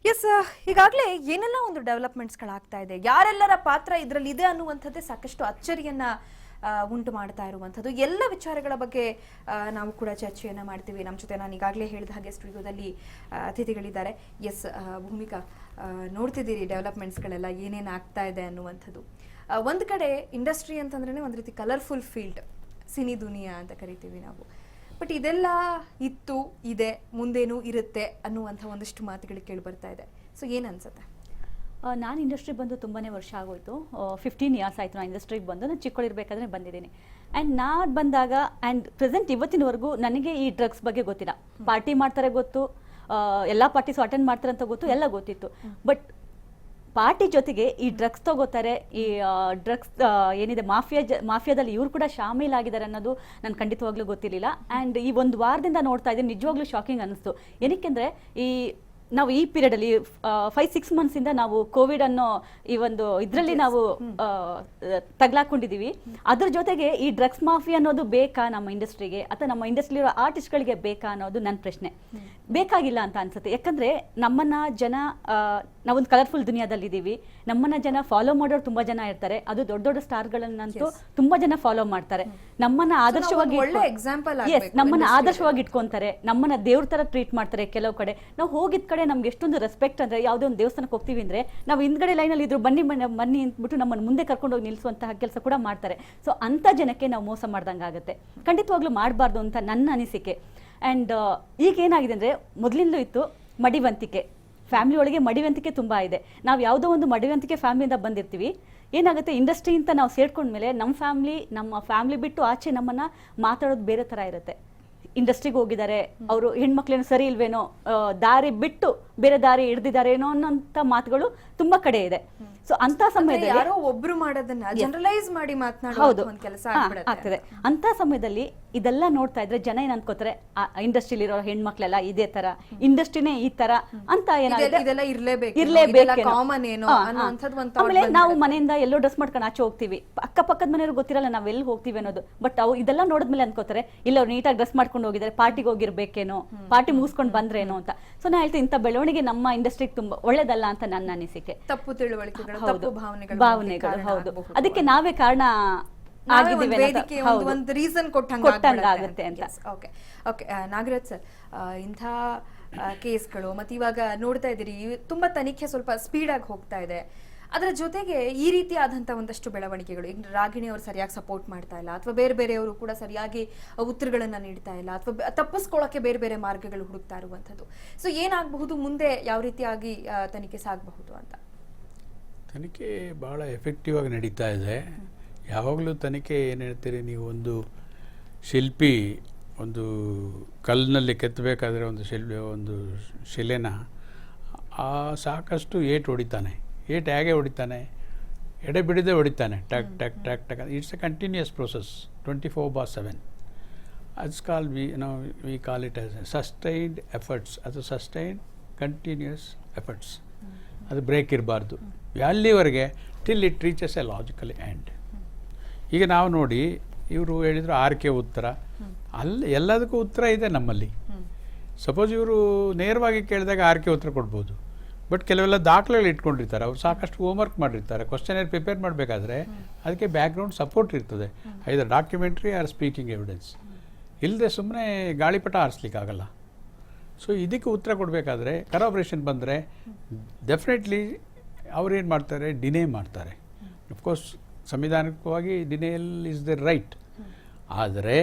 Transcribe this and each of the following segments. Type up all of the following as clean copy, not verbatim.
S, ಈಗಾಗಲೇ ಏನೆಲ್ಲ ಒಂದು ಡೆವಲಪ್ಮೆಂಟ್ಸ್ಗಳಾಗ್ತಾ ಇದೆ, ಯಾರೆಲ್ಲರ ಪಾತ್ರ ಇದರಲ್ಲಿ ಇದೆ ಅನ್ನುವಂಥದ್ದೇ ಸಾಕಷ್ಟು ಅಚ್ಚರಿಯನ್ನ ಉಂಟು ಮಾಡ್ತಾ ಇರುವಂಥದ್ದು. ಎಲ್ಲ ವಿಚಾರಗಳ ಬಗ್ಗೆ ನಾವು ಕೂಡ ಚರ್ಚೆಯನ್ನ ಮಾಡ್ತೀವಿ. ನಮ್ಮ ಜೊತೆ ನಾನು ಈಗಾಗಲೇ ಹೇಳಿದ ಹಾಗೆ ಸ್ಟುಡಿಯೋದಲ್ಲಿ ಅತಿಥಿಗಳಿದ್ದಾರೆ. ಎಸ್ ಭೂಮಿಕಾ, ನೋಡ್ತಿದ್ದೀರಿ ಡೆವಲಪ್ಮೆಂಟ್ಸ್ಗಳೆಲ್ಲ ಏನೇನು ಆಗ್ತಾ ಇದೆ ಅನ್ನುವಂಥದ್ದು. ಒಂದು ಕಡೆ ಇಂಡಸ್ಟ್ರಿ ಅಂತಂದ್ರೇ ಒಂದು ರೀತಿ ಕಲರ್ಫುಲ್ ಫೀಲ್ಡ್, ಸಿನಿ ದುನಿಯಾ ಅಂತ ಕರಿತೀವಿ ನಾವು. ಬಟ್ ಇದೆಲ್ಲ ಇತ್ತು, ಇದೆ, ಮುಂದೇನೂ ಇರುತ್ತೆ ಅನ್ನುವಂಥ ಒಂದಷ್ಟು ಮಾತುಗಳು ಕೇಳಿ ಬರ್ತಾ ಇದೆ. ಸೊ ಏನು ಅನ್ಸುತ್ತೆ? ನಾನು ಇಂಡಸ್ಟ್ರಿಗೆ ಬಂದು ತುಂಬಾ ವರ್ಷ ಆಗೋಯ್ತು. 15 ಇಯರ್ಸ್ ಆಯಿತು ನಾನು ಇಂಡಸ್ಟ್ರಿಗೆ ಬಂದು. ನಾನು ಚಿಕ್ಕವಳಿರ್ಬೇಕಾದ್ರೆ ಬಂದಿದ್ದೀನಿ. ಆ್ಯಂಡ್ ನಾನು ಬಂದಾಗ ಆ್ಯಂಡ್ ಪ್ರೆಸೆಂಟ್ ಇವತ್ತಿನವರೆಗೂ ನನಗೆ ಈ ಡ್ರಗ್ಸ್ ಬಗ್ಗೆ ಗೊತ್ತಿಲ್ಲ. ಪಾರ್ಟಿ ಮಾಡ್ತಾರೆ ಗೊತ್ತು, ಎಲ್ಲ ಪಾರ್ಟೀಸು ಅಟೆಂಡ್ ಮಾಡ್ತಾರೆ ಅಂತ ಗೊತ್ತು, ಎಲ್ಲ ಗೊತ್ತಿತ್ತು. ಬಟ್ ಪಾರ್ಟಿ ಜೊತೆಗೆ ಈ ಡ್ರಗ್ಸ್ ತಗೋತಾರೆ, ಈ ಡ್ರಗ್ಸ್ ಏನಿದೆ ಮಾಫಿಯಾದಲ್ಲಿ ಇವ್ರು ಕೂಡ ಶಾಮೀಲಾಗಿದ್ದಾರೆ ಅನ್ನೋದು ನಾನು ಖಂಡಿತವಾಗ್ಲೂ ಗೊತ್ತಿರಲಿಲ್ಲ. ಆ್ಯಂಡ್ ಈ ಒಂದು ವಾರದಿಂದ ನೋಡ್ತಾ ಇದ್ದೀನಿ, ನಿಜವಾಗ್ಲೂ ಶಾಕಿಂಗ್ ಅನ್ನಿಸ್ತು. ಏನಕ್ಕೆಂದರೆ ನಾವು ಈ ಪೀರಿಯಡಲ್ಲಿ 5-6 ಮಂತ್ಸಿಂದ ನಾವು ಕೋವಿಡ್ ಅನ್ನೋ ಈ ಒಂದು ಇದರಲ್ಲಿ ನಾವು ತಗ್ಲಾಕೊಂಡಿದ್ದೀವಿ. ಅದ್ರ ಜೊತೆಗೆ ಈ ಡ್ರಗ್ಸ್ ಮಾಫಿ ಅನ್ನೋದು ಬೇಕಾ ನಮ್ಮ ಇಂಡಸ್ಟ್ರಿಗೆ, ಅಥವಾ ನಮ್ಮ ಇಂಡಸ್ಟ್ರಿಲಿರೋ ಆರ್ಟಿಸ್ಟ್ಗಳಿಗೆ ಬೇಕಾ ಅನ್ನೋದು ನನ್ನ ಪ್ರಶ್ನೆ. ಬೇಕಾಗಿಲ್ಲ ಅಂತ ಅನ್ಸುತ್ತೆ. ಯಾಕಂದರೆ ನಮ್ಮನ್ನ ಜನ, ನಾವೊಂದು ಕಲರ್ಫುಲ್ ದುನಿಯಾದಲ್ಲಿದ್ದೀವಿ, ನಮ್ಮನ್ನ ಜನ ಫಾಲೋ ಮಾಡೋರು ತುಂಬ ಜನ ಇರ್ತಾರೆ. ಅದು ದೊಡ್ಡ ದೊಡ್ಡ ಸ್ಟಾರ್ಗಳನ್ನಂತೂ ತುಂಬ ಜನ ಫಾಲೋ ಮಾಡ್ತಾರೆ. ನಮ್ಮನ್ನ ಆದರ್ಶವಾಗಿ ನಮ್ಮನ್ನ ಆದರ್ಶವಾಗಿ ಇಟ್ಕೊಂತಾರೆ, ನಮ್ಮನ್ನ ದೇವ್ರ ಥರ ಟ್ರೀಟ್ ಮಾಡ್ತಾರೆ. ಕೆಲವು ಕಡೆ ನಾವು ಹೋಗಿದ ಕಡೆ ನಮ್ಗೆ ಎಷ್ಟೊಂದು ರೆಸ್ಪೆಕ್ಟ್ ಅಂದರೆ, ಯಾವುದೇ ಒಂದು ದೇವಸ್ಥಾನಕ್ಕೆ ಹೋಗ್ತೀವಿ ಅಂದರೆ ನಾವು ಹಿಂದ್ಗಡೆ ಲೈನಲ್ಲಿ ಇದ್ರು ಬನ್ನಿ ಬನ್ನಿ ಅಂದ್ಬಿಟ್ಟು ನಮ್ಮನ್ನು ಮುಂದೆ ಕರ್ಕೊಂಡೋಗಿ ನಿಲ್ಲಿಸುವಂತಹ ಕೆಲಸ ಕೂಡ ಮಾಡ್ತಾರೆ. ಸೊ ಅಂಥ ಜನಕ್ಕೆ ನಾವು ಮೋಸ ಮಾಡ್ದಂಗೆ ಆಗುತ್ತೆ. ಖಂಡಿತವಾಗ್ಲೂ ಮಾಡಬಾರ್ದು ಅಂತ ನನ್ನ ಅನಿಸಿಕೆ. ಆ್ಯಂಡ್ ಈಗ ಏನಾಗಿದೆ ಅಂದರೆ, ಮೊದಲಿಂದಲೂ ಇತ್ತು ಮಡಿವಂತಿಕೆ, ಫ್ಯಾಮಿಲಿ ಒಳಗೆ ಮಡಿವಂತಿಕೆ ತುಂಬ ಇದೆ. ನಾವು ಯಾವುದೋ ಒಂದು ಮಡಿವಂತಿಕೆ ಫ್ಯಾಮಿಲಿಯಿಂದ ಬಂದಿರ್ತೀವಿ. ಏನಾಗುತ್ತೆ, ಇಂಡಸ್ಟ್ರಿ ಅಂತ ನಾವು ಸೇರ್ಕೊಂಡ್ಮೇಲೆ ನಮ್ಮ ಫ್ಯಾಮಿಲಿ ಬಿಟ್ಟು ಆಚೆ ನಮ್ಮನ್ನು ಮಾತಾಡೋದು ಬೇರೆ ಥರ ಇರುತ್ತೆ. ಇಂಡಸ್ಟ್ರಿಗೆ ಹೋಗಿದ್ದಾರೆ, ಅವರು ಹೆಣ್ಮಕ್ಳೇನು ಸರಿ ಇಲ್ವೇನೋ, ದಾರಿ ಬಿಟ್ಟು ಬೇರೆ ದಾರಿ ಹಿಡ್ದಿದ್ದಾರೇನೋ ಅನ್ನೋಂಥ ಮಾತುಗಳು ತುಂಬ ಕಡೆ ಇದೆ. ಸೊ ಅಂತ ಸಮಯದಲ್ಲಿ ಯಾರೋ ಒಬ್ರು ಮಾಡೋದನ್ನ ಜನರಲೈಸ್ ಮಾಡಿ ಮಾತನಾಡೋದು ಒಂದು ಕೆಲಸ ಆಗ್ತದೆ. ಅಂತ ಸಮಯದಲ್ಲಿ ಇದೆಲ್ಲ ನೋಡ್ತಾ ಇದ್ರೆ ಜನ ಏನ್ ಅನ್ಕೋತಾರೆ, ಇಂಡಸ್ಟ್ರಿಲಿರೋ ಹೆಣ್ಮಕ್ಳೆಲ್ಲ ಇದೇ ತರ, ಇಂಡಸ್ಟ್ರಿನೇ ಈ ತರ ಅಂತ ಏನಾಗಿದೆ, ಇರ್ಲೇಬೇಕು. ಆಮೇಲೆ ನಾವು ಮನೆಯಿಂದ ಎಲ್ಲೋ ಡ್ರೆಸ್ ಮಾಡ್ಕೊಂಡು ಆಚೆ ಹೋಗ್ತೀವಿ, ಅಕ್ಕಪಕ್ಕದ ಮನೆಯವ್ರಿಗೆ ಗೊತ್ತಿರಲ್ಲ ನಾವ್ ಎಲ್ಲಿ ಹೋಗ್ತೀವಿ ಅನ್ನೋದು. ಬಟ್ ಅವು ಇದೆಲ್ಲ ನೋಡಿದ್ಮೇಲೆ ಅನ್ಕೋತಾರೆ, ಇಲ್ಲ ಅವ್ರು ನೀಟಾಗಿ ಡ್ರೆಸ್ ಮಾಡ್ಕೊಂಡು ಹೋಗಿದ್ದಾರೆ, ಪಾರ್ಟಿಗೆ ಹೋಗಿರ್ಬೇಕೇನೋ, ಪಾರ್ಟಿ ಮುಗಿಸ್ಕೊಂಡು ಬಂದ್ರೇನೋ ಅಂತ. ಸೊ ನಾ ಹೇಳ್ತೀನಿ, ಇಂಥ ಬೆಳವಣಿಗೆ ನಮ್ಮ ಇಂಡಸ್ಟ್ರಿಗೆ ತುಂಬಾ ಒಳ್ಳೇದಲ್ಲ ಅಂತ ನನ್ನ ಅನಿಸಿಕೆ. ತಪ್ಪು ತಿಳುವಳಿಕೆಗಳು, ಭಾವನೆಗಳು, ಹೌದು. ಅದಕ್ಕೆ ನಾವೇ ಕಾರಣ ಕೊಟ್ಟಂಗಾಗುತ್ತೆ ಅಂತ. ಓಕೆ ನಾಗರಾಜ್ ಸರ್, ಇಂಥ ಕೇಸ್ಗಳು ಮತ್ತೆ ಇವಾಗ ನೋಡ್ತಾ ಇದ್ದೀರಿ, ತುಂಬಾ ತನಿಖೆ ಸ್ವಲ್ಪ ಸ್ಪೀಡ್ ಆಗಿ ಹೋಗ್ತಾ ಇದೆ. ಅದರ ಜೊತೆಗೆ ಈ ರೀತಿಯಾದಂಥ ಒಂದಷ್ಟು ಬೆಳವಣಿಗೆಗಳು, ಈಗ ರಾಗಿಣಿ ಅವರು ಸರಿಯಾಗಿ ಸಪೋರ್ಟ್ ಮಾಡ್ತಾ ಇಲ್ಲ, ಅಥವಾ ಬೇರೆ ಬೇರೆಯವರು ಕೂಡ ಸರಿಯಾಗಿ ಉತ್ತರಗಳನ್ನ ನೀಡ್ತಾ ಇಲ್ಲ, ಅಥವಾ ತಪ್ಪಿಸ್ಕೊಳ್ಳೋಕೆ ಬೇರೆ ಬೇರೆ ಮಾರ್ಗಗಳು ಹುಡುಕ್ತಾ ಇರುವಂಥದ್ದು. ಸೊ ಏನಾಗಬಹುದು ಮುಂದೆ, ಯಾವ ರೀತಿಯಾಗಿ ತನಿಖೆ ಸಾಗಬಹುದು ಅಂತ? ತನಿಖೆ ಭಾಳ ಎಫೆಕ್ಟಿವ್ ಆಗಿ ನಡೀತಾ ಇದೆ. ಯಾವಾಗಲೂ ತನಿಖೆ ಏನು ಹೇಳ್ತೀರಿ ನೀವು, ಒಂದು ಶಿಲ್ಪಿ ಒಂದು ಕಲ್ಲಿನಲ್ಲಿ ಕೆತ್ತಬೇಕಾದ್ರೆ ಒಂದು ಶಿಲೆನ ಸಾಕಷ್ಟು ಏಟು ಹೊಡಿತಾನೆ. ಏಟು ಹೇಗೆ ಹೊಡಿತಾನೆ? ಎಡೆ ಬಿಡದೆ ಹೊಡಿತಾನೆ, ಟಕ್ ಟಕ್ ಟಕ್ ಟಕ್. It's a continuous process, 24/7. It's call we call it as sustained efforts. ಅದು ಸಸ್ಟೈನ್ಡ್ ಕಂಟಿನ್ಯೂಸ್ ಎಫರ್ಟ್ಸ್. ಅದು ಬ್ರೇಕ್ ಇರಬಾರ್ದು ಅಲ್ಲಿವರೆಗೆ, till it reaches a logical end. ಈಗ ನಾವು ನೋಡಿ, ಇವರು ಹೇಳಿದರು ಆರ್ಕೆ ಉತ್ತರ, ಅಲ್ಲಿ ಎಲ್ಲದಕ್ಕೂ ಉತ್ತರ ಇದೆ ನಮ್ಮಲ್ಲಿ. ಸಪೋಸ್ ಇವರು ನೇರವಾಗಿ ಕೇಳಿದಾಗ ಆರ್ಕೆ ಉತ್ತರ ಕೊಡ್ಬೋದು. ಬಟ್ ಕೆಲವೆಲ್ಲ ದಾಖಲೆಗಳು ಇಟ್ಕೊಂಡಿರ್ತಾರೆ, ಅವ್ರು ಸಾಕಷ್ಟು ಹೋಮ್ವರ್ಕ್ ಮಾಡಿರ್ತಾರೆ. ಕ್ವಶನ್ ಪ್ರಿಪೇರ್ ಮಾಡಬೇಕಾದ್ರೆ ಅದಕ್ಕೆ ಬ್ಯಾಕ್ಗ್ರೌಂಡ್ ಸಪೋರ್ಟ್ ಇರ್ತದೆ, ಐದರ್ ಡಾಕ್ಯುಮೆಂಟ್ರಿ ಆರ್ ಸ್ಪೀಕಿಂಗ್ ಎವಿಡೆನ್ಸ್. ಇಲ್ಲದೆ ಸುಮ್ಮನೆ ಗಾಳಿಪಟ ಆರಿಸ್ಲಿಕ್ಕಾಗಲ್ಲ. ಸೊ ಇದಕ್ಕೆ ಉತ್ತರ ಕೊಡಬೇಕಾದ್ರೆ ಕರಾಬ್ರೇಷನ್ ಬಂದರೆ ಡೆಫಿನೆಟ್ಲಿ ಅವ್ರೇನು ಮಾಡ್ತಾರೆ, ಡಿನೇ ಮಾಡ್ತಾರೆ. ಅಫ್ಕೋರ್ಸ್ ಸಂವಿಧಾನಿಕವಾಗಿ ಡಿನೇಯಲ್ ಇಸ್ ದ ರೈಟ್, ಆದರೆ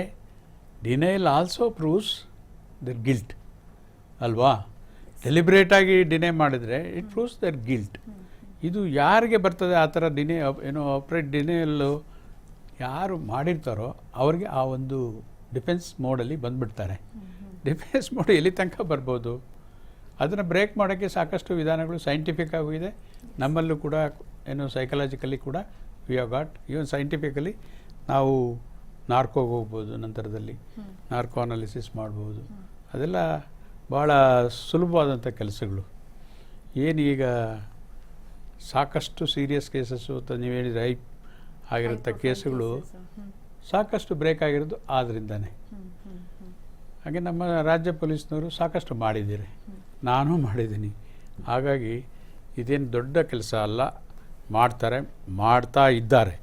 ಡಿನೇಯಲ್ ಆಲ್ಸೋ ಪ್ರೂವ್ಸ್ ದರ್ ಗಿಲ್ಟ್ ಅಲ್ವಾ? ಡೆಲಿಬ್ರೇಟಾಗಿ ಡಿನೇ ಮಾಡಿದರೆ ಇಟ್ ಪ್ರೂವ್ಸ್ ದರ್ ಗಿಲ್ಟ್. ಇದು ಯಾರಿಗೆ ಬರ್ತದೆ ಆ ಥರ ಆಪ್ರೇಟ್ ಡಿನೇಯಲ್ಲು ಯಾರು ಮಾಡಿರ್ತಾರೋ ಅವ್ರಿಗೆ ಆ ಒಂದು ಡಿಫೆನ್ಸ್ ಮೋಡಲ್ಲಿ ಬಂದುಬಿಡ್ತಾರೆ. ಡಿಫೆನ್ಸ್ ಮೋಡ್ ಎಲ್ಲಿ ತನಕ ಬರ್ಬೋದು, ಅದನ್ನು ಬ್ರೇಕ್ ಮಾಡೋಕ್ಕೆ ಸಾಕಷ್ಟು ವಿಧಾನಗಳು ಸೈಂಟಿಫಿಕ್ ಆಗಿದೆ. ನಮ್ಮಲ್ಲೂ ಕೂಡ ಸೈಕಲಾಜಿಕಲಿ ಕೂಡ we have got, even scientifically ನಾವು ನಾರ್ಕೋಗೆ ಹೋಗ್ಬೋದು, ನಂತರದಲ್ಲಿ ನಾರ್ಕೋ ಅನಾಲಿಸಿಸ್ ಮಾಡ್ಬೋದು. ಅದೆಲ್ಲ ಭಾಳ ಸುಲಭವಾದಂಥ ಕೆಲಸಗಳು. ಏನೀಗ ಸಾಕಷ್ಟು ಸೀರಿಯಸ್ ಕೇಸಸ್ಸು ಅಥವಾ ನೀವು ಹೇಳಿದ ರೈಪ್ ಆಗಿರೋಂಥ ಕೇಸುಗಳು ಸಾಕಷ್ಟು ಬ್ರೇಕ್ ಆಗಿರೋದು ಆದ್ದರಿಂದನೇ. ಹಾಗೆ ನಮ್ಮ ರಾಜ್ಯ ಪೊಲೀಸ್ನವರು ಸಾಕಷ್ಟು ಮಾಡಿದ್ದೀರಿ, ನಾನು ಮಾಡಿದ್ದೀನಿ. ಹಾಗಾಗಿ ಇದೇನು ದೊಡ್ಡ ಕೆಲಸ ಅಲ್ಲ, ಮಾಡ್ತಾ ಇದ್ದಾರೆ.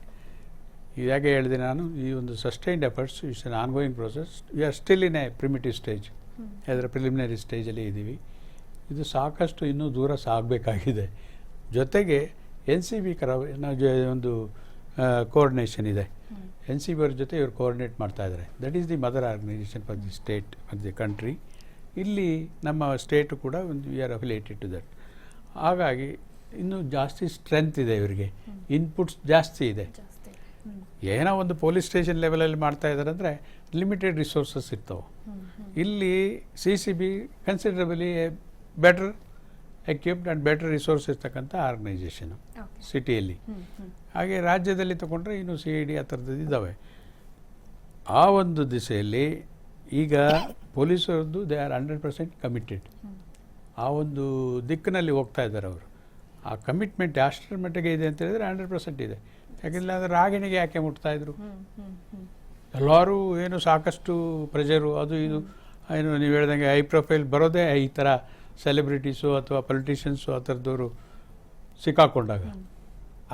ಇದಾಗೆ ಹೇಳಿದೆ ನಾನು, ಈ ಒಂದು sustained efforts it's an ongoing process. We are still in a primitive stage, ಅದರ ಪ್ರಿಲಿಮಿನರಿ ಸ್ಟೇಜಲ್ಲಿ ಇದ್ದೀವಿ. ಇದು ಸಾಕಷ್ಟು ಇನ್ನೂ ದೂರ ಸಾಗಬೇಕಾಗಿದೆ. ಜೊತೆಗೆ NCB ಒಂದು ಕೋಆರ್ಡಿನೇಷನ್ ಇದೆ. NCB ಅವ್ರ ಜೊತೆ ಇವರು ಕೋಆರ್ಡಿನೇಟ್ ಮಾಡ್ತಾ ಇದ್ದಾರೆ. That is the mother organisation for the state, for the country. ಇಲ್ಲಿ ನಮ್ಮ ಸ್ಟೇಟು ಕೂಡ ಒಂದು we are affiliated to that. ಹಾಗಾಗಿ ಇನ್ನೂ ಜಾಸ್ತಿ ಸ್ಟ್ರೆಂತ್ ಇದೆ ಇವರಿಗೆ, ಇನ್ಪುಟ್ಸ್ ಜಾಸ್ತಿ ಇದೆ. ಏನೋ ಒಂದು ಪೊಲೀಸ್ ಸ್ಟೇಷನ್ ಲೆವೆಲಲ್ಲಿ ಮಾಡ್ತಾ ಇದ್ದಾರೆ ಅಂದರೆ ಲಿಮಿಟೆಡ್ ರಿಸೋರ್ಸಸ್ ಇರ್ತವೆ. ಇಲ್ಲಿ CCB ಕನ್ಸಿಡರಬಲಿ better equipped and better resource ಇರ್ತಕ್ಕಂಥ ಆರ್ಗನೈಸೇಷನು ಸಿಟಿಯಲ್ಲಿ. ಹಾಗೆ ರಾಜ್ಯದಲ್ಲಿ ತಗೊಂಡ್ರೆ ಇನ್ನು CID ಆ ಥರದ್ದು ಇದ್ದಾವೆ. ಆ ಒಂದು ದಿಸೆಯಲ್ಲಿ ಈಗ ಪೊಲೀಸರದ್ದು ದೇ ಆರ್ 100% ಕಮಿಟೆಡ್. ಆ ಒಂದು ದಿಕ್ಕಿನಲ್ಲಿ ಹೋಗ್ತಾ ಇದ್ದಾರೆ ಅವರು. ಆ ಕಮಿಟ್ಮೆಂಟ್ ಅಷ್ಟರ ಮಟ್ಟಿಗೆ ಇದೆ ಅಂತ ಹೇಳಿದ್ರೆ 100% ಇದೆ. ಯಾಕೆಂದರೆ ಅದು ರಾಗಿಣಿಗೆ ಯಾಕೆ ಮುಟ್ತಾಯಿದ್ರು? ಎಲ್ಲರೂ ಏನು ಸಾಕಷ್ಟು ಪ್ರೆಷರು ಅದು ಇದು ಏನು ನೀವು ಹೇಳ್ದಂಗೆ ಹೈ ಪ್ರೊಫೈಲ್ ಬರೋದೇ ಈ ಥರ ಸೆಲೆಬ್ರಿಟೀಸು ಅಥವಾ ಪೊಲಿಟಿಷಿಯನ್ಸು ಆ ಥರದವರು ಸಿಕ್ಕಾಕೊಂಡಾಗ.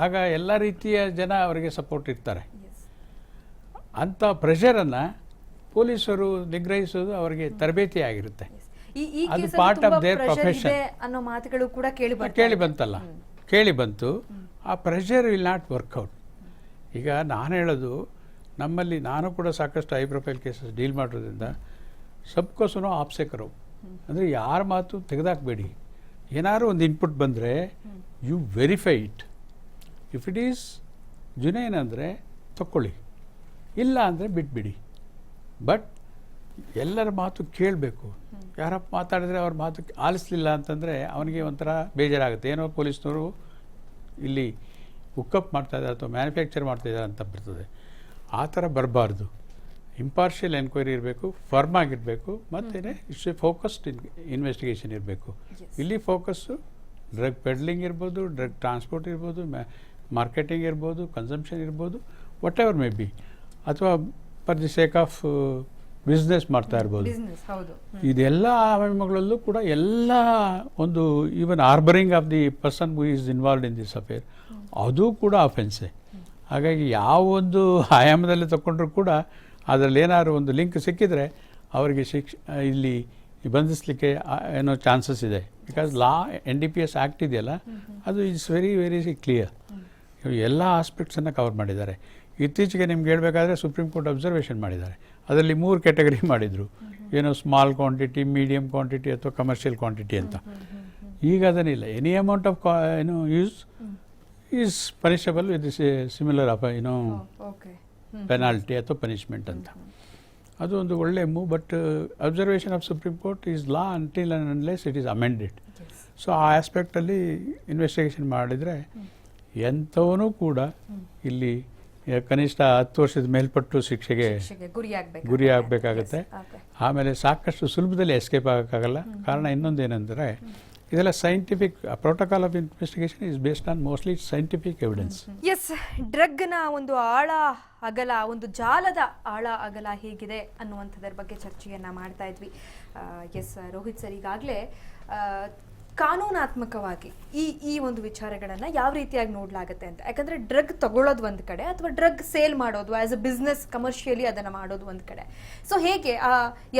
ಆಗ ಎಲ್ಲ ರೀತಿಯ ಜನ ಅವರಿಗೆ ಸಪೋರ್ಟ್ ಇರ್ತಾರೆ. ಅಂಥ ಪ್ರೆಷರನ್ನು ಪೊಲೀಸರು ನಿಗ್ರಹಿಸೋದು ಅವರಿಗೆ ತರಬೇತಿ ಆಗಿರುತ್ತೆ. ಅದು ಪಾರ್ಟ್ ಆಫ್ ದೇರ್ ಪ್ರೊಫೆಷನ್ ಅನ್ನೋ ಮಾತುಗಳು ಕೂಡ ಕೇಳಿ ಬಂತು. ಆ ಪ್ರೆಷರ್ ವಿಲ್ ನಾಟ್ ವರ್ಕೌಟ್. ಈಗ ನಾನು ಹೇಳೋದು, ನಮ್ಮಲ್ಲಿ ನಾನು ಕೂಡ ಸಾಕಷ್ಟು ಹೈ ಪ್ರೊಫೈಲ್ ಕೇಸಸ್ ಡೀಲ್ ಮಾಡೋದ್ರಿಂದ ಸಬ್ಕೋಸನೋ ಆಪ್ಸೆಕರು ಅಂದರೆ ಯಾರ ಮಾತು ತೆಗೆದಾಕಬೇಡಿ. ಏನಾದ್ರು ಒಂದು ಇನ್ಪುಟ್ ಬಂದರೆ you verify it. If it is genuine ಅಂದರೆ ತಗೊಳ್ಳಿ, ಇಲ್ಲ ಅಂದರೆ ಬಿಟ್ಬಿಡಿ. ಬಟ್ ಎಲ್ಲರ ಮಾತು ಕೇಳಬೇಕು. ಯಾರಪ್ಪ ಮಾತಾಡಿದ್ರೆ ಅವ್ರ ಮಾತು ಆಲಿಸಲಿಲ್ಲ ಅಂತಂದರೆ ಅವನಿಗೆ ಒಂಥರ ಬೇಜಾರಾಗುತ್ತೆ. ಏನೋ ಪೊಲೀಸ್ನವರು ಇಲ್ಲಿ ಹುಕ್ಕಪ್ ಮಾಡ್ತಾಯಿದ್ದಾರೆ ಅಥವಾ ಮ್ಯಾನುಫ್ಯಾಕ್ಚರ್ ಮಾಡ್ತಾಯಿದ್ದಾರೆ ಅಂತ ಬರ್ತದೆ. ಆ ಥರ ಬರಬಾರ್ದು. ಇಂಪಾರ್ಷಿಯಲ್ ಎನ್ಕ್ವೈರಿ ಇರಬೇಕು, ಫರ್ಮ್ ಆಗಿರಬೇಕು, ಮತ್ತು ಇಟ್ಸ್ ಎ ಫೋಕಸ್ಡ್ ಇನ್ವೆಸ್ಟಿಗೇಷನ್ ಇರಬೇಕು. ಇಲ್ಲಿ ಫೋಕಸ್ಸು ಡ್ರಗ್ ಪೆಡ್ಲಿಂಗ್ ಇರ್ಬೋದು, ಡ್ರಗ್ ಟ್ರಾನ್ಸ್ಪೋರ್ಟ್ ಇರ್ಬೋದು, ಮಾರ್ಕೆಟಿಂಗ್ ಇರ್ಬೋದು, ಕನ್ಸಂಪ್ಷನ್ ಇರ್ಬೋದು, ವಾಟ್ ಎವರ್ ಮೇ ಬಿ, ಅಥವಾ for the sake of business ಮಾಡ್ತಾ ಇರ್ಬೋದು. ಇದೆಲ್ಲ ಆಯಾಮಗಳಲ್ಲೂ ಕೂಡ ಎಲ್ಲ ಒಂದು even harbouring of the person who is involved in this affair ಅದು ಕೂಡ ಅಫೆನ್ಸೇ. ಹಾಗಾಗಿ ಯಾವ ಒಂದು ಆಯಾಮದಲ್ಲಿ ತಗೊಂಡ್ರೂ ಕೂಡ ಅದರಲ್ಲಿ ಏನಾದ್ರು ಒಂದು ಲಿಂಕ್ ಸಿಕ್ಕಿದರೆ ಅವರಿಗೆ ಇಲ್ಲಿ ಬಂಧಿಸಲಿಕ್ಕೆ ಏನೋ ಚಾನ್ಸಸ್ ಇದೆ. ಬಿಕಾಸ್ ಲಾ NDPS ಆ್ಯಕ್ಟ್ ಇದೆಯಲ್ಲ, ಅದು ಇಟ್ಸ್ ವೆರಿ ವೆರಿ ಕ್ಲಿಯರ್. ಎಲ್ಲ ಆಸ್ಪೆಕ್ಟ್ಸನ್ನು ಕವರ್ ಮಾಡಿದ್ದಾರೆ. ಇತ್ತೀಚೆಗೆ ನಿಮ್ಗೆ ಹೇಳಬೇಕಾದ್ರೆ ಸುಪ್ರೀಂ ಕೋರ್ಟ್ ಅಬ್ಸರ್ವೇಷನ್ ಮಾಡಿದ್ದಾರೆ. ಅದರಲ್ಲಿ 3 ಕ್ಯಾಟಗರಿ ಮಾಡಿದರು. ಏನೋ ಸ್ಮಾಲ್ ಕ್ವಾಂಟಿಟಿ, ಮೀಡಿಯಮ್ ಕ್ವಾಂಟಿಟಿ ಅಥವಾ ಕಮರ್ಷಿಯಲ್ ಕ್ವಾಂಟಿಟಿ ಅಂತ. ಈಗ ಅದನ್ನಿಲ್ಲ. Any amount of use is punishable with similar of penalty ಅಥವಾ ಪನಿಷ್ಮೆಂಟ್ ಅಂತ. ಅದು ಒಂದು ಒಳ್ಳೆಯ move. But observation of Supreme Court is law until and unless it is amended. So ಆ ಆಸ್ಪೆಕ್ಟಲ್ಲಿ ಇನ್ವೆಸ್ಟಿಗೇಷನ್ ಮಾಡಿದರೆ ಎಂಥವೂ ಕೂಡ ಇಲ್ಲಿ ಕನಿಷ್ಠ 10 ವರ್ಷದ ಮೇಲ್ಪಟ್ಟು ಶಿಕ್ಷೆಗೆ ಗುರಿ ಆಗಬೇಕಾಗತ್ತೆ. ಆಮೇಲೆ ಸಾಕಷ್ಟು ಸುಲಭದಲ್ಲಿ ಎಸ್ಕೇಪ್ ಆಗೋಕ್ಕಾಗಲ್ಲ. ಕಾರಣ ಇನ್ನೊಂದೇನೆಂದರೆ ಇದೆಲ್ಲ scientific protocol of investigation is based on mostly scientific evidence. Yes, ಡ್ರಗ್ನ ಒಂದು ಆಳ ಅಗಲ, ಒಂದು ಜಾಲದ ಆಳ ಅಗಲ ಹೇಗಿದೆ ಅನ್ನುವಂಥದ್ರ ಬಗ್ಗೆ ಚರ್ಚೆಯನ್ನು ಮಾಡ್ತಾ ಇದ್ವಿ. ಎಸ್ ರೋಹಿತ್ ಸರ್, ಈಗಾಗಲೇ ಕಾನೂನಾತ್ಮಕವಾಗಿ ಈ ಒಂದು ವಿಚಾರಗಳನ್ನು ಯಾವ ರೀತಿಯಾಗಿ ನೋಡಲಾಗುತ್ತೆ ಅಂತ. ಯಾಕಂದರೆ ಡ್ರಗ್ ತಗೊಳ್ಳೋದು ಒಂದು ಕಡೆ, ಅಥವಾ ಡ್ರಗ್ ಸೇಲ್ ಮಾಡೋದು ಆ್ಯಸ್ ಅ ಬಿಸ್ನೆಸ್ ಕಮರ್ಷಿಯಲಿ ಅದನ್ನು ಮಾಡೋದು ಒಂದು ಕಡೆ. ಸೊ ಹೇಗೆ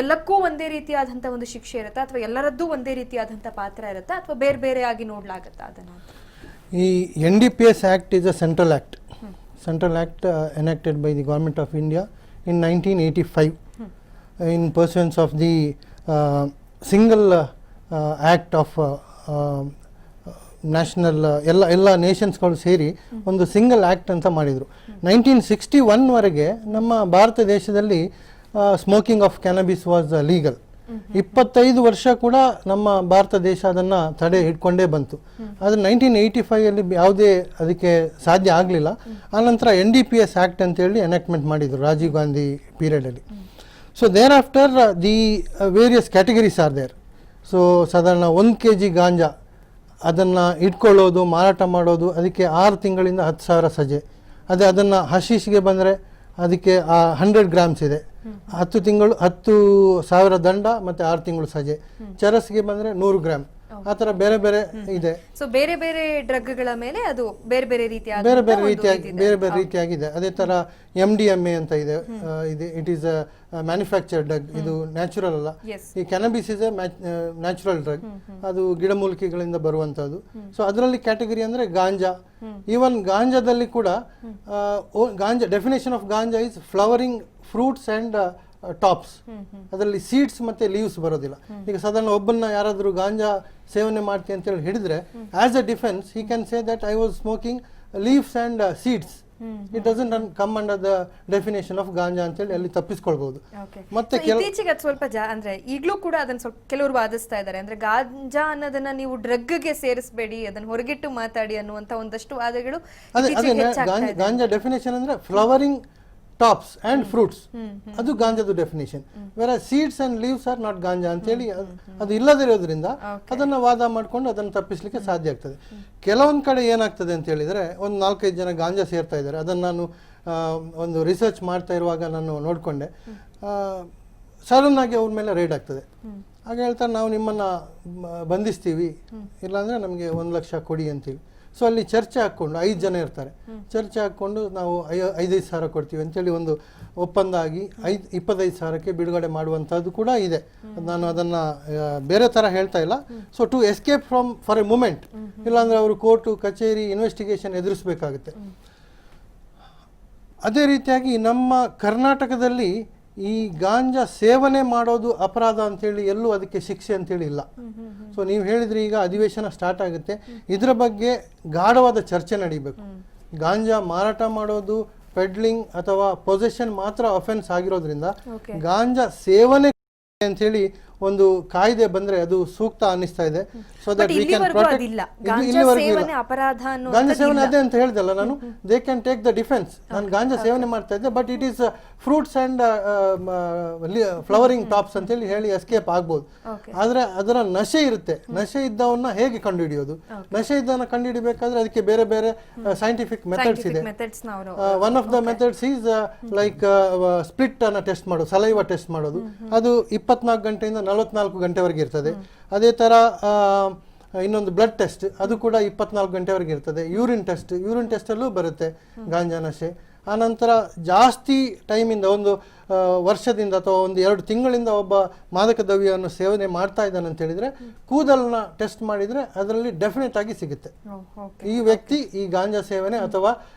ಎಲ್ಲಕ್ಕೂ ಒಂದೇ ರೀತಿಯಾದಂಥ ಒಂದು ಶಿಕ್ಷೆ ಇರುತ್ತಾ, ಅಥವಾ ಎಲ್ಲರದ್ದೂ ಒಂದೇ ರೀತಿಯಾದಂಥ ಪಾತ್ರ ಇರುತ್ತಾ, ಅಥವಾ ಬೇರೆ ಬೇರೆಯಾಗಿ ನೋಡಲಾಗುತ್ತಾ ಅದನ್ನು? ಈ NDPS act is a central act. Central act enacted by the government of India in 1985 in persons of the single act of national ಎಲ್ಲ ನೇಷನ್ಸ್ಗಳು ಸೇರಿ ಒಂದು ಸಿಂಗಲ್ ಆ್ಯಕ್ಟ್ ಅಂತ ಮಾಡಿದರು. 1961ವರೆಗೆ ನಮ್ಮ ಭಾರತ ದೇಶದಲ್ಲಿ smoking of cannabis was legal. 25 ವರ್ಷ ಕೂಡ ನಮ್ಮ ಭಾರತ ದೇಶ ಅದನ್ನು ತಡೆ ಹಿಡ್ಕೊಂಡೇ ಬಂತು. ಆದರೆ 1985 ಯಾವುದೇ ಅದಕ್ಕೆ ಸಾಧ್ಯ ಆಗಲಿಲ್ಲ. ಆನಂತರ NDPS ಆ್ಯಕ್ಟ್ ಅಂತೇಳಿ ಎನಾಕ್ಟ್ಮೆಂಟ್ ಮಾಡಿದರು ರಾಜೀವ್ ಗಾಂಧಿ ಪೀರಿಯಡಲ್ಲಿ. So thereafter the various categories are there. So ಸಾಧಾರಣ 1 kg ಗಾಂಜಾ ಅದನ್ನು ಇಟ್ಕೊಳ್ಳೋದು, ಮಾರಾಟ ಮಾಡೋದು, ಅದಕ್ಕೆ 6 ತಿಂಗಳಿಂದ 10,000 ಸಜೆ. ಅದನ್ನು ಹಶೀಶ್ಗೆ ಬಂದರೆ ಅದಕ್ಕೆ 100 ಗ್ರಾಮ್ಸ್ ಇದೆ, 10,000 ದಂಡ ಮತ್ತು 6 ತಿಂಗಳು ಸಜೆ. ಚರಸ್ಗೆ ಬಂದರೆ 100 ಗ್ರಾಮ್ ಆ ಥರ ಬೇರೆ ಬೇರೆ ಇದೆ. ಸೊ ಬೇರೆ ಬೇರೆ ಡ್ರಗ್ಗಳ ಮೇಲೆ ಅದು ಬೇರೆ ಬೇರೆ ರೀತಿಯ ಬೇರೆ ಬೇರೆ ರೀತಿಯಾಗಿದೆ. ಅದೇ ತರ MDMA ಅಂತ ಇದೆ, ಇಟ್ ಈಸ್ ಮ್ಯಾನುಫ್ಯಾಕ್ಚರ್ಡ್ ಡ್ರಗ್, ಇದು ನ್ಯಾಚುರಲ್ ಅಲ್ಲ. ಈ cannabis is A natural drug, ಅದು ಗಿಡಮೂಲಿಕೆಗಳಿಂದ ಬರುವಂತದ್ದು. ಸೊ ಅದರಲ್ಲಿ ಕ್ಯಾಟಗರಿ ಅಂದ್ರೆ ಗಾಂಜಾ. ಈವನ್ ಗಾಂಜಾದಲ್ಲಿ ಕೂಡ ganja definition of ganja is flowering fruits and tops, ಅದರಲ್ಲಿ ಸೀಡ್ಸ್ ಮತ್ತೆ ಲೀವ್ಸ್ ಬರೋದಿಲ್ಲ. ಈಗ ಸಾಧಾರಣ ಒಬ್ಬನ್ನ ಯಾರಾದರೂ ಗಾಂಜಾ ಸೇವನೆ ಮಾಡ್ತೀನಿ ಅಂತ ಹೇಳಿ ಹಿಡಿದ್ರೆ, as a defence he can say that I was smoking leaves and seeds, it doesn't come under the definition of ganja ಅಂತ ಹೇಳಿ ಅಲ್ಲಿ ತಪ್ಪಿಸ್ಕೊಳ್ಬಹುದು. ಮತ್ತೆ ಇತ್ತೀಚೆಗೆ ಅದು ಸ್ವಲ್ಪ ಅಂದ್ರೆ ಈಗಲೂ ಕೂಡ ಅದನ್ನ ಸ್ವಲ್ಪ ಕೆಲವರು ವಾದಿಸ್ತಾ ಇದ್ದಾರೆ, ಅಂದ್ರೆ ಗಾಂಜಾ ಅನ್ನೋದನ್ನ ನೀವು ಡ್ರಗ್ಗೆ ಸೇರಿಸಬೇಡಿ, ಅದನ್ನ ಹೊರಗಿಟ್ಟು ಮಾತಾಡಿ ಅನ್ನುವಂತ ಒಂದಷ್ಟು ವಾದಗಳು. ಅದೇ ಗಾಂಜಾ ಡೆಫಿನೇಷನ್ ಅಂದ್ರೆ ಫ್ಲವರಿಂಗ್ ಟಾಪ್ಸ್ ಅಂಡ್ ಫ್ರೂಟ್ಸ್, ಅದು ಗಾಂಜಾದ ಡೆಫಿನೇಷನ್. ಬೇರೆ seeds and leaves are not ganja ಅಂತೇಳಿ ಅದು ಇಲ್ಲದಿರೋದ್ರಿಂದ ಅದನ್ನ ವಾದ ಮಾಡ್ಕೊಂಡು ಅದನ್ನು ತಪ್ಪಿಸ್ಲಿಕ್ಕೆ ಸಾಧ್ಯ ಆಗ್ತದೆ. ಕೆಲವೊಂದು ಕಡೆ ಏನಾಗ್ತದೆ ಅಂತ ಹೇಳಿದ್ರೆ, ಒಂದು 4-5 ಜನ ಗಾಂಜಾ ಸೇರ್ತಾ ಇದ್ದಾರೆ. ಅದನ್ನು ನಾನು ಒಂದು ರಿಸರ್ಚ್ ಮಾಡ್ತಾ ಇರುವಾಗ ನಾನು ನೋಡಿಕೊಂಡೆ, ಸಡನ್ ಆಗಿ ಅವ್ರ ಮೇಲೆ ರೈಡ್ ಆಗ್ತದೆ. ಆಗ ಹೇಳ್ತಾರೆ, ನಾವು ನಿಮ್ಮನ್ನ ಬಂಧಿಸ್ತೀವಿ, ಇಲ್ಲಾಂದ್ರೆ ನಮಗೆ 1 ಲಕ್ಷ ಕೊಡಿ ಅಂತೇಳಿ. ಸೊ ಅಲ್ಲಿ ಚರ್ಚೆ ಹಾಕ್ಕೊಂಡು 5 ಜನ ಇರ್ತಾರೆ, ಚರ್ಚೆ ಹಾಕ್ಕೊಂಡು ನಾವು 5-5 ಸಾವಿರ ಕೊಡ್ತೀವಿ ಅಂತೇಳಿ ಒಂದು ಒಪ್ಪಂದ ಆಗಿ 25 ಸಾವಿರಕ್ಕೆ ಬಿಡುಗಡೆ ಮಾಡುವಂಥದ್ದು ಕೂಡ ಇದೆ. ನಾನು ಅದನ್ನ ಬೇರೆ ಥರ ಹೇಳ್ತಾ ಇಲ್ಲ. So to escape from for a moment, ಇಲ್ಲಾಂದ್ರೆ ಅವರು ಕೋರ್ಟು ಕಚೇರಿ ಇನ್ವೆಸ್ಟಿಗೇಷನ್ ಎದುರಿಸಬೇಕಾಗುತ್ತೆ. ಅದೇ ರೀತಿಯಾಗಿ ನಮ್ಮ ಕರ್ನಾಟಕದಲ್ಲಿ ಈ ಗಾಂಜಾ ಸೇವನೆ ಮಾಡೋದು ಅಪರಾಧ ಅಂತೇಳಿ ಎಲ್ಲೂ ಅದಕ್ಕೆ ಶಿಕ್ಷೆ ಅಂತೇಳಿ ಇಲ್ಲ. ಸೊ ನೀವು ಹೇಳಿದ್ರಿ, ಈಗ ಅಧಿವೇಶನ ಸ್ಟಾರ್ಟ್ ಆಗುತ್ತೆ, ಇದರ ಬಗ್ಗೆ ಗಾಢವಾದ ಚರ್ಚೆ ನಡೀಬೇಕು. ಗಾಂಜಾ ಮಾರಾಟ ಮಾಡೋದು, ಪೆಡ್ಲಿಂಗ್ ಅಥವಾ ಪೊಸೆಷನ್ ಮಾತ್ರ ಅಫೆನ್ಸ್ ಆಗಿರೋದ್ರಿಂದ ಗಾಂಜಾ ಸೇವನೆ ಅಂತೇಳಿ ಒಂದು ಕಾಯ್ದೆ ಬಂದ್ರೆ ಅದು ಸೂಕ್ತ ಅನ್ನಿಸ್ತಾ ಇದೆ. So that we can protect. Ganja ಸೇವನೆ ಅದೇ ಅಂತ ಹೇಳ್ದಲ್ಲ ನಾನು, they can take the defence. ನಾನು ಗಾಂಜಾ ಸೇವನೆ ಮಾಡ್ತಾ ಇದ್ದೆ, but it is fruits and flowering tops ಅಂತೇಳಿ ಹೇಳಿ ಎಸ್ಕೇಪ್ ಆಗ್ಬೋದು. ಆದ್ರೆ ಅದರ ನಶೆ ಇರುತ್ತೆ. ನಶೆ ಇದ್ದವನ್ನ ಹೇಗೆ ಕಂಡುಹಿಡಿಯೋದು? ನಶೆ ಇದ್ದವನ್ನ ಕಂಡುಹಿಡಿಬೇಕಾದ್ರೆ ಅದಕ್ಕೆ ಬೇರೆ ಬೇರೆ ಸೈಂಟಿಫಿಕ್ ಮೆಥಡ್ಸ್ ಇದೆ. One of the methods is like split ಅನ್ನ ಟೆಸ್ಟ್ ಮಾಡೋದು, ಸಲೈವ ಟೆಸ್ಟ್ ಮಾಡೋದು. ಅದು 24 ಗಂಟೆಯಿಂದ 44 ಗಂಟೆವರೆಗೆ ಇರ್ತದೆ. ಅದೇ ತರ ಇನ್ನೊಂದು ಬ್ಲಡ್ ಟೆಸ್ಟ್, ಅದು ಕೂಡ 24 ಗಂಟೆವರೆಗೆ ಇರ್ತದೆ. ಯೂರಿನ್ ಟೆಸ್ಟ್ ಅಲ್ಲೂ ಬರುತ್ತೆ ಗಾಂಜಾ ನಶೆ. ಆನಂತರ ಜಾಸ್ತಿ ಟೈಮಿಂದ, ಒಂದು ವರ್ಷದಿಂದ ಅಥವಾ 1-2 ತಿಂಗಳಿಂದ ಒಬ್ಬ ಮಾದಕ ದ್ರವ್ಯವನ್ನು ಸೇವನೆ ಮಾಡ್ತಾ ಇದ್ದಾನೆ ಅಂತ ಹೇಳಿದ್ರೆ, ಕೂದಲನ್ನ ಟೆಸ್ಟ್ ಮಾಡಿದ್ರೆ ಅದರಲ್ಲಿ ಡೆಫಿನೆಟ್ ಆಗಿ ಸಿಗುತ್ತೆ ಈ ವ್ಯಕ್ತಿ ಈ ಗಾಂಜಾ ಸೇವನೆ ಅಥವಾ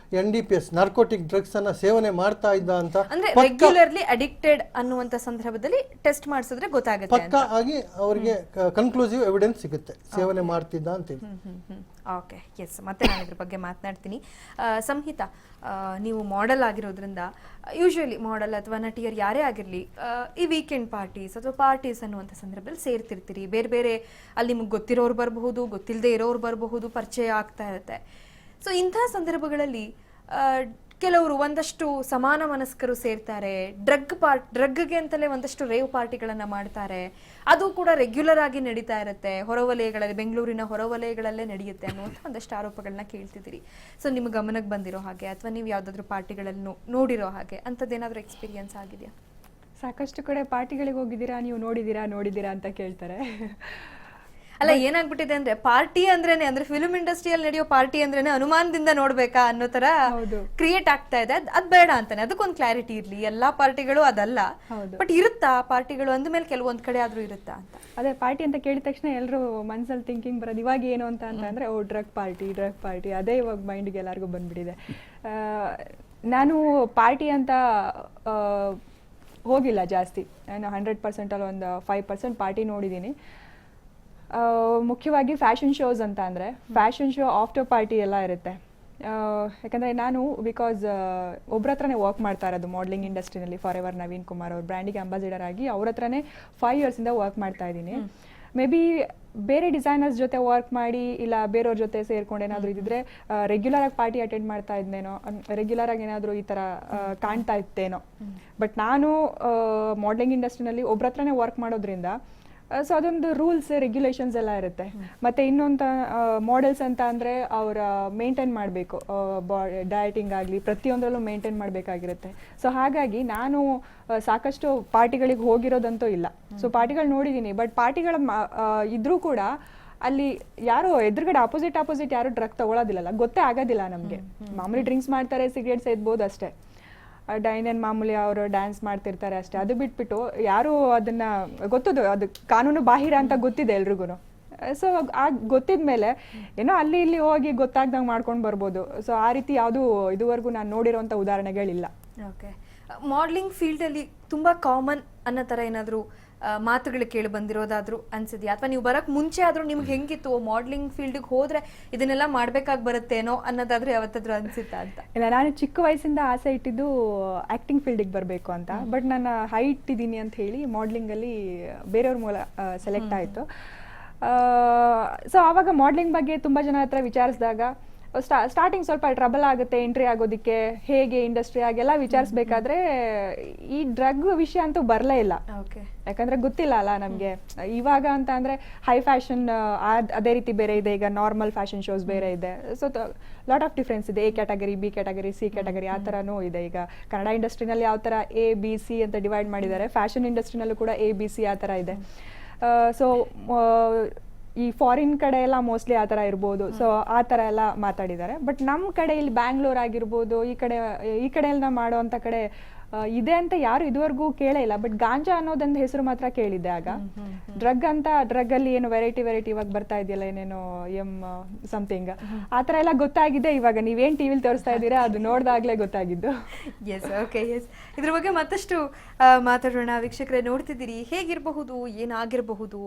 NDPS ನಾರ್ಕೋಟಿಕ್ ಡ್ರಗ್ಸ್ ಅನ್ನ ಸೇವನೆ ಮಾಡ್ತಾ ಇದ್ದ ಅಂತ. ರೆಗ್ಯುಲರ್ಲಿ ಅಡಿಕ್ಟೆಡ್ ಅನ್ನುವಂತ ಸಂದರ್ಭದಲ್ಲಿ ಟೆಸ್ಟ್ ಮಾಡಿಸಿದ್ರೆ ಗೊತ್ತಾಗುತ್ತೆ, ಪಕ್ಕಾ ಆಗಿ ಅವರಿಗೆ ಕನ್ಕ್ಲೂಸಿವ್ ಎವಿಡೆನ್ಸ್ ಸಿಗುತ್ತೆ ಸೇವನೆ ಮಾಡ್ತಿದ್ದ ಅಂತೇಳಿ. ಓಕೆ, ಎಸ್, ಮತ್ತೆ ನಾನು ಇದ್ರ ಬಗ್ಗೆ ಮಾತನಾಡ್ತೀನಿ. ಸಂಹಿತಾ, ನೀವು ಮಾಡೆಲ್ ಆಗಿರೋದ್ರಿಂದ ಯೂಶುವಲಿ ಮಾಡೆಲ್ ಅಥವಾ ನಟಿಯರು ಯಾರೇ ಆಗಿರಲಿ ಈ ವೀಕೆಂಡ್ ಪಾರ್ಟೀಸ್ ಅಥವಾ ಪಾರ್ಟೀಸ್ ಅನ್ನುವಂಥ ಸಂದರ್ಭದಲ್ಲಿ ಸೇರ್ತಿರ್ತೀರಿ. ಬೇರೆ ಬೇರೆ ಅಲ್ಲಿ ನಿಮ್ಗೆ ಗೊತ್ತಿರೋರು ಬರಬಹುದು, ಗೊತ್ತಿಲ್ಲದೆ ಇರೋರು ಬರಬಹುದು, ಪರಿಚಯ ಆಗ್ತಾ ಇರುತ್ತೆ. ಸೊ ಇಂಥ ಸಂದರ್ಭಗಳಲ್ಲಿ ಕೆಲವರು ಒಂದಷ್ಟು ಸಮಾನ ಮನಸ್ಕರು ಸೇರ್ತಾರೆ, ಡ್ರಗ್ಗೆ ಅಂತಲೇ ಒಂದಷ್ಟು ರೇವ್ ಪಾರ್ಟಿಗಳನ್ನು ಮಾಡ್ತಾರೆ. ಅದು ಕೂಡ ರೆಗ್ಯುಲರ್ ಆಗಿ ನಡೀತಾ ಇರುತ್ತೆ, ಹೊರವಲಯಗಳಲ್ಲಿ, ಬೆಂಗಳೂರಿನ ಹೊರವಲಯಗಳಲ್ಲೇ ನಡೆಯುತ್ತೆ ಅನ್ನುವಂಥ ಒಂದಷ್ಟು ಆರೋಪಗಳನ್ನ ಕೇಳ್ತಿದ್ದೀರಿ. ಸೊ ನಿಮ್ಮ ಗಮನಕ್ಕೆ ಬಂದಿರೋ ಹಾಗೆ ಅಥವಾ ನೀವು ಯಾವುದಾದ್ರೂ ಪಾರ್ಟಿಗಳನ್ನು ನೋಡಿರೋ ಹಾಗೆ ಅಂಥದ್ದೇನಾದ್ರೂ ಎಕ್ಸ್ಪೀರಿಯನ್ಸ್ ಆಗಿದೆಯಾ? ಸಾಕಷ್ಟು ಕಡೆ ಪಾರ್ಟಿಗಳಿಗೆ ಹೋಗಿದ್ದೀರಾ, ನೀವು ನೋಡಿದ್ದೀರಾ ಅಂತ ಕೇಳ್ತಾರೆ. ಅಲ್ಲ, ಏನಾಗ್ಬಿಟ್ಟಿದೆ ಅಂದ್ರೆ ಪಾರ್ಟಿ ಅಂದ್ರೇನೆ, ಅಂದ್ರೆ ಫಿಲ್ಮ್ ಇಂಡಸ್ಟ್ರಿಯಲ್ಲಿ ನಡೆಯೋ ಪಾರ್ಟಿ ಅಂದ್ರೇನೆ ಅನುಮಾನದಿಂದ ನೋಡ್ಬೇಕಾ ಅನ್ನೋ ತರ ಕ್ರಿಯೇಟ್ ಆಗ್ತಾ ಇದೆ. ಅದ್ ಬೇಡ ಅಂತಾನೆ, ಅದಕ್ಕೊಂದು ಕ್ಲಾರಿಟಿ ಇರ್ಲಿ. ಎಲ್ಲಾ ಪಾರ್ಟಿಗಳು ಅದಲ್ಲ, ಬಟ್ ಇರುತ್ತಾ ಪಾರ್ಟಿಗಳು ಅಂದ್ಮೇಲೆ ಕೆಲವೊಂದ್ ಕಡೆ ಆದ್ರೂ ಇರುತ್ತಾ ಅಂತ. ಅದೇ ಪಾರ್ಟಿ ಅಂತ ಕೇಳಿದ ತಕ್ಷಣ ಎಲ್ಲರೂ ಮನ್ಸಲ್ಲಿ ಥಿಂಕಿಂಗ್ ಬರೋದು ಇವಾಗ ಏನು ಅಂತ ಅಂದ್ರೆ, ಓ ಡ್ರಗ್ ಪಾರ್ಟಿ ಅದೇ ಇವಾಗ ಮೈಂಡ್ಗೆ ಎಲ್ಲರಿಗೂ ಬಂದ್ಬಿಟ್ಟಿದೆ. ನಾನು ಪಾರ್ಟಿ ಅಂತ ಹೋಗಿಲ್ಲ ಜಾಸ್ತಿ. ನಾನು 100% ಅಲ್ಲಿ ಒಂದು 5% ಪಾರ್ಟಿ ನೋಡಿದ್ದೀನಿ. ಮುಖ್ಯವಾಗಿ ಫ್ಯಾಷನ್ ಶೋಸ್ ಅಂತ ಅಂದರೆ, ಫ್ಯಾಷನ್ ಶೋ ಆಫ್ಟರ್ ಪಾರ್ಟಿ ಎಲ್ಲ ಇರುತ್ತೆ. ಯಾಕಂದರೆ ನಾನು ಬಿಕಾಸ್ ಒಬ್ಬರ ಹತ್ರನೇ ವರ್ಕ್ ಮಾಡ್ತಾ ಇರೋದು ಮಾಡಲಿಂಗ್ ಇಂಡಸ್ಟ್ರಿನಲ್ಲಿ, ಫಾರ್ ಎವರ್ ನವೀನ್ ಕುಮಾರ್ ಅವ್ರ ಬ್ರ್ಯಾಂಡಿಗೆ ಅಂಬಾಸಿಡರ್ ಆಗಿ ಅವ್ರ ಹತ್ರನೇ 5 yearsಯಿಂದ ವರ್ಕ್ ಮಾಡ್ತಾ ಇದ್ದೀನಿ. ಮೇ ಬಿ ಬೇರೆ ಡಿಸೈನರ್ಸ್ ಜೊತೆ ವರ್ಕ್ ಮಾಡಿ ಇಲ್ಲ ಬೇರೆಯವ್ರ ಜೊತೆ ಸೇರ್ಕೊಂಡು ಏನಾದರೂ ಇದ್ದಿದ್ರೆ ರೆಗ್ಯುಲರ್ ಆಗಿ ಪಾರ್ಟಿ ಅಟೆಂಡ್ ಮಾಡ್ತಾ ಇದ್ನೇನೋ, ರೆಗ್ಯುಲರ್ ಆಗಿ ಏನಾದರೂ ಈ ಥರ ಕಾಣ್ತಾ ಇತ್ತೇನೋ. ಬಟ್ ನಾನು ಮಾಡಲಿಂಗ್ ಇಂಡಸ್ಟ್ರಿನಲ್ಲಿ ಒಬ್ಬರ ಹತ್ರನೇ ವರ್ಕ್ ಮಾಡೋದ್ರಿಂದ ಸೊ ಅದೊಂದು ರೂಲ್ಸ್ ರೆಗ್ಯುಲೇಷನ್ಸ್ ಎಲ್ಲ ಇರುತ್ತೆ. ಮತ್ತು ಇನ್ನೊಂದು ಮಾಡೆಲ್ಸ್ ಅಂತ ಅಂದರೆ ಅವರ ಮೇಂಟೈನ್ ಮಾಡಬೇಕು, ಡಯಟಿಂಗ್ ಆಗಲಿ ಪ್ರತಿಯೊಂದರಲ್ಲೂ ಮೇಂಟೈನ್ ಮಾಡಬೇಕಾಗಿರುತ್ತೆ. ಸೊ ಹಾಗಾಗಿ ನಾನು ಸಾಕಷ್ಟು ಪಾರ್ಟಿಗಳಿಗೆ ಹೋಗಿರೋದಂತೂ ಇಲ್ಲ. ಸೊ ಪಾರ್ಟಿಗಳು ನೋಡಿದ್ದೀನಿ, ಬಟ್ ಪಾರ್ಟಿಗಳ ಇದ್ರೂ ಕೂಡ ಅಲ್ಲಿ ಯಾರು ಎದುರುಗಡೆ ಆಪೋಸಿಟ್ ಯಾರು ಡ್ರಗ್ ತಗೊಳ್ಳೋದಿಲ್ಲಲ್ಲ, ಗೊತ್ತೇ ಆಗೋದಿಲ್ಲ ನಮಗೆ. ಮಾಮೂಲಿ ಡ್ರಿಂಕ್ಸ್ ಮಾಡ್ತಾರೆ, ಸಿಗರೇಟ್ ಸೇದ್ಬೋದು ಅಷ್ಟೇ, ಡೈನೇನ್ ಮಾಮೂಲಿ ಅವರು ಡ್ಯಾನ್ಸ್ ಮಾಡ್ತಿರ್ತಾರೆ ಅಷ್ಟೇ. ಅದು ಬಿಟ್ಬಿಟ್ಟು ಯಾರು ಅದನ್ನ ಗೊತ್ತದು, ಅದು ಕಾನೂನು ಬಾಹಿರ ಅಂತ ಗೊತ್ತಿದೆ ಎಲ್ರಿಗೂ. ಸೊ ಆ ಗೊತ್ತಿದ್ಮೇಲೆ ಏನೋ ಅಲ್ಲಿ ಇಲ್ಲಿ ಹೋಗಿ ಗೊತ್ತಾಗ್ದಂಗೆ ಮಾಡ್ಕೊಂಡು ಬರ್ಬೋದು. ಸೊ ಆ ರೀತಿ ಯಾವುದು ಇದುವರೆಗೂ ನಾನು ನೋಡಿರೋಂಥ ಉದಾಹರಣೆಗಳಿಲ್ಲ. ಓಕೆ, ಮಾಡ್ಲಿಂಗ್ ಫೀಲ್ಡಲ್ಲಿ ತುಂಬ ಕಾಮನ್ ಅನ್ನೋ ಥರ ಏನಾದರೂ ಮಾತುಗಳು ಕೇಳಿ ಬಂದಿರೋದಾದ್ರೂ ಅನ್ಸಿದ್ಯಾ, ಅಥವಾ ನೀವು ಬರೋಕ್ಕೆ ಮುಂಚೆ ಆದರೂ ನಿಮ್ಗೆ ಹೆಂಗಿತ್ತು ಮಾಡ್ಲಿಂಗ್ ಫೀಲ್ಡಿಗೆ ಹೋದರೆ ಇದನ್ನೆಲ್ಲ ಮಾಡಬೇಕಾಗಿ ಬರುತ್ತೇನೋ ಅನ್ನೋದಾದ್ರೂ ಯಾವತ್ತಾದ್ರೂ ಅನ್ಸುತ್ತಾ ಅಂತ? ಇಲ್ಲ, ನಾನು ಚಿಕ್ಕ ವಯಸ್ಸಿಂದ ಆಸೆ ಇಟ್ಟಿದ್ದು ಆ್ಯಕ್ಟಿಂಗ್ ಫೀಲ್ಡಿಗೆ ಬರಬೇಕು ಅಂತ. ಬಟ್ ನಾನು ಹೈಟ್ ಇದ್ದೀನಿ ಅಂತ ಹೇಳಿ ಮಾಡ್ಲಿಂಗಲ್ಲಿ ಬೇರೆಯವ್ರ ಮೂಲ ಸೆಲೆಕ್ಟ್ ಆಯಿತು. ಸೊ ಆವಾಗ ಮಾಡ್ಲಿಂಗ್ ಬಗ್ಗೆ ತುಂಬ ಜನ ಹತ್ರ ವಿಚಾರಿಸಿದಾಗ ಸ್ಟಾರ್ಟಿಂಗ್ ಸ್ವಲ್ಪ ಟ್ರಬಲ್ ಆಗುತ್ತೆ ಎಂಟ್ರಿ ಆಗೋದಕ್ಕೆ, ಹೇಗೆ ಇಂಡಸ್ಟ್ರಿ ಆಗೆಲ್ಲ ವಿಚಾರಿಸ್ಬೇಕಾದ್ರೆ ಈ ಡ್ರಗ್ ವಿಷಯ ಅಂತೂ ಬರಲೇ ಇಲ್ಲ. ಓಕೆ, ಯಾಕಂದ್ರೆ ಗೊತ್ತಿಲ್ಲ ಅಲ್ಲ ನಮಗೆ. ಇವಾಗ ಅಂತ ಅಂದ್ರೆ ಹೈ ಫ್ಯಾಷನ್ ಅದೇ ರೀತಿ ಬೇರೆ ಇದೆ, ಈಗ ನಾರ್ಮಲ್ ಫ್ಯಾಷನ್ ಶೋಸ್ ಬೇರೆ ಇದೆ. ಸೊ ಲಾಟ್ ಆಫ್ ಡಿಫ್ರೆನ್ಸ್ ಇದೆ. A category, B category, C category ಆ ಥರನೂ ಇದೆ. ಈಗ ಕನ್ನಡ ಇಂಡಸ್ಟ್ರಿನಲ್ಲಿ ಯಾವ ಥರ A, B, C ಅಂತ ಡಿವೈಡ್ ಮಾಡಿದ್ದಾರೆ, ಫ್ಯಾಷನ್ ಇಂಡಸ್ಟ್ರಿನಲ್ಲೂ ಕೂಡ A, B, C ಆ ಥರ ಇದೆ. ಸೊ ಈ ಫಾರಿನ್ ಕಡೆ ಎಲ್ಲ ಮೋಸ್ಟ್ಲಿ ಆ ಥರ ಇರ್ಬೋದು. ಸೊ ಆ ಥರ ಎಲ್ಲ ಮಾತಾಡಿದ್ದಾರೆ. ಬಟ್ ನಮ್ಮ ಕಡೆ ಇಲ್ಲಿ ಬ್ಯಾಂಗ್ಳೂರ್ ಆಗಿರ್ಬೋದು, ಈ ಕಡೆ ಎಲ್ಲ ಮಾಡೋವಂಥ ಕಡೆ ಇದೆ ಅಂತ ಯಾರು ಇದುವರೆಗೂ ಕೇಳೇ ಇಲ್ಲ. ಬಟ್ ಗಾಂಜಾ ಅನ್ನೋದೊಂದು ಹೆಸರು ಮಾತ್ರ ಕೇಳಿದ್ದೆ ಆಗ. ಡ್ರಗ್ ಅಂತ, ಡ್ರಗ್ ಅಲ್ಲಿ ಏನು ವೆರೈಟಿ ಇವಾಗ ಬರ್ತಾ ಇದೆಯಲ್ಲ, ಏನೇನೋ ಸಮಥಿಂಗ್ ಆ ಥರ ಎಲ್ಲ ಗೊತ್ತಾಗಿದೆ. ಇವಾಗ ನೀವೇನು ಟಿವಿಲಿ ತೋರಿಸ್ತಾ ಇದ್ದೀರಾ ಅದು ನೋಡ್ದಾಗ್ಲೇ ಗೊತ್ತಾಗಿದ್ದು. Yes, okay, yes. ಇದ್ರ ಬಗ್ಗೆ ಮತ್ತಷ್ಟು ಮಾತಾಡೋಣ. ವೀಕ್ಷಕರೇ, ನೋಡ್ತಿದ್ದೀರಿ ಹೇಗಿರಬಹುದು, ಏನಾಗಿರಬಹುದು,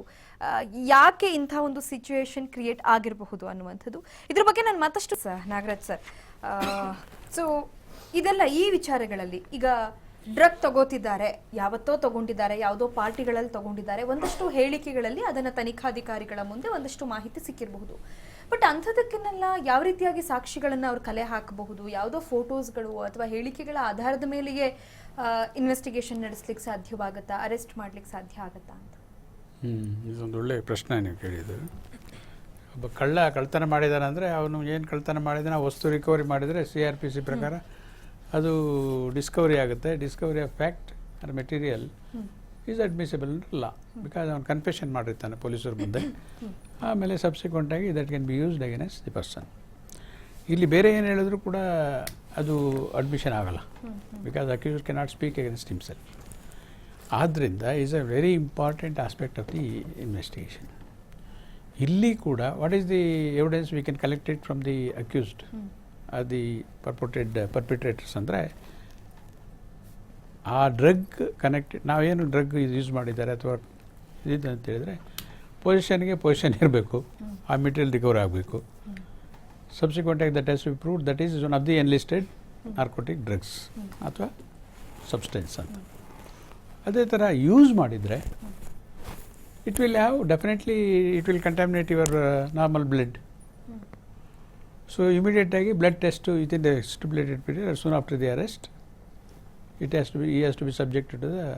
ಯಾಕೆ ಇಂಥ ಒಂದು ಸಿಚುವೇಶನ್ ಕ್ರಿಯೇಟ್ ಆಗಿರಬಹುದು ಅನ್ನುವಂಥದ್ದು. ಇದ್ರ ಬಗ್ಗೆ ನಾನು ಮತ್ತಷ್ಟು ನಾಗರಾಜ್ ಸರ್, ಸೊ ಇದೆಲ್ಲ ಈ ವಿಚಾರಗಳಲ್ಲಿ ಈಗ ಡ್ರಗ್ ತಗೋತಿದ್ದಾರೆ, ಯಾವತ್ತೋ ತಗೊಂಡಿದ್ದಾರೆ, ಯಾವುದೋ ಪಾರ್ಟಿಗಳಲ್ಲಿ ತಗೊಂಡಿದ್ದಾರೆ, ಒಂದಷ್ಟು ಹೇಳಿಕೆಗಳಲ್ಲಿ ಅದನ್ನು ತನಿಖಾಧಿಕಾರಿಗಳ ಮುಂದೆ ಒಂದಷ್ಟು ಮಾಹಿತಿ ಸಿಕ್ಕಿರಬಹುದು. ಬಟ್ ಅಂಥದಕ್ಕೆನ್ನೆಲ್ಲ ಯಾವ ರೀತಿಯಾಗಿ ಸಾಕ್ಷಿಗಳನ್ನು ಅವ್ರು ಕಲೆ ಹಾಕಬಹುದು, ಯಾವುದೋ ಫೋಟೋಸ್ಗಳು ಅಥವಾ ಹೇಳಿಕೆಗಳ ಆಧಾರದ ಮೇಲೆಯೇ ಇನ್ವೆಸ್ಟಿಗೇಷನ್ ನಡೆಸ್ಲಿಕ್ಕೆ ಸಾಧ್ಯವಾಗುತ್ತಾ, ಅರೆಸ್ಟ್ ಮಾಡ್ಲಿಕ್ಕೆ ಸಾಧ್ಯ ಆಗುತ್ತಾ ಅಂತ? ಇದೊಂದು ಒಳ್ಳೆಯ ಪ್ರಶ್ನೆ ನೀವು ಕೇಳಿದ್ದು. ಒಬ್ಬ ಕಳ್ತನ ಮಾಡಿದಾನೆ ಅಂದರೆ ಅವನು ಏನು ಕಳ್ತನ ಮಾಡಿದಾನೆ ಆ ವಸ್ತು ರಿಕವರಿ ಮಾಡಿದರೆ CRPC ಪ್ರಕಾರ ಅದು ಡಿಸ್ಕವರಿ ಆಗುತ್ತೆ. Discovery of fact or material is admissible law, because ಅವನು ಕನ್ಫೆಷನ್ ಮಾಡಿರ್ತಾನೆ ಪೊಲೀಸರ ಮುಂದೆ. ಆಮೇಲೆ ಸಬ್ಸಿಕ್ವೆಂಟಾಗಿ that can be used against the person. ಇಲ್ಲಿ ಬೇರೆ ಏನು ಹೇಳಿದ್ರು ಕೂಡ ಅದು ಅಡ್ಮಿಷನ್ ಆಗಲ್ಲ, because accused cannot speak against himself. ಆದ್ದರಿಂದ is a very important aspect of the investigation. ಇಲ್ಲಿ ಕೂಡ what is the evidence we can collect it from the accused the perpetrators ಅಂದರೆ ಆ ಡ್ರಗ್ ಕನೆಕ್ಟೆಡ್, ನಾವೇನು ಡ್ರಗ್ ಯೂಸ್ ಮಾಡಿದ್ದಾರೆ ಅಥವಾ ಇದು ಅಂತ ಹೇಳಿದರೆ ಪೊಸಿಷನ್ ಇರಬೇಕು, ಆ ಮೆಟೀರಿಯಲ್ ರಿಕವರ್ ಆಗಬೇಕು. ಸಬ್ಸಿಕ್ವೆಂಟಾಗಿ that has to be proved that is one of the enlisted narcotic drugs ಅಥವಾ ಸಬ್ಸ್ಟೆನ್ಸ್ ಅಂತ. ಅದೇ ಥರ ಯೂಸ್ ಮಾಡಿದರೆ it will have definitely, it will contaminate your normal blood. So immediately blood test within the stipulated period or soon after the arrest, he has to be subjected to the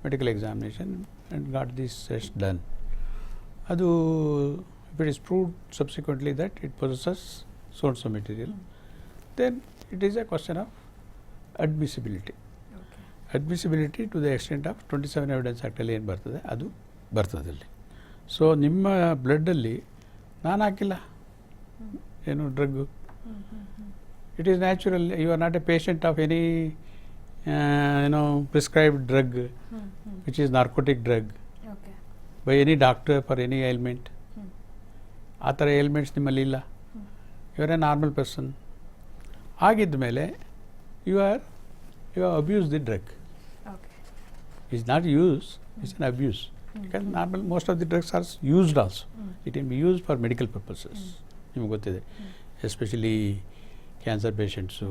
medical examination and got this test done. Adu, if it is proved subsequently that it possesses so and so material, then it is a question of admissibility. Admissibility to the extent of 27 Evidence Act ಅಲ್ಲಿ ಏನು ಬರ್ತದೆ ಅದು ಬರ್ತದಲ್ಲಿ. So ನಿಮ್ಮ ಬ್ಲಡ್ಡಲ್ಲಿ ನಾನು ಹಾಕಿಲ್ಲ ಏನು drug, it is natural. You are not a patient of any prescribed drug which is narcotic drug by any doctor for any ailment. ಆ ಥರ ಏಲ್ಮೆಂಟ್ಸ್ ನಿಮ್ಮಲ್ಲಿ ಇಲ್ಲ. You are a normal person. ಆಗಿದ್ದ ಮೇಲೆ you abuse the drug. It's not use, it's an abuse. Because normal, most of the drugs are used also. It can be used for medical purposes. ನಿಮಗೆ ಗೊತ್ತಿದೆ, especially cancer patients,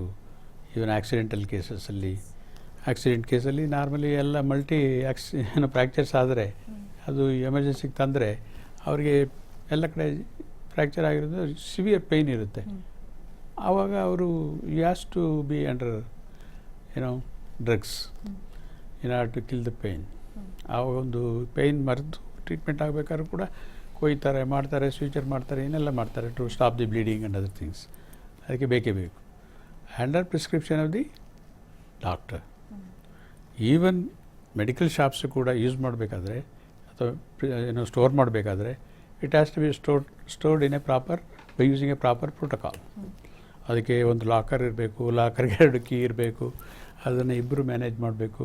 even accidental ಕೇಸಸ್ಸಲ್ಲಿ. Accident ಕೇಸಲ್ಲಿ normally ಎಲ್ಲ fractures ಆದರೆ ಅದು ಎಮರ್ಜೆನ್ಸಿಗೆ ತಂದರೆ ಅವ್ರಿಗೆ ಎಲ್ಲ ಕಡೆ ಫ್ರ್ಯಾಕ್ಚರ್ ಆಗಿರೋದು ಸಿವಿಯರ್ ಪೇಯ್ನ್ ಇರುತ್ತೆ. ಆವಾಗ ಅವರು you has to be under drugs in order to kill the pain. ಆವಾಗ ಒಂದು ಪೇಯ್ನ್ ಮರೆದು ಟ್ರೀಟ್ಮೆಂಟ್ ಆಗಬೇಕಾದ್ರೂ ಕೂಡ ಕೊಯ್ತಾರೆ, ಮಾಡ್ತಾರೆ, ಸ್ಯೂಚರ್ ಮಾಡ್ತಾರೆ, ಏನೆಲ್ಲ ಮಾಡ್ತಾರೆ to stop the bleeding and other things. ಅದಕ್ಕೆ ಬೇಕೇ ಬೇಕು under prescription of the doctor. Even medical shops ಕೂಡ ಯೂಸ್ ಮಾಡಬೇಕಾದ್ರೆ ಅಥವಾ ಸ್ಟೋರ್ ಮಾಡಬೇಕಾದ್ರೆ it has to be stored in a proper by using a proper protocol. ಅದಕ್ಕೆ ಒಂದು ಲಾಕರ್ ಇರಬೇಕು, ಲಾಕರ್ಗೆ 2 ಕೀ ಇರಬೇಕು, ಅದನ್ನು ಇಬ್ಬರು ಮ್ಯಾನೇಜ್ ಮಾಡಬೇಕು.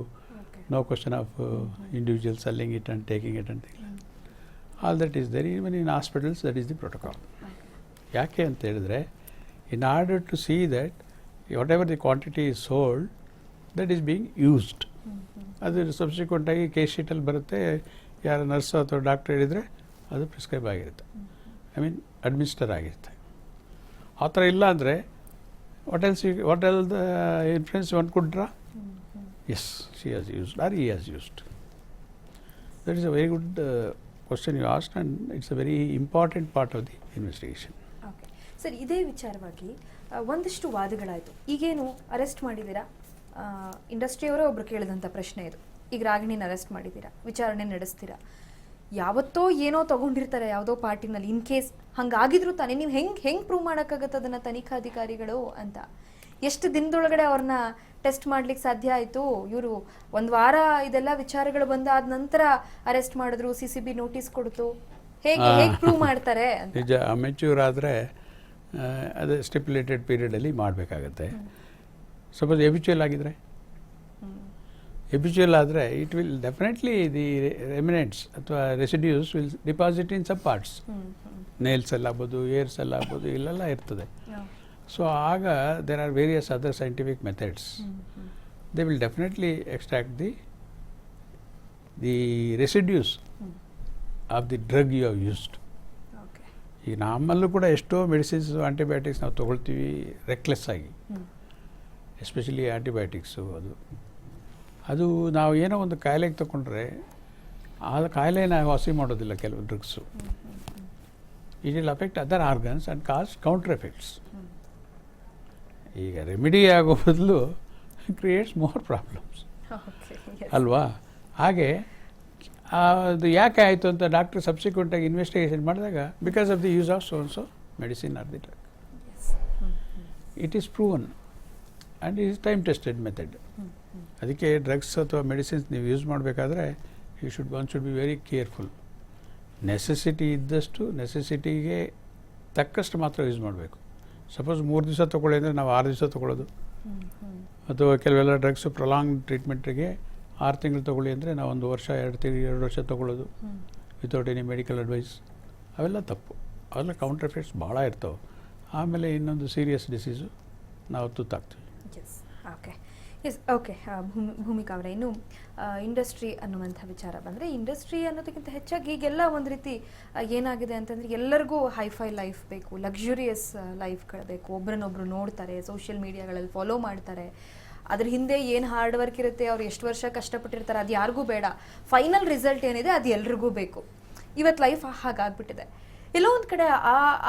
No question of individual selling it and taking it and all that is there. Even in hospitals that is the protocol. ಯಾಕೆ ಅಂತ ಹೇಳಿದ್ರೆ, in order to see that whatever the quantity is sold that is being used. ಅದು ಸಬ್ಸಿಕ್ವೆಂಟಾಗಿ case ಶೀಟಲ್ಲಿ ಬರುತ್ತೆ, ಯಾರು nurse ಅಥವಾ doctor ಹೇಳಿದರೆ ಅದು ಪ್ರಿಸ್ಕ್ರೈಬ್ ಆಗಿರುತ್ತೆ, ಐ ಮೀನ್ ಅಡ್ಮಿನಿಸ್ಟರ್ ಆಗಿರುತ್ತೆ. ಆ ಥರ ಇಲ್ಲ ಅಂದರೆ what all the influence one could draw? Yes, she has used or he has used. That is a very good question you asked and it's a very important part of the investigation. Okay sir, ಇದೇ ವಿಚಾರವಾಗಿ ಒಂದಿಷ್ಟು ವಾದಗಳಾಯಿತು. ಈಗೇನು arrest ಮಾಡಿದ್ದೀರಾ, ಇಂಡಸ್ಟ್ರಿಯವರೇ ಒಬ್ರು ಕೇಳಿದಂಥ ಪ್ರಶ್ನೆ ಇದು. ಈಗ ರಾಗಿಣಿನ arrest ಮಾಡಿದ್ದೀರಾ, ವಿಚಾರಣೆ ನಡೆಸ್ತೀರಾ, ಯಾವತ್ತೋ ಏನೋ ತಗೊಂಡಿರ್ತಾರೆ ಯಾವುದೋ ಪಾರ್ಟಿನಲ್ಲಿ, ಇನ್ ಕೇಸ್ ಹಂಗಾಗಿದ್ರು ತಾನೇ ನೀವು ಹೆಂಗೆ ಪ್ರೂವ್ ಮಾಡೋಕ್ಕಾಗತ್ತೆ ಅದನ್ನು ತನಿಖಾಧಿಕಾರಿಗಳು ಅಂತ? ಎಷ್ಟು ದಿನದೊಳಗಡೆ ಅವ್ರನ್ನ ಟೆಸ್ಟ್ ಮಾಡ್ಲಿಕ್ಕೆ ಸಾಧ್ಯ ಆಯಿತು? ಇವರು 1 ವಾರ ಇದೆಲ್ಲ ವಿಚಾರಗಳು ಬಂದಾದ ನಂತರ ಅರೆಸ್ಟ್ ಮಾಡಿದ್ರು, CCB ನೋಟಿಸ್ ಕೊಡ್ತು, ಹೇಗೆ ಪ್ರೂವ್ ಮಾಡ್ತಾರೆ ಅಂತ? ನಿಜ, ಅಮೆಚ್ಯೂರ್ ಆದರೆ ಅದೇ ಸ್ಟಿಪ್ಯುಲೇಟೆಡ್ ಪೀರಿಯಡಲ್ಲಿ ಮಾಡಬೇಕಾಗತ್ತೆ. ಸಪೋಸ್ ಎಬಿಚುವಲ್ ಆಗಿದ್ರೆ, ಎಬಿಚುವಲ್ ಆದರೆ it will definitely the remnants ಅಥವಾ residues will deposit in sub parts. Nails ಎಲ್ಲ ಆಗ್ಬೋದು, ಏರ್ಸ್ ಎಲ್ಲ ಆಗ್ಬೋದು, ಇಲ್ಲೆಲ್ಲ ಇರ್ತದೆ. ಸೊ ಆಗ there are various other scientific methods. They will definitely extract the residues of the drug you have used. ಈಗ ನಮ್ಮಲ್ಲೂ ಕೂಡ ಎಷ್ಟೋ ಮೆಡಿಸಿನ್ಸ್, ಆಂಟಿಬಯೋಟಿಕ್ಸ್ ನಾವು ತೊಗೊಳ್ತೀವಿ ರೆಕ್ಲೆಸ್ ಆಗಿ, ಎಸ್ಪೆಷಲಿ ಆಂಟಿಬಯೋಟಿಕ್ಸು. ಅದು ನಾವು ಏನೋ ಒಂದು ಕಾಯಿಲೆಗೆ ತಗೊಂಡ್ರೆ ಆ ಕಾಯಿಲೆನ ವಾಸಿ ಮಾಡೋದಿಲ್ಲ ಕೆಲವು drugs. It will affect other organs and cause counter effects. ಈಗ ರೆಮಿಡಿ ಆಗೋ ಬದಲು ಕ್ರಿಯೇಟ್ಸ್ ಮೋರ್ ಪ್ರಾಬ್ಲಮ್ಸ್ ಅಲ್ವಾ? ಹಾಗೆ ಅದು ಯಾಕೆ ಆಯಿತು ಅಂತ ಡಾಕ್ಟರ್ ಸಬ್ಸಿಕ್ವೆಂಟಾಗಿ ಇನ್ವೆಸ್ಟಿಗೇಷನ್ ಮಾಡಿದಾಗ, because of the use of so medicine R the drug, it is proven and it is time tested method. ಅದಕ್ಕೆ ಡ್ರಗ್ಸ್ ಅಥವಾ ಮೆಡಿಸಿನ್ಸ್ ನೀವು ಯೂಸ್ ಮಾಡಬೇಕಾದ್ರೆ one should be very careful. Necessity ಇದ್ದಷ್ಟು, ನೆಸೆಸಿಟಿಗೆ ತಕ್ಕಷ್ಟು ಮಾತ್ರ ಯೂಸ್ ಮಾಡಬೇಕು. Suppose 3 ದಿವಸ ತೊಗೊಳ್ಳಿ ಅಂದರೆ ನಾವು 6 ದಿವಸ ತೊಗೊಳ್ಳೋದು, ಅಥವಾ ಕೆಲವೆಲ್ಲ ಡ್ರಗ್ಸ್ ಪ್ರೊಲಾಂಗ್ ಟ್ರೀಟ್ಮೆಂಟಿಗೆ 6 ತಿಂಗಳು ತೊಗೊಳ್ಳಿ ಅಂದರೆ ನಾವು 1 ವರ್ಷ 2 ವರ್ಷ ತೊಗೊಳ್ಳೋದು ವಿತೌಟ್ ಎನಿ ಮೆಡಿಕಲ್ ಅಡ್ವೈಸ್. ಅವೆಲ್ಲ ತಪ್ಪು. ಅವೆಲ್ಲ ಕೌಂಟರ್ ಎಫೆಕ್ಟ್ಸ್ ಭಾಳ ಇರ್ತವೆ. ಆಮೇಲೆ ಇನ್ನೊಂದು ಸೀರಿಯಸ್ ಡಿಸೀಸು ನಾವು ತುತ್ತಾಗ್ತೀವಿ. ಓಕೆ ಭೂಮಿಕಾ ಅವರೇ, ಇನ್ನು ಇಂಡಸ್ಟ್ರಿ ಅನ್ನುವಂಥ ವಿಚಾರ ಬಂದರೆ, ಇಂಡಸ್ಟ್ರಿ ಅನ್ನೋದಕ್ಕಿಂತ ಹೆಚ್ಚಾಗಿ ಈಗೆಲ್ಲ ಒಂದು ರೀತಿ ಏನಾಗಿದೆ ಅಂತಂದರೆ, ಎಲ್ಲರಿಗೂ ಹೈಫೈ ಲೈಫ್ ಬೇಕು, ಲಕ್ಸುರಿಯಸ್ ಲೈಫ್ಗಳು ಬೇಕು. ಒಬ್ರನ್ನೊಬ್ರು ನೋಡ್ತಾರೆ, ಸೋಷಿಯಲ್ ಮೀಡಿಯಾಗಳಲ್ಲಿ ಫಾಲೋ ಮಾಡ್ತಾರೆ. ಅದ್ರ ಹಿಂದೆ ಏನು ಹಾರ್ಡ್ ವರ್ಕ್ ಇರುತ್ತೆ, ಅವ್ರು ಎಷ್ಟು ವರ್ಷ ಕಷ್ಟಪಟ್ಟಿರ್ತಾರೆ, ಅದು ಯಾರಿಗೂ ಬೇಡ. ಫೈನಲ್ ರಿಸಲ್ಟ್ ಏನಿದೆ ಅದು ಎಲ್ರಿಗೂ ಬೇಕು. ಇವತ್ತು ಲೈಫ್ ಹಾಗಾಗ್ಬಿಟ್ಟಿದೆ. ಎಲ್ಲೋ ಒಂದು ಕಡೆ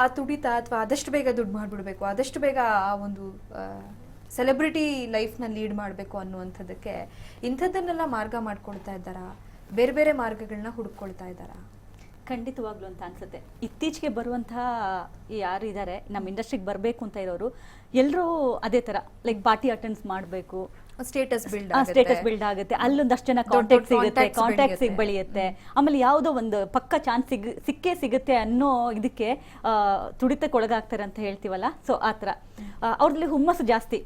ಆ ತುಡಿತ ಅಥವಾ ಆದಷ್ಟು ಬೇಗ ದುಡ್ಡು ಮಾಡಿಬಿಡ್ಬೇಕು, ಆದಷ್ಟು ಬೇಗ ಆ ಒಂದು ಸೆಲೆಬ್ರಿಟಿ ಲೈಫ್ನ ಲೀಡ್ ಮಾಡಬೇಕು ಅನ್ನುವಂಥದ್ದಕ್ಕೆ ಇಂಥದ್ದನ್ನೆಲ್ಲ ಮಾರ್ಗ ಮಾಡ್ಕೊಳ್ತಾ ಇದ್ದಾರಾ? ಬೇರೆ ಬೇರೆ ಮಾರ್ಗಗಳನ್ನ ಹುಡುಕೊಳ್ತಾ ಇದ್ದಾರಾ? ಖಂಡಿತವಾಗ್ಲೂ ಅಂತ ಅನ್ಸುತ್ತೆ. ಇತ್ತೀಚೆಗೆ ಬರುವಂತಹ ಯಾರು ಇದ್ದಾರೆ ನಮ್ಮ ಇಂಡಸ್ಟ್ರಿಗೆ ಬರಬೇಕು ಅಂತ ಇರೋರು ಎಲ್ಲರೂ ಅದೇ ಥರ, ಲೈಕ್ ಪಾರ್ಟಿ ಅಟೆಂಡ್ಸ್ ಮಾಡಬೇಕು, ಸ್ಟೇಟಸ್ ಬಿಲ್ಡ್ ಆಗುತ್ತೆ, ಅಲ್ಲೊಂದಷ್ಟು ಜನ ಕಾಂಟ್ಯಾಕ್ಟ್ ಬೆಳೆಯುತ್ತೆ, ಆಮೇಲೆ ಯಾವುದೋ ಒಂದು ಪಕ್ಕ ಚಾನ್ಸ್ ಸಿಗುತ್ತೆ ಅನ್ನೋ ಇದಕ್ಕೆ ತುಡಿತಕ್ಕೊಳಗಾಗ್ತಾರೆ ಅಂತ ಹೇಳ್ತೀವಲ್ಲ. ಸೊ ಆ ಥರ ಅವ್ರಲ್ಲಿ ಹುಮ್ಮಸ್ಸು ಜಾಸ್ತಿ.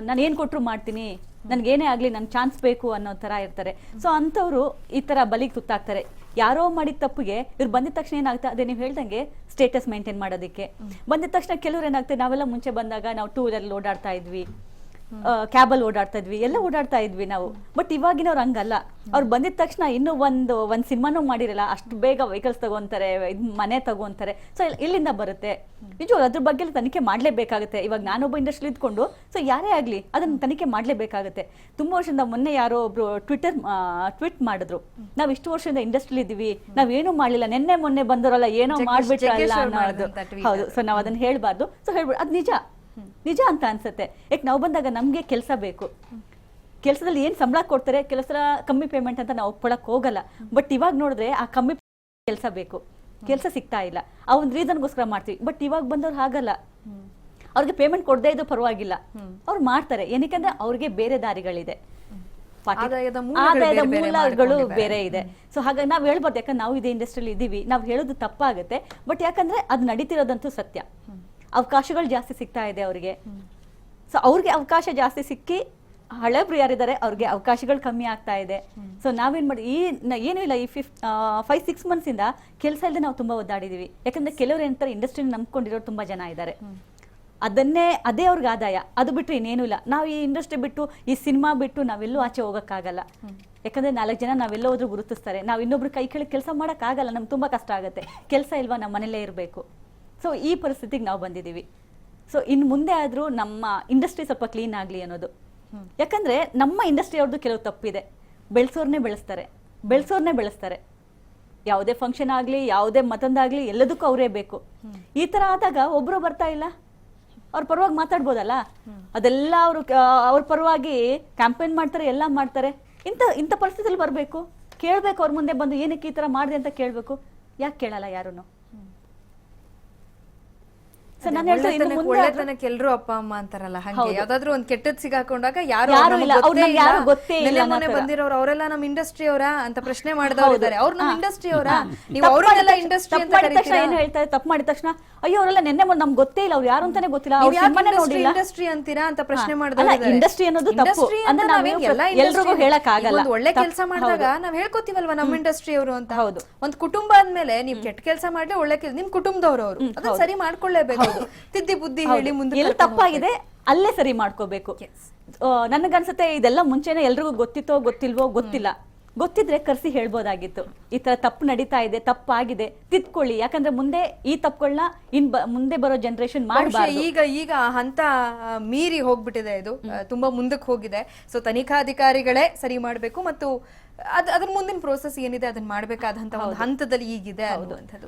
ನಾನು ಏನು ಕೊಟ್ಟರು ಮಾಡ್ತೀನಿ, ನನಗೇನೇ ಆಗಲಿ ನನ್ನ ಚಾನ್ಸ್ ಬೇಕು ಅನ್ನೋ ಥರ ಇರ್ತಾರೆ. ಸೊ ಅಂಥವ್ರು ಈ ಥರ ಬಲಿಗೆ ತುತ್ತಾಗ್ತಾರೆ. ಯಾರೋ ಮಾಡಿದ ತಪ್ಪಿಗೆ ಇವ್ರು ಬಂದಿದ ತಕ್ಷಣ ಏನಾಗ್ತದೆ, ಅದೇ ನೀವು ಹೇಳ್ದಂಗೆ ಸ್ಟೇಟಸ್ ಮೇಂಟೈನ್ ಮಾಡೋದಕ್ಕೆ ಬಂದಿದ ತಕ್ಷಣ ಕೆಲವ್ರು ಏನಾಗ್ತದೆ, ನಾವೆಲ್ಲ ಮುಂಚೆ ಬಂದಾಗ ನಾವು 2 ವೀಲರ್ ಓಡಾಡ್ತಾ ಇದ್ವಿ, ಕ್ಯಾಬಲ್ಲಿ ಓಡಾಡ್ತಾ ಇದ್ವಿ, ಎಲ್ಲ ಓಡಾಡ್ತಾ ಇದ್ವಿ ನಾವು. ಬಟ್ ಇವಾಗಿನವ್ರು ಹಂಗಲ್ಲ. ಅವ್ರು ಬಂದಿದ ತಕ್ಷಣ ಇನ್ನೂ ಒಂದು ಸಿನಿಮಾನೂ ಮಾಡಿರಲ್ಲ, ಅಷ್ಟು ಬೇಗ ವೆಹಿಕಲ್ಸ್ ತಗೊಂತಾರೆ, ಮನೆ ತಗೊಂತಾರೆ. ಸೊ ಇಲ್ಲಿಂದ ಬರುತ್ತೆ. ನಿಜವಾಗ್ಲೂ ಅದ್ರ ಬಗ್ಗೆ ತನಿಖೆ ಮಾಡಲೇಬೇಕಾಗುತ್ತೆ. ಇವಾಗ ನಾನೊಬ್ಬ ಇಂಡಸ್ಟ್ರಿ ಇದ್ಕೊಂಡು, ಸೊ ಯಾರೇ ಆಗಲಿ ಅದನ್ನು ತನಿಖೆ ಮಾಡಲೇಬೇಕಾಗುತ್ತೆ. ತುಂಬ ವರ್ಷದಿಂದ ಮೊನ್ನೆ ಯಾರೋ ಒಬ್ರು ಟ್ವೀಟ್ ಮಾಡಿದ್ರು, ನಾವು ಇಷ್ಟು ವರ್ಷದಿಂದ ಇಂಡಸ್ಟ್ರಿಲಿ ಇದ್ದೀವಿ, ನಾವೇನು ಮಾಡಲಿಲ್ಲ, ನೆನ್ನೆ ಮೊನ್ನೆ ಬಂದವರಲ್ಲ ಏನೋ ಮಾಡ್ಬಿಟ್ರಲ್ಲ ಅನ್ನೋದು. ಹೌದು. ಸೊ ನಾವು ಅದನ್ನ ಹೇಳ್ಬಾರ್ದು. ಸೊ ಹೇಳ್ಬಿಡು, ಅದು ನಿಜ ಅಂತ ಅನ್ಸುತ್ತೆ. ಯಾಕೆ ನಾವು ಬಂದಾಗ ನಮಗೆ ಕೆಲಸ ಬೇಕು, ಕೆಲಸದಲ್ಲಿ ಏನು ಸಂಬಳ ಕೊಡ್ತಾರೆ, ಕೆಲಸ ಕಮ್ಮಿ ಪೇಮೆಂಟ್ ಅಂತ ನಾವು ಒಪ್ಕೊಳಕ್ ಹೋಗಲ್ಲ. ಬಟ್ ಇವಾಗ ನೋಡಿದ್ರೆ ಆ ಕಮ್ಮಿ ಕೆಲಸ ಬೇಕು, ಕೆಲಸ ಸಿಗ್ತಾ ಇಲ್ಲ, ಆ ಒಂದು ರೀಸನ್ಗೋಸ್ಕರ ಮಾಡ್ತೀವಿ. ಬಟ್ ಇವಾಗ ಬಂದವ್ರು ಹಾಗಲ್ಲ, ಅವ್ರಿಗೆ ಪೇಮೆಂಟ್ ಕೊಡದೇ ಇದ್ದು ಪರವಾಗಿಲ್ಲ, ಅವ್ರು ಮಾಡ್ತಾರೆ. ಏನಕ್ಕೆ ಅವ್ರಿಗೆ ಬೇರೆ ದಾರಿಗಳಿದೆ. ಆದಾಯದ ಮೂಲಗಳು ಆದಾಯದ ಬೇರೆ ಬೇರೆ ಮೂಲಗಳು ಮಾಡ್ಕೊಂಡಿದ್ದಾರೆ. ಬೇರೆ ಇದೆ. ಸೊ ಹಾಗಾಗಿ ನಾವು ಹೇಳ್ಬೋದು, ಯಾಕಂದ್ರೆ ನಾವು ಇದೇ ಇಂಡಸ್ಟ್ರಿಯಲ್ಲಿ ಇದೀವಿ, ನಾವು ಹೇಳೋದು ತಪ್ಪಾಗುತ್ತೆ. ಬಟ್ ಯಾಕಂದ್ರೆ ಅದು ನಡೀತಿರೋದಂತೂ ಸತ್ಯ. ಅವಕಾಶಗಳು ಜಾಸ್ತಿ ಸಿಗ್ತಾ ಇದೆ ಅವರಿಗೆ. ಸೊ ಅವ್ರಿಗೆ ಅವಕಾಶ ಜಾಸ್ತಿ ಸಿಕ್ಕಿ ಹಳಬ್ರು ಯಾರಿದ್ದಾರೆ ಅವ್ರಿಗೆ ಅವಕಾಶಗಳು ಕಮ್ಮಿ ಆಗ್ತಾ ಇದೆ. ಸೊ ನಾವೇನ್ ಮಾಡಿ ಏನೂ ಇಲ್ಲ, ಈ 5-6 months ಇಂದ ಕೆಲಸ ಇಲ್ಲದೆ ನಾವು ತುಂಬಾ ಒದ್ದಾಡಿದೀವಿ. ಯಾಕಂದ್ರೆ ಕೆಲವರು ಏನಂತಾರೆ, ಇಂಡಸ್ಟ್ರಿ ನಂಬ್ಕೊಂಡಿರೋರು ತುಂಬಾ ಜನ ಇದ್ದಾರೆ, ಅದೇ ಅವ್ರಿಗೆ ಆದಾಯ, ಅದು ಬಿಟ್ಟರೆ ಇನ್ನೇನು ಇಲ್ಲ. ನಾವು ಈ ಇಂಡಸ್ಟ್ರಿ ಬಿಟ್ಟು, ಈ ಸಿನಿಮಾ ಬಿಟ್ಟು ನಾವೆಲ್ಲೂ ಆಚೆ ಹೋಗೋಕ್ಕಾಗಲ್ಲ. ಯಾಕಂದ್ರೆ 4 ಜನ ನಾವೆಲ್ಲೋ ಹೋದ್ರೂ ಗುರುತಿಸ್ತಾರೆ. ನಾವು ಇನ್ನೊಬ್ರು ಕೈ ಕೆಳಗೆ ಕೆಲಸ ಮಾಡೋಕ್ಕಾಗಲ್ಲ, ನಮ್ಗೆ ತುಂಬಾ ಕಷ್ಟ ಆಗುತ್ತೆ. ಕೆಲಸ ಇಲ್ವಾ, ನಮ್ಮ ಮನೇಲೇ ಇರಬೇಕು. ಸೊ ಈ ಪರಿಸ್ಥಿತಿಗೆ ನಾವು ಬಂದಿದ್ದೀವಿ. ಸೊ ಇನ್ನು ಮುಂದೆ ಆದರೂ ನಮ್ಮ ಇಂಡಸ್ಟ್ರಿ ಸ್ವಲ್ಪ ಕ್ಲೀನ್ ಆಗಲಿ ಅನ್ನೋದು. ಯಾಕಂದ್ರೆ ನಮ್ಮ ಇಂಡಸ್ಟ್ರಿ ಅವ್ರದ್ದು ಕೆಲವು ತಪ್ಪಿದೆ. ಬೆಳೆಸೋರ್ನೇ ಬೆಳೆಸ್ತಾರೆ. ಯಾವುದೇ ಫಂಕ್ಷನ್ ಆಗಲಿ, ಯಾವುದೇ ಮತ್ತೊಂದಾಗಲಿ, ಎಲ್ಲದಕ್ಕೂ ಅವರೇ ಬೇಕು. ಈ ಥರ ಆದಾಗ ಒಬ್ಬರು ಬರ್ತಾ ಇಲ್ಲ, ಅವ್ರ ಪರವಾಗಿ ಮಾತಾಡ್ಬೋದಲ್ಲ. ಅದೆಲ್ಲ ಅವ್ರ ಪರವಾಗಿ ಕ್ಯಾಂಪೇನ್ ಮಾಡ್ತಾರೆ, ಎಲ್ಲ ಮಾಡ್ತಾರೆ. ಇಂಥ ಪರಿಸ್ಥಿತಿಯಲ್ಲಿ ಬರಬೇಕು, ಕೇಳಬೇಕು, ಅವ್ರ ಮುಂದೆ ಬಂದು ಏನಕ್ಕೆ ಈ ಥರ ಮಾಡಿದೆ ಅಂತ ಕೇಳಬೇಕು. ಯಾಕೆ ಕೇಳಲ್ಲ ಯಾರೂ? ಸೊ ನಾನು ಹೇಳ್ತೀನಿ, ಇನ್ನು ಮುಂದೆ ಒಳ್ಳೆತನಕ್ಕೆ ಎಲ್ರು ಅಪ್ಪ ಅಮ್ಮ ಅಂತಾರಲ್ಲ, ಹಂಗೆ ಯಾವ್ದಾದ್ರು ಒಂದ್ ಕೆಟ್ಟದ್ ಸಿಗಾಕೊಂಡಾಗ ಯಾರು ಇಲ್ಲ, ಅವ್ರಿಗೆ ಯಾರು ಗೊತ್ತೇ ಇಲ್ಲ. ಮೊನ್ನೆ ಬಂದಿರೋರು ಅವರೆಲ್ಲ ನಮ್ಮ ಇಂಡಸ್ಟ್ರಿ ಅವರ ಅಂತ ಪ್ರಶ್ನೆ ಮಾಡಿದವರು ಇದ್ದಾರೆ. ಅವ್ರು ನಮ್ಮ ಇಂಡಸ್ಟ್ರಿ ಅವರ, ನೀವು ಅವರೆಲ್ಲ ಇಂಡಸ್ಟ್ರಿ ಅಂತ ಕರೀತೀರಾ? ಏನು ಹೇಳ್ತಾರೆ, ತಪ್ಪು ಮಾಡಿದ ತಕ್ಷಣ ಅಯ್ಯೋ ಅವರೆಲ್ಲ ನೆನ್ನೆ ನಮ್ಗೆ ಗೊತ್ತೇ ಇಲ್ಲ, ಅವ್ರು ಯಾರು ಅಂತಾನೆ ಗೊತ್ತಿಲ್ಲ, ಅವ್ರ ಸಿನಿಮಾನೇ ನೋಡಿಲ್ಲ, ಇಂಡಸ್ಟ್ರಿ ಅಂತೀರಾ ಅಂತ ಪ್ರಶ್ನೆ ಮಾಡಿದವರು. ಇಂಡಸ್ಟ್ರಿ ಅನ್ನೋದು ತಪ್ಪು ಅಂದ್ರೆ ನಾವು ಎಲ್ರಿಗೂ ಹೇಳಕ್ ಆಗಲ್ಲ. ಒಂದು ಒಳ್ಳೆ ಕೆಲಸ ಮಾಡಿದಾಗ ನಾವ್ ಹೇಳ್ಕೊತೀವಲ್ವಾ ನಮ್ಮ ಇಂಡಸ್ಟ್ರಿ ಅವರು ಅಂತ. ಹೌದು. ಒಂದ್ ಕುಟುಂಬ ಅಂದ್ಮೇಲೆ ನೀವ್ ಕೆಟ್ಟ ಕೆಲಸ ಮಾಡ್ಲಿ, ಒಳ್ಳೆ ಕೆಲಸ ನಿಮ್ ಕುಟುಂಬದವರು ಅವರು, ಅದನ್ನ ಸರಿ ಮಾಡ್ಕೊಳ್ಳೇಬೇಕು. ತಿದ್ದಿ ಬುದ್ಧಿ ಹೇಳಿ ಮುಂದೆ ಎಲ್ಲಿ ತಪ್ಪಾಗಿದೆ ಅಲ್ಲೇ ಸರಿ ಮಾಡ್ಕೋಬೇಕು. ನನಗನ್ಸುತ್ತೆ ಇದೆಲ್ಲ ಮುಂಚೆನೆ ಎಲ್ರಿಗೂ ಗೊತ್ತಿತ್ತೋ ಗೊತ್ತಿಲ್ವೋ ಗೊತ್ತಿಲ್ಲ. ಗೊತ್ತಿದ್ರೆ ಕರ್ಸಿ ಹೇಳ್ಬೋದಾಗಿತ್ತು, ಈ ತರ ತಪ್ಪು ನಡೀತಾ ಇದೆ, ತಪ್ಪಾಗಿದೆ, ತಿದ್ಕೊಳ್ಳಿ. ಯಾಕಂದ್ರೆ ಮುಂದೆ ಈ ತಪ್ಪುಗಳನ್ನ ಮುಂದೆ ಬರೋ ಜನರೇಷನ್ ಮಾಡಬಾರ್ದು. ಈಗ ಹಂತ ಮೀರಿ ಹೋಗ್ಬಿಟ್ಟಿದೆ, ಇದು ತುಂಬಾ ಮುಂದಕ್ಕೆ ಹೋಗಿದೆ. ಸೊ ತನಿಖಾಧಿಕಾರಿಗಳೇ ಸರಿ ಮಾಡ್ಬೇಕು, ಮತ್ತು ಅದ್ರ ಮುಂದಿನ ಪ್ರೋಸೆಸ್ ಏನಿದೆ ಅದನ್ನ ಮಾಡ್ಬೇಕಾದಂತ ಒಂದು ಹಂತದಲ್ಲಿ ಈಗಿದೆ ಅನ್ನುವಂಥದ್ದು.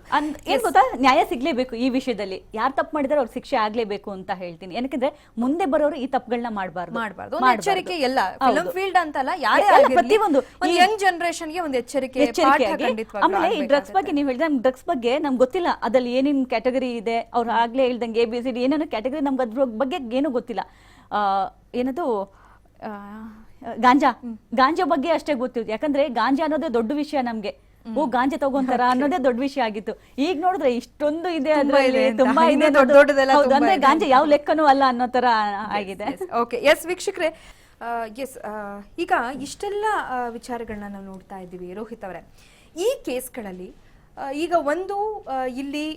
ಏನ್ ಗೊತ್ತಾ, ನ್ಯಾಯ ಸಿಗ್ಲೇಬೇಕು ಈ ವಿಷಯದಲ್ಲಿ. ಯಾರು ತಪ್ಪು ಮಾಡಿದಾರೆ ಅವ್ರಿಗೆ ಶಿಕ್ಷೆ ಆಗ್ಲೇಬೇಕು ಅಂತ ಹೇಳ್ತೀನಿ. ಯಾಕಂದ್ರೆ ಮುಂದೆ ಬರೋರು ಈ ತಪ್ಪುಗಳನ್ನ ಮಾಡಬಾರ್ದು. ಒಂದು ಎಚ್ಚರಿಕೆ ಎಲ್ಲ ಫಿಲ್ಮ್ ಫೀಲ್ಡ್ ಅಂತಲ್ಲ, ಯಾರೇ ಪ್ರತಿಯೊಂದು ಯಂಗ್ ಜನರೇಷನ್ ಗೆ ಒಂದು ಎಚ್ಚರಿಕೆ. ಆಮೇಲೆ ಈ ಡ್ರಗ್ಸ್ ಬಗ್ಗೆ ನೀವು ಹೇಳಿದ್ರೆ, ಡ್ರಗ್ಸ್ ಬಗ್ಗೆ ನಮ್ಗೆ ಗೊತ್ತಿಲ್ಲ, ಅದ್ರಲ್ಲಿ ಏನೇನ್ ಕ್ಯಾಟಗರಿ ಇದೆ. ಅವ್ರು ಆಗ್ಲೇ ಹೇಳ್ದಂಗೆ ABCD ಏನೇನೋ ಕ್ಯಾಟಗರಿ, ನಮ್ಗೆ ಅದ್ರ ಬಗ್ಗೆ ಏನೂ ಗೊತ್ತಿಲ್ಲ. ಏನದು ಗಾಂಜಾ ಬಗ್ಗೆ ಅಷ್ಟೇ ಗೊತ್ತಿತ್ತು. ಯಾಕಂದ್ರೆ ಗಾಂಜಾ ಅನ್ನೋದೇ ದೊಡ್ಡ ವಿಷಯ ನಮ್ಗೆ. ಗಾಂಜಾ ತಗೊಂತಾರ ಅನ್ನೋದೇ ದೊಡ್ಡ ವಿಷಯ ಆಗಿತ್ತು. ಈಗ ನೋಡಿದ್ರೆ ಇಷ್ಟೊಂದು ಇದೆ, ಅದ್ರಲ್ಲಿ ತುಂಬಾ ಇದೆ, ಅಂದ್ರೆ ಗಾಂಜಾ ಯಾವ ಲೆಕ್ಕನೂ ಅಲ್ಲ ಅನ್ನೋ ತರ ಆಗಿದೆ. ಓಕೆ, ಎಸ್ ವೀಕ್ಷಕರೇ, ಎಸ್ ಈಗ ಇಷ್ಟೆಲ್ಲ ವಿಚಾರಗಳನ್ನ ನಾವು ನೋಡ್ತಾ ಇದ್ದೀವಿ. ರೋಹಿತ್ ಅವರೇ, ಈ ಕೇಸ್ಗಳಲ್ಲಿ ಈಗ ಒಂದು ಇಲ್ಲಿ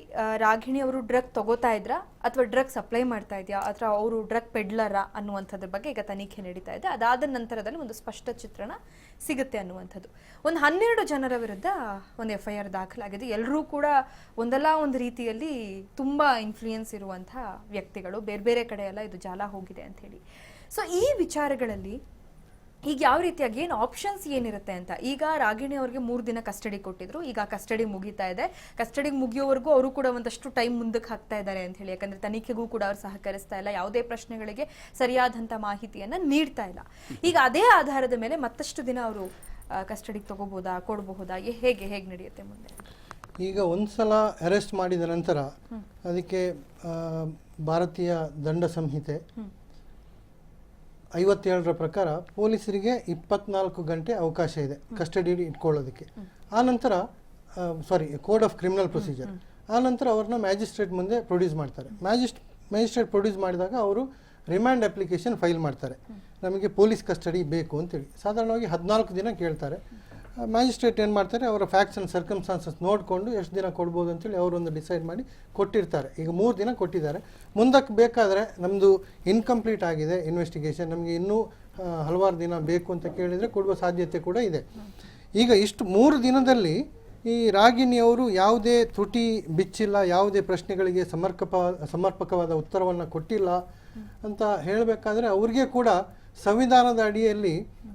ರಾಗಿಣಿ ಅವರು ಡ್ರಗ್ ತಗೋತಾ ಇದ್ರ ಅಥವಾ ಡ್ರಗ್ ಸಪ್ಲೈ ಮಾಡ್ತಾ ಇದೆಯಾ ಅಥವಾ ಅವರು ಡ್ರಗ್ ಪೆಡ್ಲರಾ ಅನ್ನುವಂಥದ್ರ ಬಗ್ಗೆ ಈಗ ತನಿಖೆ ನಡೀತಾ ಇದೆ. ಅದಾದ ನಂತರದಲ್ಲಿ ಒಂದು ಸ್ಪಷ್ಟ ಚಿತ್ರಣ ಸಿಗುತ್ತೆ ಅನ್ನುವಂಥದ್ದು. ಒಂದು 12 ಜನರ ವಿರುದ್ಧ ಒಂದು FIR ದಾಖಲಾಗಿದೆ. ಎಲ್ಲರೂ ಕೂಡ ಒಂದಲ್ಲ ಒಂದು ರೀತಿಯಲ್ಲಿ ತುಂಬಾ ಇನ್ಫ್ಲೂಯೆನ್ಸ್ ಇರುವಂತಹ ವ್ಯಕ್ತಿಗಳು, ಬೇರೆ ಬೇರೆ ಕಡೆ ಎಲ್ಲ ಇದು ಜಾಲ ಹೋಗಿದೆ ಅಂತ ಹೇಳಿ. ಸೊ ಈ ವಿಚಾರಗಳಲ್ಲಿ ಈಗ ಯಾವ ರೀತಿಯಾಗಿ ಏನು ಆಪ್ಷನ್ಸ್ ಏನಿರುತ್ತೆ ಅಂತ. ಈಗ ರಾಗಿಣಿ ಅವರಿಗೆ 3 ದಿನ ಕಸ್ಟಡಿ ಕೊಟ್ಟಿದ್ರು. ಈಗ ಕಸ್ಟಡಿ ಮುಗಿತಾ ಇದೆ. ಕಸ್ಟಡಿ ಮುಗಿಯೋವರೆಗೂ ಅವರು ಕೂಡ ಒಂದಷ್ಟು ಟೈಮ್ ಮುಂದಕ್ಕೆ ಹಾಕ್ತಾ ಇದ್ದಾರೆ ಅಂತ ಹೇಳಿ. ಯಾಕಂದ್ರೆ ತನಿಖೆಗೂ ಕೂಡ ಅವ್ರು ಸಹಕರಿಸ್ತಾ ಇಲ್ಲ, ಯಾವುದೇ ಪ್ರಶ್ನೆಗಳಿಗೆ ಸರಿಯಾದಂಥ ಮಾಹಿತಿಯನ್ನ ನೀಡ್ತಾ ಇಲ್ಲ. ಈಗ ಅದೇ ಆಧಾರದ ಮೇಲೆ ಮತ್ತಷ್ಟು ದಿನ ಅವರು ಕಸ್ಟಡಿಗೆ ತಗೋಬಹುದಾ, ಕೊಡಬಹುದಾ, ಹೇಗೆ ನಡೆಯುತ್ತೆ ಮುಂದೆ? ಈಗ ಒಂದ್ಸಲ ಅರೆಸ್ಟ್ ಮಾಡಿದ ನಂತರ ಅದಕ್ಕೆ ಭಾರತೀಯ ದಂಡ ಸಂಹಿತೆ 57ರ ಪ್ರಕಾರ ಪೊಲೀಸರಿಗೆ 24 ಗಂಟೆ ಅವಕಾಶ ಇದೆ ಕಸ್ಟಡಿ ಇಟ್ಕೊಳ್ಳೋದಕ್ಕೆ. ಆನಂತರ ಕೋಡ್ ಆಫ್ ಕ್ರಿಮಿನಲ್ ಪ್ರೊಸೀಜರ್, ಆನಂತರ ಅವ್ರನ್ನ ಮ್ಯಾಜಿಸ್ಟ್ರೇಟ್ ಮುಂದೆ ಪ್ರೊಡ್ಯೂಸ್ ಮಾಡ್ತಾರೆ. ಮ್ಯಾಜಿಸ್ಟ್ರೇಟ್ ಪ್ರೊಡ್ಯೂಸ್ ಮಾಡಿದಾಗ ಅವರು ರಿಮ್ಯಾಂಡ್ ಅಪ್ಲಿಕೇಶನ್ ಫೈಲ್ ಮಾಡ್ತಾರೆ, ನಮಗೆ ಪೊಲೀಸ್ ಕಸ್ಟಡಿ ಬೇಕು ಅಂತೇಳಿ. ಸಾಧಾರಣವಾಗಿ 14 ದಿನ ಕೇಳ್ತಾರೆ. ಮ್ಯಾಜಿಸ್ಟ್ರೇಟ್ ಏನು ಮಾಡ್ತಾರೆ, ಅವರ ಫ್ಯಾಕ್ಟ್ಸ್ ಆ್ಯಂಡ್ ಸರ್ಕಮ್ಸ್ಟಾನ್ಸಸ್ ನೋಡಿಕೊಂಡು ಎಷ್ಟು ದಿನ ಕೊಡ್ಬೋದು ಅಂತೇಳಿ ಅವರೊಂದು ಡಿಸೈಡ್ ಮಾಡಿ ಕೊಟ್ಟಿರ್ತಾರೆ. ಈಗ 3 ದಿನ ಕೊಟ್ಟಿದ್ದಾರೆ. ಮುಂದಕ್ಕೆ ಬೇಕಾದರೆ ನಮ್ಮದು ಇನ್ಕಂಪ್ಲೀಟ್ ಆಗಿದೆ ಇನ್ವೆಸ್ಟಿಗೇಷನ್, ನಮಗೆ ಇನ್ನೂ ಹಲವಾರು ದಿನ ಬೇಕು ಅಂತ ಕೇಳಿದರೆ ಕೊಡುವ ಸಾಧ್ಯತೆ ಕೂಡ ಇದೆ. ಈಗ ಇಷ್ಟು 3 ದಿನದಲ್ಲಿ ಈ ರಾಗಿಣಿಯವರು ಯಾವುದೇ ತ್ರುಟಿ ಬಿಚ್ಚಿಲ್ಲ, ಯಾವುದೇ ಪ್ರಶ್ನೆಗಳಿಗೆ ಸಮರ್ಪಕವಾದ ಉತ್ತರವನ್ನು ಕೊಟ್ಟಿಲ್ಲ ಅಂತ ಹೇಳಬೇಕಾದ್ರೆ ಅವ್ರಿಗೆ ಕೂಡ ಸಂವಿಧಾನದ ಅಡಿಯಲ್ಲಿ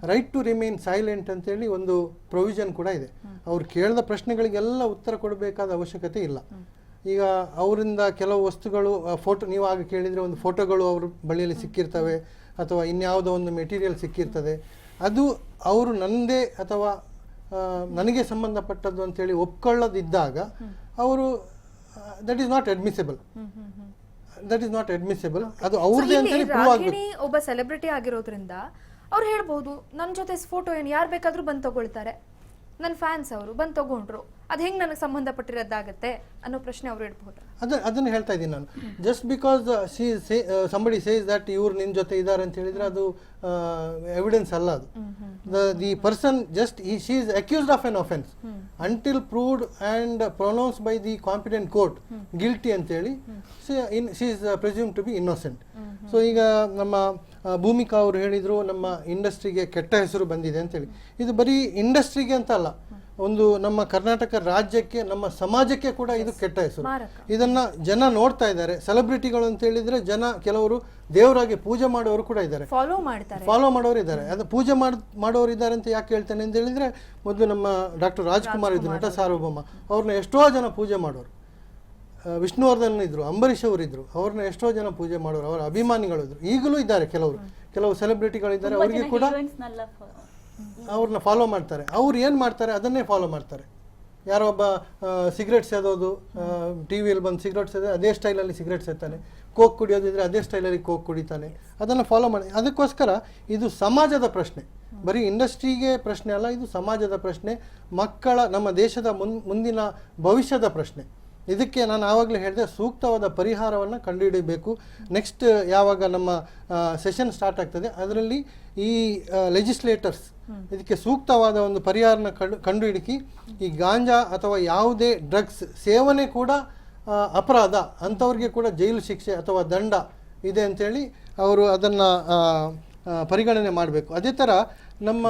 ರೈಟ್ ಟು ರಿಮೈನ್ ಸೈಲೆಂಟ್ ಅಂತೇಳಿ ಒಂದು ಪ್ರೊವಿಷನ್ ಕೂಡ ಇದೆ. ಅವ್ರು ಕೇಳಿದ ಪ್ರಶ್ನೆಗಳಿಗೆಲ್ಲ ಉತ್ತರ ಕೊಡಬೇಕಾದ ಅವಶ್ಯಕತೆ ಇಲ್ಲ. ಈಗ ಅವರಿಂದ ಕೆಲವು ವಸ್ತುಗಳು, ಫೋಟೋ, ನೀವು ಆಗ ಕೇಳಿದರೆ ಒಂದು ಫೋಟೋಗಳು ಅವ್ರ ಬಳಿಯಲ್ಲಿ ಸಿಕ್ಕಿರ್ತವೆ ಅಥವಾ ಇನ್ಯಾವುದೋ ಒಂದು ಮೆಟೀರಿಯಲ್ ಸಿಕ್ಕಿರ್ತದೆ. ಅದು ಅವರು ನನ್ನದೇ ಅಥವಾ ನನಗೆ ಸಂಬಂಧಪಟ್ಟದ್ದು ಅಂತೇಳಿ ಒಪ್ಕೊಳ್ಳೋದಿದ್ದಾಗ ಅವರು ದಟ್ ಈಸ್ ನಾಟ್ ಅಡ್ಮಿಸಿಬಲ್. ಅದು ಅವ್ರದೇ ಅಂತ ಹೇಳಿ ಪ್ರೂವ್ ಆಗಬೇಕು. ಒಬ್ಬ ಸೆಲೆಬ್ರಿಟಿ ಆಗಿರೋದ್ರಿಂದ ಅವ್ರು ಹೇಳ್ಬೋದು ನನ್ನ ಜೊತೆ ಫೋಟೋ ಏನು ಯಾರು ಬೇಕಾದರೂ ಬಂದು ತಗೊಳ್ತಾರೆ, ನನ್ನ ಫ್ಯಾನ್ಸ್ ಅವರು ಬಂದು ತಗೊಂಡ್ರು, ಅದು ಹೆಂಗೆ ನನಗೆ ಸಂಬಂಧಪಟ್ಟಿರೋದಾಗತ್ತೆ ಅನ್ನೋ ಪ್ರಶ್ನೆ ಅವರು ಇಡ್ಬೋದು. ಅದನ್ನು ಹೇಳ್ತಾ ಇದ್ದೀನಿ ನಾನು. Just because somebody says that ಇವ್ರು ನಿನ್ನ ಜೊತೆ ಇದ್ದಾರೆ ಅಂತ ಹೇಳಿದ್ರೆ ಅದು ಎವಿಡೆನ್ಸ್ ಅಲ್ಲ. ಅದು the person just she is accused of an offence until proved and pronounce by the competent court guilty ಅಂತೇಳಿ she is presume to be innocent. So ಈಗ ನಮ್ಮ ಭೂಮಿಕಾ ಅವರು ಹೇಳಿದರು ನಮ್ಮ ಇಂಡಸ್ಟ್ರಿಗೆ ಕೆಟ್ಟ ಹೆಸರು ಬಂದಿದೆ ಅಂತೇಳಿ. ಇದು ಬರೀ ಇಂಡಸ್ಟ್ರಿಗೆ ಅಂತ ಅಲ್ಲ, ಒಂದು ನಮ್ಮ ಕರ್ನಾಟಕ ರಾಜ್ಯಕ್ಕೆ, ನಮ್ಮ ಸಮಾಜಕ್ಕೆ ಕೂಡ ಇದು ಕೆಟ್ಟ ಹೆಸರು. ಇದನ್ನ ಜನ ನೋಡ್ತಾ ಇದ್ದಾರೆ. ಸೆಲೆಬ್ರಿಟಿಗಳು ಅಂತ ಹೇಳಿದ್ರೆ ಜನ ಕೆಲವರು ದೇವರಾಗಿ ಪೂಜೆ ಮಾಡೋರು ಕೂಡ ಇದ್ದಾರೆ, ಫಾಲೋ ಮಾಡೋರು ಇದ್ದಾರೆ. ಅದು ಪೂಜೆ ಮಾಡೋರು ಇದ್ದಾರೆ ಅಂತ ಯಾಕೆ ಹೇಳ್ತೇನೆ ಅಂತ ಹೇಳಿದ್ರೆ, ಮೊದಲು ನಮ್ಮ ಡಾಕ್ಟರ್ ರಾಜ್ಕುಮಾರ್ ಇದ್ರು, ನಟ ಸಾರ್ವಭೌಮ, ಅವ್ರನ್ನ ಎಷ್ಟೋ ಜನ ಪೂಜೆ ಮಾಡೋರು. ವಿಷ್ಣುವರ್ಧನ್ ಇದ್ರು, ಅಂಬರೀಷ್ ಅವರಿದ್ರು, ಅವ್ರನ್ನ ಎಷ್ಟೋ ಜನ ಪೂಜೆ ಮಾಡೋರು, ಅವರ ಅಭಿಮಾನಿಗಳು ಇದ್ರು, ಈಗಲೂ ಇದ್ದಾರೆ. ಕೆಲವು ಸೆಲೆಬ್ರಿಟಿಗಳಿದ್ದಾರೆ, ಅವರಿಗೆ ಕೂಡ ಅವ್ರನ್ನ ಫಾಲೋ ಮಾಡ್ತಾರೆ. ಅವ್ರು ಏನು ಮಾಡ್ತಾರೆ ಅದನ್ನೇ ಫಾಲೋ ಮಾಡ್ತಾರೆ. ಯಾರೋ ಒಬ್ಬ ಸಿಗರೇಟ್ ಸೇದೋದು, ಟಿ ವಿಯಲ್ಲಿ ಬಂದು ಸಿಗರೇಟ್ ಸೇದ ಅದೇ ಸ್ಟೈಲಲ್ಲಿ ಸಿಗರೇಟ್ ಸೇತಾನೆ, ಕೋಕ್ ಕುಡಿಯೋದಿದ್ರೆ ಅದೇ ಸ್ಟೈಲಲ್ಲಿ ಕೋಕ್ ಕುಡಿತಾನೆ, ಅದನ್ನು ಫಾಲೋ ಮಾಡಿ. ಅದಕ್ಕೋಸ್ಕರ ಇದು ಸಮಾಜದ ಪ್ರಶ್ನೆ, ಬರೀ ಇಂಡಸ್ಟ್ರಿಗೆ ಪ್ರಶ್ನೆ ಅಲ್ಲ, ಇದು ಸಮಾಜದ ಪ್ರಶ್ನೆ, ಮಕ್ಕಳ, ನಮ್ಮ ದೇಶದ ಮುಂದಿನ ಭವಿಷ್ಯದ ಪ್ರಶ್ನೆ. ಇದಕ್ಕೆ ನಾನು ಆವಾಗಲೇ ಹೇಳಿದೆ, ಸೂಕ್ತವಾದ ಪರಿಹಾರವನ್ನು ಕಂಡುಹಿಡಿಯಬೇಕು. ನೆಕ್ಸ್ಟ್ ಯಾವಾಗ ನಮ್ಮ ಸೆಷನ್ ಸ್ಟಾರ್ಟ್ ಆಗ್ತದೆ ಅದರಲ್ಲಿ ಈ ಲೆಜಿಸ್ಲೇಟರ್ಸ್ ಇದಕ್ಕೆ ಸೂಕ್ತವಾದ ಒಂದು ಪರಿಹಾರನ ಕಂಡುಹಿಡಿಕಿ ಈ ಗಾಂಜಾ ಅಥವಾ ಯಾವುದೇ ಡ್ರಗ್ಸ್ ಸೇವನೆ ಕೂಡ ಅಪರಾಧ, ಅಂಥವ್ರಿಗೆ ಕೂಡ ಜೈಲು ಶಿಕ್ಷೆ ಅಥವಾ ದಂಡ ಇದೆ ಅಂತೇಳಿ ಅವರು ಅದನ್ನು ಪರಿಗಣನೆ ಮಾಡಬೇಕು. ಅದೇ ಥರ ನಮ್ಮ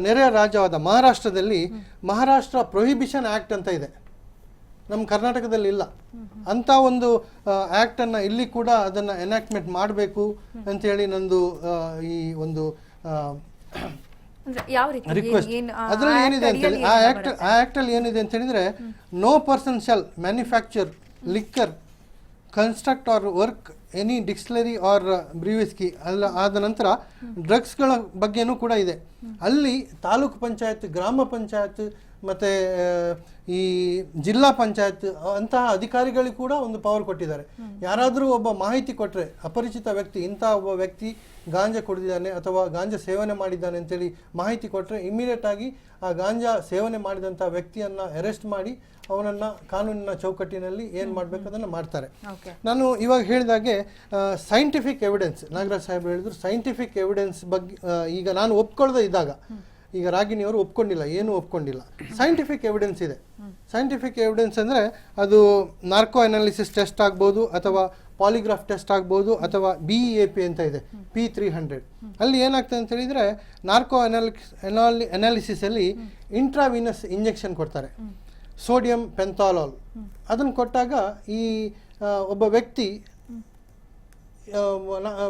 ನೆರೆಯ ರಾಜ್ಯವಾದ ಮಹಾರಾಷ್ಟ್ರದಲ್ಲಿ ಮಹಾರಾಷ್ಟ್ರ ಪ್ರೊಹಿಬಿಷನ್ ಆ್ಯಕ್ಟ್ ಅಂತ ಇದೆ, ನಮ್ಮ ಕರ್ನಾಟಕದಲ್ಲಿ ಇಲ್ಲ. ಅಂಥ ಒಂದು ಆ್ಯಕ್ಟನ್ನು ಇಲ್ಲಿ ಕೂಡ ಅದನ್ನು ಎನಾಕ್ಟ್ಮೆಂಟ್ ಮಾಡಬೇಕು ಅಂತೇಳಿ ನಂದು ಈ ಒಂದು ರಿಕ್ವೆಸ್ಟ್. ಅದರಲ್ಲಿ ಏನಿದೆ ಅಂತೇಳಿ ಆ ಆ್ಯಕ್ಟಲ್ಲಿ ಏನಿದೆ ಅಂತ ಹೇಳಿದರೆ, no person shall manufacture liquor, construct or work any distillery or brewery. ಆದ ನಂತರ ಡ್ರಗ್ಸ್ಗಳ ಬಗ್ಗೆನೂ ಕೂಡ ಇದೆ. ಅಲ್ಲಿ ತಾಲೂಕು ಪಂಚಾಯತ್, ಗ್ರಾಮ ಪಂಚಾಯತ್ ಮತ್ತು ಈ ಜಿಲ್ಲಾ ಪಂಚಾಯತ್ ಅಂತಹ ಅಧಿಕಾರಿಗಳಿಗೆ ಕೂಡ ಒಂದು ಪವರ್ ಕೊಟ್ಟಿದ್ದಾರೆ. ಯಾರಾದರೂ ಒಬ್ಬ ಮಾಹಿತಿ ಕೊಟ್ಟರೆ, ಅಪರಿಚಿತ ವ್ಯಕ್ತಿ ಇಂಥ ಒಬ್ಬ ವ್ಯಕ್ತಿ ಗಾಂಜಾ ಕುಡಿದಿದ್ದಾನೆ ಅಥವಾ ಗಾಂಜಾ ಸೇವನೆ ಮಾಡಿದ್ದಾನೆ ಅಂತೇಳಿ ಮಾಹಿತಿ ಕೊಟ್ಟರೆ ಇಮಿಡಿಯೇಟ್ ಆಗಿ ಆ ಗಾಂಜಾ ಸೇವನೆ ಮಾಡಿದಂಥ ವ್ಯಕ್ತಿಯನ್ನು ಅರೆಸ್ಟ್ ಮಾಡಿ ಅವನನ್ನು ಕಾನೂನಿನ ಚೌಕಟ್ಟಿನಲ್ಲಿ ಏನು ಮಾಡಬೇಕು ಅದನ್ನು ಮಾಡ್ತಾರೆ. ನಾನು ಇವಾಗ ಹೇಳಿದಾಗೆ ಸೈಂಟಿಫಿಕ್ ಎವಿಡೆನ್ಸ್, ನಾಗರಾಜ್ ಸಾಹೇಬ್ ಹೇಳಿದ್ರು, ಸೈಂಟಿಫಿಕ್ ಎವಿಡೆನ್ಸ್ ಬಗ್ಗೆ ಈಗ ನಾನು ಒಪ್ಕೊಳ್ಳದೆ ಇದ್ದಾಗ, ಈಗ ರಾಗಿಣಿಯವರು ಒಪ್ಕೊಂಡಿಲ್ಲ, ಏನೂ ಒಪ್ಕೊಂಡಿಲ್ಲ, ಸೈಂಟಿಫಿಕ್ ಎವಿಡೆನ್ಸ್ ಇದೆ. ಸೈಂಟಿಫಿಕ್ ಎವಿಡೆನ್ಸ್ ಅಂದರೆ ಅದು ನಾರ್ಕೋ ಅನಾಲಿಸಿಸ್ ಟೆಸ್ಟ್ ಆಗ್ಬೋದು, ಅಥವಾ ಪಾಲಿಗ್ರಾಫ್ ಟೆಸ್ಟ್ ಆಗ್ಬೋದು, ಅಥವಾ BEAP ಅಂತ ಇದೆ, P300. ಅಲ್ಲಿ ಏನಾಗ್ತದೆ ಅಂತ ಹೇಳಿದರೆ, ನಾರ್ಕೋ ಅನಾಲಿಸಿಸಲ್ಲಿ ಇಂಟ್ರಾವಿನಸ್ ಇಂಜೆಕ್ಷನ್ ಕೊಡ್ತಾರೆ, ಸೋಡಿಯಂ ಪೆಂಥಾಲಾಲ್. ಅದನ್ನು ಕೊಟ್ಟಾಗ ಈ ಒಬ್ಬ ವ್ಯಕ್ತಿ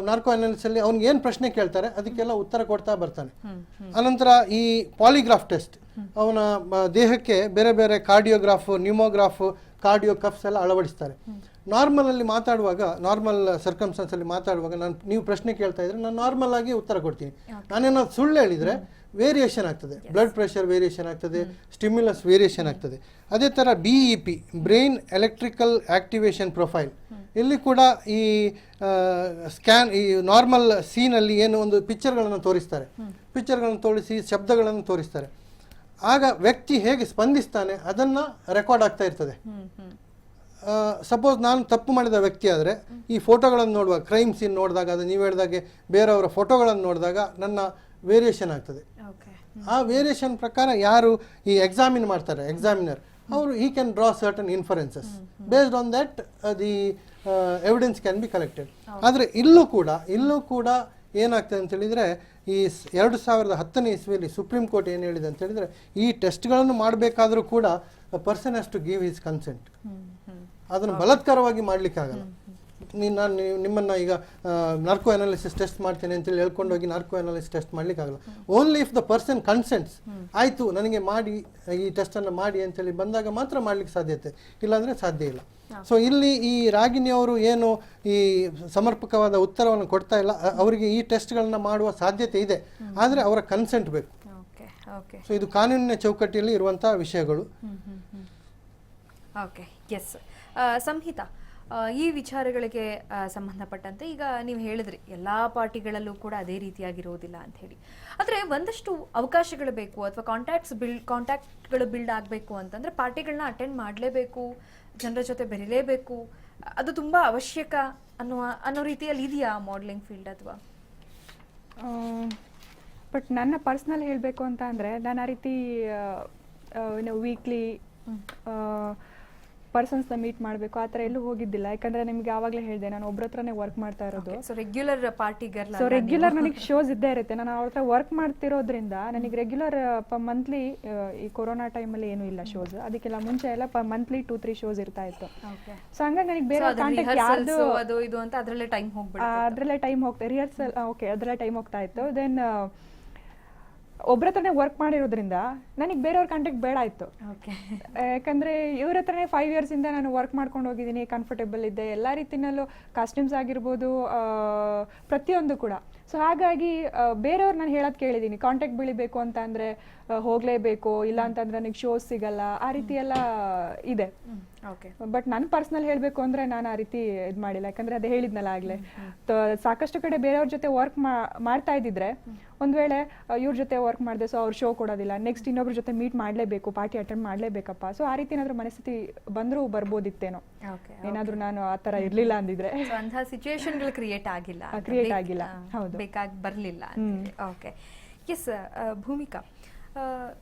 ನಾರ್ಕೋ ಅನಾಲಿಸಿಸಲ್ಲಿ ಅವ್ನಿಗೆ ಏನು ಪ್ರಶ್ನೆ ಕೇಳ್ತಾರೆ ಅದಕ್ಕೆಲ್ಲ ಉತ್ತರ ಕೊಡ್ತಾ ಬರ್ತಾನೆ. ಅನಂತರ ಈ ಪಾಲಿಗ್ರಾಫ್ ಟೆಸ್ಟ್, ಅವನ ದೇಹಕ್ಕೆ ಬೇರೆ ಬೇರೆ ಕಾರ್ಡಿಯೋಗ್ರಾಫ್, ನ್ಯೂಮೋಗ್ರಾಫ್, ಕಾರ್ಡಿಯೋ ಕಫ್ಸ್ ಎಲ್ಲ ಅಳವಡಿಸ್ತಾರೆ. ನಾರ್ಮಲಲ್ಲಿ ಮಾತಾಡುವಾಗ, ನಾರ್ಮಲ್ ಸರ್ಕಮ್ಸ್ಟೆನ್ಸಲ್ಲಿ ಮಾತಾಡುವಾಗ ನೀವು ಪ್ರಶ್ನೆ ಕೇಳ್ತಾ ಇದ್ರೆ ನಾನು ನಾರ್ಮಲ್ ಆಗಿ ಉತ್ತರ ಕೊಡ್ತೀನಿ. ನಾನೇನಾದ್ರು ಸುಳ್ಳು ಹೇಳಿದರೆ ವೇರಿಯೇಷನ್ ಆಗ್ತದೆ, ಬ್ಲಡ್ ಪ್ರೆಷರ್ ವೇರಿಯೇಷನ್ ಆಗ್ತದೆ, ಸ್ಟಿಮ್ಯುಲಸ್ ವೇರಿಯೇಷನ್ ಆಗ್ತದೆ. ಅದೇ ಥರ BEP, brain electrical activation profile, ಇಲ್ಲಿ ಕೂಡ ಈ ಸ್ಕ್ಯಾನ್, ಈ ನಾರ್ಮಲ್ ಸೀನಲ್ಲಿ ಏನು ಒಂದು ಪಿಕ್ಚರ್ಗಳನ್ನು ತೋರಿಸ್ತಾರೆ, ಪಿಕ್ಚರ್ಗಳನ್ನು ತೋರಿಸಿ ಶಬ್ದಗಳನ್ನು ತೋರಿಸ್ತಾರೆ. ಆಗ ವ್ಯಕ್ತಿ ಹೇಗೆ ಸ್ಪಂದಿಸ್ತಾನೆ ಅದನ್ನು ರೆಕಾರ್ಡ್ ಆಗ್ತಾ ಇರ್ತದೆ. ಸಪೋಸ್ ನಾನು ತಪ್ಪು ಮಾಡಿದ ವ್ಯಕ್ತಿ ಆದರೆ ಈ ಫೋಟೋಗಳನ್ನು ನೋಡುವಾಗ, ಕ್ರೈಮ್ ಸೀನ್ ನೋಡಿದಾಗ, ಅದು ನೀವು ಹೇಳಿದಾಗೆ ಬೇರೆಯವರ ಫೋಟೋಗಳನ್ನು ನೋಡಿದಾಗ ನನ್ನ ವೇರಿಯೇಷನ್ ಆಗ್ತದೆ. ಆ ವೇರಿಯೇಷನ್ ಪ್ರಕಾರ ಯಾರು ಈ ಎಕ್ಸಾಮಿನ್ ಮಾಡ್ತಾರೆ, ಎಕ್ಸಾಮಿನರ್, ಅವರು he can draw certain inferences. Based on that the evidence can be collected. ಆದರೆ ಇಲ್ಲೂ ಕೂಡ ಏನಾಗ್ತದೆ ಅಂತ ಹೇಳಿದರೆ, ಈ 2010ನೇ ಇಸ್ವಿಯಲ್ಲಿ ಸುಪ್ರೀಂ ಕೋರ್ಟ್ ಏನು ಹೇಳಿದೆ ಅಂತ ಹೇಳಿದರೆ, ಈ ಟೆಸ್ಟ್ಗಳನ್ನು ಮಾಡಬೇಕಾದ್ರೂ ಕೂಡ person has to give his consent. ಅದನ್ನು ಬಲಾತ್ಕಾರವಾಗಿ ಮಾಡಲಿಕ್ಕಾಗಲ್ಲ. ನಾನು ನಿಮ್ಮನ್ನು ಈಗ ನಾರ್ಕೋ ಅನಾಲಿಸಿಸ್ ಟೆಸ್ಟ್ ಮಾಡ್ತೇನೆ ಅಂತೇಳಿ ಹೇಳ್ಕೊಂಡೋಗಿ ನಾರ್ಕೋ ಅನಾಲಿಸಿಸ್ ಟೆಸ್ಟ್ ಮಾಡಲಿಕ್ಕಾಗಲ್ಲ. Only if the person consents, ಆಯಿತು ನನಗೆ ಮಾಡಿ ಈ ಟೆಸ್ಟನ್ನು ಮಾಡಿ ಅಂತೇಳಿ ಬಂದಾಗ ಮಾತ್ರ ಮಾಡಲಿಕ್ಕೆ ಸಾಧ್ಯತೆ, ಇಲ್ಲಾಂದರೆ ಸಾಧ್ಯ ಇಲ್ಲ. ಸೊ ಇಲ್ಲಿ ಈ ರಾಗಿಣಿಯವರು ಏನು ಈ ಸಮರ್ಪಕವಾದ ಉತ್ತರವನ್ನು ಕೊಡ್ತಾ ಇಲ್ಲ, ಅವರಿಗೆ ಈ ಟೆಸ್ಟ್ಗಳನ್ನ ಮಾಡುವ ಸಾಧ್ಯತೆ ಇದೆ, ಆದರೆ ಅವರ ಕನ್ಸೆಂಟ್ ಬೇಕು. ಸೊ ಇದು ಕಾನೂನಿನ ಚೌಕಟ್ಟಿಯಲ್ಲಿ ಇರುವಂತಹ ವಿಷಯಗಳು. Okay, S. ಸಂಹಿತಾ, ಈ ವಿಚಾರಗಳಿಗೆ ಸಂಬಂಧಪಟ್ಟಂತೆ ಈಗ ನೀವು ಹೇಳಿದ್ರಿ ಎಲ್ಲ ಪಾರ್ಟಿಗಳಲ್ಲೂ ಕೂಡ ಅದೇ ರೀತಿಯಾಗಿರೋದಿಲ್ಲ ಅಂತ ಹೇಳಿ. ಆದರೆ ಒಂದಷ್ಟು ಅವಕಾಶಗಳು ಬೇಕು ಅಥವಾ ಕಾಂಟ್ಯಾಕ್ಟ್ಗಳು ಬಿಲ್ಡ್ ಆಗಬೇಕು ಅಂತಂದರೆ ಪಾರ್ಟಿಗಳನ್ನ ಅಟೆಂಡ್ ಮಾಡಲೇಬೇಕು, ಜನರ ಜೊತೆ ಬೆರೀಲೇಬೇಕು, ಅದು ತುಂಬ ಅವಶ್ಯಕ ಅನ್ನೋ ರೀತಿಯಲ್ಲಿ ಇದೆಯಾ ಮಾಡೆಲಿಂಗ್ ಫೀಲ್ಡ್ ಅಥವಾ? ಬಟ್ ನನ್ನ ಪರ್ಸ್ನಲ್ ಹೇಳಬೇಕು ಅಂತ ಅಂದರೆ ನಾನು ಆ ರೀತಿ ವೀಕ್ಲಿ ಪರ್ಸನ್ಸ್ನ ಮೀಟ್ ಮಾಡಬೇಕು ಆ ಥರ ಎಲ್ಲೂ ಹೋಗಿದ್ದಿಲ್ಲ. ಯಾಕಂದರೆ ನಿಮಗೆ ಆವಾಗಲೇ ಹೇಳಿದೆ ನಾನು ಒಬ್ಬರ ಹತ್ರನೇ ವರ್ಕ್ ಮಾಡ್ತಾ ಇರೋದು. So regular party girl. So regular ನನಗೆ ಶೋಸ್ ಇದ್ದೇ ಇರುತ್ತೆ. ನಾನು ಅವ್ರ ಹತ್ರ ವರ್ಕ್ ಮಾಡ್ತಿರೋದ್ರಿಂದ ನನಗೆ ರೆಗ್ಯುಲರ್ ಮಂತ್ಲಿ, ಈ ಕೊರೋನಾ ಟೈಮಲ್ಲಿ ಏನೂ ಇಲ್ಲ ಶೋಸ್, ಅದಕ್ಕೆಲ್ಲ ಮುಂಚೆ ಎಲ್ಲ ಮಂತ್ಲಿ 2-3 ಶೋಸ್ ಇರ್ತಾ ಇತ್ತು. ಸೊ ಹಂಗಾಗಿ ನನಗೆ ಬೇರೆ ಕಾಂಟ್ಯಾಕ್ಟ್ ಯಾರ್ದು ಅದು ಇದು ಅಂತ ಅದರಲ್ಲೇ ಟೈಮ್ ಹೋಗ್ಬಿಡುತ್ತೆ. ಅದರಲ್ಲೇ ಟೈಮ್ ಹೋಗ್ತಾ ರಿಹರ್ಸಲ್, ಓಕೆ ಅದರಲ್ಲೇ ಟೈಮ್ ಹೋಗ್ತಾ ಇತ್ತು. ದೆನ್ ಒಬ್ಬರ ಹತ್ರನೇ ವರ್ಕ್ ಮಾಡಿರೋದ್ರಿಂದ ನನಗೆ ಬೇರೆಯವ್ರ ಕಾಂಟ್ಯಾಕ್ಟ್ ಬೇಡ ಇತ್ತು. ಯಾಕಂದರೆ ಇವ್ರ ಹತ್ರನೇ 5 ಇಯರ್ಸಿಂದ ನಾನು ವರ್ಕ್ ಮಾಡ್ಕೊಂಡು ಹೋಗಿದ್ದೀನಿ, ಕಂಫರ್ಟೇಬಲ್ ಇದ್ದೆ ಎಲ್ಲ ರೀತಿಯಲ್ಲೂ, ಕಾಸ್ಟ್ಯೂಮ್ಸ್ ಆಗಿರ್ಬೋದು ಪ್ರತಿಯೊಂದು ಕೂಡ. ಸೊ ಹಾಗಾಗಿ ಬೇರೆಯವ್ರು ನಾನು ಹೇಳೋದು ಕೇಳಿದ್ದೀನಿ, ಕಾಂಟ್ಯಾಕ್ಟ್ ಬೆಳಿಬೇಕು ಅಂತ ಅಂದರೆ ಹೋಗಲೇಬೇಕು, ಇಲ್ಲ ಅಂತಂದರೆ ನನಗೆ ಶೋಸ್ ಸಿಗಲ್ಲ, ಆ ರೀತಿ ಎಲ್ಲ ಇದೆ. ಬಟ್ ನನ್ನ ಪರ್ಸ್ನಲ್ ಹೇಳಬೇಕು ಅಂದರೆ ನಾನು ಆ ರೀತಿ ಇದು ಮಾಡಿಲ್ಲ. ಯಾಕಂದರೆ ಅದೇ ಹೇಳಿದ್ನಲ್ಲ ಆಗಲೇ, ಸಾಕಷ್ಟು ಕಡೆ ಬೇರೆಯವ್ರ ಜೊತೆ ವರ್ಕ್ ಮಾಡ್ತಾ ಇದ್ದಿದ್ರೆ ಒಂದು ವೇಳೆ ಇವ್ರ ಜೊತೆ ವರ್ಕ್ ಮಾಡಿದೆ, ಸೊ ಅವ್ರು ಶೋ ಕೊಡೋದಿಲ್ಲ, ನೆಕ್ಸ್ಟ್ ಇನ್ನೊಬ್ರ ಜೊತೆ ಮೀಟ್ ಮಾಡಲೇಬೇಕು, ಪಾರ್ಟಿ ಅಟೆಂಡ್ ಮಾಡಲೇಬೇಕಪ್ಪ. ಸೊ ಆ ರೀತಿ ಏನಾದರೂ ಮನಸ್ಥಿತಿ ಬಂದರೂ ಬರ್ಬೋದಿತ್ತೇನೋ, ಏನಾದರೂ ನಾನು ಆ ಥರ ಇರಲಿಲ್ಲ ಅಂದಿದ್ರೆ. ಅಂತಹ ಸಿಚುವೇಶನ್ಗಳು ಕ್ರಿಯೇಟ್ ಆಗಿಲ್ಲ, ಹೌದು, ಬೇಕಾಗಿ ಬರಲಿಲ್ಲ. ಓಕೆ, ಎಸ್ ಭೂಮಿಕಾ,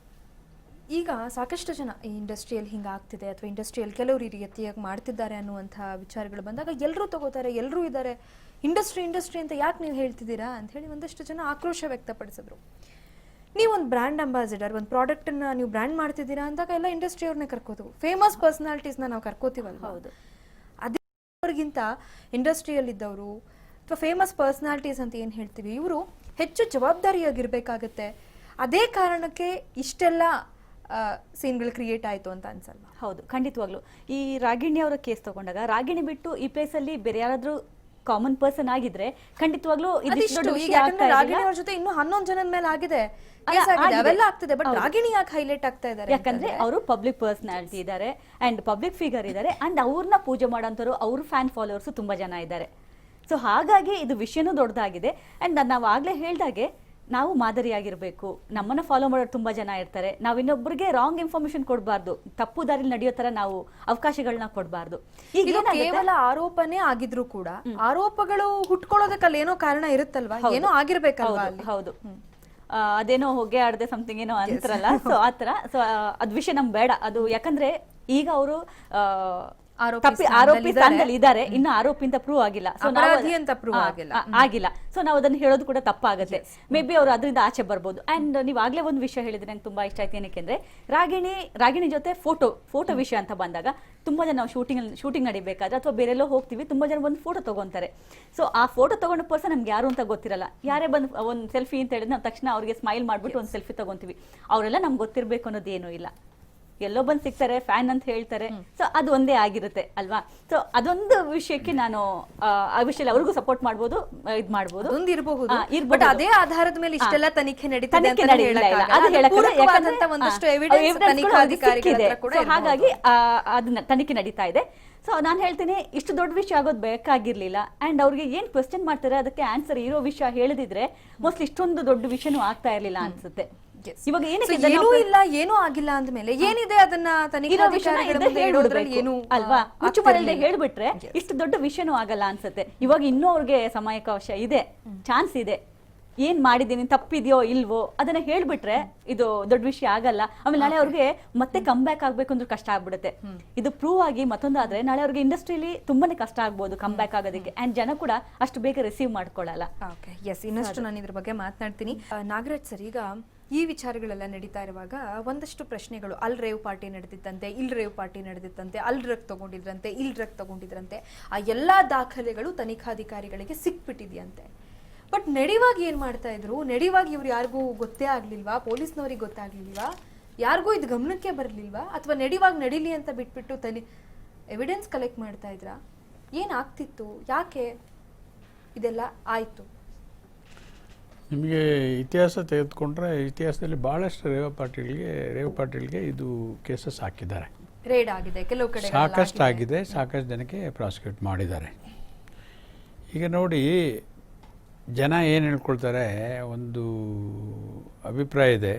ಈಗ ಸಾಕಷ್ಟು ಜನ ಈ ಇಂಡಸ್ಟ್ರಿಯಲ್ಲಿ ಹಿಂಗಾಗ್ತಿದೆ ಅಥವಾ ಇಂಡಸ್ಟ್ರಿಯಲ್ಲಿ ಕೆಲವರು ಈ ರೀತಿಯಾಗಿ ಮಾಡ್ತಿದ್ದಾರೆ ಅನ್ನುವಂಥ ವಿಚಾರಗಳು ಬಂದಾಗ ಎಲ್ಲರೂ ತಗೋತಾರೆ, ಎಲ್ಲರೂ ಇದ್ದಾರೆ, ಇಂಡಸ್ಟ್ರಿ ಅಂತ ಯಾಕೆ ನೀವು ಹೇಳ್ತಿದ್ದೀರಾ ಅಂತ ಹೇಳಿ ಒಂದಷ್ಟು ಜನ ಆಕ್ರೋಶ ವ್ಯಕ್ತಪಡಿಸಿದ್ರು. ನೀವೊಂದು ಬ್ರ್ಯಾಂಡ್ ಅಂಬಾಸಿಡರ್, ಒಂದು ಪ್ರಾಡಕ್ಟನ್ನು ನೀವು ಬ್ರ್ಯಾಂಡ್ ಮಾಡ್ತಿದ್ದೀರಾ ಅಂದಾಗ ಎಲ್ಲ ಇಂಡಸ್ಟ್ರಿಯವ್ರನ್ನೇ ಕರ್ಕೋದು, ಫೇಮಸ್ ಪರ್ಸನಾಲಿಟೀಸ್ನ ನಾವು ಕರ್ಕೋತೀವಲ್ಲ. ಹೌದು, ಅದೇಗಿಂತ ಇಂಡಸ್ಟ್ರಿಯಲ್ಲಿದ್ದವರು ಅಥವಾ ಫೇಮಸ್ ಪರ್ಸನಾಲಿಟೀಸ್ ಅಂತ ಏನು ಹೇಳ್ತೀವಿ, ಇವರು ಹೆಚ್ಚು ಜವಾಬ್ದಾರಿಯಾಗಿರ್ಬೇಕಾಗತ್ತೆ. ಅದೇ ಕಾರಣಕ್ಕೆ ಇಷ್ಟೆಲ್ಲ ಸೀನ್ಗಳು ಕ್ರಿಯೇಟ್ ಆಯಿತು ಅಂತ ಅನ್ಸಲ್ವಾ? ಹೌದು, ಖಂಡಿತವಾಗ್ಲು. ಈ ರಾಗಿಣಿ ಅವರ ಕೇಸ್ ತಗೊಂಡಾಗ ರಾಗಿಣಿ ಬಿಟ್ಟು ಈ ಪ್ಲೇಸಲ್ಲಿ ಬೇರೆ ಯಾರಾದ್ರೂ ಕಾಮನ್ ಪರ್ಸನ್ ಆಗಿದ್ರೆ ಖಂಡಿತವಾಗ್ಲೂ ರಾಗಿಣಿ ಅವ್ರ ಜೊತೆ ಇನ್ನೂ 11 ಜನದ ಮೇಲೆ ಆಗಿದೆ, ಅವೆಲ್ಲ ಆಗ್ತಿದೆ. ಬಟ್ ರಾಗಿಣಿ ಯಾಕೆ ಹೈಲೈಟ್ ಆಗ್ತಾ ಇದ್ದಾರೆ? ಯಾಕಂದ್ರೆ ಅವರು ಪಬ್ಲಿಕ್ ಪರ್ಸನಾಲಿಟಿ ಇದ್ದಾರೆ ಅಂಡ್ ಪಬ್ಲಿಕ್ ಫಿಗರ್ ಇದ್ದಾರೆ ಅಂಡ್ ಅವ್ರನ್ನ ಪೂಜೆ ಮಾಡೋಂಥವ್ರು, ಅವ್ರ ಫ್ಯಾನ್ ಫಾಲೋವರ್ಸ್ ತುಂಬಾ ಜನ ಇದ್ದಾರೆ. ಸೊ ಹಾಗಾಗಿ ಇದು ವಿಷಯನೂ ದೊಡ್ಡದಾಗಿದೆ. ಅಂಡ್ ನಾವು ಆಗ್ಲೇ ಹೇಳ್ದಾಗೆ ನಾವು ಮಾದರಿಯಾಗಿರ್ಬೇಕು, ನಮ್ಮನ್ನ ಫಾಲೋ ಮಾಡೋರು ತುಂಬಾ ಜನ ಇರ್ತಾರೆ, ನಾವು ಇನ್ನೊಬ್ಬರಿಗೆ ರಾಂಗ್ ಇನ್ಫಾರ್ಮೇಶನ್ ಕೊಡಬಾರ್ದು, ತಪ್ಪು ದಾರಿಲಿ ನಡೆಯೋ ತರ ನಾವು ಅವಕಾಶಗಳನ್ನ ಕೊಡಬಾರ್ದು. ಈಗ ಕೇವಲ ಆರೋಪನೇ ಆಗಿದ್ರು ಕೂಡ ಆರೋಪಗಳು ಹುಟ್ಕೊಳ್ಳೋದಕ್ಕಲ್ಲ ಏನೋ ಕಾರಣ ಇರುತ್ತಲ್ವಾ, ಏನೋ ಆಗಿರ್ಬೇಕಲ್ವಾ? ಹೌದು, ಅದೇನೋ ಹೊಗೆ ಆಡದೆ ಸಮಥಿಂಗ್ ಏನೋ ಅಂತಾರಲ್ಲ, ಸೊ ಆತರ. ಸೊ ಅದ್ ವಿಷಯ ನಮ್ಗೆ ಬೇಡ ಅದು. ಯಾಕಂದ್ರೆ ಈಗ ಅವರು ಆರೋಪಿ ಸ್ಥಾನದಲ್ಲಿ ಇದ್ದಾರೆ, ಇನ್ನು ಆರೋಪಿಂತ ಪ್ರೂವ್ ಆಗಿಲ್ಲ, ಆಗಿಲ್ಲ. ಸೊ ನಾವು ಅದನ್ನ ಹೇಳೋದು ಕೂಡ ತಪ್ಪಾಗುತ್ತೆ. ಮೇ ಬಿ ಅವರು ಅದರಿಂದ ಆಚೆ ಬರ್ಬೋದು. ಅಂಡ್ ನೀವು ಆಗ್ಲೇ ಒಂದು ವಿಷಯ ಹೇಳಿದ್ರೆ ನಂಗೆ ತುಂಬಾ ಇಷ್ಟ ಆಯ್ತು. ಏನಕ್ಕೆ ರಾಗಿಣಿ ಜೊತೆ ಫೋಟೋ ವಿಷಯ ಅಂತ ಬಂದಾಗ ತುಂಬಾ ಜನ ನಾವು ಶೂಟಿಂಗ್ ನಡಿಬೇಕಾದ್ರೆ ಅಥವಾ ಬೇರೆಲ್ಲೋ ಹೋಗ್ತೀವಿ, ತುಂಬಾ ಜನ ಬಂದು ಫೋಟೋ ತಗೊಂತಾರೆ. ಸೊ ಆ ಫೋಟೋ ತಗೊಂಡ ಪರ್ಸನ್ ನಮ್ಗೆ ಯಾರು ಅಂತ ಗೊತ್ತಿರಲ್ಲ. ಯಾರೇ ಬಂದು ಒಂದು ಸೆಲ್ಫಿ ಅಂತ ಹೇಳಿದ್ರೆ ನಾವು ತಕ್ಷಣ ಅವ್ರಿಗೆ ಸ್ಮೈಲ್ ಮಾಡ್ಬಿಟ್ಟು ಒಂದು ಸೆಲ್ಫಿ ತಗೊಂತೀವಿ. ಅವರೆಲ್ಲ ನಮ್ಗೆ ಗೊತ್ತಿರ್ಬೇಕು ಅನ್ನೋದು ಏನೂ ಇಲ್ಲ, ಎಲ್ಲೋ ಬಂದು ಸಿಗ್ತಾರೆ, ಫ್ಯಾನ್ ಅಂತ ಹೇಳ್ತಾರೆ. ಸೊ ಅದು ಒಂದೇ ಆಗಿರುತ್ತೆ ಅಲ್ವಾ? ಸೊ ಅದೊಂದು ವಿಷಯಕ್ಕೆ ನಾನು ಆ ವಿಷಯದಲ್ಲಿ ಅವ್ರಿಗೂ ಸಪೋರ್ಟ್ ಮಾಡ್ಬೋದು, ಇದ್ ಮಾಡ್ಬೋದು, ಬಟ್ ಅದೇ ಆಧಾರದ ಮೇಲೆ ಇಷ್ಟೆಲ್ಲ ತನಿಖೆ ನಡೀತಿದೆ. ಹಾಗಾಗಿ ಅದನ್ನ ತನಿಖೆ ನಡೀತಾ ಇದೆ. ಸೊ ನಾನು ಹೇಳ್ತೀನಿ, ಇಷ್ಟು ದೊಡ್ಡ ವಿಷಯ ಆಗೋದು ಬೇಕಾಗಿರ್ಲಿಲ್ಲ. ಅಂಡ್ ಅವ್ರಿಗೆ ಏನ್ ಕ್ವೆಶ್ಚನ್ ಮಾಡ್ತಾರೆ ಅದಕ್ಕೆ ಆನ್ಸರ್ ಇರೋ ವಿಷಯ ಹೇಳಿದಿದ್ರೆ ಮೋಸ್ಟ್ಲಿ ಇಷ್ಟೊಂದು ದೊಡ್ಡ ವಿಷಯನೂ ಆಗ್ತಾ ಇರ್ಲಿಲ್ಲ ಅನ್ಸುತ್ತೆ. ಇವಾಗ ಏನೂ ಇಲ್ಲ, ಏನೂ ಆಗಿಲ್ಲ ಅಂದ್ಮೇಲೆ ಏನಿದೆ ಅದನ್ನ ಅಲ್ವಾ, ಮುಚ್ಚು ಬರಲ್ದೆ ಹೇಳ್ಬಿಟ್ರೆ ಇಷ್ಟು ದೊಡ್ಡ ವಿಷಯನೂ ಆಗಲ್ಲ ಅನ್ಸುತ್ತೆ. ಇವಾಗ ಇನ್ನೂ ಅವ್ರಿಗೆ ಸಮಯಾವಕಾಶ ಇದೆ, ಚಾನ್ಸ್ ಇದೆ. ಏನ್ ಮಾಡಿದೀನಿ, ತಪ್ಪಿದ್ಯೋ ಇಲ್ವೋ ಅದನ್ನ ಹೇಳ್ಬಿಟ್ರೆ ಇದು ದೊಡ್ಡ ವಿಷಯ ಆಗಲ್ಲ. ಆಮೇಲೆ ನಾಳೆ ಅವ್ರಿಗೆ ಮತ್ತೆ ಕಮ್ ಬ್ಯಾಕ್ ಆಗ್ಬೇಕು ಅಂದ್ರೆ ಕಷ್ಟ ಆಗ್ಬಿಡುತ್ತೆ. ಇದು ಪ್ರೂವ್ ಆಗಿ ಮತ್ತೊಂದಾದ್ರೆ ನಾಳೆ ಅವ್ರಿಗೆ ಇಂಡಸ್ಟ್ರಿಲಿ ತುಂಬಾನೇ ಕಷ್ಟ ಆಗ್ಬೋದು ಕಮ್ ಬ್ಯಾಕ್ ಆಗೋದಕ್ಕೆ. ಅಂಡ್ ಜನ ಕೂಡ ಅಷ್ಟು ಬೇಗ ರಿಸೀವ್ ಮಾಡ್ಕೊಳ್ಳಲ್ಲ. ಎಸ್, ಇನ್ನಷ್ಟು ನಾನು ಇದ್ರ ಬಗ್ಗೆ ಮಾತನಾಡ್ತೀನಿ. ನಾಗರಾಜ್ ಸರ್, ಈಗ ಈ ವಿಚಾರಗಳೆಲ್ಲ ನಡೀತಾ ಇರುವಾಗ ಒಂದಷ್ಟು ಪ್ರಶ್ನೆಗಳು, ಅಲ್ಲಿ ರೇವ್ ಪಾರ್ಟಿ ನಡೆದಿತ್ತಂತೆ, ಇಲ್ಲಿ ರೇವ್ ಪಾರ್ಟಿ ನಡೆದಿತ್ತಂತೆ, ಅಲ್ಲಿ ಡ್ರಗ್ ತಗೊಂಡಿದ್ರಂತೆ, ಇಲ್ಲಿ ಡ್ರಗ್ ತಗೊಂಡಿದ್ರಂತೆ, ಆ ಎಲ್ಲಾ ದಾಖಲೆಗಳು ತನಿಖಾಧಿಕಾರಿಗಳಿಗೆ ಸಿಕ್ಬಿಟ್ಟಿದೆಯಂತೆ. ಬಟ್ ನಡೆಯುವಾಗ ಏನ್ ಮಾಡ್ತಾ ಇದ್ರು? ನಡೆಯುವಾಗ ಇವ್ರು ಯಾರಿಗೂ ಗೊತ್ತೇ ಆಗ್ಲಿಲ್ವಾ? ಪೊಲೀಸ್ನವ್ರಿಗೆ ಗೊತ್ತಾಗ್ಲಿಲ್ವಾ? ಯಾರಿಗೂ ಇದು ಗಮನಕ್ಕೆ ಬರಲಿಲ್ವಾ? ಅಥವಾ ನಡೆಯುವಾಗ ನಡೀಲಿ ಅಂತ ಬಿಟ್ಬಿಟ್ಟು ಎವಿಡೆನ್ಸ್ ಕಲೆಕ್ಟ್ ಮಾಡ್ತಾ ಇದ್ರಾ? ಏನಾಗ್ತಿತ್ತು? ಯಾಕೆ ಇದೆಲ್ಲ ಆಯ್ತು? ನಿಮಗೆ ಇತಿಹಾಸ ತೆಗೆದುಕೊಂಡ್ರೆ ಇತಿಹಾಸದಲ್ಲಿ ಭಾಳಷ್ಟು ರೇವ್ ಪಾರ್ಟಿಗಳಿಗೆ ಇದು ಕೇಸಸ್ ಹಾಕಿದ್ದಾರೆ. ರೇಡ್ ಆಗಿದೆ ಕೆಲವು ಕಡೆ ಸಾಕಷ್ಟು ಆಗಿದೆ, ಸಾಕಷ್ಟು ಜನಕ್ಕೆ ಪ್ರಾಸಿಕ್ಯೂಟ್ ಮಾಡಿದ್ದಾರೆ. ಈಗ ನೋಡಿ, ಜನ ಏನು ಹೇಳ್ಕೊಳ್ತಾರೆ, ಒಂದು ಅಭಿಪ್ರಾಯ ಇದೆ,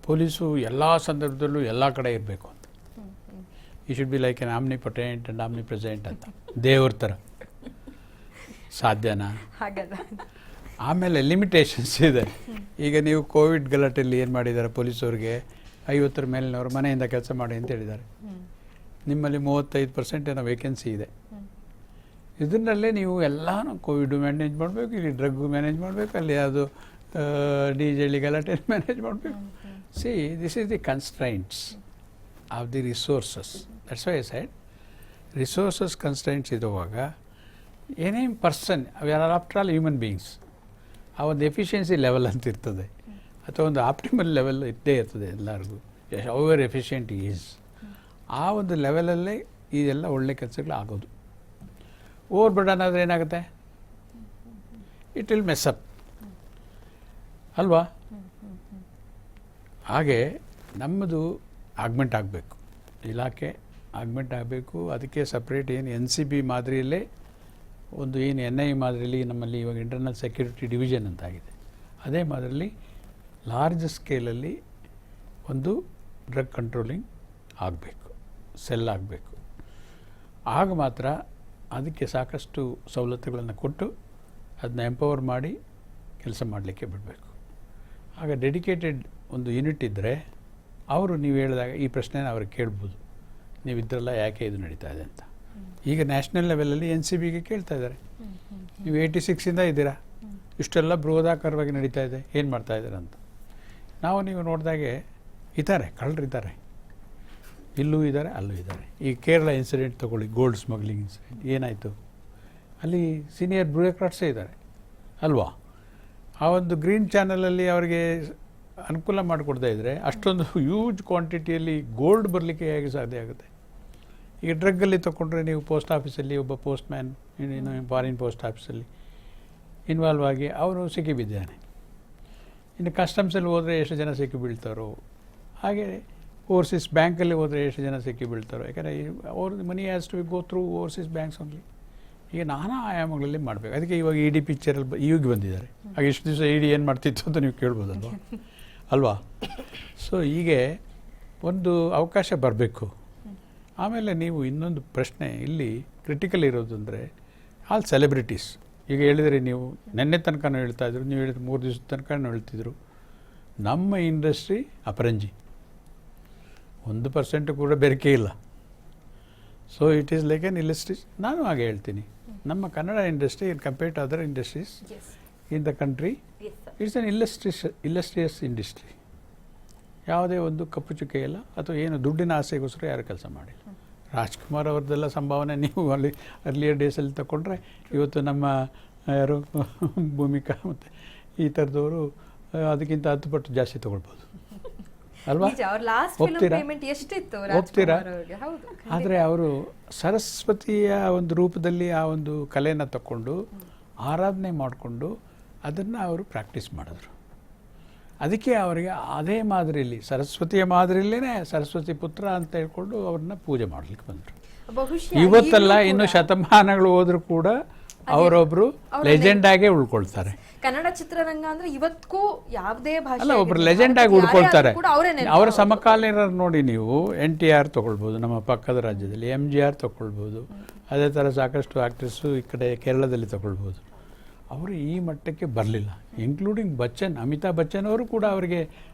ಪೊಲೀಸು ಎಲ್ಲ ಸಂದರ್ಭದಲ್ಲೂ ಎಲ್ಲ ಕಡೆ ಇರಬೇಕು ಅಂತ. ಈ should be like an omnipotent and omnipresent ಅಂತ, ದೇವ್ರ ಥರ. ಸಾಧ್ಯನಾ? ಹಾಗಲ್ಲ. ಆಮೇಲೆ ಲಿಮಿಟೇಷನ್ಸ್ ಇದೆ. ಈಗ ನೀವು ಕೋವಿಡ್ ಗಲಾಟೆಯಲ್ಲಿ ಏನು ಮಾಡಿದ್ದಾರೆ, ಪೊಲೀಸವ್ರಿಗೆ 50 ಮೇಲಿನವರು ಮನೆಯಿಂದ ಕೆಲಸ ಮಾಡಿ ಅಂತ ಹೇಳಿದ್ದಾರೆ. ನಿಮ್ಮಲ್ಲಿ 35% ಏನೋ ವೇಕೆನ್ಸಿ ಇದೆ. ಇದನ್ನಲ್ಲೇ ನೀವು ಎಲ್ಲನೂ ಕೋವಿಡ್ ಮ್ಯಾನೇಜ್ ಮಾಡಬೇಕು, ಇಲ್ಲಿ ಡ್ರಗ್ ಮ್ಯಾನೇಜ್ ಮಾಡಬೇಕು, ಅಲ್ಲಿ ಅದು ಡಿಜೆಲಿ ಗಲಾಟೆ ಮ್ಯಾನೇಜ್ ಮಾಡಬೇಕು. See, this is the constraints of the resources. That's why I side resources constraints ಇರುವಾಗ ಏನೇ person, we are after all human beings. ಆ ಒಂದು ಎಫಿಷಿಯನ್ಸಿ ಲೆವೆಲ್ ಅಂತ ಇರ್ತದೆ, ಅಥವಾ ಒಂದು ಆಪ್ಟಿಮಲ್ ಲೆವೆಲ್ ಇದ್ದೇ ಇರ್ತದೆ ಎಲ್ಲರಿಗೂ. ಓವರ್ ಎಫಿಷಿಯೆಂಟ್ ಈಸ್ ಆ ಒಂದು ಲೆವೆಲಲ್ಲೇ ಇದೆಲ್ಲ ಒಳ್ಳೆ ಕೆಲಸಗಳು ಆಗೋದು. ಓವರ್ ಬರ್ಡನ್ ಆದರೆ ಏನಾಗುತ್ತೆ, ಇಟ್ ವಿಲ್ ಮೆಸ್ ಅಪ್ ಅಲ್ವಾ? ಹಾಗೆ ನಮ್ಮದು ಆಗ್ಮೆಂಟ್ ಆಗಬೇಕು, ಇಲಾಖೆ ಆಗ್ಮೆಂಟ್ ಆಗಬೇಕು. ಅದಕ್ಕೆ ಸಪ್ರೇಟ್ ಏನು NCB ಮಾದರಿಯಲ್ಲೇ ಒಂದು ಏನು NI ಮಾದರಿಯಲ್ಲಿ ನಮ್ಮಲ್ಲಿ ಇವಾಗ ಇಂಟರ್ನಲ್ ಸೆಕ್ಯೂರಿಟಿ ಡಿವಿಷನ್ ಅಂತಾಗಿದೆ, ಅದೇ ಮಾದರಿಯಲ್ಲಿ ಲಾರ್ಜ್ ಸ್ಕೇಲಲ್ಲಿ ಒಂದು ಡ್ರಗ್ ಕಂಟ್ರೋಲಿಂಗ್ ಆಗಬೇಕು, ಸೆಲ್ ಆಗಬೇಕು. ಆಗ ಮಾತ್ರ ಅದಕ್ಕೆ ಸಾಕಷ್ಟು ಸವಲತ್ತುಗಳನ್ನು ಕೊಟ್ಟು ಅದನ್ನ ಎಂಪವರ್ ಮಾಡಿ ಕೆಲಸ ಮಾಡಲಿಕ್ಕೆ ಬಿಡಬೇಕು. ಆಗ ಡೆಡಿಕೇಟೆಡ್ ಒಂದು ಯೂನಿಟ್ ಇದ್ದರೆ ಅವರು ನೀವು ಹೇಳಿದಾಗ ಈ ಪ್ರಶ್ನೆನ ಅವ್ರಿಗೆ ಕೇಳ್ಬೋದು, ನೀವು ಇದ್ರಲ್ಲ ಯಾಕೆ ಇದು ನಡೀತಾ ಇದೆ ಅಂತ. ಈಗ ನ್ಯಾಷನಲ್ ಲೆವೆಲಲ್ಲಿ NCBಗೆ ಕೇಳ್ತಾ ಇದ್ದಾರೆ, ನೀವು 86ಇಂದ ಇದ್ದೀರಾ, ಇಷ್ಟೆಲ್ಲ ಬೃಹದಾಕಾರವಾಗಿ ನಡೀತಾ ಇದೆ, ಏನು ಮಾಡ್ತಾ ಇದ್ದೀರಾ ಅಂತ. ನೀವು ನೋಡಿದಾಗೆ ಇದ್ದಾರೆ, ಕಳ್ಳರಿದ್ದಾರೆ, ಇಲ್ಲೂ ಇದ್ದಾರೆ, ಅಲ್ಲೂ ಇದ್ದಾರೆ. ಈ ಕೇರಳ ಇನ್ಸಿಡೆಂಟ್ ತೊಗೊಳ್ಳಿ, ಗೋಲ್ಡ್ ಸ್ಮಗ್ಲಿಂಗ್ ಇನ್ಸಿಡೆಂಟ್ ಏನಾಯಿತು, ಅಲ್ಲಿ ಸೀನಿಯರ್ ಬ್ಯೂರೋಕ್ರಾಟ್ಸೇ ಇದ್ದಾರೆ ಅಲ್ವಾ? ಆ ಒಂದು ಗ್ರೀನ್ ಚಾನಲಲ್ಲಿ ಅವರಿಗೆ ಅನುಕೂಲ ಮಾಡಿಕೊಡ್ತಾ ಇದ್ದರೆ ಅಷ್ಟೊಂದು ಹ್ಯೂಜ್ ಕ್ವಾಂಟಿಟಿಯಲ್ಲಿ ಗೋಲ್ಡ್ ಬರಲಿಕ್ಕೆ ಹೇಗೆ ಸಾಧ್ಯ ಆಗುತ್ತೆ? ಈಗ ಡ್ರಗ್ಗಲ್ಲಿ ತೊಗೊಂಡ್ರೆ ನೀವು ಪೋಸ್ಟ್ ಆಫೀಸಲ್ಲಿ ಒಬ್ಬ ಪೋಸ್ಟ್ ಮ್ಯಾನ್ ಫಾರಿನ್ ಪೋಸ್ಟ್ ಆಫೀಸಲ್ಲಿ ಇನ್ವಾಲ್ವ್ ಆಗಿ ಅವನು ಸಿಕ್ಕಿಬಿದ್ದಾನೆ. ಇನ್ನು ಕಸ್ಟಮ್ಸಲ್ಲಿ ಹೋದರೆ ಎಷ್ಟು ಜನ ಸಿಕ್ಕಿ ಬೀಳ್ತಾರೋ, ಹಾಗೆ ಓವರ್ಸೀಸ್ ಬ್ಯಾಂಕಲ್ಲಿ ಹೋದರೆ ಎಷ್ಟು ಜನ ಸಿಕ್ಕಿ ಬೀಳ್ತಾರೋ. ಯಾಕಂದರೆ ಅವ್ರದ್ದು money has to go through overseas banks only. ಈಗ ನಾನಾ ಆಯಾಮಗಳಲ್ಲಿ ಮಾಡಬೇಕು. ಅದಕ್ಕೆ ಇವಾಗ ED ಪಿಕ್ಚರಲ್ಲಿ ಈಗ ಬಂದಿದ್ದಾರೆ. ಆಗ ಇಷ್ಟು ದಿವಸ ED ಏನು ಮಾಡ್ತಿತ್ತು ಅಂತ ನೀವು ಕೇಳ್ಬೋದಲ್ವ ಅಲ್ವಾ? ಸೊ ಹೀಗೆ ಒಂದು ಅವಕಾಶ ಬರಬೇಕು. ಆಮೇಲೆ ನೀವು ಇನ್ನೊಂದು ಪ್ರಶ್ನೆ ಇಲ್ಲಿ ಕ್ರಿಟಿಕಲ್ ಇರೋದು ಅಂದರೆ ಆಲ್ ಸೆಲೆಬ್ರಿಟೀಸ್. ಈಗ ಹೇಳಿದರೆ ನೀವು ನೆನ್ನೆ ತನಕನೂ ಹೇಳ್ತಾಯಿದ್ರು, ನೀವು ಹೇಳಿದ್ರೆ 3 ದಿವಸದ ತನಕನೂ ಹೇಳ್ತಿದ್ರು, ನಮ್ಮ ಇಂಡಸ್ಟ್ರಿ ಅಪರಂಜಿ, 1% ಕೂಡ ಬೆರಕೆ ಇಲ್ಲ. So it is like an illustrious. ನಾನು ಹಾಗೆ ಹೇಳ್ತೀನಿ, ನಮ್ಮ Kannada industry in compared to other industries in the country it's an illustrious industry. ಯಾವುದೇ ಒಂದು ಕಪ್ಪು ಚುಕ್ಕೆ ಇಲ್ಲ, ಅಥವಾ ಏನು ದುಡ್ಡಿನ ಆಸೆಗೋಸ್ಕರ ಯಾರು ಕೆಲಸ ಮಾಡಿಲ್ಲ. ರಾಜ್ಕುಮಾರ್ ಅವ್ರದ್ದೆಲ್ಲ ಸಂಭಾವನೆ ನೀವು ಅಲ್ಲಿ ಅರ್ಲಿಯರ್ ಡೇಸಲ್ಲಿ ತಗೊಂಡ್ರೆ ಇವತ್ತು ನಮ್ಮ ಯಾರು ಭೂಮಿಕಾ ಮತ್ತು ಈ ಥರದವರು ಅದಕ್ಕಿಂತ 10 ಪಟ್ಟು ಜಾಸ್ತಿ ತೊಗೊಳ್ಬೋದು ಅಲ್ವಾ? ಒಪ್ತೀರಾ? ಆದರೆ ಅವರು ಸರಸ್ವತಿಯ ಒಂದು ರೂಪದಲ್ಲಿ ಆ ಒಂದು ಕಲೆಯನ್ನು ತಗೊಂಡು ಆರಾಧನೆ ಮಾಡಿಕೊಂಡು ಅದನ್ನು ಅವರು ಪ್ರಾಕ್ಟೀಸ್ ಮಾಡಿದ್ರು. ಅದಕ್ಕೆ ಅವರಿಗೆ ಅದೇ ಮಾದರಿಯಲ್ಲಿ ಸರಸ್ವತಿಯ ಮಾದರಿಯಲ್ಲೇ ಸರಸ್ವತಿ ಪುತ್ರ ಅಂತ ಹೇಳ್ಕೊಂಡು ಅವ್ರನ್ನ ಪೂಜೆ ಮಾಡಲಿಕ್ಕೆ ಬಂದರು. ಇವತ್ತೆಲ್ಲ ಇನ್ನು ಶತಮಾನಗಳು ಹೋದರೂ ಕೂಡ ಅವರೊಬ್ಬರು ಲೆಜೆಂಡ್ ಆಗೇ ಉಳ್ಕೊಳ್ತಾರೆ. ಕನ್ನಡ ಚಿತ್ರರಂಗ ಅಂದ್ರೆ ಇವತ್ತಿಗೂ ಯಾವುದೇ ಭಾಷೆ ಅಲ್ಲ, ಒಬ್ಬರು ಲೆಜೆಂಡ್ ಆಗಿ ಉಳ್ಕೊಳ್ತಾರೆ. ಅವರ ಸಮಕಾಲೀನರು ನೋಡಿ, ನೀವು NTR ತಗೊಳ್ಬೋದು, ನಮ್ಮ ಪಕ್ಕದ ರಾಜ್ಯದಲ್ಲಿ MGR ತಗೊಳ್ಬೋದು, ಅದೇ ಥರ ಸಾಕಷ್ಟು ಆಕ್ಟ್ರೆಸ್ಸು ಈ ಕಡೆ ಕೇರಳದಲ್ಲಿ ತಗೊಳ್ಬೋದು. ಅವರು ಈ ಮಟ್ಟಕ್ಕೆ ಬರಲಿಲ್ಲ, ಇನ್ಕ್ಲೂಡಿಂಗ್ ಬಚ್ಚನ್, ಅಮಿತಾಬ್ ಬಚ್ಚನ್ ಅವರು ಕೂಡ ಅವರಿಗೆ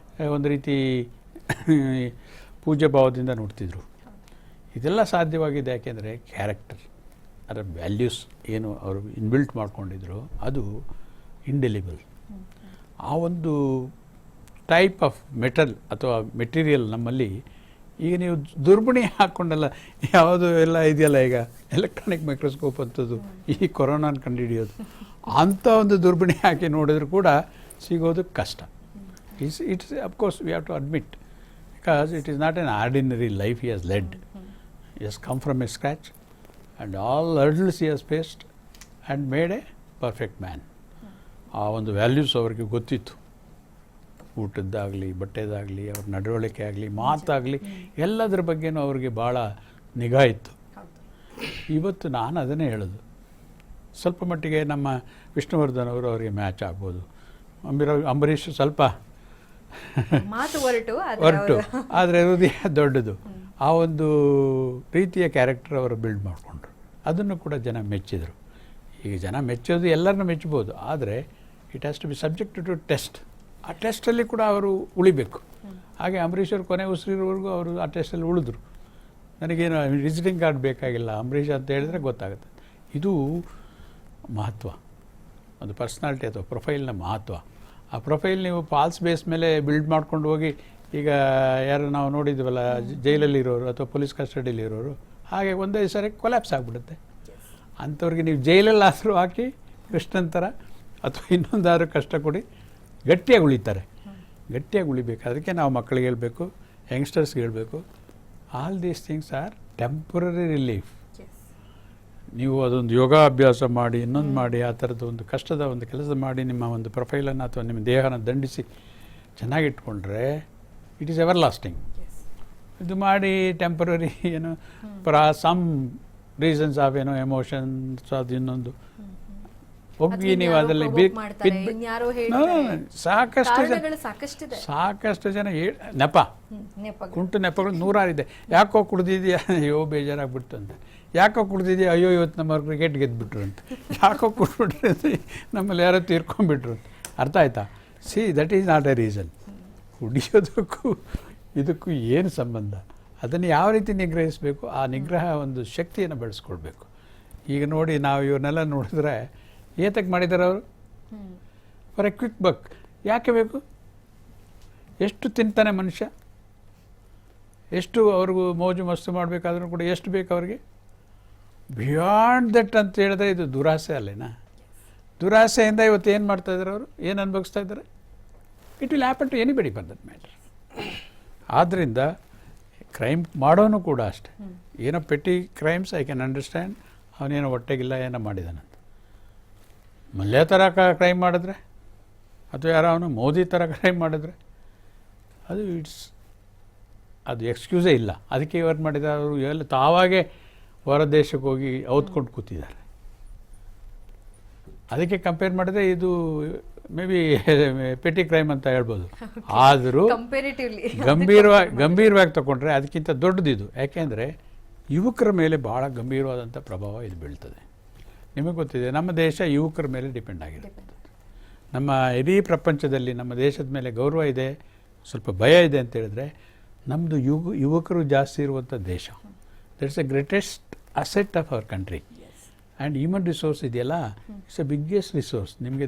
ಒಂದು ರೀತಿ ಪೂಜ್ಯ ಭಾವದಿಂದ ನೋಡ್ತಿದ್ರು. ಇದೆಲ್ಲ ಸಾಧ್ಯವಾಗಿದೆ ಯಾಕೆಂದರೆ ಕ್ಯಾರೆಕ್ಟರ್, ಅದರ ವ್ಯಾಲ್ಯೂಸ್ ಏನು ಅವರು ಇನ್ಬಿಲ್ಟ್ ಮಾಡ್ಕೊಂಡಿದ್ರು ಅದು ಇಂಡೆಲಿಬಲ್. ಆ ಒಂದು ಟೈಪ್ ಆಫ್ ಮೆಟಲ್ ಅಥವಾ ಮೆಟೀರಿಯಲ್ ನಮ್ಮಲ್ಲಿ ಈಗ ನೀವು ದುರ್ಬಿಣಿ ಹಾಕ್ಕೊಂಡಲ್ಲ ಯಾವುದು ಎಲ್ಲ ಇದೆಯಲ್ಲ, ಈಗ ಎಲೆಕ್ಟ್ರಾನಿಕ್ ಮೈಕ್ರೋಸ್ಕೋಪ್ ಅಂಥದ್ದು ಈ ಕೊರೋನಾನ ಕಂಡುಹಿಡಿಯೋದು, ಅಂಥ ಒಂದು ದುರ್ಬಿಣಿ ಹಾಕಿ ನೋಡಿದ್ರು ಕೂಡ ಸಿಗೋದು ಕಷ್ಟ. It's of course we have to admit, because it is not an ordinary life he has led. He has come from a scratch and all hurdles he has faced and made a perfect man. ಆ ಒಂದು values ಅವರಿಗೆ ಗೊತ್ತಿತ್ತು. ಊಟದ್ದಾಗಲಿ, ಬಟ್ಟೆದಾಗಲಿ, ಅವ್ರ ನಡವಳಿಕೆ ಆಗಲಿ, ಮಾತಾಗಲಿ, ಎಲ್ಲದರ ಬಗ್ಗೆನೂ ಅವ್ರಿಗೆ ಭಾಳ ನಿಗಾ ಇತ್ತು. ಇವತ್ತು ನಾನು ಅದನ್ನೇ ಹೇಳೋದು. ಸ್ವಲ್ಪ ಮಟ್ಟಿಗೆ ನಮ್ಮ ವಿಷ್ಣುವರ್ಧನ್ ಅವರು ಅವರಿಗೆ ಮ್ಯಾಚ್ ಆಗ್ಬೋದು. ಅಂಬರೀಷ್ ಸ್ವಲ್ಪ ಮಾತು ಹೊರಟು, ಆದರೆ ಹೃದಯ ದೊಡ್ಡದು. ಆ ಒಂದು ರೀತಿಯ ಕ್ಯಾರೆಕ್ಟರ್ ಅವರು ಬಿಲ್ಡ್ ಮಾಡಿಕೊಂಡ್ರು. ಅದನ್ನು ಕೂಡ ಜನ ಮೆಚ್ಚಿದರು. ಈಗ ಜನ ಮೆಚ್ಚೋದು ಎಲ್ಲರನ್ನೂ ಮೆಚ್ಚಬೋದು, ಆದರೆ it has to be subject to test. ಆ ಟೆಸ್ಟಲ್ಲಿ ಕೂಡ ಅವರು ಉಳಿಬೇಕು. ಹಾಗೆ ಅಂಬರೀಷ್ ಅವರು ಕೊನೆ ಉಸಿರಿರೋವರೆಗೂ ಅವರು ಆ ಟೆಸ್ಟಲ್ಲಿ ಉಳಿದ್ರು. ನನಗೇನು ವಿಸಿಟಿಂಗ್ ಕಾರ್ಡ್ ಬೇಕಾಗಿಲ್ಲ, ಅಂಬರೀಷ್ ಅಂತ ಹೇಳಿದ್ರೆ ಗೊತ್ತಾಗುತ್ತೆ. ಇದು ಮಹತ್ವ, ಒಂದು ಪರ್ಸ್ನಾಲಿಟಿ ಅಥವಾ ಪ್ರೊಫೈಲ್ನ ಮಹತ್ವ. ಆ ಪ್ರೊಫೈಲ್ ನೀವು ಫಾಲ್ಸ್ ಬೇಸ್ ಮೇಲೆ ಬಿಲ್ಡ್ ಮಾಡ್ಕೊಂಡು ಹೋಗಿ, ಈಗ ಯಾರು ನಾವು ನೋಡಿದ್ವಲ್ಲ ಜೈಲಲ್ಲಿರೋರು ಅಥವಾ ಪೊಲೀಸ್ ಕಸ್ಟಡಿಯಲ್ಲಿರೋರು, ಹಾಗೆ ಒಂದೇ ಸರಿ ಕೊಲ್ಯಾಪ್ಸ್ ಆಗಿಬಿಡುತ್ತೆ. ಅಂಥವ್ರಿಗೆ ನೀವು ಜೈಲಲ್ಲಾದರೂ ಹಾಕಿ ಕೃಷ್ಣನ್ ಥರ ಅಥವಾ ಇನ್ನೊಂದಾದ್ರೂ ಕಷ್ಟ ಕೊಡಿ, ಗಟ್ಟಿಯಾಗಿ ಉಳಿತಾರೆ. ಗಟ್ಟಿಯಾಗಿ ಉಳಿಬೇಕು. ಅದಕ್ಕೆ ನಾವು ಮಕ್ಕಳಿಗೆ ಹೇಳಬೇಕು, ಯಂಗ್ಸ್ಟರ್ಸ್ಗೆ ಹೇಳಬೇಕು, all these things are temporary relief. ನೀವು ಅದೊಂದು ಯೋಗಾಭ್ಯಾಸ ಮಾಡಿ, ಇನ್ನೊಂದು ಮಾಡಿ, ಆ ಥರದ್ದು ಒಂದು ಕಷ್ಟದ ಒಂದು ಕೆಲಸ ಮಾಡಿ ನಿಮ್ಮ ಒಂದು ಪ್ರೊಫೈಲನ್ನು ಅಥವಾ ನಿಮ್ಮ ದೇಹನ ದಂಡಿಸಿ ಚೆನ್ನಾಗಿಟ್ಕೊಂಡ್ರೆ ಇಟ್ ಈಸ್ ಎವರ್ ಲಾಸ್ಟಿಂಗ್. ಇದು ಮಾಡಿ ಟೆಂಪರರಿ ಏನು ಸಮ್ ರೀಸನ್ಸ್ ಆಫ್ ಏನೋ ಎಮೋಷನ್ಸ್ ಅದು ಇನ್ನೊಂದು ಒಬ್ಬಿ ನೀವು ಅದರಲ್ಲಿ ಸಾಕಷ್ಟು ಜನ ನೆಪ ಕುಂಟು ನೆಪಗಳು ನೂರಾರಿದೆ. ಯಾಕೋ ಕುಡ್ದಿದ್ಯಾ, ಅಯ್ಯೋ ಬೇಜಾರಾಗ್ಬಿಡ್ತು ಅಂತ. ಯಾಕೋ ಕುಡ್ದಿದ್ಯಾ, ಅಯ್ಯೋ ಇವತ್ತು ನಮ್ಮ ಕ್ರಿಕೆಟ್ ಗೆದ್ದುಬಿಟ್ರು ಅಂತ. ಯಾಕೋ ಕುಡ್ಬಿಟ್ರೆ ನಮ್ಮಲ್ಲಿ ಯಾರೋ ತೀರ್ಕೊಂಡ್ಬಿಟ್ರು ಅಂತ. ಅರ್ಥ ಆಯ್ತಾ? See that is not a reason. ಕುಡಿಯೋದಕ್ಕೂ ಇದಕ್ಕೂ ಏನು ಸಂಬಂಧ? ಅದನ್ನು ಯಾವ ರೀತಿ ನಿಗ್ರಹಿಸಬೇಕು, ಆ ನಿಗ್ರಹ ಒಂದು ಶಕ್ತಿಯನ್ನು ಬೆಳೆಸ್ಕೊಳ್ಬೇಕು. ಈಗ ನೋಡಿ, ನಾವು ಇವನ್ನೆಲ್ಲ ನೋಡಿದ್ರೆ ಏತಕ್ಕೆ ಮಾಡಿದ್ದಾರೆ ಅವರು? ಫಾರ್ ಎ ಕ್ವಿಕ್ ಬಕ್. ಯಾಕೆ ಬೇಕು? ಎಷ್ಟು ತಿಂತಾನೆ ಮನುಷ್ಯ, ಎಷ್ಟು ಅವ್ರಿಗೂ ಮೋಜು ಮಸ್ತು ಮಾಡಬೇಕಾದ್ರೂ ಕೂಡ ಎಷ್ಟು ಬೇಕು ಅವ್ರಿಗೆ? ಬಿಯಾಂಡ್ ದಟ್ ಅಂತ ಹೇಳಿದ್ರೆ ಇದು ದುರಾಸೆ ಅಲ್ಲೇನಾ? ದುರಾಸೆಯಿಂದ ಇವತ್ತು ಏನು ಮಾಡ್ತಾ ಇದ್ದಾರೆ ಅವರು? ಏನು ಅನುಭವಿಸ್ತಾ ಇದ್ದಾರೆ? It will happen to anybody for that matter. ಆದ್ದರಿಂದ ಕ್ರೈಮ್ ಮಾಡೋನು ಕೂಡ ಅಷ್ಟೆ. ಏನೋ petty crimes I can understand, ಅವನೇನೋ ಹೊಟ್ಟೆಗಿಲ್ಲ ಏನೋ ಮಾಡಿದಾನಂತ. ಮಲ್ಯ ಥರ ಕ್ರೈಮ್ ಮಾಡಿದ್ರೆ ಅಥವಾ ಯಾರೋ ಅವನು ಮೋದಿ ಥರ ಕ್ರೈಮ್ ಮಾಡಿದ್ರೆ ಅದು ಎಕ್ಸ್ಕ್ಯೂಸೇ ಇಲ್ಲ. ಅದಕ್ಕೆ ಇವರು ಮಾಡಿದ್ದಾರೆ, ಅವರು ಎಲ್ಲ ತಾವಾಗೇ ಹೊರ ದೇಶಕ್ಕೆ ಹೋಗಿ ಔತ್ಕೊಂಡು ಕೂತಿದ್ದಾರೆ. ಅದಕ್ಕೆ ಕಂಪೇರ್ ಮಾಡಿದ್ರೆ ಇದು ಮೇ ಬಿ ಪೆಟಿ ಕ್ರೈಮ್ ಅಂತ ಹೇಳ್ಬೋದು. ಆದರೂ ಗಂಭೀರವಾಗಿ ತಗೊಂಡ್ರೆ ಅದಕ್ಕಿಂತ ದೊಡ್ಡದಿದು. ಯಾಕೆಂದರೆ ಯುವಕರ ಮೇಲೆ ಭಾಳ ಗಂಭೀರವಾದಂಥ ಪ್ರಭಾವ ಇದು ಬೀಳ್ತದೆ. ನಿಮಗೆ ಗೊತ್ತಿದೆ, ನಮ್ಮ ದೇಶ ಯುವಕರ ಮೇಲೆ ಡಿಪೆಂಡ್ ಆಗಿರುತ್ತೆ. ನಮ್ಮ ಇಡೀ ಪ್ರಪಂಚದಲ್ಲಿ ನಮ್ಮ ದೇಶದ ಮೇಲೆ ಗೌರವ ಇದೆ, ಸ್ವಲ್ಪ ಭಯ ಇದೆ ಅಂತ ಹೇಳಿದ್ರೆ ನಮ್ಮದು ಯುವಕರು ಜಾಸ್ತಿ ಇರುವಂಥ ದೇಶ. That's A greatest asset of our country. And human resource ಇದೆಯಲ್ಲ, ಇಟ್ಸ್ ಎ ಬಿಗ್ಗೆಸ್ಟ್ ರಿಸೋರ್ಸ್. ನಿಮಗೆ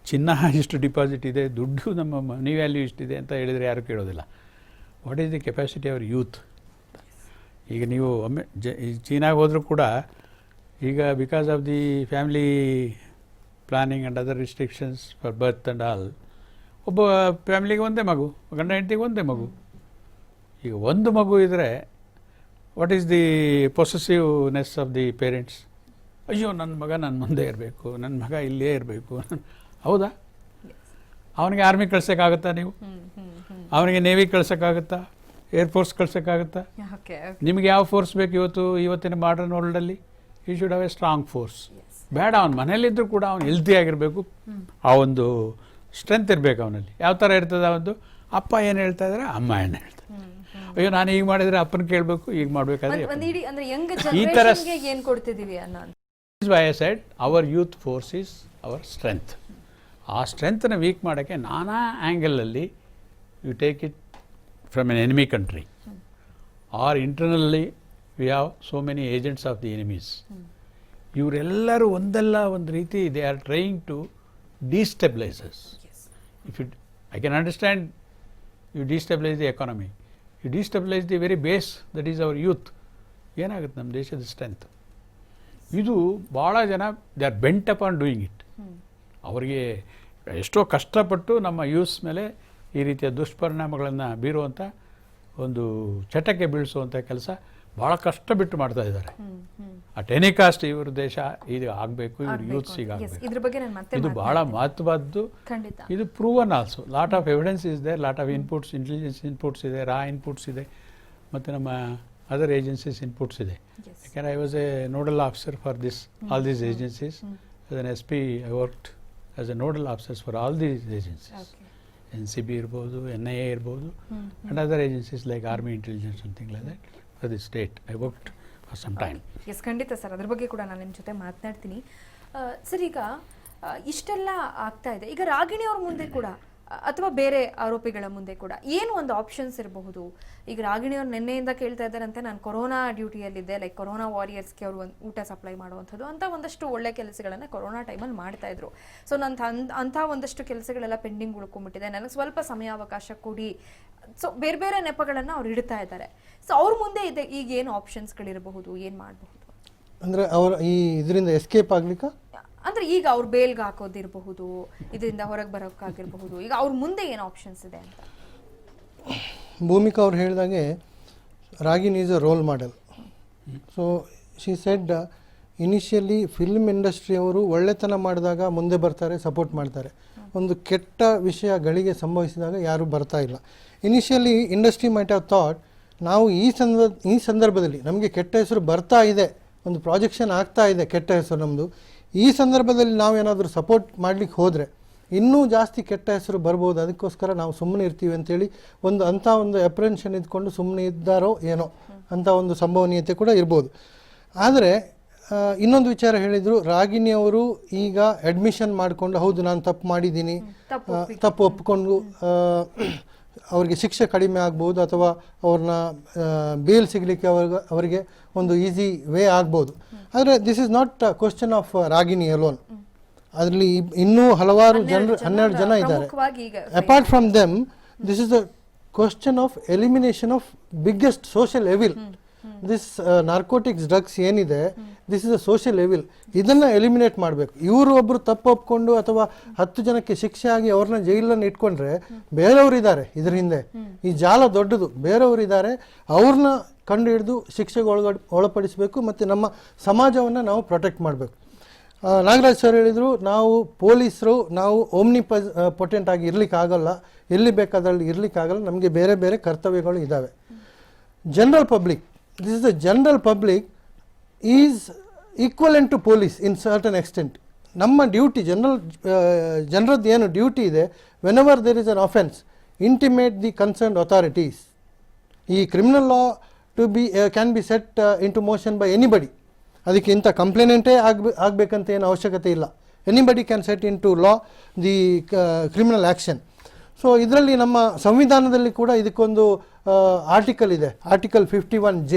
ಚಿನ್ನ ಇಷ್ಟು ಡಿಪಾಸಿಟ್ ಇದೆ, ದುಡ್ಡು ನಮ್ಮ ಮನಿ ವ್ಯಾಲ್ಯೂ ಇಷ್ಟಿದೆ ಅಂತ ಹೇಳಿದರೆ ಯಾರೂ ಕೇಳೋದಿಲ್ಲ. What is the capacity hour youth? ಈಗ ನೀವು ಒಮ್ಮೆ ಚೀನಾಗೆ ಹೋದರೂ ಕೂಡ ಈಗ because of the family planning and other restrictions for birth and all, ಒಬ್ಬ ಫ್ಯಾಮಿಲಿಗೆ ಒಂದೇ ಮಗು, ಗಂಡ ಹೆಂಡತಿಗೆ ಒಂದೇ ಮಗು. ಈಗ ಒಂದು ಮಗು ಇದ್ದರೆ what is the possessiveness of the parents? ಅಯ್ಯೋ ನನ್ನ ಮಗ ನನ್ನ ಮುಂದೆ ಇರಬೇಕು, ನನ್ನ ಮಗ ಇಲ್ಲೇ ಇರಬೇಕು. ಹೌದಾ? ಅವನಿಗೆ ಆರ್ಮಿ ಕಳ್ಸೋಕ್ಕಾಗುತ್ತಾ? ನೀವು ಅವನಿಗೆ ನೇವಿ ಕಳ್ಸೋಕ್ಕಾಗುತ್ತಾ? ಏರ್ಫೋರ್ಸ್ ಕಳ್ಸೋಕ್ಕಾಗುತ್ತಾ? ನಿಮಗೆ ಯಾವ ಫೋರ್ಸ್ ಬೇಕು ಇವತ್ತಿನ ಮಾಡರ್ನ್ ವರ್ಲ್ಡಲ್ಲಿ? You should have a strong force. ಬೇಡ, ಅವ್ನು ಮನೇಲಿದ್ದರೂ ಕೂಡ ಅವ್ನು ಹೆಲ್ತಿ ಆಗಿರಬೇಕು, ಆ ಒಂದು ಸ್ಟ್ರೆಂತ್ ಇರಬೇಕು ಅವನಲ್ಲಿ. ಯಾವ ಥರ ಇರ್ತದೆ ಅವತ್ತು? ಅಪ್ಪ ಏನು ಹೇಳ್ತಾ ಇದ್ದಾರೆ, ಅಮ್ಮ ಏನು ಹೇಳ್ತಾರೆ. ಅಯ್ಯೋ ನಾನು ಈಗ ಮಾಡಿದರೆ ಅಪ್ಪನ ಕೇಳಬೇಕು, ಈಗ ಮಾಡಬೇಕಾದ್ರೆ ಈ ಥರ. Why I said our youth force is our strength. ಆ ಸ್ಟ್ರೆಂತನ್ನು ವೀಕ್ ಮಾಡೋಕ್ಕೆ ನಾನಾ ಆ್ಯಂಗಲಲ್ಲಿ you take it from an enemy country or internally we have so many agents of the enemies. ಇವರೆಲ್ಲರೂ ಒಂದಲ್ಲ ಒಂದು ರೀತಿ they are trying to destabilises. If it I can understand you destabilise the economy, you destabilise the very base that is our youth. ಏನಾಗುತ್ತೆ ನಮ್ಮ ದೇಶದ strength? ಇದು ಭಾಳ ಜನ they are bent up on doing it. ಅವರಿಗೆ ಎಷ್ಟೋ ಕಷ್ಟಪಟ್ಟು ನಮ್ಮ ಯೂತ್ಸ್ ಮೇಲೆ ಈ ರೀತಿಯ ದುಷ್ಪರಿಣಾಮಗಳನ್ನು ಬೀರುವಂಥ ಒಂದು ಚಟಕ್ಕೆ ಬೀಳಿಸುವಂಥ ಕೆಲಸ ಭಾಳ ಕಷ್ಟ ಬಿಟ್ಟು ಮಾಡ್ತಾ ಇದ್ದಾರೆ. ಅಟ್ ಎನಿ ಕಾಸ್ಟ್ ಇವ್ರ ದೇಶ ಇದು ಆಗಬೇಕು, ಇವ್ರ ಯೂತ್ಸ್ ಈಗ ಆಗಬೇಕು. ಇದ್ರ ಬಗ್ಗೆ ನಾನು ಮತ್ತೆ ಇದು ಬಹಳ ಮಹತ್ವದ್ದು. ಖಂಡಿತ ಇದು proven also. Lot of evidence is they, lot of inputs, intelligence inputs ಇದೆ, ರಾ ಇನ್ಪುಟ್ಸ್ ಇದೆ, ಮತ್ತು ನಮ್ಮ ಅದರ್ ಏಜೆನ್ಸೀಸ್ ಇನ್ಪುಟ್ಸ್ ಇದೆ. ಯಾಕೆಂದರೆ I was A nodal officer for this all these agencies. As N SP I worked as A nodal officers for all these agencies. NCB ಇರ್ಬೋದು, NIA ಇರ್ಬೋದು, and other agencies like Army Intelligence, something like that, for the state. I worked for some time. Yes, ಖಂಡಿತ sir, ಅದ್ರ ಬಗ್ಗೆ ಕೂಡ ನಾನು ನಿಮ್ಮ ಜೊತೆ ಮಾತನಾಡ್ತೀನಿ. Sir, ಈಗ ಇಷ್ಟೆಲ್ಲ ಆಗ್ತಾ ಇದೆ, ಈಗ ರಾಗಿಣಿ ಅವ್ರ ಮುಂದೆ ಕೂಡ ಅಥವಾ ಬೇರೆ ಆರೋಪಿಗಳ ಮುಂದೆ ಕೂಡ ಏನು ಒಂದು ಆಪ್ಷನ್ಸ್ ಇರಬಹುದು? ಈಗ ರಾಗಿಣಿ ಅವ್ರು ನಿನ್ನೆಯಿಂದ ಕೇಳ್ತಾ ಇದ್ದಾರಂತೆ, ನಾನು ಕೊರೋನಾ ಡ್ಯೂಟಿಯಲ್ಲಿದ್ದೆ, ಲೈಕ್ ಕೊರೋನಾ ವಾರಿಯರ್ಸ್ಗೆ ಅವರು ಒಂದು ಊಟ ಸಪ್ಲೈ ಮಾಡುವಂಥದ್ದು ಅಂತ ಒಂದಷ್ಟು ಒಳ್ಳೆ ಕೆಲಸಗಳನ್ನು ಕೊರೋನಾ ಟೈಮಲ್ಲಿ ಮಾಡ್ತಾ ಇದ್ರು. ಸೊ ಅಂಥ ಒಂದಷ್ಟು ಕೆಲಸಗಳೆಲ್ಲ ಪೆಂಡಿಂಗ್ ಉಳ್ಕೊಂಡ್ಬಿಟ್ಟಿದೆ, ನನಗೆ ಸ್ವಲ್ಪ ಸಮಯಾವಕಾಶ ಕೊಡಿ. ಸೊ ಬೇರೆ ಬೇರೆ ನೆಪಗಳನ್ನು ಅವ್ರು ಇಡ್ತಾ ಇದ್ದಾರೆ. ಸೊ ಅವ್ರ ಮುಂದೆ ಇದೆ ಈಗ ಏನು ಆಪ್ಷನ್ಸ್ಗಳಿರಬಹುದು, ಏನು ಮಾಡಬಹುದು? ಅಂದರೆ ಅವರ ಈ ಇದರಿಂದ ಎಸ್ಕೇಪ್ ಆಗ್ಲಿಕ್ಕೆ, ಅಂದ್ರೆ ಈಗ ಅವ್ರು ಬೇಲ್ಗೆ ಹಾಕೋದಿರಬಹುದು, ಇದರಿಂದ ಹೊರಗೆ ಬರೋಕ್ಕಾಗಿರಬಹುದು, ಈಗ ಅವ್ರ ಮುಂದೆ ಏನು ಆಪ್ಷನ್ಸ್ ಇದೆ ಅಂತ? ಭೂಮಿಕಾ ಅವ್ರು ಹೇಳಿದಾಗೆ Ragini is a role model. So she said initially film ಇಂಡಸ್ಟ್ರಿಯವರು ಒಳ್ಳೆತನ ಮಾಡಿದಾಗ ಮುಂದೆ ಬರ್ತಾರೆ, ಸಪೋರ್ಟ್ ಮಾಡ್ತಾರೆ. ಒಂದು ಕೆಟ್ಟ ವಿಷಯ ಗಳಿಗೆ ಸಂಭವಿಸಿದಾಗ ಯಾರೂ ಬರ್ತಾ ಇಲ್ಲ. Initially industry might have thought, ನಾವು ಈ ಸಂದರ್ಭದಲ್ಲಿ ನಮಗೆ ಕೆಟ್ಟ ಹೆಸರು ಬರ್ತಾ ಇದೆ, ಒಂದು ಪ್ರಾಜೆಕ್ಷನ್ ಆಗ್ತಾ ಇದೆ, ಕೆಟ್ಟ ಹೆಸರು ನಮ್ಮದು, ಈ ಸಂದರ್ಭದಲ್ಲಿ ನಾವೇನಾದರೂ ಸಪೋರ್ಟ್ ಮಾಡಲಿಕ್ಕೆ ಹೋದರೆ ಇನ್ನೂ ಜಾಸ್ತಿ ಕೆಟ್ಟ ಹೆಸರು ಬರ್ಬೋದು, ಅದಕ್ಕೋಸ್ಕರ ನಾವು ಸುಮ್ಮನೆ ಇರ್ತೀವಿ ಅಂತೇಳಿ ಅಂಥ ಒಂದು ಅಪ್ರೆನ್ಷನ್ ಇದ್ಕೊಂಡು ಸುಮ್ಮನೆ ಇದ್ದಾರೋ ಏನೋ ಅಂಥ ಒಂದು ಸಂಭವನೀಯತೆ ಕೂಡ ಇರ್ಬೋದು. ಆದರೆ ಇನ್ನೊಂದು ವಿಚಾರ ಹೇಳಿದರು, ರಾಗಿಣಿ ಅವರು ಈಗ ಅಡ್ಮಿಷನ್ ಮಾಡಿಕೊಂಡು ಹೌದು ನಾನು ತಪ್ಪು ಮಾಡಿದ್ದೀನಿ, ತಪ್ಪು ಒಪ್ಪಿಕೊಂಡು ಅವ್ರಿಗೆ ಶಿಕ್ಷೆ ಕಡಿಮೆ ಆಗ್ಬೋದು ಅಥವಾ ಅವ್ರನ್ನ ಬೇಲ್ ಸಿಗಲಿಕ್ಕೆ ಅವರಿಗೆ ಒಂದು ಈಸಿ ವೇ ಆಗ್ಬೋದು. ಆದರೆ this is not question of Ragini alone. ಅದರಲ್ಲಿ ಇನ್ನೂ ಹಲವಾರು ಜನರು 12 ಜನ ಇದ್ದಾರೆ. Apart from them, this is the question of elimination of biggest social evil. This narcotics drugs ಏನಿದೆ, this is a social evil. ಇದನ್ನು ಎಲಿಮಿನೇಟ್ ಮಾಡಬೇಕು. ಇವರು ಒಬ್ಬರು ತಪ್ಪು ಒಪ್ಕೊಂಡು ಅಥವಾ 10 ಜನಕ್ಕೆ ಶಿಕ್ಷೆ ಆಗಿ ಅವ್ರನ್ನ ಜೈಲನ್ನು ಇಟ್ಕೊಂಡ್ರೆ ಬೇರೆಯವರು ಇದ್ದಾರೆ ಇದರ ಹಿಂದೆ, ಈ ಜಾಲ ದೊಡ್ಡದು, ಬೇರೆಯವರು ಇದ್ದಾರೆ, ಅವ್ರನ್ನ ಕಂಡು ಹಿಡಿದು ಶಿಕ್ಷೆಗೆ ಒಳಪಡಿಸಬೇಕು ಮತ್ತು ನಮ್ಮ ಸಮಾಜವನ್ನು ನಾವು ಪ್ರೊಟೆಕ್ಟ್ ಮಾಡಬೇಕು. ನಾಗರಾಜ್ ಸರ್ ಹೇಳಿದರು, ನಾವು ಪೊಲೀಸರು ನಾವು ಪೊಟೆಂಟ್ ಆಗಿ ಇರಲಿಕ್ಕಾಗಲ್ಲ, ಎಲ್ಲಿ ಬೇಕಾದಲ್ಲಿ ಇರಲಿಕ್ಕಾಗಲ್ಲ, ನಮಗೆ ಬೇರೆ ಬೇರೆ ಕರ್ತವ್ಯಗಳು ಇದ್ದಾವೆ. General public, this is the general public is equivalent to police in certain extent. ನಮ್ಮ ಡ್ಯೂಟಿ ಜನರದ್ದು ಏನು ಡ್ಯೂಟಿ ಇದೆ, whenever there is an offence, intimate the concerned authorities. ಈ criminal law to be can be set into motion by anybody. ಅದಕ್ಕೆ ಇಂಥ ಕಂಪ್ಲೇನೆಂಟೇ ಆಗಬೇಕಂತ ಏನು ಅವಶ್ಯಕತೆ ಇಲ್ಲ. Anybody can set into law the criminal action. So ಇದರಲ್ಲಿ ನಮ್ಮ ಸಂವಿಧಾನದಲ್ಲಿ ಕೂಡ ಇದಕ್ಕೊಂದು ಆರ್ಟಿಕಲ್ ಇದೆ, article 51J.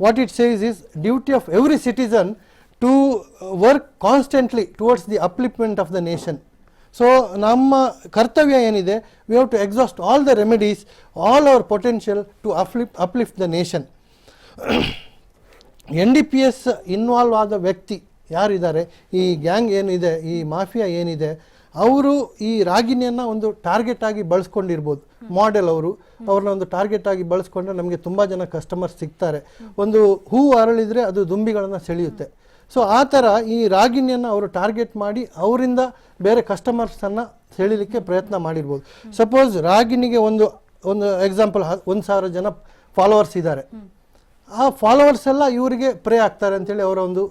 What it says is duty of every citizen to work constantly towards the upliftment of the nation. So ನಮ್ಮ ಕರ್ತವ್ಯ ಏನಿದೆ, we have to exhaust all the remedies, all our potential to uplift the nation. NDPS involve ಆದ ವ್ಯಕ್ತಿ ಯಾರಿದ್ದಾರೆ, ಈ gang ಏನಿದೆ, ಈ mafia ಏನಿದೆ, ಅವರು ಈ ರಾಗಿಣಿಯನ್ನು ಒಂದು ಟಾರ್ಗೆಟ್ ಆಗಿ ಬಳಸ್ಕೊಂಡಿರ್ಬೋದು. ಮಾಡೆಲ್ ಅವ್ರನ್ನ ಒಂದು ಟಾರ್ಗೆಟ್ ಆಗಿ ಬಳಸ್ಕೊಂಡ್ರೆ ನಮಗೆ ತುಂಬ ಜನ ಕಸ್ಟಮರ್ಸ್ ಸಿಗ್ತಾರೆ. ಒಂದು ಹೂವು ಅರಳಿದರೆ ಅದು ದುಂಬಿಗಳನ್ನು ಸೆಳೆಯುತ್ತೆ. ಸೊ ಆ ಥರ ಈ ರಾಗಿಣಿಯನ್ನು ಅವರು ಟಾರ್ಗೆಟ್ ಮಾಡಿ ಅವರಿಂದ ಬೇರೆ ಕಸ್ಟಮರ್ಸನ್ನು ಸೆಳೀಲಿಕ್ಕೆ ಪ್ರಯತ್ನ ಮಾಡಿರ್ಬೋದು. ಸಪೋಸ್ ರಾಗಿಣಿಗೆ ಒಂದು ಎಕ್ಸಾಂಪಲ್ 1000 ಜನ ಫಾಲೋವರ್ಸ್ ಇದ್ದಾರೆ, ಆ ಫಾಲೋವರ್ಸ್ ಎಲ್ಲ ಇವರಿಗೆ ಪ್ರೇ ಆಗ್ತಾರೆ ಅಂತೇಳಿ ಅವರ ಒಂದು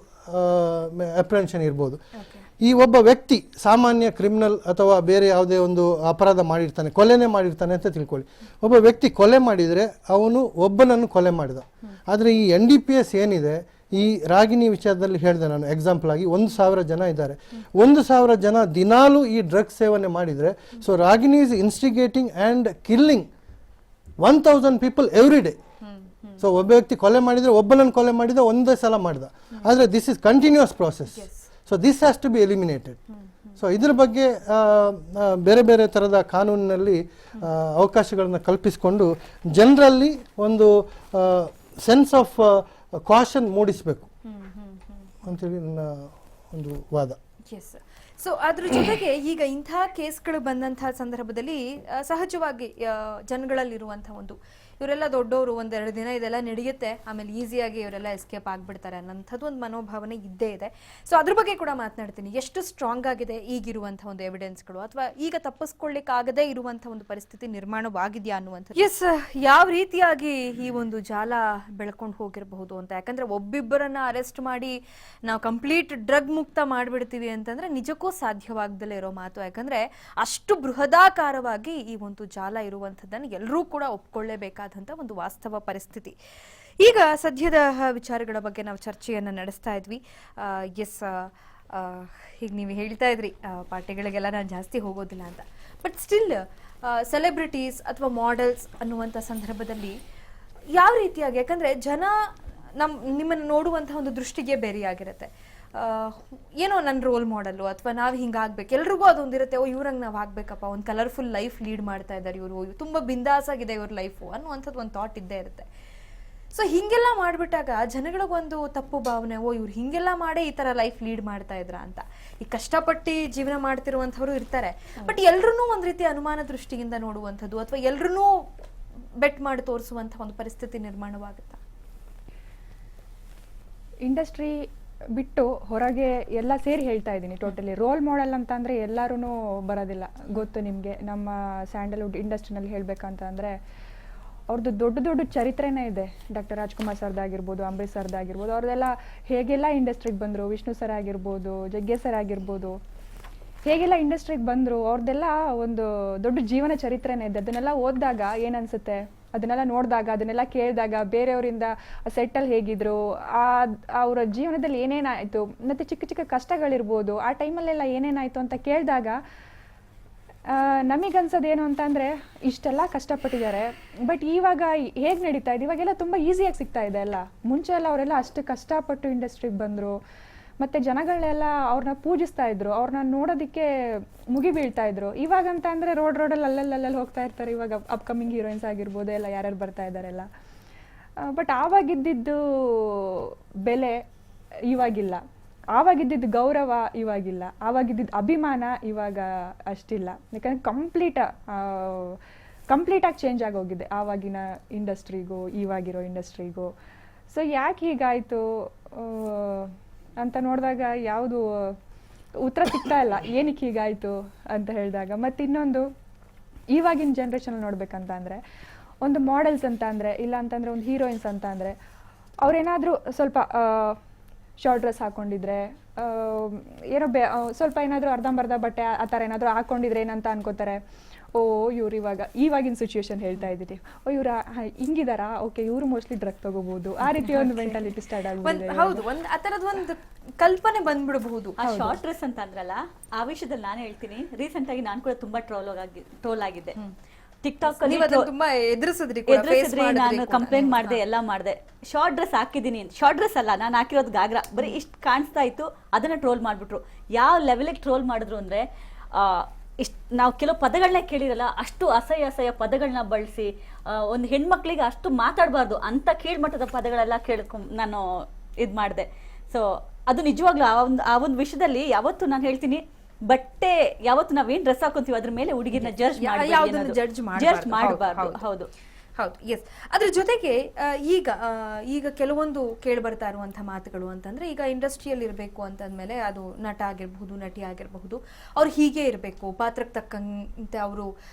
ಅಪ್ರೆನ್ಷನ್ ಇರ್ಬೋದು. ಈ ಒಬ್ಬ ವ್ಯಕ್ತಿ ಸಾಮಾನ್ಯ ಕ್ರಿಮಿನಲ್ ಅಥವಾ ಬೇರೆ ಯಾವುದೇ ಒಂದು ಅಪರಾಧ ಮಾಡಿರ್ತಾನೆ, ಕೊಲೆನೇ ಮಾಡಿರ್ತಾನೆ ಅಂತ ತಿಳ್ಕೊಳ್ಳಿ. ಒಬ್ಬ ವ್ಯಕ್ತಿ ಕೊಲೆ ಮಾಡಿದರೆ ಅವನು ಒಬ್ಬನನ್ನು ಕೊಲೆ ಮಾಡಿದ. ಆದರೆ ಈ NDPS ಏನಿದೆ, ಈ ರಾಗಿಣಿ ವಿಚಾರದಲ್ಲಿ ಹೇಳಿದೆ ನಾನು ಎಕ್ಸಾಂಪಲ್ ಆಗಿ, 1000 ಜನ ಇದ್ದಾರೆ. 1000 ಜನ ದಿನಾಲೂ ಈ ಡ್ರಗ್ಸ್ ಸೇವನೆ ಮಾಡಿದರೆ, so Ragini is instigating and killing 1000 people every day. So ಒಬ್ಬ ವ್ಯಕ್ತಿ ಕೊಲೆ ಮಾಡಿದರೆ ಒಬ್ಬನನ್ನು ಕೊಲೆ ಮಾಡಿದ, ಒಂದೇ ಸಲ ಮಾಡಿದ. ಆದರೆ this is continuous process. So this has to be eliminated. So ಇದ್ರ ಬಗ್ಗೆ ಬೇರೆ ಬೇರೆ ಥರದ ಕಾನೂನಿನಲ್ಲಿ ಅವಕಾಶಗಳನ್ನು ಕಲ್ಪಿಸಿಕೊಂಡು ಜನರಲ್ಲಿ ಒಂದು ಸೆನ್ಸ್ ಆಫ್ ಕಾಷನ್ ಮೂಡಿಸಬೇಕು ಅಂತೇಳಿ ನನ್ನ ಒಂದು ವಾದ. ಎಸ್. ಸೊ ಅದ್ರ ಜೊತೆಗೆ ಈಗ ಇಂಥ ಕೇಸ್ಗಳು ಬಂದಂತಹ ಸಂದರ್ಭದಲ್ಲಿ ಸಹಜವಾಗಿ ಜನಗಳಲ್ಲಿರುವಂತಹ ಒಂದು ಇವರೆಲ್ಲ ದೊಡ್ಡವರು ಒಂದೆರಡು ದಿನ ಇದೆಲ್ಲ ನಡೆಯುತ್ತೆ, ಆಮೇಲೆ ಈಸಿಯಾಗಿ ಇವರೆಲ್ಲ ಎಸ್ಕೇಪ್ ಆಗ್ಬಿಡ್ತಾರೆ ಅನ್ನೋಂಥದ್ದು ಒಂದು ಮನೋಭಾವನೆ ಇದ್ದೇ ಇದೆ. ಸೊ ಅದ್ರ ಬಗ್ಗೆ ಕೂಡ ಮಾತನಾಡ್ತೀನಿ. ಎಷ್ಟು ಸ್ಟ್ರಾಂಗ್ ಆಗಿದೆ ಈಗಿರುವಂತಹ ಒಂದು ಎವಿಡೆನ್ಸ್ಗಳು, ಅಥವಾ ಈಗ ತಪ್ಪಿಸ್ಕೊಳ್ಳಿಕ್ಕಾಗದೇ ಇರುವಂತಹ ಒಂದು ಪರಿಸ್ಥಿತಿ ನಿರ್ಮಾಣವಾಗಿದೆಯಾ ಅನ್ನುವಂಥದ್ದು. ಎಸ್, ಯಾವ ರೀತಿಯಾಗಿ ಈ ಒಂದು ಜಾಲ ಬೆಳ್ಕೊಂಡು ಹೋಗಿರಬಹುದು ಅಂತ. ಯಾಕಂದ್ರೆ ಒಬ್ಬಿಬ್ಬರನ್ನ ಅರೆಸ್ಟ್ ಮಾಡಿ ನಾವು ಕಂಪ್ಲೀಟ್ ಡ್ರಗ್ ಮುಕ್ತ ಮಾಡಿಬಿಡ್ತೀವಿ ಅಂತಂದ್ರೆ ನಿಜಕ್ಕೂ ಸಾಧ್ಯವಾಗದಲ್ಲೇ ಇರೋ ಮಾತು. ಯಾಕಂದ್ರೆ ಅಷ್ಟು ಬೃಹದಾಕಾರವಾಗಿ ಈ ಒಂದು ಜಾಲ ಇರುವಂಥದ್ದನ್ನು ಎಲ್ಲರೂ ಕೂಡ ಒಪ್ಕೊಳ್ಳೇಬೇಕಾದಂಥ ಒಂದು ವಾಸ್ತವ ಪರಿಸ್ಥಿತಿ. ಈಗ ಸದ್ಯದ ವಿಚಾರಗಳ ಬಗ್ಗೆ ನಾವು ಚರ್ಚೆಯನ್ನು ನಡೆಸ್ತಾ ಇದ್ವಿ. ಎಸ್, ಈಗ ನೀವು ಹೇಳ್ತಾ ಇದ್ರಿ ಪಾರ್ಟಿಗಳಿಗೆಲ್ಲ ನಾನು ಜಾಸ್ತಿ ಹೋಗೋದಿಲ್ಲ ಅಂತ. ಬಟ್ ಸ್ಟಿಲ್ ಸೆಲೆಬ್ರಿಟೀಸ್ ಅಥವಾ ಮಾಡೆಲ್ಸ್ ಅನ್ನುವಂಥ ಸಂದರ್ಭದಲ್ಲಿ ಯಾವ ರೀತಿಯಾಗಿ, ಯಾಕಂದರೆ ಜನ ನಿಮ್ಮನ್ನು ನೋಡುವಂತಹ ಒಂದು ದೃಷ್ಟಿಗೆ ಬೇರೆಯಾಗಿರುತ್ತೆ. ಏನೋ ನನ್ನ ರೋಲ್ ಮಾಡೆಲ್ಲು ಅಥವಾ ನಾವು ಹಿಂಗಾಗ್ಬೇಕು, ಎಲ್ರಿಗೂ ಅದೊಂದಿರುತ್ತೆ. ಇವ್ರಂಗೆ ನಾವು ಆಗ್ಬೇಕಪ್ಪ, ಒಂದು ಕಲರ್ಫುಲ್ ಲೈಫ್ ಲೀಡ್ ಮಾಡ್ತಾ ಇದ್ದಾರೆ ಇವರು, ತುಂಬ ಬಿಂದಾಸಾಗಿದೆ ಇವ್ರ ಲೈಫು ಅನ್ನುವಂಥದ್ದು ಒಂದು ಥಾಟ್ ಇದ್ದೇ ಇರುತ್ತೆ. ಸೊ ಹೀಗೆಲ್ಲ ಮಾಡಿಬಿಟ್ಟಾಗ ಜನಗಳಿಗೊಂದು ತಪ್ಪು ಭಾವನೆ, ಇವ್ರು ಹೀಗೆಲ್ಲ ಮಾಡೇ ಈ ಥರ ಲೈಫ್ ಲೀಡ್ ಮಾಡ್ತಾ ಇದ್ರ ಅಂತ. ಈ ಕಷ್ಟಪಟ್ಟು ಜೀವನ ಮಾಡ್ತಿರುವಂಥವ್ರು ಇರ್ತಾರೆ, ಬಟ್ ಎಲ್ರೂ ಒಂದು ರೀತಿ ಅನುಮಾನ ದೃಷ್ಟಿಯಿಂದ ನೋಡುವಂಥದ್ದು ಅಥವಾ ಎಲ್ರೂ ಬೆಟ್ ಮಾಡಿ ತೋರಿಸುವಂಥ ಒಂದು ಪರಿಸ್ಥಿತಿ ನಿರ್ಮಾಣವಾಗುತ್ತಾ? ಇಂಡಸ್ಟ್ರಿ ಬಿಟ್ಟು ಹೊರಗೆ ಎಲ್ಲ ಸೇರಿ ಹೇಳ್ತಾ ಇದ್ದೀನಿ ಟೋಟಲಿ. ರೋಲ್ ಮಾಡೆಲ್ ಅಂತ ಅಂದರೆ ಎಲ್ಲರೂ ಬರೋದಿಲ್ಲ, ಗೊತ್ತು ನಿಮಗೆ. ನಮ್ಮ ಸ್ಯಾಂಡಲ್ವುಡ್ ಇಂಡಸ್ಟ್ರಿನಲ್ಲಿ ಹೇಳಬೇಕಂತ ಅಂದರೆ ಅವ್ರದ್ದು ದೊಡ್ಡ ದೊಡ್ಡ ಚರಿತ್ರೆನೇ ಇದೆ. ಡಾಕ್ಟರ್ ರಾಜ್ಕುಮಾರ್ ಸರ್ದಾಗಿರ್ಬೋದು, ಅಂಬರೀಷ್ ಸರ್ದಾಗಿರ್ಬೋದು, ಅವ್ರದ್ದೆಲ್ಲ ಹೇಗೆಲ್ಲ ಇಂಡಸ್ಟ್ರಿಗೆ ಬಂದರು, ವಿಷ್ಣು ಸರ್ ಆಗಿರ್ಬೋದು, ಜಗ್ಗೇಶ್ ಸರ್ ಆಗಿರ್ಬೋದು, ಹೇಗೆಲ್ಲ ಇಂಡಸ್ಟ್ರಿಗೆ ಬಂದರು, ಅವ್ರದ್ದೆಲ್ಲ ಒಂದು ದೊಡ್ಡ ಜೀವನ ಚರಿತ್ರೆನೇ ಇದೆ. ಅದನ್ನೆಲ್ಲ ಓದಿದಾಗ ಏನನ್ಸುತ್ತೆ, ಅದನ್ನೆಲ್ಲ ನೋಡಿದಾಗ, ಅದನ್ನೆಲ್ಲ ಕೇಳಿದಾಗ, ಬೇರೆಯವರಿಂದ ಸೆಟ್ಟಲ್ ಹೇಗಿದ್ರು, ಅವರ ಜೀವನದಲ್ಲಿ ಏನೇನಾಯಿತು, ಮತ್ತು ಚಿಕ್ಕ ಚಿಕ್ಕ ಕಷ್ಟಗಳಿರ್ಬೋದು, ಆ ಟೈಮಲ್ಲೆಲ್ಲ ಏನೇನಾಯಿತು ಅಂತ ಕೇಳಿದಾಗ ನಮಗನ್ಸೋದೇನು ಅಂತಂದರೆ ಇಷ್ಟೆಲ್ಲ ಕಷ್ಟಪಟ್ಟಿದ್ದಾರೆ. ಬಟ್ ಇವಾಗ ಹೇಗೆ ನಡೀತಾ ಇದೆ, ಇವಾಗೆಲ್ಲ ತುಂಬ ಈಸಿಯಾಗಿ ಸಿಗ್ತಾ ಇದೆ ಎಲ್ಲ. ಮುಂಚೆ ಎಲ್ಲ ಅವರೆಲ್ಲ ಅಷ್ಟು ಕಷ್ಟಪಟ್ಟು ಇಂಡಸ್ಟ್ರಿಗೆ ಬಂದರು, ಮತ್ತು ಜನಗಳನ್ನೆಲ್ಲ ಅವ್ರನ್ನ ಪೂಜಿಸ್ತಾ ಇದ್ರು, ಅವ್ರನ್ನ ನೋಡೋದಕ್ಕೆ ಮುಗಿ ಬೀಳ್ತಾ ಇದ್ರು. ಇವಾಗಂತ ಅಂದರೆ ರೋಡಲ್ಲಿ ಅಲ್ಲಲ್ಲಿ ಹೋಗ್ತಾ ಇರ್ತಾರೆ. ಇವಾಗ ಅಪ್ಕಮಿಂಗ್ ಹೀರೋಯಿನ್ಸ್ ಆಗಿರ್ಬೋದು, ಎಲ್ಲ ಯಾರ್ಯಾರು ಬರ್ತಾ ಇದ್ದಾರೆಲ್ಲ. ಬಟ್ ಆವಾಗಿದ್ದಿದ್ದು ಬೆಲೆ ಇವಾಗಿಲ್ಲ, ಆವಾಗಿದ್ದಿದ್ದು ಗೌರವ ಇವಾಗಿಲ್ಲ, ಆವಾಗಿದ್ದಿದ್ದು ಅಭಿಮಾನ ಇವಾಗ ಅಷ್ಟಿಲ್ಲ. ಯಾಕಂದರೆ ಕಂಪ್ಲೀಟಾಗಿ ಚೇಂಜ್ ಆಗೋಗಿದೆ ಆವಾಗಿನ ಇಂಡಸ್ಟ್ರಿಗೂ ಇವಾಗಿರೋ ಇಂಡಸ್ಟ್ರಿಗೂ. ಸೊ ಯಾಕೆ ಹೀಗಾಯಿತು ಅಂತ ನೋಡಿದಾಗ ಯಾವುದು ಉತ್ತರ ಸಿಗ್ತಾ ಇಲ್ಲ, ಏನಕ್ಕೆ ಹೀಗಾಯಿತು ಅಂತ ಹೇಳಿದಾಗ. ಮತ್ತು ಇನ್ನೊಂದು, ಇವಾಗಿನ ಜನ್ರೇಷನ್ ನೋಡ್ಬೇಕಂತ ಅಂದರೆ ಒಂದು ಮಾಡೆಲ್ಸ್ ಅಂತ ಅಂದರೆ, ಇಲ್ಲ ಅಂತಂದರೆ ಒಂದು ಹೀರೋಯಿನ್ಸ್ ಅಂತ ಅಂದರೆ, ಅವ್ರೇನಾದರೂ ಸ್ವಲ್ಪ ಶಾರ್ಟ್ ಡ್ರೆಸ್ ಹಾಕ್ಕೊಂಡಿದ್ರೆ, ಏನೋ ಸ್ವಲ್ಪ ಏನಾದರೂ ಅರ್ಧಂಬರ್ಧ ಬಟ್ಟೆ ಆ ಥರ ಏನಾದರೂ ಹಾಕ್ಕೊಂಡಿದ್ರೆ ಏನಂತ ಅನ್ಕೋತಾರೆ, ಇವ್ರು ಇವಾಗಿನ ಸಿಚುವೇಶನ್ ಹೇಳ್ತಾ ಇದ್ದೀರಿ, ಇವ್ರು ಹಿಂಗಿದಾರಾ, ಓಕೆ ಇವರು ಮೋಸ್ಟ್ಲಿ ಡ್ರಗ್ ತಗೋಬಹುದು, ಆ ರೀತಿ ಒಂದು ಮೆಂಟಾಲಿಟಿ ಸ್ಟಾರ್ಟ್ ಆಗುತ್ತೆ. ಹೌದು, ಆ ಥರದ ಒಂದು ಕಲ್ಪನೆ ಬಂದ್ಬಿಡಬಹುದು. ಆ ಶಾರ್ಟ್ ಡ್ರೆಸ್ ಅಂತ ಅಂದ್ರಲ್ಲ, ಆ ವಿಷಯದಲ್ಲಿ ನಾನು ಹೇಳ್ತೀನಿ. ರೀಸೆಂಟ್ ಆಗಿ ನಾನು ಕೂಡ ತುಂಬಾ ಟ್ರೋಲ್ ಆಗಿದ್ದೆ. ಟಿಕ್ಟಾಕ್ ಅಲ್ಲಿ ತುಂಬಾ ಎದುರಿಸಿದ್ರಿ, ನಾನು ಕಂಪ್ಲೇಂಟ್ ಮಾಡಿದೆ, ಎಲ್ಲ ಮಾಡಿದೆ. ಶಾರ್ಟ್ ಡ್ರೆಸ್ ಹಾಕಿದ್ದೀನಿ, ಶಾರ್ಟ್ ಡ್ರೆಸ್ ಅಲ್ಲ ನಾನು ಹಾಕಿರೋದು ಗಾಗ್ರಾ, ಬರೀ ಇಷ್ಟು ಕಾಣಿಸ್ತಾ ಇತ್ತು, ಅದನ್ನ ಟ್ರೋಲ್ ಮಾಡ್ಬಿಟ್ರು. ಯಾವ ಲೆವೆಲಿಗೆ ಟ್ರೋಲ್ ಮಾಡಿದ್ರು ಅಂದ್ರೆ, ನಾವು ಕೆಲವು ಪದಗಳನ್ನ ಕೇಳಿರಲ್ಲ, ಅಷ್ಟು ಅಸಹ್ಯ ಪದಗಳನ್ನ ಬಳಸಿ ಒಂದು ಹೆಣ್ಮಕ್ಳಿಗೆ ಅಷ್ಟು ಮಾತಾಡಬಾರ್ದು ಅಂತ ಕೀಳ್ಮಟ್ಟದ ಪದಗಳೆಲ್ಲ ನಾನು ಇದು ಮಾಡಿದೆ. ಸೊ ಅದು ನಿಜವಾಗ್ಲೂ ಆ ಒಂದು ವಿಷಯದಲ್ಲಿ ಯಾವತ್ತು ನಾನು ಹೇಳ್ತೀನಿ, ಬಟ್ಟೆ ಯಾವತ್ತು ನಾವೇನ್ ಡ್ರೆಸ್ ಹಾಕೊಂತೀವಿ ಅದ್ರ ಮೇಲೆ ಹುಡುಗಿನ ಜಡ್ಜ್ ಮಾಡಬಾರ್ದು. ಹೌದು ಹೌದು, ಎಸ್. ಅದ್ರ ಜೊತೆಗೆ ಈಗ ಕೆಲವೊಂದು ಕೇಳಿ ಬರ್ತಾ ಇರುವಂತಹ ಮಾತುಗಳು ಅಂತಂದ್ರೆ, ಈಗ ಇಂಡಸ್ಟ್ರಿಯಲ್ಲಿ ಇರಬೇಕು ಅಂತಂದ್ಮೇಲೆ ಅದು ನಟ ಆಗಿರಬಹುದು, ನಟಿ ಆಗಿರಬಹುದು, ಅವ್ರು ಹೀಗೆ ಇರಬೇಕು, ಪಾತ್ರಕ್ಕೆ ತಕ್ಕಂತೆ ಅವರು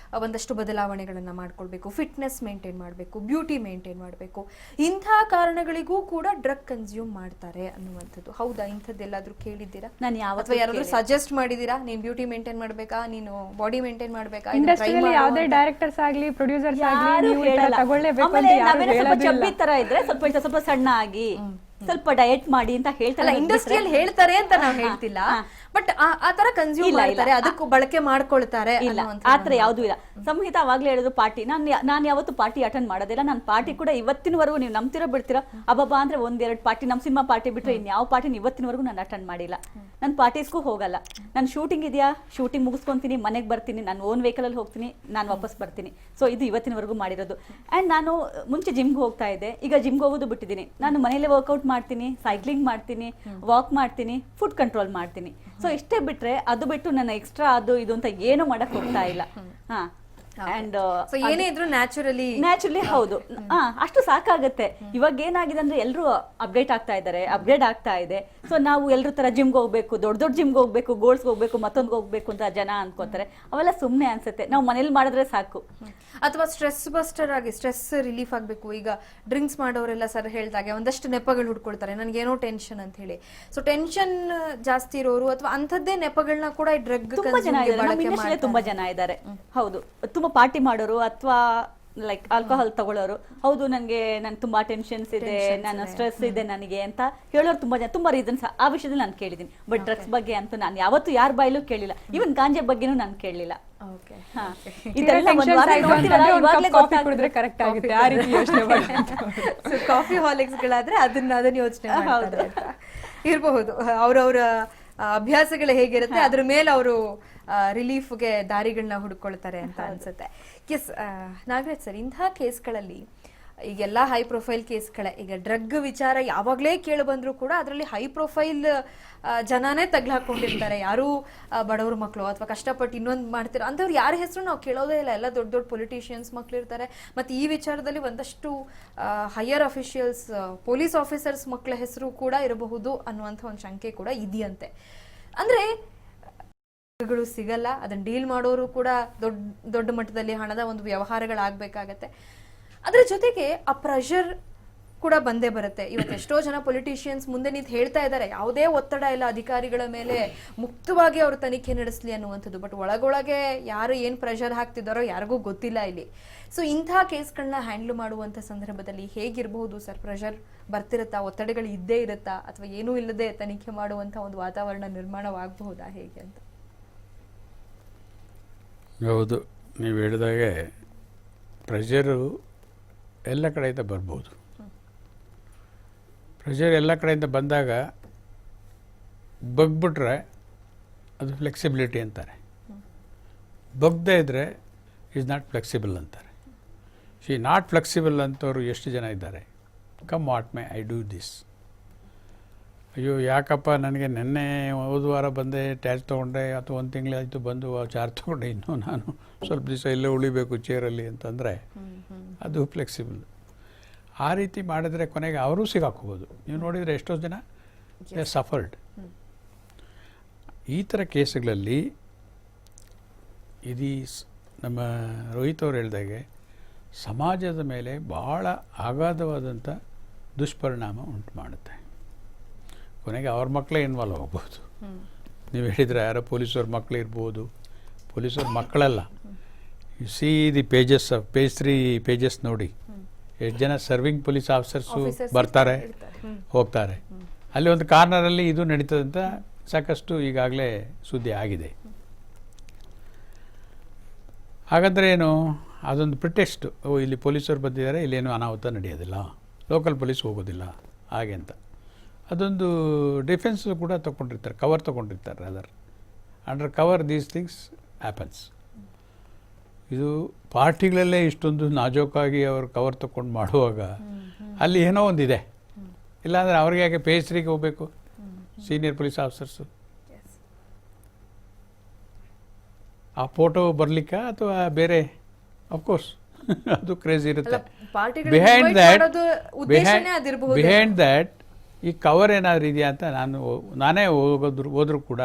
ಒಂದಷ್ಟು ಬದಲಾವಣೆಗಳನ್ನ ಮಾಡ್ಕೊಳ್ಬೇಕು, ಫಿಟ್ನೆಸ್ ಮೇಂಟೈನ್ ಮಾಡಬೇಕು, ಬ್ಯೂಟಿ ಮೇಂಟೈನ್ ಮಾಡಬೇಕು, ಇಂಥ ಕಾರಣಗಳಿಗೂ ಕೂಡ ಡ್ರಗ್ ಕನ್ಸ್ಯೂಮ್ ಮಾಡ್ತಾರೆ ಅನ್ನುವಂಥದ್ದು. ಹೌದಾ? ಇಂಥದ್ದೆಲ್ಲಾದ್ರೂ ಕೇಳಿದ್ದೀರಾ? ನಾನು ಅಥವಾ ಯಾರಾದ್ರೂ ಸಜೆಸ್ಟ್ ಮಾಡಿದೀರಾ, ನೀನ್ ಬ್ಯೂಟಿ ಮೇಂಟೈನ್ ಮಾಡ್ಬೇಕಾ, ನೀನು ಬಾಡಿ ಮೇಂಟೈನ್ ಮಾಡ್ಬೇಕಾ? ಇಂಡಸ್ಟ್ರಿಯಲ್ಲಿ ಯಾವುದೇ ಡೈರೆಕ್ಟರ್ಸ್ ಆಗಲಿ, ಪ್ರೊಡ್ಯೂಸರ್ಸ್ ಆಗಲಿ, ಚಬ್ಬಿ ತರ ಇದ್ರೆ ಸ್ವಲ್ಪ ಸಣ್ಣ ಆಗಿ ಸ್ವಲ್ಪ ಡಯಟ್ ಮಾಡಿ ಅಂತ ಹೇಳ್ತಾರೆ. ಇಂಡಸ್ಟ್ರಿಯಲ್ಲಿ ಹೇಳ್ತಾರೆ ಅಂತ ನಾವು ಹೇಳ್ತಿಲ್ಲ, ಬಟ್ ಆ ತರ ಕನ್ಸ್ಯೂಮ್ ಮಾಡ್ತಾರೆ, ಅದಕ್ಕೂ ಬಳಕೆ ಮಾಡ್ಕೊಳ್ತಾರೆ. ಇಲ್ಲ, ಆತರ ಯಾವ್ದು ಇಲ್ಲ. ಸಂಹಿತ ಅವಾಗ್ಲೇ ಹೇಳಿದ್ರು ಪಾರ್ಟಿ, ನಾನು ಯಾವತ್ತು ಪಾರ್ಟಿ ಅಟೆಂಡ್ ಮಾಡೋದಿಲ್ಲ. ನಾನು ಪಾರ್ಟಿ ಕೂಡ ಇವತ್ತಿನವರೆಗೂ, ನೀವು ನಂಬ್ತಿರೋ ಬಿಡ್ತೀರಾ, ಅಬ್ಬಬ್ಬಾ ಅಂದ್ರೆ ಒಂದೆರಡು ಪಾರ್ಟಿ, ನಮ್ಮ ಸಿನಿಮಾ ಪಾರ್ಟಿ ಬಿಟ್ರೆ ಇನ್ಯಾವ ಪಾರ್ಟಿ ಇವತ್ತಿನವರೆಗೂ ನಾನು ಅಟೆಂಡ್ ಮಾಡಿಲ್ಲ. ನಾನು ಪಾರ್ಟೀಸ್ಗೂ ಹೋಗಲ್ಲ. ನಾನು ಶೂಟಿಂಗ್ ಇದೆಯಾ, ಶೂಟಿಂಗ್ ಮುಗಿಸ್ಕೊಂತೀನಿ, ಮನೆಗೆ ಬರ್ತೀನಿ, ನಾನು ಓನ್ ವೆಹಿಕಲ್ ಅಲ್ಲಿ ಹೋಗ್ತೀನಿ, ನಾನು ವಾಪಸ್ ಬರ್ತೀನಿ. ಸೊ ಇದು ಇವತ್ತಿನವರೆಗೂ ಮಾಡಿರೋದು. ಅಂಡ್ ನಾನು ಮುಂಚೆ ಜಿಮ್ಗೆ ಹೋಗ್ತಾ ಇದ್ದೆ, ಈಗ ಜಿಮ್ಗೆ ಹೋಗೋದು ಬಿಟ್ಟಿದ್ದೀನಿ. ನಾನು ಮನೇಲೆ ವರ್ಕೌಟ್ ಮಾಡ್ತೀನಿ, ಸೈಕ್ಲಿಂಗ್ ಮಾಡ್ತೀನಿ, ವಾಕ್ ಮಾಡ್ತೀನಿ, ಫುಡ್ ಕಂಟ್ರೋಲ್ ಮಾಡ್ತೀನಿ. ಸೊ ಇಷ್ಟೇ ಬಿಟ್ರೆ ಅದು ಬಿಟ್ಟು ನನ್ನ ಎಕ್ಸ್ಟ್ರಾ ಅದು ಇದು ಅಂತ ಏನು ಮಾಡಕ್ ಹೋಗ್ತಾ ಇಲ್ಲ. ಹಾ ಅಂಡ್ ಸೊ ಏನೇ ಇದ್ರು ನ್ಯಾಚುರಲಿ ಹೌದು, ಅಷ್ಟು ಸಾಕಾಗುತ್ತೆ. ಇವಾಗ ಏನಾಗಿದೆ ಅಂದ್ರೆ ಎಲ್ಲರೂ ಅಪ್ಡೇಟ್ ಆಗ್ತಾ ಇದ್ದಾರೆ, ಅಪ್ಗ್ರೇಡ್ ಆಗ್ತಾ ಇದೆ. ಸೊ ನಾವು ಎಲ್ಲರೂ ತರ ಜಿಮ್ಗೆ ಹೋಗ್ಬೇಕು, ದೊಡ್ಡ ದೊಡ್ಡ ಜಿಮ್ಗೆ ಹೋಗ್ಬೇಕು, ಗೋಲ್ಸ್ಗೆ ಹೋಗ್ಬೇಕು, ಮತ್ತೊಂದು ಹೋಗ್ಬೇಕು ಅಂತ ಜನ ಅನ್ಕೋತಾರೆ. ಅವೆಲ್ಲ ಸುಮ್ಮನೆ ಅನ್ಸುತ್ತೆ. ನಾವು ಮನೇಲಿ ಮಾಡಿದ್ರೆ ಸಾಕು. ಅಥವಾ ಸ್ಟ್ರೆಸ್ ಬಸ್ಟರ್ ಆಗಿ ಸ್ಟ್ರೆಸ್ ರಿಲೀಫ್ ಆಗಬೇಕು. ಈಗ ಡ್ರಿಂಕ್ಸ್ ಮಾಡೋರೆಲ್ಲ ಸರ್ ಹೇಳ್ದಾಗೆ ಒಂದಷ್ಟು ನೆಪಗಳು ಹುಡ್ಕೊಳ್ತಾರೆ, ನನಗೇನೋ ಟೆನ್ಷನ್ ಅಂತ ಹೇಳಿ. ಸೊ ಟೆನ್ಷನ್ ಜಾಸ್ತಿ ಇರೋರು ಅಥವಾ ಅಂಥದ್ದೇ ನೆಪಗಳನ್ನ ಕೂಡ ಈ ಡ್ರಗ್ ತುಂಬಾ ಜನ ಇದ್ದಾರೆ ನಮ್ಮ ಇಂಡಸ್ಟ್ರಿಯಲ್ಲಿ, ತುಂಬಾ ಜನ ಇದ್ದಾರೆ. ಹೌದು, ತುಂಬಾ ಪಾರ್ಟಿ ಮಾಡೋರು ಅಥವಾ ಲೈಕ್ ಆಲ್ಕೋಹಾಲ್ ತಗೊಳ್ಳೋರು. ಹೌದು, ನನ್ ತುಂಬಾ ಟೆನ್ಷನ್ಸ್ ಇದೆ, ನನ್ನ ಸ್ಟ್ರೆಸ್ ಇದೆ ನನಗೆ ಅಂತ ಹೇಳೋರು ತುಂಬಾ ಜನ, ತುಂಬಾ ರೀಸನ್ಸ್ ಆ ವಿಷಯದಲ್ಲಿ ನಾನು ಕೇಳಿದ್ದೀನಿ. ಬಟ್ ಡ್ರಗ್ಸ್ ಬಗ್ಗೆ ಅಂತೂ ನಾನು ಯಾವತ್ತೂ ಯಾರ ಬಾಯಲ್ಲೂ ಕೇಳಿಲ್ಲ. ಈವನ್ ಗಾಂಜಾ ಬಗ್ಗೆನೂ ನಾನು ಕೇಳಲಿಲ್ಲ. ಕಾಫಿ ಹಾಲಿಕ್ಸ್ ಗಳಾದ್ರೆ ಅದನ್ನ ಯೋಚನೆ ಇರಬಹುದು. ಅವ್ರವ್ರ ಅಭ್ಯಾಸಗಳು ಹೇಗಿರುತ್ತೆ ಅದ್ರ ಮೇಲೆ ಅವರು ರಿಲೀಫ್ಗೆ ದಾರಿಗಳನ್ನ ಹುಡ್ಕೊಳ್ತಾರೆ ಅಂತ ಅನ್ಸುತ್ತೆ. ಎಸ್ ನಾಗರಾಜ್ ಸರ್, ಇಂತಹ ಕೇಸ್ಗಳಲ್ಲಿ ಈಗೆಲ್ಲ ಹೈ ಪ್ರೊಫೈಲ್ ಕೇಸ್ಗಳೇ. ಈಗ ಡ್ರಗ್ ವಿಚಾರ ಯಾವಾಗಲೇ ಕೇಳಿ ಬಂದರೂ ಕೂಡ ಅದರಲ್ಲಿ ಹೈ ಪ್ರೊಫೈಲ್ ಜನನೇ ತಗ್ಲಾಕೊಂಡಿರ್ತಾರೆ. ಯಾರು ಬಡವ್ರ ಮಕ್ಕಳು ಅಥವಾ ಕಷ್ಟಪಟ್ಟು ಇನ್ನೊಂದು ಮಾಡ್ತಿರೋ ಅಂಥವ್ರು ಯಾರ ಹೆಸರು ನಾವು ಕೇಳೋದೇ ಇಲ್ಲ. ಎಲ್ಲ ದೊಡ್ಡ ದೊಡ್ಡ ಪೊಲಿಟಿಷಿಯನ್ಸ್ ಮಕ್ಕಳು ಇರ್ತಾರೆ. ಮತ್ತು ಈ ವಿಚಾರದಲ್ಲಿ ಒಂದಷ್ಟು ಹೈಯರ್ ಅಫಿಷಿಯಲ್ಸ್, ಪೊಲೀಸ್ ಆಫೀಸರ್ಸ್ ಮಕ್ಕಳ ಹೆಸರು ಕೂಡ ಇರಬಹುದು ಅನ್ನುವಂಥ ಒಂದು ಶಂಕೆ ಕೂಡ ಇದೆಯಂತೆ. ಅಂದರೆ ಗಳು ಸಿಗಲ್ಲ, ಅದನ್ನ ಡೀಲ್ ಮಾಡೋರು ಕೂಡ ದೊಡ್ಡ ಮಟ್ಟದಲ್ಲಿ ಹಣದ ಒಂದು ವ್ಯವಹಾರಗಳಾಗಬೇಕಾಗತ್ತೆ. ಅದ್ರ ಜೊತೆಗೆ ಆ ಪ್ರೆಷರ್ ಕೂಡ ಬಂದೇ ಬರುತ್ತೆ. ಇವತ್ತು ಎಷ್ಟೋ ಜನ ಪೊಲಿಟಿಷಿಯನ್ಸ್ ಮುಂದೆ ನಿಂತು ಹೇಳ್ತಾ ಇದ್ದಾರೆ, ಯಾವುದೇ ಒತ್ತಡ ಇಲ್ಲ ಅಧಿಕಾರಿಗಳ ಮೇಲೆ, ಮುಕ್ತವಾಗಿ ಅವರು ತನಿಖೆ ನಡೆಸಲಿ ಅನ್ನುವಂಥದ್ದು. ಬಟ್ ಒಳಗೊಳಗೆ ಯಾರು ಏನು ಪ್ರೆಷರ್ ಹಾಕ್ತಿದ್ದಾರೋ ಯಾರಿಗೂ ಗೊತ್ತಿಲ್ಲ ಇಲ್ಲಿ. ಸೊ ಇಂಥ ಕೇಸ್ಗಳನ್ನ ಹ್ಯಾಂಡಲ್ ಮಾಡುವಂಥ ಸಂದರ್ಭದಲ್ಲಿ ಹೇಗಿರಬಹುದು ಸರ್? ಪ್ರೆಷರ್ ಬರ್ತಿರುತ್ತಾ, ಒತ್ತಡಗಳು ಇದ್ದೇ ಇರುತ್ತಾ, ಅಥವಾ ಏನೂ ಇಲ್ಲದೆ ತನಿಖೆ ಮಾಡುವಂಥ ಒಂದು ವಾತಾವರಣ ನಿರ್ಮಾಣವಾಗಬಹುದಾ, ಹೇಗೆ ಅಂತ? ಹೌದು, ನೀವು ಹೇಳಿದಾಗೆ ಪ್ರೆಷರು ಎಲ್ಲ ಕಡೆಯಿಂದ ಬರ್ಬೋದು. ಪ್ರೆಷರ್ ಎಲ್ಲ ಕಡೆಯಿಂದ ಬಂದಾಗ ಬಗ್ಬಿಟ್ರೆ ಅದು ಫ್ಲೆಕ್ಸಿಬಿಲಿಟಿ ಅಂತಾರೆ. ಬಗ್ದೇ ಇದ್ದರೆ ಈಸ್ ನಾಟ್ ಫ್ಲೆಕ್ಸಿಬಲ್ ಅಂತಾರೆ. ನಾಟ್ ಫ್ಲೆಕ್ಸಿಬಲ್ ಅಂತವ್ರು ಎಷ್ಟು ಜನ ಇದ್ದಾರೆ? Come what may I do this. ಅಯ್ಯೋ ಯಾಕಪ್ಪ, ನನಗೆ ನೆನ್ನೆ ಹೋದ ವಾರ ಬಂದೆ, ಟ್ಯಾಚ್ ತೊಗೊಂಡೆ, ಅಥವಾ ಒಂದು ತಿಂಗಳಾಯಿತು ಬಂದು ಚಾರ್ಜ್ ತೊಗೊಂಡೆ, ಇನ್ನೂ ನಾನು ಸ್ವಲ್ಪ ದಿವಸ ಇಲ್ಲೇ ಉಳಿಬೇಕು ಚೇರಲ್ಲಿ ಅಂತಂದರೆ ಅದು ಫ್ಲೆಕ್ಸಿಬಲ್. ಆ ರೀತಿ ಮಾಡಿದ್ರೆ ಕೊನೆಗೆ ಅವರೂ ಸಿಗಾಕೋಬೋದು. ನೀವು ನೋಡಿದರೆ ಎಷ್ಟೋ ಜನ ಸಫರ್ಡ್. ಈ ಥರ ಕೇಸುಗಳಲ್ಲಿ ಇದೀ ನಮ್ಮ ರೋಹಿತ್ ಅವ್ರು ಹೇಳಿದಾಗೆ ಸಮಾಜದ ಮೇಲೆ ಭಾಳ ಅಗಾಧವಾದಂಥ ದುಷ್ಪರಿಣಾಮ ಉಂಟು ಮಾಡುತ್ತೆ. ಕೊನೆಗೆ ಅವ್ರ ಮಕ್ಕಳೇ ಇನ್ವಾಲ್ವ್ ಆಗ್ಬೋದು. ನೀವು ಹೇಳಿದರೆ ಯಾರೋ ಪೊಲೀಸವ್ರ ಮಕ್ಕಳು ಇರ್ಬೋದು. ಪೊಲೀಸವ್ರ ಮಕ್ಕಳಲ್ಲ, you see the pages of page 3 pages ನೋಡಿ, ಎಷ್ಟು ಜನ ಸರ್ವಿಂಗ್ ಪೊಲೀಸ್ ಆಫೀಸರ್ಸು ಬರ್ತಾರೆ ಹೋಗ್ತಾರೆ. ಅಲ್ಲಿ ಒಂದು ಕಾರ್ನರಲ್ಲಿ ಇದು ನಡೀತದಂತ ಸಾಕಷ್ಟು ಈಗಾಗಲೇ ಸುದ್ದಿ ಆಗಿದೆ. ಹಾಗಾದರೆ ಏನು, ಅದೊಂದು ಪ್ರಿಟೆಸ್ಟ್, ಇಲ್ಲಿ ಪೊಲೀಸರು ಬಂದಿದ್ದಾರೆ, ಇಲ್ಲೇನು ಅನಾಹುತ ನಡೆಯೋದಿಲ್ಲ, ಲೋಕಲ್ ಪೊಲೀಸ್ ಹೋಗೋದಿಲ್ಲ ಹಾಗೆ ಅಂತ. ಅದೊಂದು ಡಿಫೆನ್ಸ್ ಕೂಡ ತೊಗೊಂಡಿರ್ತಾರೆ, ಕವರ್ ತೊಗೊಂಡಿರ್ತಾರೆ. Other under cover these things happens. ಇದು ಪಾರ್ಟಿಗಳಲ್ಲೇ ಇಷ್ಟೊಂದು ನಾಜೂಕಾಗಿ ಅವರು ಕವರ್ ತೊಗೊಂಡು ಮಾಡುವಾಗ ಅಲ್ಲಿ ಏನೋ ಒಂದಿದೆ. ಇಲ್ಲಾಂದರೆ ಅವ್ರಿಗೆ ಯಾಕೆ ಪೇಜ್ 3ಗೆ ಹೋಗಬೇಕು ಸೀನಿಯರ್ ಪೊಲೀಸ್ ಆಫೀಸರ್ಸು? ಆ ಫೋಟೋ ಬರಲಿಕ್ಕ ಅಥವಾ ಬೇರೆ? ಅಫ್ಕೋರ್ಸ್ ಅದು ಕ್ರೇಜ್ ಇರುತ್ತೆ. ಬಿಹೈಂಡ್ ದ್ಯಾಟ್ ಈ ಕವರ್ ಏನಾದರೂ ಇದೆಯಾ ಅಂತ ನಾನೇ ಹೋದರೂ ಕೂಡ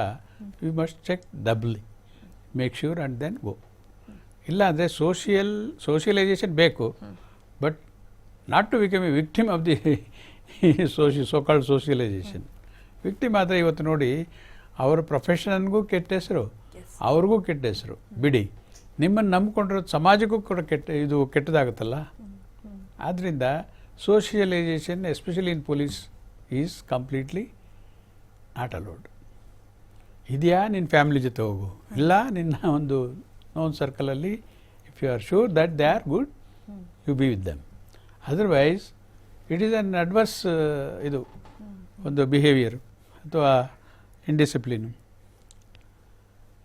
we must check doubly, make sure and then go. ಇಲ್ಲ ಅಂದರೆ ಸೋಷಿಯಲೈಸೇಷನ್ ಬೇಕು, but not to become a victim of the so called socialisation. Victim ಆದರೆ ಇವತ್ತು ನೋಡಿ, ಅವರ ಪ್ರೊಫೆಷನ್ಗೂ ಕೆಟ್ಟ ಹೆಸರು, ಅವ್ರಿಗೂ ಕೆಟ್ಟ ಹೆಸರು. ಬಿಡಿ, ನಿಮ್ಮನ್ನು ನಂಬ್ಕೊಂಡಿರೋದು ಸಮಾಜಕ್ಕೂ ಕೂಡ ಕೆಟ್ಟದಾಗುತ್ತಲ್ಲ. ಆದ್ದರಿಂದ socialisation especially in police is completely not allowed. ಇದೆಯಾ, ನಿನ್ನ ಫ್ಯಾಮಿಲಿ ಜೊತೆ ಹೋಗು, ಇಲ್ಲ ನಿನ್ನ ಒಂದು ನೋನ್ ಸರ್ಕಲಲ್ಲಿ if you are sure that they are good, you be with them. Otherwise it is an adverse ಇದು ಒಂದು ಬಿಹೇವಿಯರ್ ಅಥವಾ ಇಂಡಿಸಿಪ್ಲಿನು.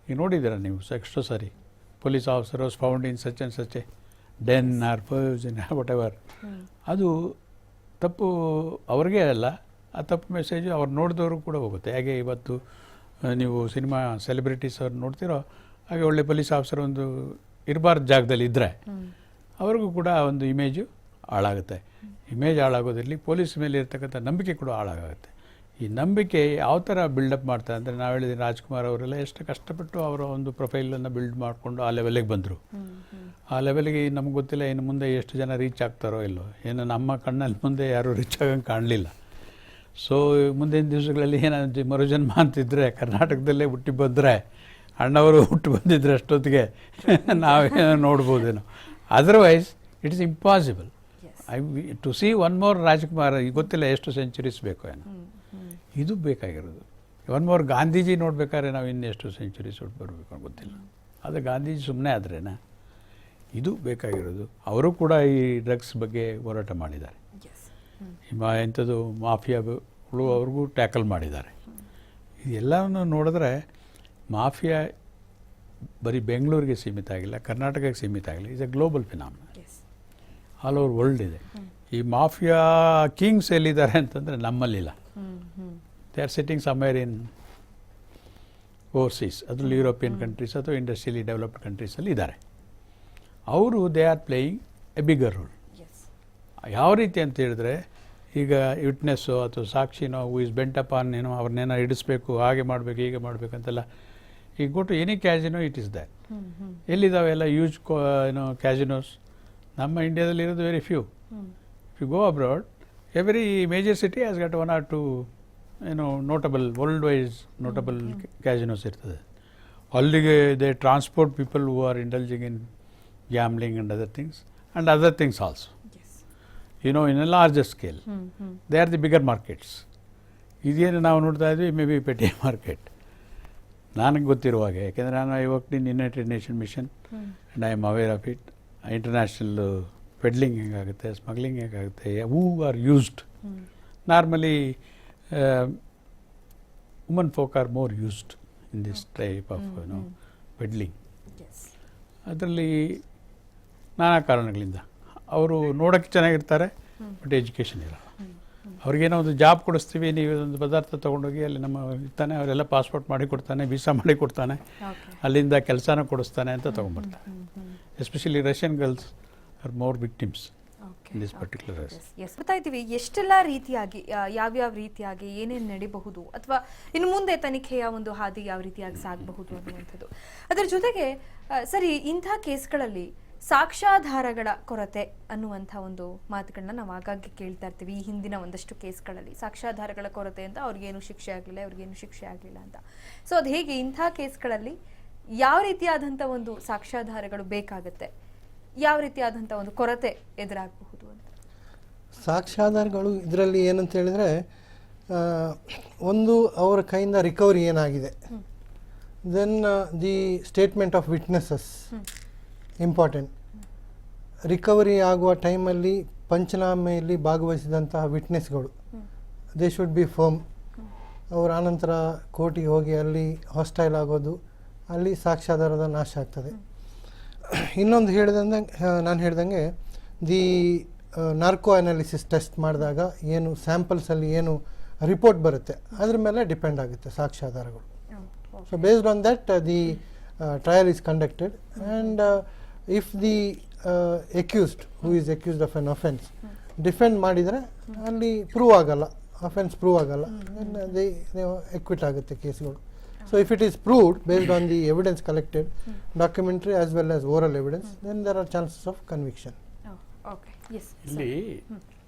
ಈಗ ನೋಡಿದ್ದೀರಾ ನೀವು ಎಷ್ಟೋ ಸಾರಿ police officer was found in such and such a den or purse in whatever. ಅದು ತಪ್ಪು ಅವ್ರಿಗೆ ಅಲ್ಲ, ಆ ತಪ್ಪು ಮೆಸೇಜು ಅವ್ರು ನೋಡಿದವರು ಕೂಡ ಹೋಗುತ್ತೆ. ಹೇಗೆ ಇವತ್ತು ನೀವು ಸಿನಿಮಾ ಸೆಲೆಬ್ರಿಟೀಸ್ ಅವ್ರು ನೋಡ್ತಿರೋ ಹಾಗೆ ಒಳ್ಳೆ ಪೊಲೀಸ್ ಆಫೀಸರ್ ಒಂದು ಇರಬಾರ್ದು ಜಾಗದಲ್ಲಿ ಇದ್ದರೆ ಅವ್ರಿಗೂ ಕೂಡ ಒಂದು ಇಮೇಜು ಹಾಳಾಗುತ್ತೆ. ಇಮೇಜ್ ಹಾಳಾಗೋದ್ರಲ್ಲಿ ಪೊಲೀಸ್ ಮೇಲೆ ಇರ್ತಕ್ಕಂಥ ನಂಬಿಕೆ ಕೂಡ ಹಾಳಾಗುತ್ತೆ. ಈ ನಂಬಿಕೆ ಯಾವ ಥರ ಬಿಲ್ಡಪ್ ಮಾಡ್ತಾರೆ ಅಂದರೆ, ನಾವು ಹೇಳಿದ್ರೆ ರಾಜ್ಕುಮಾರ್ ಅವರೆಲ್ಲ ಎಷ್ಟು ಕಷ್ಟಪಟ್ಟು ಅವರ ಒಂದು ಪ್ರೊಫೈಲನ್ನು ಬಿಲ್ಡ್ ಮಾಡಿಕೊಂಡು ಆ ಲೆವೆಲಿಗೆ ಬಂದರು. ಆ ಲೆವೆಲ್ಗೆ ನಮ್ಗೆ ಗೊತ್ತಿಲ್ಲ ಇನ್ನು ಮುಂದೆ ಎಷ್ಟು ಜನ ರೀಚ್ ಆಗ್ತಾರೋ ಇಲ್ಲೋ, ಏನು ನಮ್ಮ ಕಣ್ಣಲ್ಲಿ ಮುಂದೆ ಯಾರೂ ರೀಚ್ ಆಗಂಗೆ ಕಾಣಲಿಲ್ಲ. ಸೊ ಮುಂದಿನ ದಿವಸಗಳಲ್ಲಿ ಏನಾದ್ರು ಮರುಜನ್ಮ ಅಂತಿದ್ರೆ ಕರ್ನಾಟಕದಲ್ಲೇ ಹುಟ್ಟಿ ಬಂದರೆ, ಅಣ್ಣವರು ಹುಟ್ಟು ಬಂದಿದ್ರೆ ಅಷ್ಟೊತ್ತಿಗೆ ನಾವೇನೋ ನೋಡ್ಬೋದೇನೋ. Otherwise it is impossible to see one more Rajkumar. ಈಗ ಗೊತ್ತಿಲ್ಲ ಎಷ್ಟು ಸೆಂಚುರೀಸ್ ಬೇಕು ಏನೋ, ಇದು ಬೇಕಾಗಿರೋದು. ಒನ್ ಮೋರ್ ಗಾಂಧೀಜಿ ನೋಡ್ಬೇಕಾದ್ರೆ ನಾವು ಇನ್ನೆಷ್ಟು ಸೆಂಚುರೀಸ್ ಹೊಟ್ಟು ಬರಬೇಕು ಗೊತ್ತಿಲ್ಲ. ಅದು ಗಾಂಧೀಜಿ ಸುಮ್ಮನೆ ಆದ್ರೇನಾ, ಇದು ಬೇಕಾಗಿರೋದು. ಅವರು ಕೂಡ ಈ ಡ್ರಗ್ಸ್ ಬಗ್ಗೆ ಹೋರಾಟ ಮಾಡಿದ್ದಾರೆ. ಎಂಥದ್ದು ಮಾಫಿಯಾಗಳು ಅವ್ರಿಗೂ ಟ್ಯಾಕಲ್ ಮಾಡಿದ್ದಾರೆ. ಇದೆಲ್ಲವನ್ನು ನೋಡಿದ್ರೆ ಮಾಫಿಯಾ ಬರೀ ಬೆಂಗಳೂರಿಗೆ ಸೀಮಿತ ಆಗಿಲ್ಲ, ಕರ್ನಾಟಕಕ್ಕೆ ಸೀಮಿತ ಆಗಿಲ್ಲ. Is a global phenomena, all over world ಇದೆ. ಈ ಮಾಫಿಯಾ ಕಿಂಗ್ಸ್ ಎಲ್ಲಿದ್ದಾರೆ ಅಂತಂದರೆ ನಮ್ಮಲ್ಲಿಲ್ಲ. They are sitting somewhere in overseas, ಅದರಲ್ಲಿ ಯುರೋಪಿಯನ್ ಕಂಟ್ರೀಸ್ ಅಥವಾ ಇಂಡಸ್ಟ್ರಿಯಲಿ ಡೆವಲಪ್ಡ್ ಕಂಟ್ರೀಸಲ್ಲಿ ಇದ್ದಾರೆ. ಅವರು they are playing a bigger role. ಯಾವ ರೀತಿ ಅಂತ ಹೇಳಿದ್ರೆ, ಈಗ ವಿಟ್ನೆಸ್ಸು ಅಥವಾ ಸಾಕ್ಷಿನೋ who is bent up on ಏನೋ ಅವ್ರನ್ನೇನೋ ಇಡಿಸ್ಬೇಕು, ಹಾಗೆ ಮಾಡಬೇಕು ಹೀಗೆ ಮಾಡಬೇಕಂತೆಲ್ಲ. ಈಗ go to any casino it is that. ಎಲ್ಲಿದ್ದಾವೆ ಎಲ್ಲ ಯೂಜ್ ಏನೋ ಕ್ಯಾಸಿನೋಸ್? ನಮ್ಮ ಇಂಡಿಯಾದಲ್ಲಿ ಇರೋದು very few. If you go abroad, every major city has got 1 or 2 ಏನೋ notable, world wide notable casinos ಇರ್ತದೆ. ಅಲ್ಲಿಗೆ they transport people who are indulging in gambling and other things and other things also. in a larger scale. They are the bigger markets. ಇದೇನು ನಾವು ನೋಡ್ತಾ ಇದ್ವಿ may be petty market. ನನಗೆ ಗೊತ್ತಿರುವ ಹಾಗೆ, ಯಾಕೆಂದರೆ ನಾನು I worked in United Nation mission and I am aware of it. International peddling ಹೇಗಾಗುತ್ತೆ, ಸ್ಮಗ್ಲಿಂಗ್ ಹೇಗಾಗುತ್ತೆ, who are used. Normally woman folk are more used in this type of peddling. ಅದರಲ್ಲಿ ನಾನಾ ಕಾರಣಗಳಿಂದ ಅವರು ನೋಡೋಕ್ಕೆ ಚೆನ್ನಾಗಿರ್ತಾರೆ, ಬಟ್ ಎಜುಕೇಷನ್ ಇರಲ್ಲ. ಅವ್ರಿಗೇನೋ ಒಂದು ಜಾಬ್ ಕೊಡಿಸ್ತೀವಿ, ನೀವು ಒಂದು ಪದಾರ್ಥ ತೊಗೊಂಡೋಗಿ ಅಲ್ಲಿ ನಮ್ಮ ಇರ್ತಾನೆ, ಅವರೆಲ್ಲ ಪಾಸ್ಪೋರ್ಟ್ ಮಾಡಿ ಕೊಡ್ತಾನೆ, ವೀಸಾ ಮಾಡಿ ಕೊಡ್ತಾನೆ, ಅಲ್ಲಿಂದ ಕೆಲಸನ ಕೊಡಿಸ್ತಾನೆ ಅಂತ ತೊಗೊಂಡ್ಬರ್ತಾರೆ. Especially Russian girls are more victims in this particular. ಗೊತ್ತಾ ಇದ್ದೀವಿ ಎಷ್ಟೆಲ್ಲ ರೀತಿಯಾಗಿ, ಯಾವ್ಯಾವ ರೀತಿಯಾಗಿ ಏನೇನು ನಡೀಬಹುದು, ಅಥವಾ ಇನ್ನು ಮುಂದೆ ತನಿಖೆಯ ಒಂದು ಹಾದಿ ಯಾವ ರೀತಿಯಾಗಿ ಸಾಗಬಹುದು ಅನ್ನುವಂಥದ್ದು. ಅದರ ಜೊತೆಗೆ ಸರಿ, ಇಂಥ ಕೇಸ್ಗಳಲ್ಲಿ ಸಾಕ್ಷ್ಯಾಧಾರಗಳ ಕೊರತೆ ಅನ್ನುವಂಥ ಒಂದು ಮಾತುಗಳನ್ನ ನಾವು ಆಗಾಗ್ಗೆ ಕೇಳ್ತಾ ಇರ್ತೀವಿ. ಈ ಹಿಂದಿನ ಒಂದಷ್ಟು ಕೇಸ್ಗಳಲ್ಲಿ ಸಾಕ್ಷ್ಯಾಧಾರಗಳ ಕೊರತೆ ಅಂತ ಅವ್ರಿಗೇನು ಶಿಕ್ಷೆ ಆಗಲಿಲ್ಲ, ಅವ್ರಿಗೇನು ಶಿಕ್ಷೆ ಆಗಲಿಲ್ಲ ಅಂತ. ಸೊ ಅದು ಹೇಗೆ, ಇಂಥ ಕೇಸ್ಗಳಲ್ಲಿ ಯಾವ ರೀತಿಯಾದಂಥ ಒಂದು ಸಾಕ್ಷ್ಯಾಧಾರಗಳು ಬೇಕಾಗುತ್ತೆ, ಯಾವ ರೀತಿಯಾದಂಥ ಒಂದು ಕೊರತೆ ಎದುರಾಗಬಹುದು ಅಂತ? ಸಾಕ್ಷ್ಯಾಧಾರಗಳು ಇದರಲ್ಲಿ ಏನಂತ ಹೇಳಿದರೆ, ಒಂದು ಅವರ ಕೈಯಿಂದ ರಿಕವರಿ ಏನಾಗಿದೆ, then the statement of witnesses important. Recovery ಆಗುವ ಟೈಮಲ್ಲಿ ಪಂಚನಾಮೆಯಲ್ಲಿ ಭಾಗವಹಿಸಿದಂತಹ ವಿಟ್ನೆಸ್ಗಳು ದೇ ಶುಡ್ ಬಿ ಫರ್ಮ್. ಅವರು ಆನಂತರ ಕೋರ್ಟಿಗೆ ಹೋಗಿ ಅಲ್ಲಿ ಹಾಸ್ಟೈಲ್ ಆಗೋದು, ಅಲ್ಲಿ ಸಾಕ್ಷ್ಯಾಧಾರದ ನಾಶ ಆಗ್ತದೆ. ಇನ್ನೊಂದು ನಾನು ಹೇಳ್ದಂಗೆ ದಿ ನಾರ್ಕೋ ಅನಾಲಿಸಿಸ್ ಟೆಸ್ಟ್ ಮಾಡಿದಾಗ ಏನು ಸ್ಯಾಂಪಲ್ಸಲ್ಲಿ ಏನು ರಿಪೋರ್ಟ್ ಬರುತ್ತೆ ಅದ್ರ ಮೇಲೆ ಡಿಪೆಂಡ್ ಆಗುತ್ತೆ ಸಾಕ್ಷ್ಯಾಧಾರಗಳು. So based on that the trial is conducted, and if the accused who is accused of an offense defend ಮಾಡಿದರೆ ಅಲ್ಲಿ ಪ್ರೂವ್ ಆಗಲ್ಲ, ಅಫೆನ್ಸ್ ಪ್ರೂವ್ ಆಗಲ್ಲ, they acquit ಆಗುತ್ತೆ ಕೇಸ್ಗಳು. So if it is proved based on the evidence collected, documentary as well as oral evidence, then there are chances of conviction. ಇಲ್ಲಿ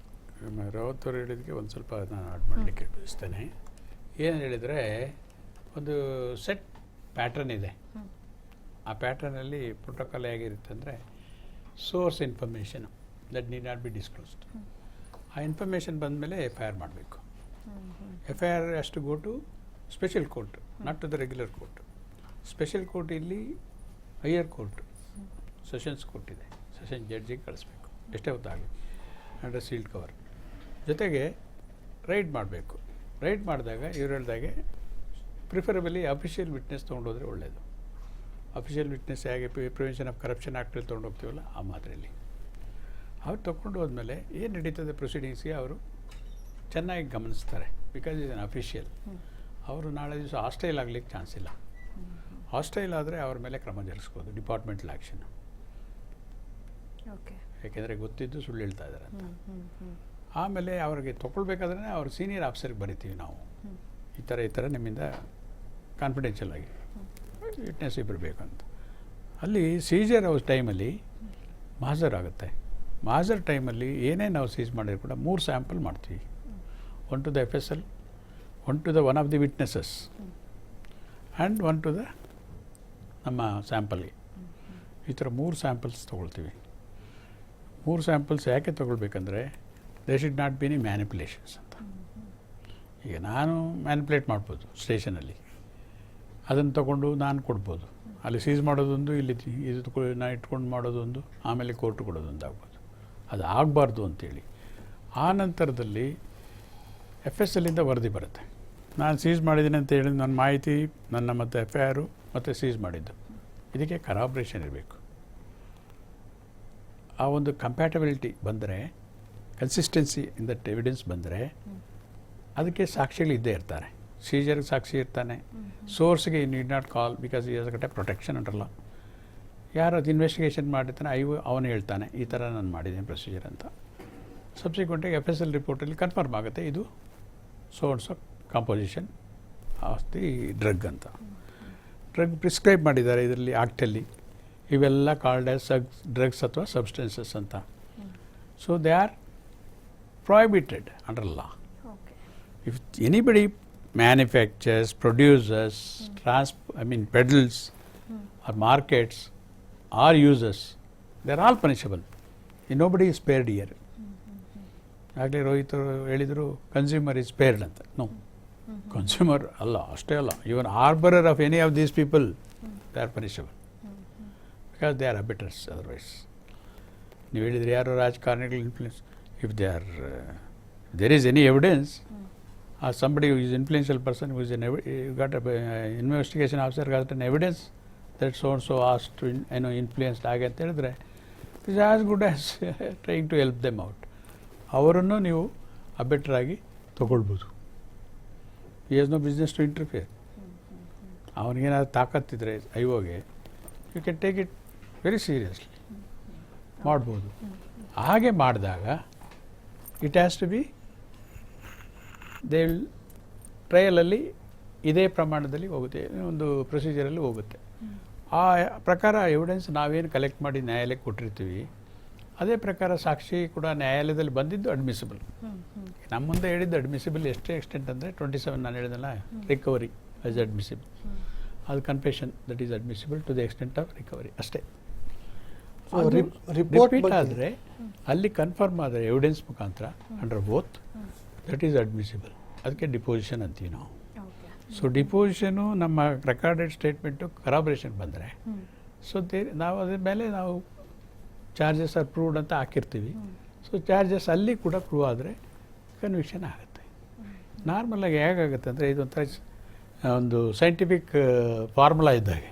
ರಾವತ್ ಅವರು ಹೇಳಿದಕ್ಕೆ ಒಂದು ಸ್ವಲ್ಪ ನಾನು ಆಡ್ ಮಾಡಲಿಕ್ಕೆ ಬಯಸ್ತೇನೆ. ಏನು ಹೇಳಿದರೆ, ಒಂದು ಸೆಟ್ ಪ್ಯಾಟ್ರನ್ ಇದೆ. ಆ ಪ್ಯಾಟರ್ನಲ್ಲಿ ಪ್ರೋಟೋಕಾಲ್ ಹೇಗಿರುತ್ತೆ ಅಂದರೆ, source information that need not be disclosed. ಆ ಇನ್ಫಾರ್ಮೇಷನ್ ಬಂದಮೇಲೆ FIR ಮಾಡಬೇಕು. FIR has to go to special court, not to the regular court. Special court ಇಲ್ಲಿ ಹೈಯರ್ ಕೋರ್ಟ್, ಸೆಷನ್ಸ್ ಕೋರ್ಟ್ ಇದೆ, ಸೆಷನ್ ಜಡ್ಜಿಗೆ ಕಳಿಸ್ಬೇಕು ಎಷ್ಟೇ ಹೊತ್ತಾಗಲಿ, ಅಂಡರ್ ಸೀಲ್ಡ್ ಕವರ್. ಜೊತೆಗೆ ರೈಡ್ ಮಾಡಬೇಕು. ರೈಡ್ ಮಾಡಿದಾಗ ಇವ್ರು ಹೇಳ್ದಾಗೆ ಪ್ರಿಫರಬಲಿ ಅಫಿಷಿಯಲ್ ವಿಟ್ನೆಸ್ ತೊಗೊಂಡೋದ್ರೆ ಒಳ್ಳೆಯದು. ಅಫಿಷಿಯಲ್ ವಿಟ್ನೆಸ್ ಹೇಗೆ ಪ್ರಿವೆನ್ಷನ್ ಆಫ್ ಕರಪ್ಷನ್ ಆ್ಯಕ್ಟಲ್ಲಿ ತೊಗೊಂಡು ಹೋಗ್ತೀವಲ್ಲ ಆ ಮಾದರಿಯಲ್ಲಿ ಅವ್ರು ತೊಗೊಂಡು ಹೋದ್ಮೇಲೆ ಏನು ನಡೀತದೆ ಪ್ರೊಸೀಡಿಂಗ್ಸ್ಗೆ ಅವರು ಚೆನ್ನಾಗಿ ಗಮನಿಸ್ತಾರೆ. Because is an official. ಅವರು ನಾಳೆ ದಿವಸ ಹಾಸ್ಟೈಲ್ ಆಗಲಿಕ್ಕೆ ಚಾನ್ಸ್ ಇಲ್ಲ. ಹಾಸ್ಟೈಲ್ ಆದರೆ ಅವ್ರ ಮೇಲೆ ಕ್ರಮ ಜರುಗಿಸ್ಬೋದು, ಡಿಪಾರ್ಟ್ಮೆಂಟಲ್ ಆ್ಯಕ್ಷನ್. ಓಕೆ. ಯಾಕೆಂದರೆ ಗೊತ್ತಿದ್ದು ಸುಳ್ಳು ಹೇಳ್ತಾ ಇದ್ದಾರೆ ಅಂತ. ಆಮೇಲೆ ಅವ್ರಿಗೆ ತೊಗೊಳ್ಬೇಕಾದ್ರೆ ಅವ್ರ ಸೀನಿಯರ್ ಆಫೀಸರ್ಗೆ ಬರಿತೀವಿ ನಾವು, ಈ ಥರ ನಿಮ್ಮಿಂದ ಕಾನ್ಫಿಡೆನ್ಷಿಯಲ್ ಆಗಿ ವಿಟ್ನೆಸ್ ಇಬ್ಬರು ಬೇಕು ಅಂತ. ಅಲ್ಲಿ ಸೀಜರ್ ಟೈಮಲ್ಲಿ ಮಾಜರ್ ಆಗುತ್ತೆ. ಮಾಜರ್ ಟೈಮಲ್ಲಿ ಏನೇ ನಾವು ಸೀಸ್ ಮಾಡಿದ್ರು ಕೂಡ 3 ಸ್ಯಾಂಪಲ್ ಮಾಡ್ತೀವಿ. 1 to the FSL, 1 to the one of the witnesses and 1 to the ನಮ್ಮ ಸ್ಯಾಂಪಲ್ಗೆ. ಈ ಥರ 3 ಸ್ಯಾಂಪಲ್ಸ್ ತೊಗೊಳ್ತೀವಿ. 3 ಸ್ಯಾಂಪಲ್ಸ್ ಯಾಕೆ ತೊಗೊಳ್ಬೇಕಂದ್ರೆ they should not be any manipulations ಅಂತ. ಈಗ ನಾನು ಮ್ಯಾನಿಪುಲೇಟ್ ಮಾಡ್ಬೋದು ಸ್ಟೇಷನಲ್ಲಿ, ಅದನ್ನು ತೊಗೊಂಡು ನಾನು ಕೊಡ್ಬೋದು. ಅಲ್ಲಿ ಸೀಸ್ ಮಾಡೋದೊಂದು, ಇಲ್ಲಿ ಇದು ನಾ ಇಟ್ಕೊಂಡು ಮಾಡೋದೊಂದು, ಆಮೇಲೆ ಕೋರ್ಟ್ ಕೊಡೋದೊಂದು ಆಗ್ಬೋದು. ಅದು ಆಗಬಾರ್ದು ಅಂತೇಳಿ ಆ ನಂತರದಲ್ಲಿ FSLಯಿಂದ ವರದಿ ಬರುತ್ತೆ. ನಾನು ಸೀಸ್ ಮಾಡಿದ್ದೀನಿ ಅಂತ ಹೇಳಿ ನನ್ನ ಮಾಹಿತಿ, ನನ್ನ ಮತ್ತು FIR ಮತ್ತು ಸೀಸ್ ಮಾಡಿದ್ದು, ಇದಕ್ಕೆ ಕರಾಬ್ರೇಷನ್ ಇರಬೇಕು. ಆ ಒಂದು ಕಂಪ್ಯಾಟಬಿಲಿಟಿ ಬಂದರೆ, ಕನ್ಸಿಸ್ಟೆನ್ಸಿ ಇನ್ ದಟ್ ಎವಿಡೆನ್ಸ್ ಬಂದರೆ ಅದಕ್ಕೆ ಸಾಕ್ಷಿಗಳು ಇದ್ದೇ ಇರ್ತಾರೆ. ಸೀಜರ್ಗೆ ಸಾಕ್ಷಿ ಇರ್ತಾನೆ, ಸೋರ್ಸ್ಗೆ you need not call because ಈ ಗಟ್ಟೆ ಪ್ರೊಟೆಕ್ಷನ್ ಅಂಟಲ್ಲ. ಯಾರು ಅದು ಇನ್ವೆಸ್ಟಿಗೇಷನ್ ಮಾಡಿರ್ತಾನೆ ಅವನು ಹೇಳ್ತಾನೆ ಈ ಥರ ನಾನು ಮಾಡಿದ್ದೀನಿ ಪ್ರೊಸೀಜರ್ ಅಂತ. ಸಬ್ಸಿಕ್ವೆಂಟಾಗಿ FSL ರಿಪೋರ್ಟಲ್ಲಿ ಕನ್ಫರ್ಮ್ ಆಗುತ್ತೆ ಇದು source of composition of the drug ಅಂತ. ಡ್ರಗ್ ಪ್ರಿಸ್ಕ್ರೈಬ್ ಮಾಡಿದ್ದಾರೆ ಇದರಲ್ಲಿ ಆ್ಯಕ್ಟಲ್ಲಿ, ಇವೆಲ್ಲ ಕಾಲ್ಡ್ ಆಸ್ ಡ್ರಗ್ಸ್ ಅಥವಾ ಸಬ್ಸ್ಟೆನ್ಸಸ್ ಅಂತ. So they are prohibited under law. Okay. If anybody manufactures, produces, peddles or markets or uses, they are all punishable. Nobody is spared here. ಆಗಲೇ ರೋಹಿತ್ ಹೇಳಿದರು consumer is ಸ್ಪೇರ್ಡ್ ಅಂತ. No, consumer ಅಲ್ಲ, ಅಷ್ಟೇ ಅಲ್ಲ, even harbourer of any of these people they are punishable because they are abettors. ಅದರ್ವೈಸ್ ನೀವು ಹೇಳಿದರೆ ಯಾರು ರಾಜಕಾರಣಿಗಳು influence, if there is any evidence or somebody who is influential person who is got a investigation officer got an evidence that so and so asked to influenced ಹಾಗೆ ಅಂತ ಹೇಳಿದ್ರೆ is as good as trying to help them out. ಅವರನ್ನು ನೀವು ಅಬೆಟ್ರಾಗಿ ತಗೊಳ್ಬೋದು. he has no business to interfere. ಅವನಿಗೇನಾದ್ರು ತಾಕತ್ತಿದ್ರೆ ಐವೋಗೆ you can take it very seriously ಮಾಡ್ಬೋದು. ಹಾಗೆ ಮಾಡಿದಾಗ it has to be they will ಟ್ರಯಲಲ್ಲಿ ಇದೇ ಪ್ರಮಾಣದಲ್ಲಿ ಹೋಗುತ್ತೆ, ಒಂದು ಪ್ರೊಸೀಜರಲ್ಲಿ ಹೋಗುತ್ತೆ. ಆ ಪ್ರಕಾರ ಎವಿಡೆನ್ಸ್ ನಾವೇನು ಕಲೆಕ್ಟ್ ಮಾಡಿ ನ್ಯಾಯಾಲಯಕ್ಕೆ ಕೊಟ್ಟಿರ್ತೀವಿ ಅದೇ ಪ್ರಕಾರ ಸಾಕ್ಷಿ ಕೂಡ ನ್ಯಾಯಾಲಯದಲ್ಲಿ ಬಂದಿದ್ದು ಅಡ್ಮಿಸಿಬಲ್. ನಮ್ಮ ಮುಂದೆ ಹೇಳಿದ್ದು ಅಡ್ಮಿಸಿಬಲ್ ಎಷ್ಟೇ ಎಕ್ಸ್ಟೆಂಟ್ ಅಂದರೆ 27 ನಾನು ಹೇಳಿದಲ್ಲ ರಿಕವರಿ ಆಸ್ ಅಡ್ಮಿಸಿಬಲ್, ಅದು confession that is admissible to the extent of recovery ಅಷ್ಟೇ. ರಿಪೋರ್ಟ್ ಆದರೆ ಅಲ್ಲಿ ಕನ್ಫರ್ಮ್ ಆದರೆ ಎವಿಡೆನ್ಸ್ ಮುಖಾಂತರ under both that is admissible. ಅದಕ್ಕೆ ಡಿಪೋಸಿಷನ್ ಅಂತೀವಿ ನಾವು. ಸೊ ಡಿಪೋಸಿಷನು ನಮ್ಮ ರೆಕಾರ್ಡೆಡ್ ಸ್ಟೇಟ್ಮೆಂಟು ಕರಾಬ್ರೇಷನ್ ಬಂದರೆ ಸೊ ನಾವು ಅದ್ರ ಮೇಲೆ ನಾವು ಚಾರ್ಜಸ್ ಆರ್ ಪ್ರೂವ್ಡ್ ಅಂತ ಹಾಕಿರ್ತೀವಿ. ಸೊ ಚಾರ್ಜಸ್ ಅಲ್ಲಿ ಕೂಡ ಪ್ರೂವ್ ಆದರೆ ಕನ್ವಿಕ್ಷನ್ ಆಗುತ್ತೆ. ನಾರ್ಮಲಾಗಿ ಹೇಗಾಗುತ್ತೆ ಅಂದರೆ ಇದೊಂಥರ ಒಂದು ಸೈಂಟಿಫಿಕ್ ಫಾರ್ಮುಲಾ ಇದ್ದಾಗೆ.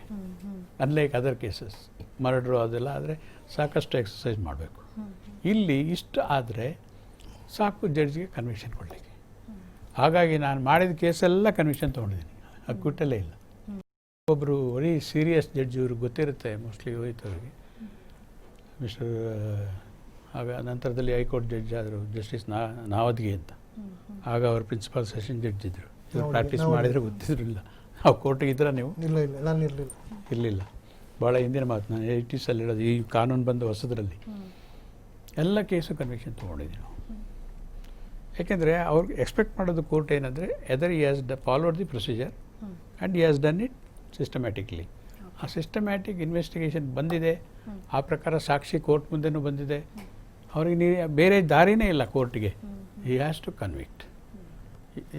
ಅನ್ಲೈಕ್ ಅದರ್ ಕೇಸಸ್ ಮರ್ಡ್ರು ಅದೆಲ್ಲ ಆದರೆ ಸಾಕಷ್ಟು ಎಕ್ಸಸೈಸ್ ಮಾಡಬೇಕು. ಇಲ್ಲಿ ಇಷ್ಟು ಆದರೆ ಸಾಕು ಜಡ್ಜ್ಗೆ ಕನ್ವಿಕ್ಷನ್ ಕೊಡಲಿಕ್ಕೆ. ಹಾಗಾಗಿ ನಾನು ಮಾಡಿದ ಕೇಸೆಲ್ಲ ಕನ್ವಿಕ್ಷನ್ ತೊಗೊಂಡಿದ್ದೀನಿ, ಅಕ್ವಿಟಲ್ಲೇ ಇಲ್ಲ. ಒಬ್ಬರು ವೆರಿ ಸೀರಿಯಸ್ ಜಡ್ಜ್ ಇವ್ರಿಗೆ ಗೊತ್ತಿರುತ್ತೆ ಮೋಸ್ಟ್ಲಿ ಹೋಯ್ತವ್ರಿಗೆ, ಮಿಸ್ಟರ್ ಆಗ ನಂತರದಲ್ಲಿ ಹೈಕೋರ್ಟ್ ಜಡ್ಜ್ ಆದರು ಜಸ್ಟಿಸ್ ನಾವದ್ಗಿ ಅಂತ. ಆಗ ಅವರು ಪ್ರಿನ್ಸಿಪಾಲ್ ಸೆಷನ್ ಜಡ್ಜ್ ಇದ್ದರು. ಇವರು ಪ್ರಾಕ್ಟೀಸ್ ಮಾಡಿದರೆ ಗೊತ್ತಿರಲಿಲ್ಲ. ನಾವು ಕೋರ್ಟಿಗೆ ಇದ್ರೆ ನೀವು ಇರಲಿಲ್ಲ. ಭಾಳ ಹಿಂದಿನ ಮಾತು, ನಾನು 80s ಹೇಳೋದು. ಈ ಕಾನೂನು ಬಂದ ಹೊಸದರಲ್ಲಿ ಎಲ್ಲ ಕೇಸು ಕನ್ವಿಕ್ಷನ್ ತೊಗೊಂಡಿದ್ದೀವಿ ನಾವು. ಯಾಕೆಂದರೆ ಅವ್ರಿಗೆ ಎಕ್ಸ್ಪೆಕ್ಟ್ ಮಾಡೋದು ಕೋರ್ಟ್ ಏನಂದರೆ ಎದರ್ ಈ has followed the procedure and ಈ ಹ್ಯಾಸ್ ಡನ್ ಇಟ್ ಸಿಸ್ಟಮ್ಯಾಟಿಕ್ಲಿ. ಆ ಸಿಸ್ಟಮ್ಯಾಟಿಕ್ ಇನ್ವೆಸ್ಟಿಗೇಷನ್ ಬಂದಿದೆ, ಆ ಪ್ರಕಾರ ಸಾಕ್ಷಿ ಕೋರ್ಟ್ ಮುಂದೆನೂ ಬಂದಿದೆ. ಅವ್ರಿಗೆ ಬೇರೆ ದಾರಿನೇ ಇಲ್ಲ ಕೋರ್ಟಿಗೆ. ಈ ಹ್ಯಾಸ್ ಟು ಕನ್ವಿಕ್ಟ್.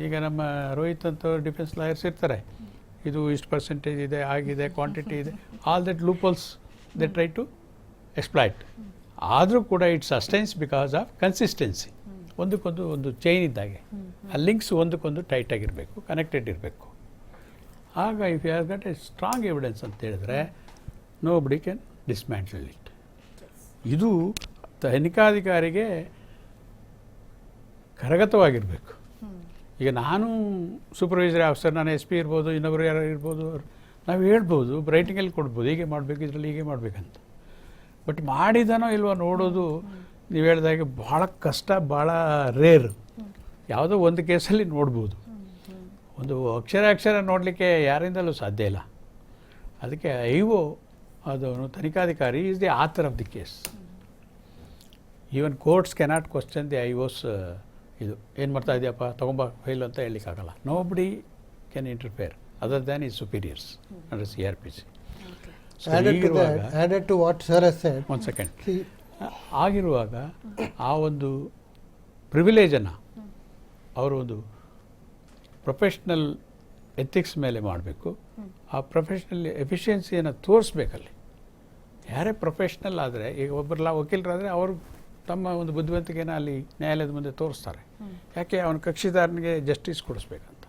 ಈಗ ನಮ್ಮ ರೋಹಿತ್ ಅಂತ ಡಿಫೆನ್ಸ್ ಲಾಯರ್ಸ್ ಇರ್ತಾರೆ, ಇದು ಇಷ್ಟು ಪರ್ಸೆಂಟೇಜ್ ಇದೆ, ಆಗಿದೆ, ಕ್ವಾಂಟಿಟಿ ಇದೆ, all that loopholes they try to exploit. ಆದರೂ ಕೂಡ it sustains because of consistency. ಒಂದಕ್ಕೊಂದು ಒಂದು ಚೈನ್ ಇದ್ದಾಗೆ ಆ ಲಿಂಕ್ಸ್ ಒಂದಕ್ಕೊಂದು ಟೈಟಾಗಿರಬೇಕು, ಕನೆಕ್ಟೆಡ್ ಇರಬೇಕು. ಆಗ if you have got a strong evidence ಅಂತ ಹೇಳಿದ್ರೆ ನೋ ಬಡಿ ಕ್ಯಾನ್ ಡಿಸ್ಮ್ಯಾಂಟಲ್ ಇಟ್. ಇದು ತನಿಖಾಧಿಕಾರಿಗೆ ಕರಗತವಾಗಿರಬೇಕು. ಈಗ ನಾನು ಸೂಪರ್ವೈಸರಿ ಆಫೀಸರ್, ನಾನು ಎಸ್ ಪಿ ಇರ್ಬೋದು, ಇನ್ನೊಬ್ರು ಯಾರು ಇರ್ಬೋದು, ನಾವು ಹೇಳ್ಬೋದು, ರೈಟಿಂಗಲ್ಲಿ ಕೊಡ್ಬೋದು, ಹೀಗೆ ಮಾಡಬೇಕು, ಇದರಲ್ಲಿ ಹೀಗೆ ಮಾಡಬೇಕಂತ. ಬಟ್ ಮಾಡಿದನೋ ಇಲ್ವೋ ನೋಡೋದು ನೀವು ಹೇಳಿದಾಗೆ ಭಾಳ ಕಷ್ಟ, ಭಾಳ ರೇರ್. ಯಾವುದೋ ಒಂದು ಕೇಸಲ್ಲಿ ನೋಡ್ಬೋದು, ಒಂದು ಅಕ್ಷರ ನೋಡಲಿಕ್ಕೆ ಯಾರಿಂದಲೂ ಸಾಧ್ಯ ಇಲ್ಲ. ಅದಕ್ಕೆ ಐಒ ಅದನ್ನು ತನಿಖಾಧಿಕಾರಿ is the author of the case. Even courts cannot question the IOs ಇದು ಏನು ಮಾಡ್ತಾ ಇದೆಯಪ್ಪ ತೊಗೊಂಬ ಫೈಲ್ ಅಂತ ಹೇಳಲಿಕ್ಕಾಗಲ್ಲ. Nobody can interfere other than is superiors under CRPC. added to what sir has said, ಒಂದು ಸೆಕೆಂಡ್. see, ಆಗಿರುವಾಗ ಆ ಒಂದು ಪ್ರಿವಿಲೇಜನ್ನು ಅವರು ಒಂದು ಪ್ರೊಫೆಷ್ನಲ್ ಎಥಿಕ್ಸ್ ಮೇಲೆ ಮಾಡಬೇಕು. ಆ ಪ್ರೊಫೆಷ್ನಲ್ ಎಫಿಷಿಯನ್ಸಿಯನ್ನು ತೋರಿಸ್ಬೇಕಲ್ಲಿ. ಯಾರೇ ಪ್ರೊಫೆಷ್ನಲ್ ಆದರೆ, ಈಗ ಒಬ್ಬರು ವಕೀಲರಾದರೆ ಅವರು ತಮ್ಮ ಒಂದು ಬುದ್ಧಿವಂತಿಕೆನ ಅಲ್ಲಿ ನ್ಯಾಯಾಲಯದ ಮುಂದೆ ತೋರಿಸ್ತಾರೆ. ಯಾಕೆ ಅವನ ಕಕ್ಷಿದಾರನಿಗೆ ಜಸ್ಟಿಸ್ ಕೊಡಿಸ್ಬೇಕಂತ.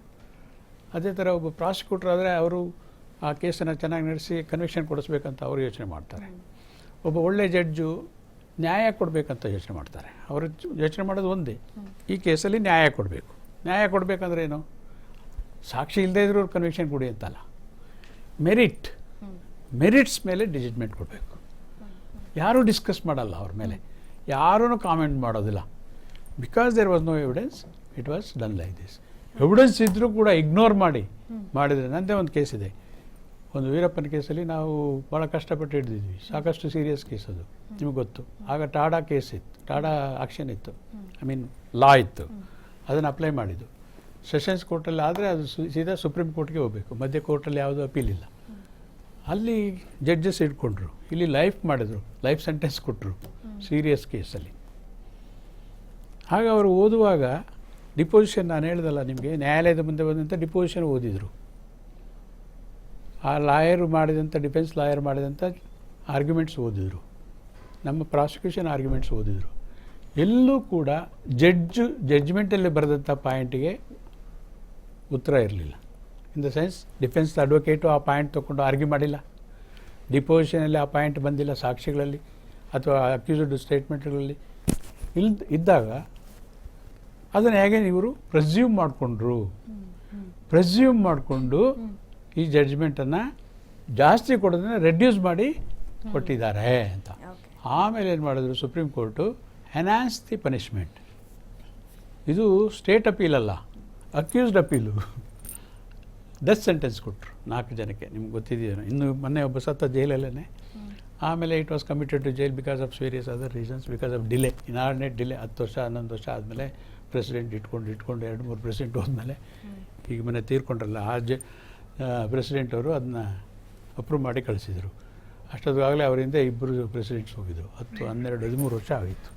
ಅದೇ ಥರ ಒಬ್ಬ ಪ್ರಾಸಿಕ್ಯೂಟರ್ ಆದರೆ ಅವರು ಆ ಕೇಸನ್ನು ಚೆನ್ನಾಗಿ ನಡೆಸಿ ಕನ್ವಿಕ್ಷನ್ ಕೊಡಿಸ್ಬೇಕಂತ ಅವರು ಯೋಚನೆ ಮಾಡ್ತಾರೆ. ಒಬ್ಬ ಒಳ್ಳೆ ಜಡ್ಜು ನ್ಯಾಯ ಕೊಡಬೇಕಂತ ಯೋಚನೆ ಮಾಡ್ತಾರೆ. ಅವರು ಯೋಚನೆ ಮಾಡೋದು ಒಂದೇ, ಈ ಕೇಸಲ್ಲಿ ನ್ಯಾಯ ಕೊಡಬೇಕು. ನ್ಯಾಯ ಕೊಡಬೇಕಂದ್ರೆ ಏನು, ಸಾಕ್ಷಿ ಇಲ್ಲದೇ ಇದ್ರೂ ಕನ್ವಿಕ್ಷನ್ ಕೊಡಿ ಅಂತಲ್ಲ, ಮೆರಿಟ್ಸ್ ಮೇಲೆ ಜಡ್ಜ್ಮೆಂಟ್ ಕೊಡಬೇಕು. ಯಾರೂ ಡಿಸ್ಕಸ್ ಮಾಡಲ್ಲ ಅವ್ರ ಮೇಲೆ, ಯಾರೂ ಕಾಮೆಂಟ್ ಮಾಡೋದಿಲ್ಲ. Because there was no evidence, it was done like this. Evidence ಇದ್ದರೂ ಕೂಡ ಇಗ್ನೋರ್ ಮಾಡಿದರೆ, ನನ್ನದೇ ಒಂದು ಕೇಸ್ ಇದೆ, ಒಂದು ವೀರಪ್ಪನ ಕೇಸಲ್ಲಿ ನಾವು ಭಾಳ ಕಷ್ಟಪಟ್ಟು ಹಿಡಿದಿದ್ವಿ. ಸಾಕಷ್ಟು ಸೀರಿಯಸ್ ಕೇಸ್ ಅದು, ನಿಮಗೆ ಗೊತ್ತು. ಆಗ ಟಾಡಾ ಕೇಸ್ ಇತ್ತು, ಟಾಡಾ ಆಕ್ಷನ್ ಇತ್ತು, ಐ ಮೀನ್ ಲಾ ಇತ್ತು. ಅದನ್ನು ಅಪ್ಲೈ ಮಾಡಿದ್ದು ಸೆಷನ್ಸ್ ಕೋರ್ಟಲ್ಲಿ ಆದರೆ ಅದು ಸೀದಾ ಸುಪ್ರೀಂ ಕೋರ್ಟ್ಗೆ ಹೋಗಬೇಕು. ಮಧ್ಯ ಕೋರ್ಟಲ್ಲಿ ಯಾವುದೂ ಅಪೀಲ್ ಇಲ್ಲ. ಅಲ್ಲಿ ಜಡ್ಜಸ್ ಇಟ್ಕೊಂಡ್ರು, ಇಲ್ಲಿ ಲೈಫ್ ಸೆಂಟೆನ್ಸ್ ಕೊಟ್ಟರು ಸೀರಿಯಸ್ ಕೇಸಲ್ಲಿ. ಹಾಗೆ ಅವರು ಓದುವಾಗ ಡಿಪೋಸಿಷನ್, ನಾನು ಹೇಳ್ದಲ್ಲ ನಿಮಗೆ, ನ್ಯಾಯಾಲಯದ ಮುಂದೆ ಬಂದಂಥ ಡಿಪೋಸಿಷನ್ ಓದಿದರು. ಆ ಲಾಯರು ಮಾಡಿದಂಥ, ಡಿಫೆನ್ಸ್ ಲಾಯರ್ ಮಾಡಿದಂಥ ಆರ್ಗ್ಯುಮೆಂಟ್ಸ್ ಓದಿದರು, ನಮ್ಮ ಪ್ರಾಸಿಕ್ಯೂಷನ್ ಆರ್ಗ್ಯುಮೆಂಟ್ಸ್ ಓದಿದರು. ಎಲ್ಲೂ ಕೂಡ ಜಡ್ಜ್ಮೆಂಟಲ್ಲಿ ಬರೆದಂಥ ಪಾಯಿಂಟಿಗೆ ಉತ್ತರ ಇರಲಿಲ್ಲ. In the sense, defence advocate ಆ ಪಾಯಿಂಟ್ ತೊಗೊಂಡು ಆರ್ಗ್ಯೂ ಮಾಡಿಲ್ಲ, ಡಿಪೋಸಿಷನಲ್ಲಿ ಆ ಪಾಯಿಂಟ್ ಬಂದಿಲ್ಲ ಸಾಕ್ಷಿಗಳಲ್ಲಿ ಅಥವಾ ಅಕ್ಯೂಸ್ಡ್ ಸ್ಟೇಟ್ಮೆಂಟ್ಗಳಲ್ಲಿ ಇದ್ದಾಗ ಅದನ್ನು ಹೇಗೆ ಇವರು ಪ್ರೆಸ್ಯೂಮ್ ಮಾಡಿಕೊಂಡು ಈ ಜಡ್ಜ್ಮೆಂಟನ್ನು ಜಾಸ್ತಿ ಕೊಡೋದನ್ನು ರೆಡ್ಯೂಸ್ ಮಾಡಿ ಕೊಟ್ಟಿದ್ದಾರೆ ಅಂತ. ಆಮೇಲೆ ಏನು ಮಾಡಿದ್ರು supreme court, enhance the punishment. ಇದು ಸ್ಟೇಟ್ ಅಪೀಲ್ ಅಲ್ಲ, ಅಕ್ಯೂಸ್ಡ್ ಅಪೀಲು. ಡೆತ್ ಸೆಂಟೆನ್ಸ್ ಕೊಟ್ಟರು 4 ಜನಕ್ಕೆ, ನಿಮ್ಗೆ ಗೊತ್ತಿದೆಯೇನೋ. ಇನ್ನು ಮೊನ್ನೆ ಒಬ್ಬ ಸತ್ತ ಜೈಲಲ್ಲೇ. ಆಮೇಲೆ it was committed to jail because of various other reasons, because of delay, inordinate delay. 10 ವರ್ಷ 11 ವರ್ಷ ಆದಮೇಲೆ ಪ್ರೆಸಿಡೆಂಟ್ ಇಟ್ಕೊಂಡು 2-3 ಪ್ರೆಸಿಡೆಂಟ್ ಹೋದ್ಮೇಲೆ, ಈಗ ಮೊನ್ನೆ ತೀರ್ಕೊಂಡ್ರಲ್ಲ ಪ್ರೆಸಿಡೆಂಟ್ ಅವರು ಅದನ್ನ ಅಪ್ರೂವ್ ಮಾಡಿ ಕಳಿಸಿದರು. ಅಷ್ಟೊತ್ತಿಗಾಗಲೇ ಅವರಿಂದ 2 ಪ್ರೆಸಿಡೆಂಟ್ಸ್ ಹೋಗಿದ್ದು. 10, 12, 13 ವರ್ಷ ಆಗಿತ್ತು.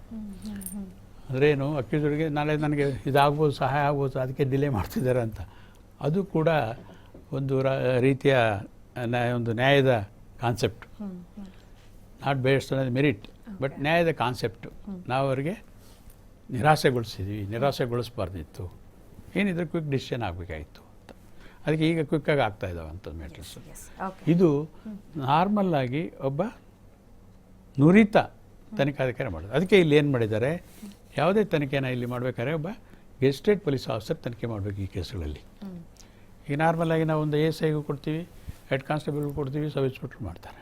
ಅಂದ್ರೇನು, ಅಕ್ಯೂಸ್ಡ್ಗೆ ನಾಳೆ ನನಗೆ ಇದಾಗ್ಬೋದು, ಸಹಾಯ ಆಗ್ಬೋದು, ಅದಕ್ಕೆ ಡಿಲೇ ಮಾಡ್ತಿದ್ದಾರೆ ಅಂತ. ಅದು ಕೂಡ ಒಂದು ರೀತಿಯ ಒಂದು ನ್ಯಾಯದ concept, not based on merit, but ನ್ಯಾಯದ ಕಾನ್ಸೆಪ್ಟು. ನಾವು ಅವರಿಗೆ ನಿರಾಸೆಗೊಳಿಸಬಾರ್ದಿತ್ತು. ಏನಿದ್ರೆ ಕ್ವಿಕ್ ಡಿಸಿಷನ್ ಆಗಬೇಕಾಗಿತ್ತು ಅಂತ. ಅದಕ್ಕೆ ಈಗ ಕ್ವಿಕ್ಕಾಗಿ ಆಗ್ತಾ ಇದ್ದಾವೆ ಅಂಥದ್ದು ಮ್ಯಾಟರ್ಸ್. ಇದು ನಾರ್ಮಲ್ಲಾಗಿ ಒಬ್ಬ ನುರಿತ ತನಿಖಾಧಿಕಾರಿ ಮಾಡೋದು. ಅದಕ್ಕೆ ಇಲ್ಲಿ ಏನು ಮಾಡಿದ್ದಾರೆ, ಯಾವುದೇ ತನಿಖೆನ ಇಲ್ಲಿ ಮಾಡಬೇಕಾದ್ರೆ ಒಬ್ಬ ಗೆಸ್ಟೆಡ್ ಪೊಲೀಸ್ ಆಫೀಸರ್ ತನಿಖೆ ಮಾಡಬೇಕು ಈ ಕೇಸುಗಳಲ್ಲಿ. ಈಗ ನಾರ್ಮಲಾಗಿ ನಾವು ಒಂದು ASIಗೂ ಕೊಡ್ತೀವಿ, ಹೆಡ್ ಕಾನ್ಸ್ಟೇಬಲ್ಗೂ ಕೊಡ್ತೀವಿ, ಸಬ್ ಇನ್ಸ್ಪೆಕ್ಟ್ರ್ ಮಾಡ್ತಾರೆ.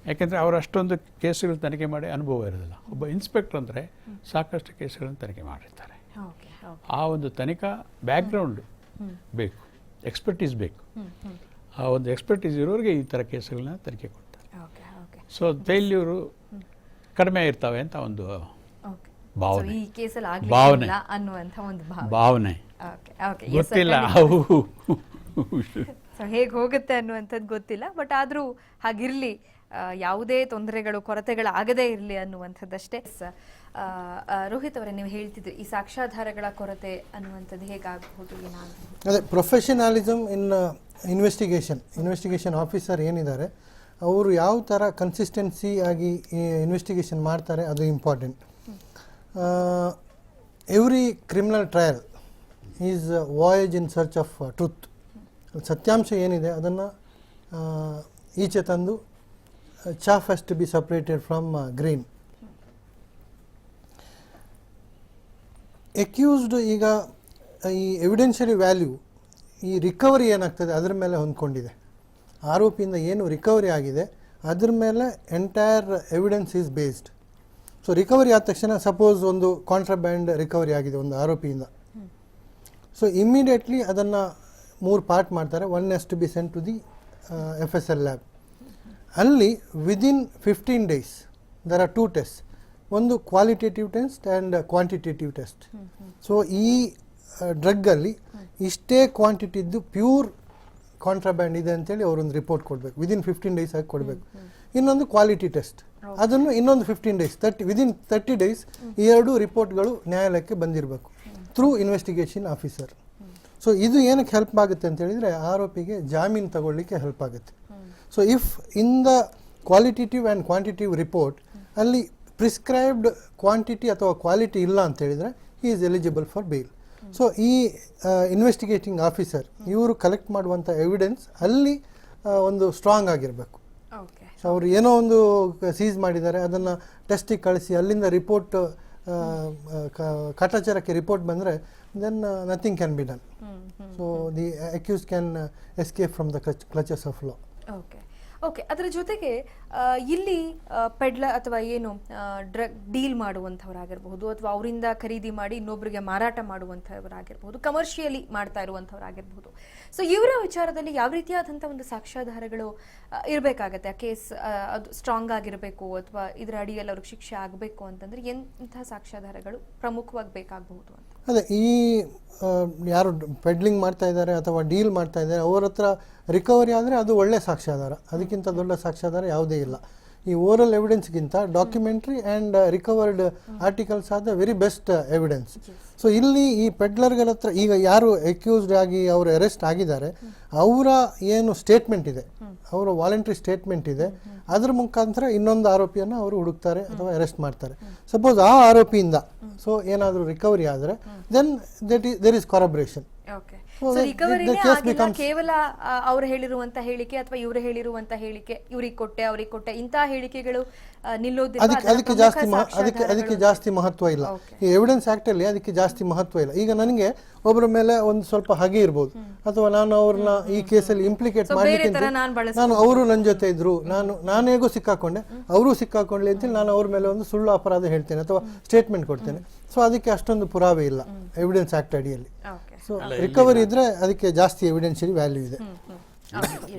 ಯಾಕೆಂದರೆ ಅವರು ಅಷ್ಟೊಂದು ಕೇಸುಗಳು ತನಿಖೆ ಮಾಡಿ ಅನುಭವ ಇರೋದಿಲ್ಲ. ಒಬ್ಬ ಇನ್ಸ್ಪೆಕ್ಟರ್ ಅಂದರೆ ಸಾಕಷ್ಟು ಕೇಸುಗಳನ್ನು ತನಿಖೆ ಮಾಡಿರ್ತಾರೆ. ಆ ಒಂದು ತನಿಖಾ ಬ್ಯಾಕ್ಗ್ರೌಂಡ್ ಬೇಕು, ಎಕ್ಸ್ಪರ್ಟೀಸ್ ಬೇಕು. ಆ ಒಂದು ಎಕ್ಸ್ಪರ್ಟೀಸ್ ಇರೋರಿಗೆ ಈ ಥರ ಕೇಸುಗಳನ್ನ ತನಿಖೆ ಕೊಡ್ತಾರೆ. ಸೊ ಫೇಲ್ಯೂರು ಕಡಿಮೆ ಇರ್ತವೆ ಅಂತ ಒಂದು ಭಾವನೆ, ಗೊತ್ತಿಲ್ಲ ಅವು ಹೇಗೆ ಹೋಗುತ್ತೆ ಅನ್ನುವಂಥದ್ದು ಗೊತ್ತಿಲ್ಲ. ಬಟ್ ಆದರೂ ಹಾಗಿರಲಿ, ಯಾವುದೇ ತೊಂದರೆಗಳು ಕೊರತೆಗಳಾಗದೇ ಇರಲಿ ಅನ್ನುವಂಥದ್ದಷ್ಟೇ. ರೋಹಿತ್ ಅವರೇ, ನೀವು ಹೇಳ್ತಿದ್ರಿ ಈ ಸಾಕ್ಷ್ಯಾಧಾರಗಳ ಕೊರತೆ ಅನ್ನುವಂಥದ್ದು ಹೇಗಾಗಬಹುದು, ಏನಾಗಬಹುದು? ಅದೇ ಪ್ರೊಫೆಷನಲಿಸಮ್ ಇನ್ ಇನ್ವೆಸ್ಟಿಗೇಷನ್ ಆಫೀಸರ್ ಏನಿದ್ದಾರೆ ಅವರು ಯಾವ ಥರ ಕನ್ಸಿಸ್ಟೆನ್ಸಿ ಆಗಿ ಇನ್ವೆಸ್ಟಿಗೇಷನ್ ಮಾಡ್ತಾರೆ, ಅದು important. Every criminal trial is voyage in search of truth. ಸತ್ಯಾಂಶ ಏನಿದೆ ಅದನ್ನು ಈಚೆ ತಂದು chaff has to be separated from grain. Accused ಈಗ ಈ ಎವಿಡೆನ್ಷಿಯರಿ ವ್ಯಾಲ್ಯೂ ಈ ರಿಕವರಿ ಏನಾಗ್ತದೆ ಅದರ ಮೇಲೆ ಹೊಂದ್ಕೊಂಡಿದೆ. ಆರೋಪಿಯಿಂದ ಏನು ರಿಕವರಿ ಆಗಿದೆ ಅದ್ರ ಮೇಲೆ entire evidence is based. So recovery ಆದ ತಕ್ಷಣ ಸಪೋಸ್ ಒಂದು ಕಾಂಟ್ರಾಬ್ಯಾಂಡ್ ರಿಕವರಿ ಆಗಿದೆ ಒಂದು ಆರೋಪಿಯಿಂದ, ಸೊ ಇಮ್ಮಿಡಿಯೇಟ್ಲಿ ಅದನ್ನು 3 ಪಾರ್ಟ್ ಮಾಡ್ತಾರೆ. One has to be sent to the FSL lab. ಅಲ್ಲಿ within 15 days there are 2 test, ಒಂದು qualitative test and quantitative test. So ಈ ಡ್ರಗ್ಗಲ್ಲಿ ಇಷ್ಟೇ ಕ್ವಾಂಟಿಟಿದ್ದು ಪ್ಯೂರ್ ಕಾಂಟ್ರಾಬ್ಯಾಂಡ್ ಇದೆ ಅಂತೇಳಿ ಅವರೊಂದು ರಿಪೋರ್ಟ್ ಕೊಡಬೇಕು, ವಿದಿನ್ 15 days ಆಗಿ ಕೊಡಬೇಕು. ಇನ್ನೊಂದು ಕ್ವಾಲಿಟಿ ಟೆಸ್ಟ್, ಅದನ್ನು ಇನ್ನೊಂದು 15 days, ವಿದಿನ್ 30 days ಈ 2 ರಿಪೋರ್ಟ್ಗಳು ನ್ಯಾಯಾಲಯಕ್ಕೆ ಬಂದಿರಬೇಕು ಥ್ರೂ ಇನ್ವೆಸ್ಟಿಗೇಷನ್ ಆಫೀಸರ್. ಸೊ ಇದು ಏನಕ್ಕೆ ಹೆಲ್ಪ್ ಆಗುತ್ತೆ ಅಂತ ಹೇಳಿದರೆ ಆರೋಪಿಗೆ ಜಾಮೀನು ತಗೊಳ್ಳಿಕ್ಕೆ ಹೆಲ್ಪ್ ಆಗುತ್ತೆ. So if in the qualitative and quantitative report ಅಲ್ಲಿ ಪ್ರಿಸ್ಕ್ರೈಬ್ಡ್ ಕ್ವಾಂಟಿಟಿ ಅಥವಾ ಕ್ವಾಲಿಟಿ ಇಲ್ಲ ಅಂತ ಹೇಳಿದರೆ he is eligible for bail. So ಈ ಇನ್ವೆಸ್ಟಿಗೇಟಿಂಗ್ ಆಫೀಸರ್ ಇವರು ಕಲೆಕ್ಟ್ ಮಾಡುವಂಥ ಎವಿಡೆನ್ಸ್ ಅಲ್ಲಿ ಒಂದು ಸ್ಟ್ರಾಂಗ್ ಆಗಿರಬೇಕು. ಓಕೆ. ಸೊ ಅವರು ಏನೋ ಒಂದು ಸೀಸ್ ಮಾಡಿದ್ದಾರೆ, ಅದನ್ನು ಟೆಸ್ಟಿಗೆ ಕಳಿಸಿ ಅಲ್ಲಿಂದ ರಿಪೋರ್ಟ್ ಕಾಟಾಚಾರಕ್ಕೆ ರಿಪೋರ್ಟ್ ಬಂದರೆ then nothing can be done. So the accuse can escape from the clutches of law. Okay okay. ಅದರ ಜೊತೆಗೆ ಇಲ್ಲಿ ಪೆಡ್ಲರ್ ಅಥವಾ ಏನು ಡ್ರಗ್ ಡೀಲ್ ಮಾಡುವಂಥವರಾಗಿರ್ಬಹುದು ಅಥವಾ ಅವರಿಂದ ಖರೀದಿ ಮಾಡಿ ಇನ್ನೊಬ್ಬರಿಗೆ ಮಾರಾಟ ಮಾಡುವಂಥವರಾಗಿರ್ಬಹುದು, ಕಮರ್ಷಿಯಲಿ ಮಾಡ್ತಾ ಇರುವಂಥವರಾಗಿರ್ಬಹುದು. ಸೊ ಇವರ ವಿಚಾರದಲ್ಲಿ ಯಾವ ರೀತಿಯಾದಂಥ ಒಂದು ಸಾಕ್ಷ್ಯಾಧಾರಗಳು ಇರಬೇಕಾಗತ್ತೆ? ಆ ಕೇಸ್ ಅದು ಸ್ಟ್ರಾಂಗ್ ಆಗಿರಬೇಕು ಅಥವಾ ಇದರ ಅಡಿಯಲ್ಲಿ ಅವ್ರಿಗೆ ಶಿಕ್ಷೆ ಆಗಬೇಕು ಅಂತಂದರೆ ಎಂಥ ಸಾಕ್ಷ್ಯಾಧಾರಗಳು ಪ್ರಮುಖವಾಗಿ ಬೇಕಾಗಬಹುದು ಅಂತ? ಅದೇ ಈ ಯಾರು ಪೆಡ್ಲಿಂಗ್ ಮಾಡ್ತಾ ಇದ್ದಾರೆ ಅಥವಾ ಡೀಲ್ ಮಾಡ್ತಾ ಇದ್ದಾರೆ ಅವ್ರ ಹತ್ರ ರಿಕವರಿ ಆದರೆ ಅದು ಒಳ್ಳೆ ಸಾಕ್ಷ್ಯಾಧಾರ, ಅದಕ್ಕಿಂತ ದೊಡ್ಡ ಸಾಕ್ಷ್ಯಾಧಾರ ಯಾವುದೇ ಇಲ್ಲ. ಈ ಓರಲ್ ಎವಿಡೆನ್ಸ್ಗಿಂತ documentary and recovered articles are the very best evidence. So ಇಲ್ಲಿ ಈ ಪೆಡ್ಲರ್ಗಳ ಹತ್ರ ಈಗ ಯಾರು ಅಕ್ಯೂಸ್ಡ್ ಆಗಿ ಅವರು ಅರೆಸ್ಟ್ ಆಗಿದ್ದಾರೆ ಅವರ ಏನು ಸ್ಟೇಟ್ಮೆಂಟ್ ಇದೆ, ಅವರ ವಾಲಂಟ್ರಿ ಸ್ಟೇಟ್ಮೆಂಟ್ ಇದೆ, ಅದ್ರ ಮುಖಾಂತರ ಇನ್ನೊಂದು ಆರೋಪಿಯನ್ನು ಅವರು ಹುಡುಕ್ತಾರೆ ಅಥವಾ ಅರೆಸ್ಟ್ ಮಾಡ್ತಾರೆ. ಸಪೋಸ್ ಆ ಆರೋಪಿಯಿಂದ ಸೊ ಏನಾದರೂ ರಿಕವರಿ ಆದರೆ then there is corroboration. Okay. So so ರಿಕವರಿನೇ the case ಆಗಿಲ್ಲ, becomes- ಕೇವಲ ಅವ್ರು ಹೇಳಿರುವಂತ ಹೇಳಿಕೆ ಅಥವಾ ಇವರು ಹೇಳಿರುವಂತ ಹೇಳಿಕೆ, ಇವ್ರಿಗೆ ಕೊಟ್ಟೆ ಅವ್ರಿಗೆ ಕೊಟ್ಟೆ ಇಂತಹ ಹೇಳಿಕೆಗಳು ನಿಲ್ಲೋದಿಲ್ಲ. ಅದಕ್ಕೆ ಜಾಸ್ತಿ ಮಹತ್ವ ಇಲ್ಲ. ಈ ಎವಿಡೆನ್ಸ್ ಆಕ್ಟ್ ಅಲ್ಲಿ ಅದಕ್ಕೆ ಜಾಸ್ತಿ ಮಹತ್ವ ಇಲ್ಲ. ಈಗ ನನಗೆ ಒಬ್ಬರ ಮೇಲೆ ಒಂದು ಸ್ವಲ್ಪ ಹಗೆ ಇರ್ಬೋದು ಅಥವಾ ನಾನು ಅವ್ರನ್ನ ಈ ಕೇಸಲ್ಲಿ ಇಂಪ್ಲಿಕೇಟ್ ಮಾಡಲಿಕ್ಕೆ ನಾನು ಅವರು ನನ್ನ ಜೊತೆ ಇದ್ರು, ನಾನು ಹೇಗೋ ಸಿಕ್ಕಾಕೊಂಡೆ ಅವರು ಸಿಕ್ಕಾಕೊಂಡ್ಲಿ ಅಂತೇಳಿ ನಾನು ಅವ್ರ ಮೇಲೆ ಒಂದು ಸುಳ್ಳು ಅಪರಾಧ ಹೇಳ್ತೇನೆ ಅಥವಾ ಸ್ಟೇಟ್ಮೆಂಟ್ ಕೊಡ್ತೇನೆ. ಸೊ ಅದಕ್ಕೆ ಅಷ್ಟೊಂದು ಪುರಾವೆ ಇಲ್ಲ ಎವಿಡೆನ್ಸ್ ಆಕ್ಟ್ ಅಡಿಯಲ್ಲಿ. ಸೊ ರಿಕವರಿ ಇದ್ರೆ ಅದಕ್ಕೆ ಜಾಸ್ತಿ ಎವಿಡೆನ್ಷಿಯರಿ ವ್ಯಾಲ್ಯೂ ಇದೆ.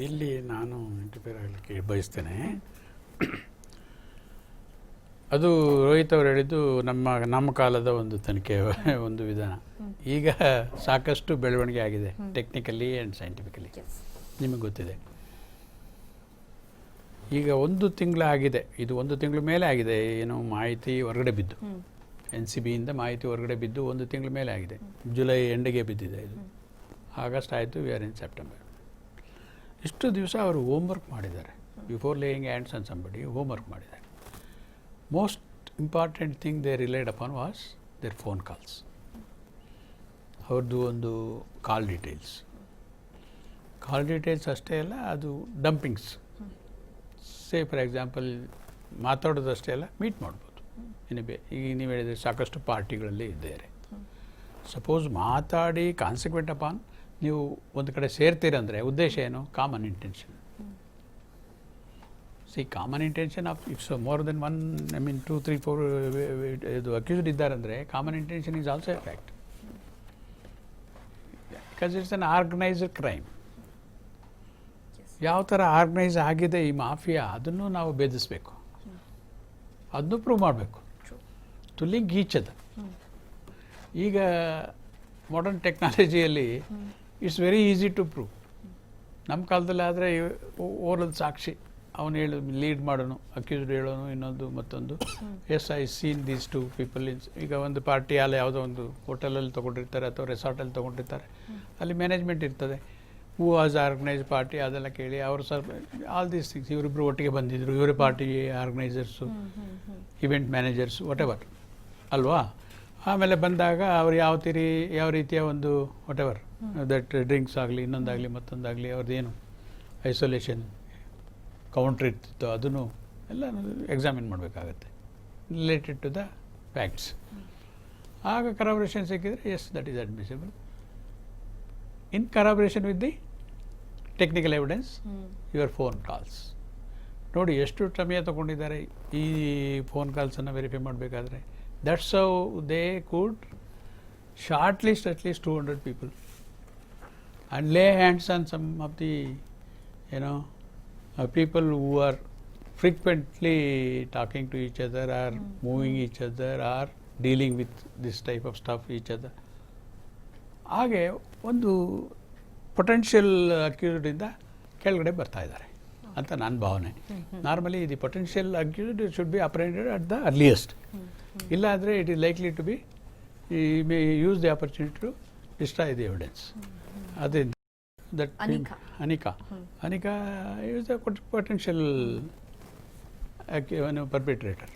ಇಲ್ಲಿ ನಾನು ಇಂಟರ್ಫಿಯರ್ ಆಗಲಿಕ್ಕೆ ಬಯಸ್ತೇನೆ. ಅದು ರೋಹಿತ್ ಅವರು ಹೇಳಿದ್ದು ನಮ್ಮ ಕಾಲದ ಒಂದು ತನಿಖೆ ಒಂದು ವಿಧಾನ. ಈಗ ಸಾಕಷ್ಟು ಬೆಳವಣಿಗೆ ಆಗಿದೆ ಟೆಕ್ನಿಕಲಿ ಆ್ಯಂಡ್ ಸೈಂಟಿಫಿಕಲಿ, ನಿಮಗೆ ಗೊತ್ತಿದೆ. ಈಗ 1 ತಿಂಗಳು ಆಗಿದೆ, ಇದು 1 ತಿಂಗಳ ಮೇಲೆ ಆಗಿದೆ. ಏನು ಮಾಹಿತಿ ಹೊರಗಡೆ ಬಿದ್ದು NCBಯಿಂದ ಮಾಹಿತಿ ಹೊರಗಡೆ ಬಿದ್ದು 1 ತಿಂಗಳ ಮೇಲೆ ಆಗಿದೆ. ಜುಲೈ ಎಂಡಿಗೆ ಬಿದ್ದಿದೆ ಇದು. ಆಗಸ್ಟ್ ಆಯಿತು, ವಿ ಆರ್ ಇನ್ ಸೆಪ್ಟೆಂಬರ್. ಇಷ್ಟು ದಿವಸ ಅವರು ಹೋಮ್ವರ್ಕ್ ಮಾಡಿದ್ದಾರೆ. Before laying hands on somebody homework ಮಾಡಿದ್ದಾರೆ. Most important thing they relied upon was their phone calls. ಅವ್ರದ್ದು ಒಂದು ಕಾಲ್ ಡೀಟೇಲ್ಸ್ ಅಷ್ಟೇ ಅಲ್ಲ, ಅದು ಡಂಪಿಂಗ್ಸ್. ಸೇ ಫಾರ್ ಎಕ್ಸಾಂಪಲ್ ಮಾತಾಡೋದಷ್ಟೇ ಅಲ್ಲ, ಮೀಟ್ ಮಾಡ್ಬೋದು. ಈಗ ನೀವು ಹೇಳಿದರೆ ಸಾಕಷ್ಟು ಪಾರ್ಟಿಗಳಲ್ಲಿ ಇದ್ದಾರೆ. ಸಪೋಸ್ ಮಾತಾಡಿ ಕಾನ್ಸಿಕ್ವೆಂಟ್ ಅಪಾನ್ ನೀವು ಒಂದು ಕಡೆ ಸೇರ್ತೀರಂದರೆ ಉದ್ದೇಶ ಏನು? Common intention. Common intention of if more then 1 2 3 4 ಇದು ಅಕ್ಯೂಸ್ಡ್ ಇದ್ದಾರಂದರೆ common intention is also a fact, because it's an organised crime. ಯಾವ ಥರ ಆರ್ಗನೈಸ್ ಆಗಿದೆ ಈ ಮಾಫಿಯಾ ಅದನ್ನು ನಾವು ಭೇದಿಸಬೇಕು, ಅದನ್ನು ಪ್ರೂವ್ ಮಾಡಬೇಕು ಟು ಲಿಂಕ್ ಈಚ್ ಅದರ್. ಈಗ ಮಾಡರ್ನ್ ಟೆಕ್ನಾಲಜಿಯಲ್ಲಿ it's very easy to prove. ನಮ್ಮ ಕಾಲದಲ್ಲಿ ಆದರೆ ಓರಲ್ ಸಾಕ್ಷಿ ಅವನು ಲೀಡ್ ಮಾಡೋನು, ಅಕ್ಯೂಸ್ಡ್ ಹೇಳೋನು, ಇನ್ನೊಂದು ಮತ್ತೊಂದು. Yes I seen these 2 people ಈಗ ಒಂದು ಪಾರ್ಟಿ ಅಲ್ಲಿ ಯಾವುದೋ ಒಂದು ಹೋಟೆಲಲ್ಲಿ ತೊಗೊಂಡಿರ್ತಾರೆ ಅಥವಾ ರೆಸಾರ್ಟಲ್ಲಿ ತೊಗೊಂಡಿರ್ತಾರೆ, ಅಲ್ಲಿ ಮ್ಯಾನೇಜ್ಮೆಂಟ್ ಇರ್ತದೆ. ಹೂ ವಾಸ್ ಆರ್ಗನೈಸ್ ಪಾರ್ಟಿ ಅದೆಲ್ಲ ಕೇಳಿ ಅವರು ಸ್ವಲ್ಪ ಆಲ್ ದೀಸ್ ಥಿಂಗ್ಸ್, ಇವರಿಬ್ಬರು ಒಟ್ಟಿಗೆ ಬಂದಿದ್ದರು, ಇವರೇ ಪಾರ್ಟಿ ಆರ್ಗನೈಸರ್ಸು, ಇವೆಂಟ್ ಮ್ಯಾನೇಜರ್ಸು, ವಾಟೆವರ್ ಅಲ್ವಾ. ಆಮೇಲೆ ಬಂದಾಗ ಅವ್ರು ಯಾವ ರೀತಿಯ ಒಂದು ವಾಟೆವರ್ ದಟ್ ಡ್ರಿಂಕ್ಸ್ ಆಗಲಿ ಇನ್ನೊಂದಾಗಲಿ ಮತ್ತೊಂದಾಗಲಿ ಅವ್ರದ್ದೇನು ಐಸೋಲೇಷನ್ ಕೌಂಟ್ರ್ ಇರ್ತಿತ್ತು ಅದನ್ನು ಎಲ್ಲ ಎಕ್ಸಾಮಿನ್ ಮಾಡಬೇಕಾಗತ್ತೆ ರಿಲೇಟೆಡ್ ಟು ದ ಫ್ಯಾಕ್ಟ್ಸ್. ಆಗ ಕರಾಬರೇಷನ್ ಸಿಕ್ಕಿದರೆ yes that is admissible. in corroboration with the technical evidence, your phone calls. ನೋಡಿ ಎಷ್ಟು ಸಮಯ ತಗೊಂಡಿದ್ದಾರೆ ಈ ಫೋನ್ ಕಾಲ್ಸನ್ನು ವೆರಿಫೈ ಮಾಡಬೇಕಾದ್ರೆ. That's how they could short list at least 200 people and lay hands on some of the people who are frequently talking to each other or moving each other or dealing with this type of stuff each other. ಹಾಗೆ ಒಂದು potential accused ಕೆಳಗಡೆ ಬರ್ತಾ ಇದ್ದಾರೆ ಅಂತ ನನ್ನ ಭಾವನೆ. Normally the potential accused should be apprehended at the earliest. ಇಲ್ಲಾಂದರೆ it is likely to be may use the opportunity to destroy the evidence. ಅದೇ that Anika is the potential perpetrator.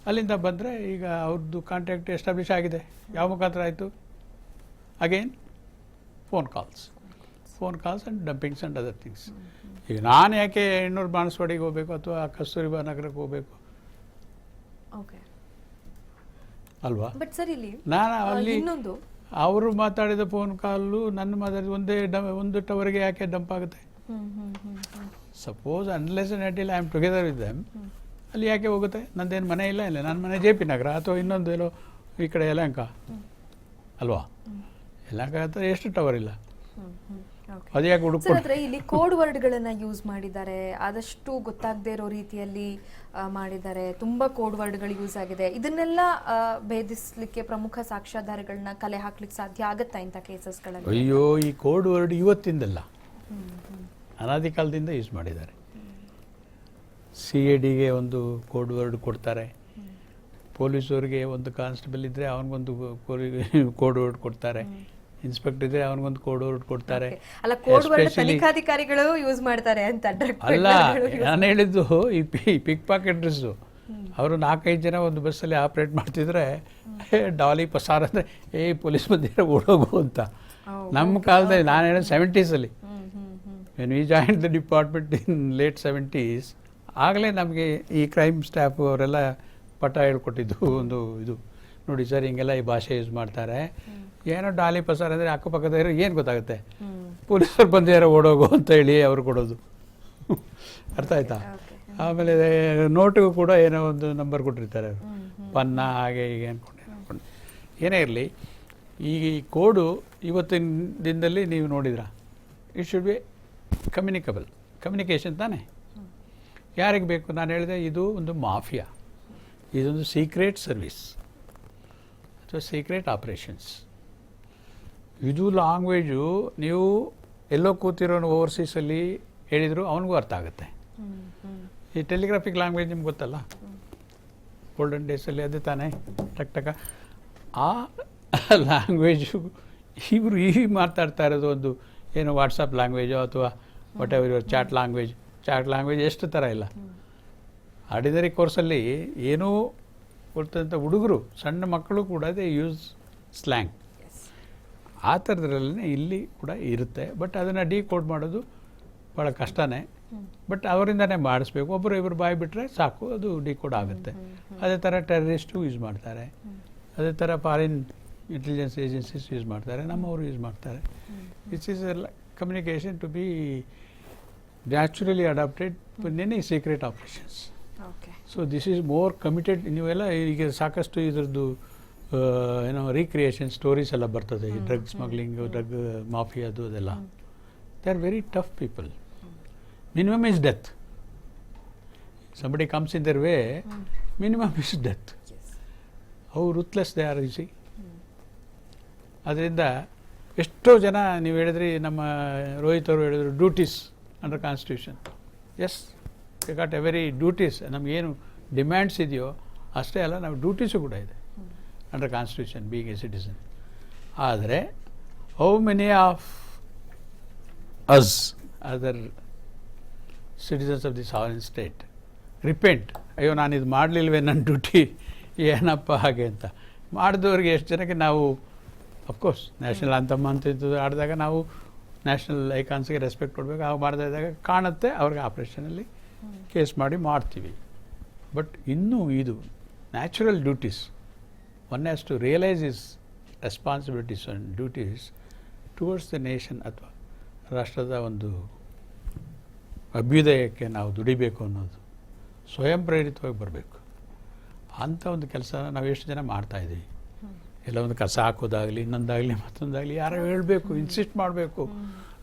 ಅಲ್ಲಿಂದ ಬಂದರೆ ಈಗ ಅವ್ರದ್ದು ಕಾಂಟ್ಯಾಕ್ಟ್ ಎಸ್ಟಾಬ್ಲಿಷ್ ಆಗಿದೆ. ಯಾವ ಮುಖಾಂತರ ಆಯಿತು? Again phone calls and dumpings and other things. ಈಗ ನಾನು ಯಾಕೆ ಇನ್ನೂರು ಬಾಣಸ್ವಾಡಿಗೆ ಹೋಗಬೇಕು ಅಥವಾ ಕಸ್ತೂರಿಬಾ ನಗರಕ್ಕೆ ಹೋಗಬೇಕು ಅಲ್ವಾ? ಬಟ್ ಸರ್ ಇಲ್ಲಿ ನಾನು ಅಲ್ಲಿ ಇನ್ನೊಂದು ಅವರು ಮಾತಾಡಿದ ಫೋನ್ ಕಾಲು ನನ್ನ ಮಾತಾಡಿದ ಒಂದು ಟವರ್ಗೆ ಯಾಕೆ ಡಂಪ್ ಆಗುತ್ತೆ? Suppose unless and until I am together with them ಅಲ್ಲಿ ಯಾಕೆ ಹೋಗುತ್ತೆ? ನಂದೇನು ಮನೆ ಇಲ್ಲ ನನ್ನ ಮನೆ JP ನಗರ ಅಥವಾ ಇನ್ನೊಂದು ಎಲ್ಲೋ ಈ ಕಡೆ ಯಲಹಂಕ ಅಲ್ವಾ? ಯಲಹಂಕ ಹತ್ರ ಎಷ್ಟು ಟವರ್ ಇಲ್ಲ, ಅದು ಯಾಕೆ ಹುಡುಕೊಂಡು? ಆದ್ರೆ ಇಲ್ಲಿ ಕೋಡ್ ವರ್ಡ್ಗಳನ್ನ ಯೂಸ್ ಮಾಡಿದ್ದಾರೆ, ಆದಷ್ಟು ಗೊತ್ತಾಗದೇ ಇರೋ ರೀತಿಯಲ್ಲಿ ಮಾಡಿದ್ದಾರೆ, ತುಂಬಾ ಕೋಡ್ ವರ್ಡ್ಗಳು ಯೂಸ್ ಆಗಿದೆ. ಇದನ್ನೆಲ್ಲ ಭೇದಿಸ್ಲಿಕ್ಕೆ ಪ್ರಮುಖ ಸಾಕ್ಷ್ಯಾಧಾರಗಳನ್ನ ಕಲೆ ಹಾಕ್ಲಿಕ್ಕೆ ಸಾಧ್ಯ ಆಗತ್ತಾ ಇಂಥ ಕೇಸಸ್ಗಳಲ್ಲಿ? ಅಯ್ಯೋ, ಈ ಕೋಡ್ ವರ್ಡ್ ಇವತ್ತಿಂದಲ್ಲ, ಅನಾದಿ ಕಾಲದಿಂದ ಯೂಸ್ ಮಾಡಿದ್ದಾರೆ. CIDಗೆ ಒಂದು ಕೋಡ್ ವರ್ಡ್ ಕೊಡ್ತಾರೆ, ಪೊಲೀಸವ್ರಿಗೆ ಒಂದು ಕಾನ್ಸ್ಟೇಬಲ್ ಇದ್ದರೆ ಅವನಿಗೊಂದು ಕೋಡ್ ವರ್ಡ್ ಕೊಡ್ತಾರೆ, ಇನ್ಸ್ಪೆಕ್ಟರ್ ಇದ್ರೆ ಅವನಿಗೊಂದು ಕೋಡ್ ವರ್ಡ್ ಕೊಡ್ತಾರೆ. ಅಲ್ಲ, ಕೋಡ್ ವರ್ಡ್ ತನಿಖಾಧಿಕಾರಿಗಳು ಯೂಸ್ ಮಾಡ್ತಾರೆ ಅಂತ ಅಲ್ಲ, ನಾನು ಹೇಳಿದ್ದು ಈ ಪಿಕ್ ಪಾಕೆಟ್ರಸ್ಸು ಅವರು 4-5 ಜನ ಒಂದು ಬಸ್ಸಲ್ಲಿ ಆಪ್ರೇಟ್ ಮಾಡ್ತಿದ್ರೆ ಡಾಲಿ ಪಸಾರ್ ಅಂದರೆ ಪೊಲೀಸ್ ಬಂದಿರೋ ಓಡೋಗು ಅಂತ. ನಮ್ಮ ಕಾಲದಲ್ಲಿ ನಾನು ಹೇಳೋದು 70s when we join the department in late 70s ಆಗಲೇ ನಮಗೆ ಈ ಕ್ರೈಮ್ ಸ್ಟಾಫ್ ಅವರೆಲ್ಲ ಪಟ ಹೇಳ್ಕೊಟ್ಟಿದ್ದು ಒಂದು ಇದು ನೋಡಿ ಸರ್, ಹಿಂಗೆಲ್ಲ ಈ ಭಾಷೆ ಯೂಸ್ ಮಾಡ್ತಾರೆ. ಏನೋ ಡಾಲಿ ಪಸಾರ್ ಅಂದರೆ ಅಕ್ಕಪಕ್ಕದ ಇರೋ ಏನು ಗೊತ್ತಾಗುತ್ತೆ? ಪೊಲೀಸರು ಬಂದಿರೋ ಓಡೋಗು ಅಂತ ಹೇಳಿ ಅವರು ಕೊಡೋದು. ಅರ್ಥ ಆಯ್ತಾ? ಆಮೇಲೆ ನೋಟಿಗೂ ಕೂಡ ಏನೋ ಒಂದು ನಂಬರ್ ಕೊಟ್ಟಿರ್ತಾರೆ ಅವರು, ಪನ್ನ ಹಾಗೆ ಹೀಗೆ ಅನ್ಕೊಂಡು. ಏನೇ ಇರಲಿ, ಈ ಕೋಡು ಇವತ್ತಿನ ದಿನದಲ್ಲಿ ನೀವು ನೋಡಿದ್ರ ಇಟ್ ಶುಡ್ ಬಿ ಕಮ್ಯುನಿಕೇಷನ್ ತಾನೇ. ಯಾರಿಗೆ ಬೇಕು? ನಾನು ಹೇಳಿದೆ, ಇದು ಒಂದು ಮಾಫಿಯಾ, ಇದೊಂದು ಸೀಕ್ರೆಟ್ ಸರ್ವಿಸ್ ಅಥವಾ ಸೀಕ್ರೆಟ್ ಆಪ್ರೇಷನ್ಸ್. ಇದು ಲ್ಯಾಂಗ್ವೇಜು ನೀವು ಎಲ್ಲೋ ಕೂತಿರೋನು ಓವರ್ಸೀಸಲ್ಲಿ ಹೇಳಿದ್ರು ಅವನಿಗೂ ಅರ್ಥ ಆಗುತ್ತೆ. ಈ ಟೆಲಿಗ್ರಾಫಿಕ್ ಲ್ಯಾಂಗ್ವೇಜ್ ನಿಮ್ಗೆ ಗೊತ್ತಲ್ಲ, ಗೋಲ್ಡನ್ ಡೇಸಲ್ಲಿ ಅದೇ ತಾನೇ, ಟಕ್ ಆ ಲ್ಯಾಂಗ್ವೇಜು ಇವರು ಮಾತಾಡ್ತಾ ಇರೋದು ಒಂದು ಏನು ವಾಟ್ಸಪ್ ಲ್ಯಾಂಗ್ವೇಜು ಅಥವಾ whatever your chat language ಎಷ್ಟು ಥರ ಇಲ್ಲ. ಆರ್ಡಿನರಿ ಕೋರ್ಸಲ್ಲಿ ಏನೂ ಕೊಡ್ತಂಥ ಹುಡುಗರು, ಸಣ್ಣ ಮಕ್ಕಳು ಕೂಡ ಅದೇ ಯೂಸ್ ಸ್ಲ್ಯಾಂಗ್. ಆ ಥರದ್ರಲ್ಲೇ ಇಲ್ಲಿ ಕೂಡ ಇರುತ್ತೆ. ಬಟ್ ಅದನ್ನು ಡಿಕೋಡ್ ಮಾಡೋದು ಭಾಳ ಕಷ್ಟನೇ. ಬಟ್ ಅವರಿಂದನೇ ಮಾಡಿಸ್ಬೇಕು. ಒಬ್ಬರು ಇಬ್ಬರು ಬಾಯಿ ಬಿಟ್ಟರೆ ಸಾಕು, ಅದು ಡಿಕೋಡ್ ಆಗುತ್ತೆ. ಅದೇ ಥರ ಟೆರರಿಸ್ಟು ಯೂಸ್ ಮಾಡ್ತಾರೆ, ಅದೇ ಥರ ಫಾರಿನ್ ಇಂಟೆಲಿಜೆನ್ಸ್ ಏಜೆನ್ಸೀಸ್ ಯೂಸ್ ಮಾಡ್ತಾರೆ, ನಮ್ಮವರು ಯೂಸ್ ಮಾಡ್ತಾರೆ. This is communication to be naturally adapted with any secret operations. So this is more committed. ನೀವೆಲ್ಲ ಈಗ ಸಾಕಷ್ಟು ಇದರದ್ದು ಏನೋ ರೀಕ್ರಿಯೇಷನ್ ಸ್ಟೋರೀಸ್ ಎಲ್ಲ ಬರ್ತದೆ, ಈ ಡ್ರಗ್ ಸ್ಮಗ್ಲಿಂಗ್, ಡ್ರಗ್ ಮಾಫಿಯಾದು ಅದೆಲ್ಲ. They are very tough people. Minimum is death. Somebody comes in their way, minimum is death. How ruthless they are you see. ಅದರಿಂದ ಎಷ್ಟೋ ಜನ ನೀವು ಹೇಳಿದ್ರಿ, ನಮ್ಮ ರೋಹಿತ್ ಅವರು ಹೇಳಿದ್ರು duties under constitution. Yes, we got every duties. ನಮಗೇನು ಡಿಮ್ಯಾಂಡ್ಸ್ ಇದೆಯೋ ಅಷ್ಟೇ ಅಲ್ಲ, ನಾವು ಡ್ಯೂಟೀಸು ಕೂಡ ಇದೆ under constitution, being a citizen. ಆದರೆ how many of us other citizens of the sovereign state repent, ಅಯ್ಯೋ ನಾನು ಇದು ಮಾಡಲಿಲ್ವೇ ನನ್ನ ಡ್ಯೂಟಿ, ಏನಪ್ಪ ಹಾಗೆ ಅಂತ. ಮಾಡಿದವ್ರಿಗೆ ಎಷ್ಟು ಜನಕ್ಕೆ ನಾವು ಅಫ್ಕೋರ್ಸ್ ನ್ಯಾಷನಲ್ ಅಂತಮ್ಮ ಅಂತ ಆಡಿದಾಗ ನಾವು ನ್ಯಾಷನಲ್ ಐಕಾನ್ಸ್ಗೆ ರೆಸ್ಪೆಕ್ಟ್ ಕೊಡಬೇಕು. ಆಗ ಮಾಡದೇ ಇದ್ದಾಗ ಕಾಣುತ್ತೆ, ಅವ್ರಿಗೆ ಆಪ್ರೇಷನಲ್ಲಿ ಕೇಸ್ ಮಾಡಿ ಮಾಡ್ತೀವಿ. ಬಟ್ ಇನ್ನೂ ಇದು natural duties, one has to realise is responsibilities and duties to towards the nation ಅಥವಾ ರಾಷ್ಟ್ರದ ಒಂದು ಅಭ್ಯುದಯಕ್ಕೆ ನಾವು ದುಡಿಬೇಕು ಅನ್ನೋದು ಸ್ವಯಂ ಪ್ರೇರಿತವಾಗಿ ಬರಬೇಕು. ಅಂಥ ಒಂದು ಕೆಲಸ ನಾವು ಎಷ್ಟು ಜನ ಮಾಡ್ತಾಯಿದ್ದೀವಿ. ಎಲ್ಲ ಒಂದು ಕಸ ಹಾಕೋದಾಗಲಿ, ಇನ್ನೊಂದಾಗಲಿ, ಮತ್ತೊಂದಾಗಲಿ, ಯಾರೋ ಹೇಳಬೇಕು, ಇನ್ಸಿಸ್ಟ್ ಮಾಡಬೇಕು,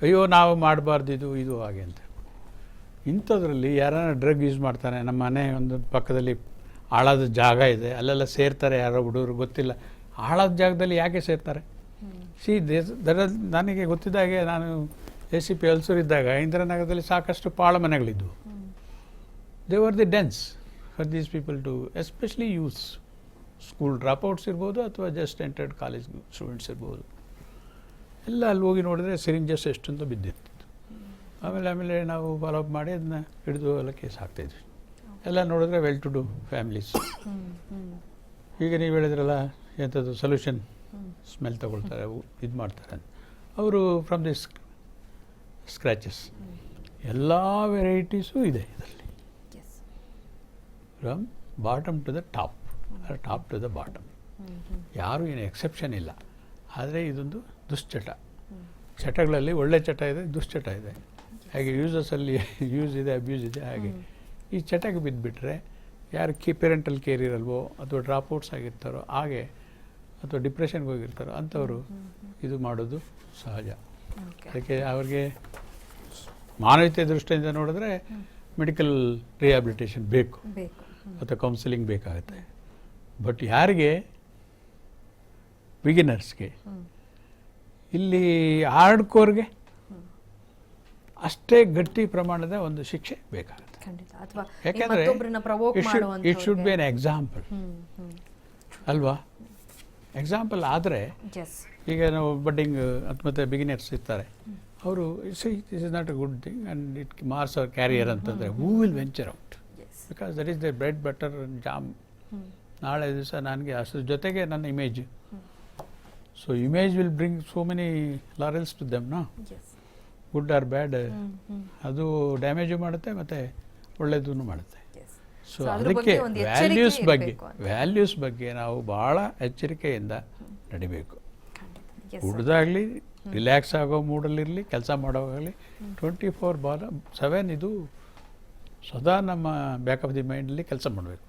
ಅಯ್ಯೋ ನಾವು ಮಾಡಬಾರ್ದು ಇದು ಹಾಗೆ ಅಂತ. ಇಂಥದ್ರಲ್ಲಿ ಯಾರನ್ನ ಡ್ರಗ್ ಯೂಸ್ ಮಾಡ್ತಾನೆ, ನಮ್ಮ ಮನೆ ಒಂದು ಪಕ್ಕದಲ್ಲಿ ಆಳಾದ ಜಾಗ ಇದೆ, ಅಲ್ಲೆಲ್ಲ ಸೇರ್ತಾರೆ ಯಾರೋ ಹುಡುಗರು ಗೊತ್ತಿಲ್ಲ. ಆಳಾದ ಜಾಗದಲ್ಲಿ ಯಾಕೆ ಸೇರ್ತಾರೆ? ನನಗೆ ಗೊತ್ತಿದ್ದಾಗೆ ನಾನು ACP ಹಲ್ಸೂರು ಇದ್ದಾಗ ಇಂದಿರಾನಗರದಲ್ಲಿ ಸಾಕಷ್ಟು ಪಾಳ ಮನೆಗಳಿದ್ದವು. They were the dens for these people to especially use. School dropouts ಇರ್ಬೋದು ಅಥವಾ ಜಸ್ಟ್ ಎಂಟರ್ಡ್ ಕಾಲೇಜ್ ಸ್ಟೂಡೆಂಟ್ಸ್ ಇರ್ಬೋದು. ಎಲ್ಲ ಅಲ್ಲಿ ಹೋಗಿ ನೋಡಿದ್ರೆ ಸಿರಿಂಜಸ್ ಎಷ್ಟಂತ ಬಿದ್ದಿರ್ತಿತ್ತು. ಆಮೇಲೆ ನಾವು ಫಾಲೋಅಪ್ ಮಾಡಿ ಅದನ್ನ ಹಿಡಿದು ಎಲ್ಲ ಕೇಸ್ ಹಾಕ್ತಾಯಿದ್ವಿ. ಎಲ್ಲ ನೋಡಿದ್ರೆ ವೆಲ್ ಟು ಡೂ ಫ್ಯಾಮಿಲೀಸ್. ಈಗ ನೀವು ಹೇಳಿದ್ರಲ್ಲ ಎಂಥದ್ದು ಸೊಲ್ಯೂಷನ್ ಸ್ಮೆಲ್ ತಗೊಳ್ತಾರೆ, ಇದು ಮಾಡ್ತಾರೆ ಅಂತ. ಅವರು ಫ್ರಮ್ ದಿಸ್ ಸ್ಕ್ರ್ಯಾಚಸ್ ಎಲ್ಲ ವೆರೈಟೀಸು ಇದೆ ಇದರಲ್ಲಿ, from bottom to the top, top to the bottom. ಯಾರೂ ಏನು ಎಕ್ಸೆಪ್ಷನ್ ಇಲ್ಲ. ಆದರೆ ಇದೊಂದು ದುಶ್ಚಟ. ಚಟಗಳಲ್ಲಿ ಒಳ್ಳೆ ಚಟ ಇದೆ, ದುಶ್ಚಟ ಇದೆ. ಹಾಗೆ ಯೂಸಸಲ್ಲಿ ಯೂಸ್ ಇದೆ, ಅಬ್ಯೂಸ್ ಇದೆ. ಹಾಗೆ ಈ ಚಟಕ್ಕೆ ಬಿದ್ದುಬಿಟ್ರೆ ಯಾರು ಪೇರೆಂಟಲ್ ಕೇರ್ ಇರಲ್ವೋ ಅಥವಾ ಡ್ರಾಪ್ಔಟ್ಸ್ ಆಗಿರ್ತಾರೋ ಹಾಗೆ, ಅಥವಾ ಡಿಪ್ರೆಷನ್ಗೆ ಹೋಗಿರ್ತಾರೋ ಅಂಥವರು ಇದು ಮಾಡೋದು ಸಹಜ. ಅದಕ್ಕೆ ಅವ್ರಿಗೆ ಮಾನವೀಯತೆ ದೃಷ್ಟಿಯಿಂದ ನೋಡಿದ್ರೆ ಮೆಡಿಕಲ್ ರಿಹ್ಯಾಬಿಲಿಟೇಷನ್ ಬೇಕು ಅಥವಾ ಕೌನ್ಸಿಲಿಂಗ್ ಬೇಕಾಗುತ್ತೆ. ಬಟ್ ಯಾರಿಗೆ ಬಿಗಿನರ್ಸ್ಗೆ, ಇಲ್ಲಿ ಹಾರ್ಡ್ ಕೋರ್ಗೆ ಅಷ್ಟೇ ಗಟ್ಟಿ ಪ್ರಮಾಣದ ಒಂದು ಶಿಕ್ಷೆ ಬೇಕಾಗುತ್ತೆ. ಯಾಕೆಂದರೆ it should be an example ಅಲ್ವಾ? ಎಕ್ಸಾಂಪಲ್ ಆದರೆ ಈಗ ನಾವು ಬಡ್ಡಿಂಗ್ ಮತ್ತು ಬಿಗಿನರ್ಸ್ ಇರ್ತಾರೆ, ಅವರು is not a good thing and it marks our career ಅಂತಂದರೆ who will venture out, because that is the bread butter jam. ನಾಳೆ ದಿವಸ ನನಗೆ ಅದ್ರ ಜೊತೆಗೆ ನನ್ನ image, so image will bring so many laurels to them. No good or bad, ಅದು damage ಮಾಡುತ್ತೆ ಮತ್ತು ಒಳ್ಳೆಯದೂ ಮಾಡುತ್ತೆ. ಸೊ ಅದಕ್ಕೆ ವ್ಯಾಲ್ಯೂಸ್ ಬಗ್ಗೆ ನಾವು ಭಾಳ ಎಚ್ಚರಿಕೆಯಿಂದ ನಡಿಬೇಕು. ಹುಡ್ದಾಗಲಿ ರಿಲ್ಯಾಕ್ಸ್ ಆಗೋ ಮೂಡಲ್ಲಿರಲಿ, ಕೆಲಸ ಮಾಡೋವಾಗಲಿ 24/7 ಇದು ಸದಾ ನಮ್ಮ ಬ್ಯಾಕ್ ಆಫ್ ದಿ ಮೈಂಡಲ್ಲಿ ಕೆಲಸ ಮಾಡಬೇಕು.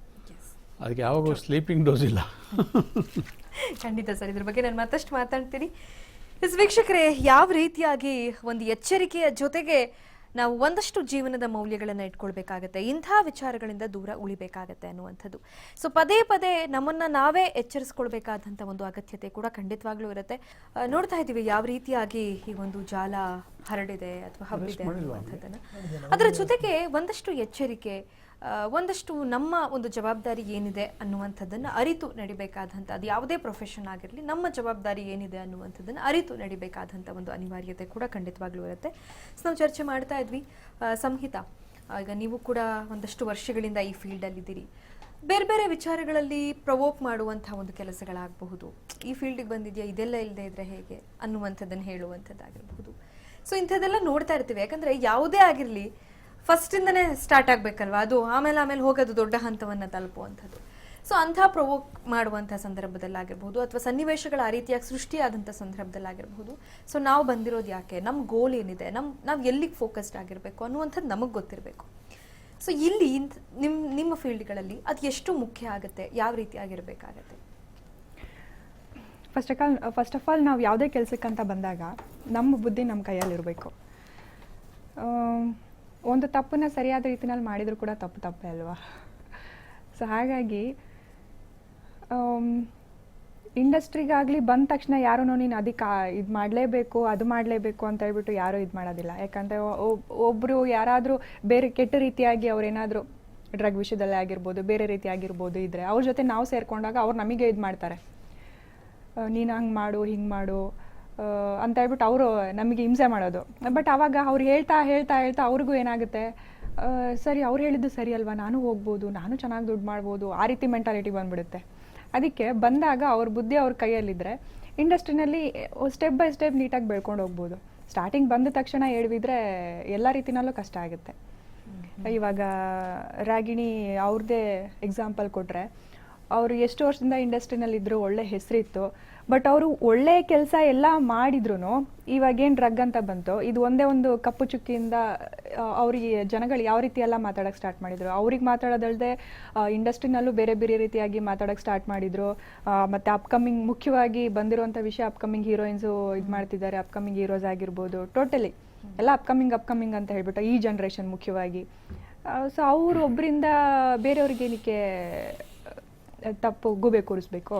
ಅದಕ್ಕೆ ಯಾವಾಗೂ ಸ್ಲೀಪಿಂಗ್ ಡೋಸ್ ಇಲ್ಲ. ಖಂಡಿತ ಸರ್, ಇದ್ರ ಬಗ್ಗೆ ನಾನು ಮತ್ತಷ್ಟು ಮಾತಾಡ್ತೀನಿ. ವೀಕ್ಷಕರೇ, ಯಾವ ರೀತಿಯಾಗಿ ಒಂದು ಎಚ್ಚರಿಕೆಯ ಜೊತೆಗೆ ನಾವು ಒಂದಷ್ಟು ಜೀವನದ ಮೌಲ್ಯಗಳನ್ನು ಇಟ್ಕೊಳ್ಬೇಕಾಗತ್ತೆ, ಇಂಥ ವಿಚಾರಗಳಿಂದ ದೂರ ಉಳಿಬೇಕಾಗತ್ತೆ ಅನ್ನುವಂಥದ್ದು. ಸೊ ಪದೇ ಪದೇ ನಮ್ಮನ್ನ ನಾವೇ ಎಚ್ಚರಿಸ್ಕೊಳ್ಬೇಕಾದಂಥ ಒಂದು ಅಗತ್ಯತೆ ಕೂಡ ಖಂಡಿತವಾಗ್ಲೂ ಇರುತ್ತೆ. ನೋಡ್ತಾ ಇದ್ದೀವಿ ಯಾವ ರೀತಿಯಾಗಿ ಈ ಒಂದು ಜಾಲ ಹರಡಿದೆ ಅಥವಾ ಹಬ್ಬಿದೆ ಅನ್ನುವಂಥದ್ದನ್ನು. ಅದರ ಜೊತೆಗೆ ಒಂದಷ್ಟು ಎಚ್ಚರಿಕೆ, ಒಂದಷ್ಟು ನಮ್ಮ ಒಂದು ಜವಾಬ್ದಾರಿ ಏನಿದೆ ಅನ್ನುವಂಥದ್ದನ್ನು ಅರಿತು ನಡಿಬೇಕಾದಂಥ, ಅದು ಯಾವುದೇ ಪ್ರೊಫೆಷನ್ ಆಗಿರಲಿ, ನಮ್ಮ ಜವಾಬ್ದಾರಿ ಏನಿದೆ ಅನ್ನುವಂಥದ್ದನ್ನು ಅರಿತು ನಡಿಬೇಕಾದಂಥ ಒಂದು ಅನಿವಾರ್ಯತೆ ಕೂಡ ಖಂಡಿತವಾಗ್ಲೂ ಇರುತ್ತೆ. ಸೊ ನಾವು ಚರ್ಚೆ ಮಾಡ್ತಾ ಇದ್ವಿ ಸಂಹಿತಾ, ಈಗ ನೀವು ಕೂಡ ಒಂದಷ್ಟು ವರ್ಷಗಳಿಂದ ಈ ಫೀಲ್ಡಲ್ಲಿದ್ದೀರಿ. ಬೇರೆ ಬೇರೆ ವಿಚಾರಗಳಲ್ಲಿ ಪ್ರವೋಕ್ ಮಾಡುವಂಥ ಒಂದು ಕೆಲಸಗಳಾಗಬಹುದು, ಈ ಫೀಲ್ಡಿಗೆ ಬಂದಿದೆಯಾ, ಇದೆಲ್ಲ ಇಲ್ಲದೆ ಇದ್ರೆ ಹೇಗೆ ಅನ್ನುವಂಥದ್ದನ್ನು ಹೇಳುವಂಥದ್ದಾಗಿರಬಹುದು. ಸೊ ಇಂಥದ್ದೆಲ್ಲ ನೋಡ್ತಾ ಇರ್ತೀವಿ. ಯಾಕಂದರೆ ಯಾವುದೇ ಆಗಿರಲಿ ಫಸ್ಟಿಂದನೇ ಸ್ಟಾರ್ಟ್ ಆಗಬೇಕಲ್ವ, ಅದು ಆಮೇಲೆ ಹೋಗೋದು ದೊಡ್ಡ ಹಂತವನ್ನು ತಲುಪುವಂಥದ್ದು. ಸೊ ಅಂಥ ಪ್ರವೋಕ್ ಮಾಡುವಂಥ ಸಂದರ್ಭದಲ್ಲಾಗಿರ್ಬೋದು ಅಥವಾ ಸನ್ನಿವೇಶಗಳ ಆ ರೀತಿಯಾಗಿ ಸೃಷ್ಟಿಯಾದಂಥ ಸಂದರ್ಭದಲ್ಲಾಗಿರ್ಬೋದು, ಸೊ ನಾವು ಬಂದಿರೋದು ಯಾಕೆ, ನಮ್ಮ ಗೋಲ್ ಏನಿದೆ, ನಾವು ಎಲ್ಲಿಗೆ ಫೋಕಸ್ಡ್ ಆಗಿರಬೇಕು ಅನ್ನುವಂಥದ್ದು ನಮಗೆ ಗೊತ್ತಿರಬೇಕು. ಸೊ ಇಲ್ಲಿ ನಿಮ್ಮ ಫೀಲ್ಡ್ಗಳಲ್ಲಿ ಅದು ಎಷ್ಟು ಮುಖ್ಯ ಆಗುತ್ತೆ, ಯಾವ ರೀತಿಯಾಗಿರಬೇಕಾಗತ್ತೆ? ಫಸ್ಟ್ ಆಫ್ ಆಲ್ ನಾವು ಯಾವುದೇ ಕೆಲಸಕ್ಕಂತ ಬಂದಾಗ ನಮ್ಮ ಬುದ್ಧಿ ನಮ್ಮ ಕೈಯಲ್ಲಿರಬೇಕು. ಒಂದು ತಪ್ಪನ್ನ ಸರಿಯಾದ ರೀತಿನಲ್ಲಿ ಮಾಡಿದರೂ ಕೂಡ ತಪ್ಪೇ ಅಲ್ವಾ? ಸೊ ಹಾಗಾಗಿ ಇಂಡಸ್ಟ್ರಿಗಾಗಲಿ ಬಂದ ತಕ್ಷಣ ಯಾರೂ ನೀನು ಅದಕ್ಕೆ ಇದು ಮಾಡಲೇಬೇಕು, ಅದು ಮಾಡಲೇಬೇಕು ಅಂತ ಹೇಳ್ಬಿಟ್ಟು ಯಾರೂ ಇದು ಮಾಡೋದಿಲ್ಲ. ಯಾಕಂದರೆ ಒಬ್ಬರು ಯಾರಾದರೂ ಬೇರೆ ಕೆಟ್ಟ ರೀತಿಯಾಗಿ ಅವ್ರೇನಾದರೂ ಡ್ರಗ್ ವಿಷಯದಲ್ಲೇ ಆಗಿರ್ಬೋದು, ಬೇರೆ ರೀತಿ ಆಗಿರ್ಬೋದು ಇದ್ದರೆ ಅವ್ರ ಜೊತೆ ನಾವು ಸೇರಿಕೊಂಡಾಗ ಅವ್ರು ನಮಗೆ ಇದು ಮಾಡ್ತಾರೆ, ನೀನು ಹಂಗೆ ಮಾಡು, ಹಿಂಗೆ ಮಾಡು ಅಂತ ಹೇಳ್ಬಿಟ್ಟು ಅವರು ನಮಗೆ ಹಿಂಸೆ ಮಾಡೋದು. ಬಟ್ ಆವಾಗ ಅವ್ರು ಹೇಳ್ತಾ ಅವ್ರಿಗೂ ಏನಾಗುತ್ತೆ, ಸರಿ ಅವ್ರು ಹೇಳಿದ್ದು ಸರಿ ಅಲ್ವಾ, ನಾನು ಹೋಗ್ಬೋದು, ನಾನು ಚೆನ್ನಾಗಿ ದುಡ್ಡು ಮಾಡ್ಬೋದು, ಆ ರೀತಿ ಮೆಂಟಾಲಿಟಿ ಬಂದ್ಬಿಡುತ್ತೆ. ಅದಕ್ಕೆ ಬಂದಾಗ ಅವ್ರ ಬುದ್ಧಿ ಅವ್ರ ಕೈಯಲ್ಲಿದ್ದರೆ ಇಂಡಸ್ಟ್ರಿನಲ್ಲಿ ಸ್ಟೆಪ್ ಬೈ ಸ್ಟೆಪ್ ನೀಟಾಗಿ ಬೆಳ್ಕೊಂಡು ಹೋಗ್ಬೋದು. ಸ್ಟಾರ್ಟಿಂಗ್ ಬಂದ ತಕ್ಷಣ ಹೇಳ್ಬಿದ್ರೆ ಎಲ್ಲ ರೀತಿನಲ್ಲೂ ಕಷ್ಟ ಆಗುತ್ತೆ. ಇವಾಗ ರಾಗಿಣಿ ಅವ್ರದ್ದೇ ಎಕ್ಸಾಂಪಲ್ ಕೊಟ್ಟರೆ, ಅವರು ಎಷ್ಟು ವರ್ಷದಿಂದ ಇಂಡಸ್ಟ್ರಿನಲ್ಲಿ ಇದ್ರು, ಒಳ್ಳೆ ಹೆಸರಿತ್ತು. ಬಟ್ ಅವರು ಒಳ್ಳೆ ಕೆಲಸ ಎಲ್ಲ ಮಾಡಿದ್ರು ಇವಾಗೇನು ಡ್ರಗ್ ಅಂತ ಬಂತು, ಇದು ಒಂದೇ ಒಂದು ಕಪ್ಪು ಚುಕ್ಕಿಯಿಂದ ಅವರಿಗೆ ಜನಗಳು ಯಾವ ರೀತಿ ಎಲ್ಲ ಮಾತಾಡೋಕ್ಕೆ ಸ್ಟಾರ್ಟ್ ಮಾಡಿದ್ರು. ಅವ್ರಿಗೆ ಮಾತಾಡೋದಲ್ಲದೆ ಇಂಡಸ್ಟ್ರಿನಲ್ಲೂ ಬೇರೆ ಬೇರೆ ರೀತಿಯಾಗಿ ಮಾತಾಡೋಕ್ಕೆ ಸ್ಟಾರ್ಟ್ ಮಾಡಿದ್ರು. ಮತ್ತು ಅಪ್ಕಮಿಂಗ್ ಮುಖ್ಯವಾಗಿ ಬಂದಿರುವಂಥ ವಿಷಯ, ಅಪ್ಕಮಿಂಗ್ ಹೀರೋಯಿನ್ಸು ಇದು ಮಾಡ್ತಿದ್ದಾರೆ, ಅಪ್ಕಮಿಂಗ್ ಹೀರೋಸ್ ಆಗಿರ್ಬೋದು, ಟೋಟಲಿ ಎಲ್ಲ ಅಪ್ಕಮಿಂಗ್ ಅಂತ ಹೇಳ್ಬಿಟ್ಟು ಈ ಜನ್ರೇಷನ್ ಮುಖ್ಯವಾಗಿ. ಸೊ ಅವರು ಒಬ್ಬರಿಂದ ಬೇರೆಯವ್ರಿಗೆ ಏನಕ್ಕೆ ತಪ್ಪು ಗೂಬೆ ಕೂರಿಸ್ಬೇಕು?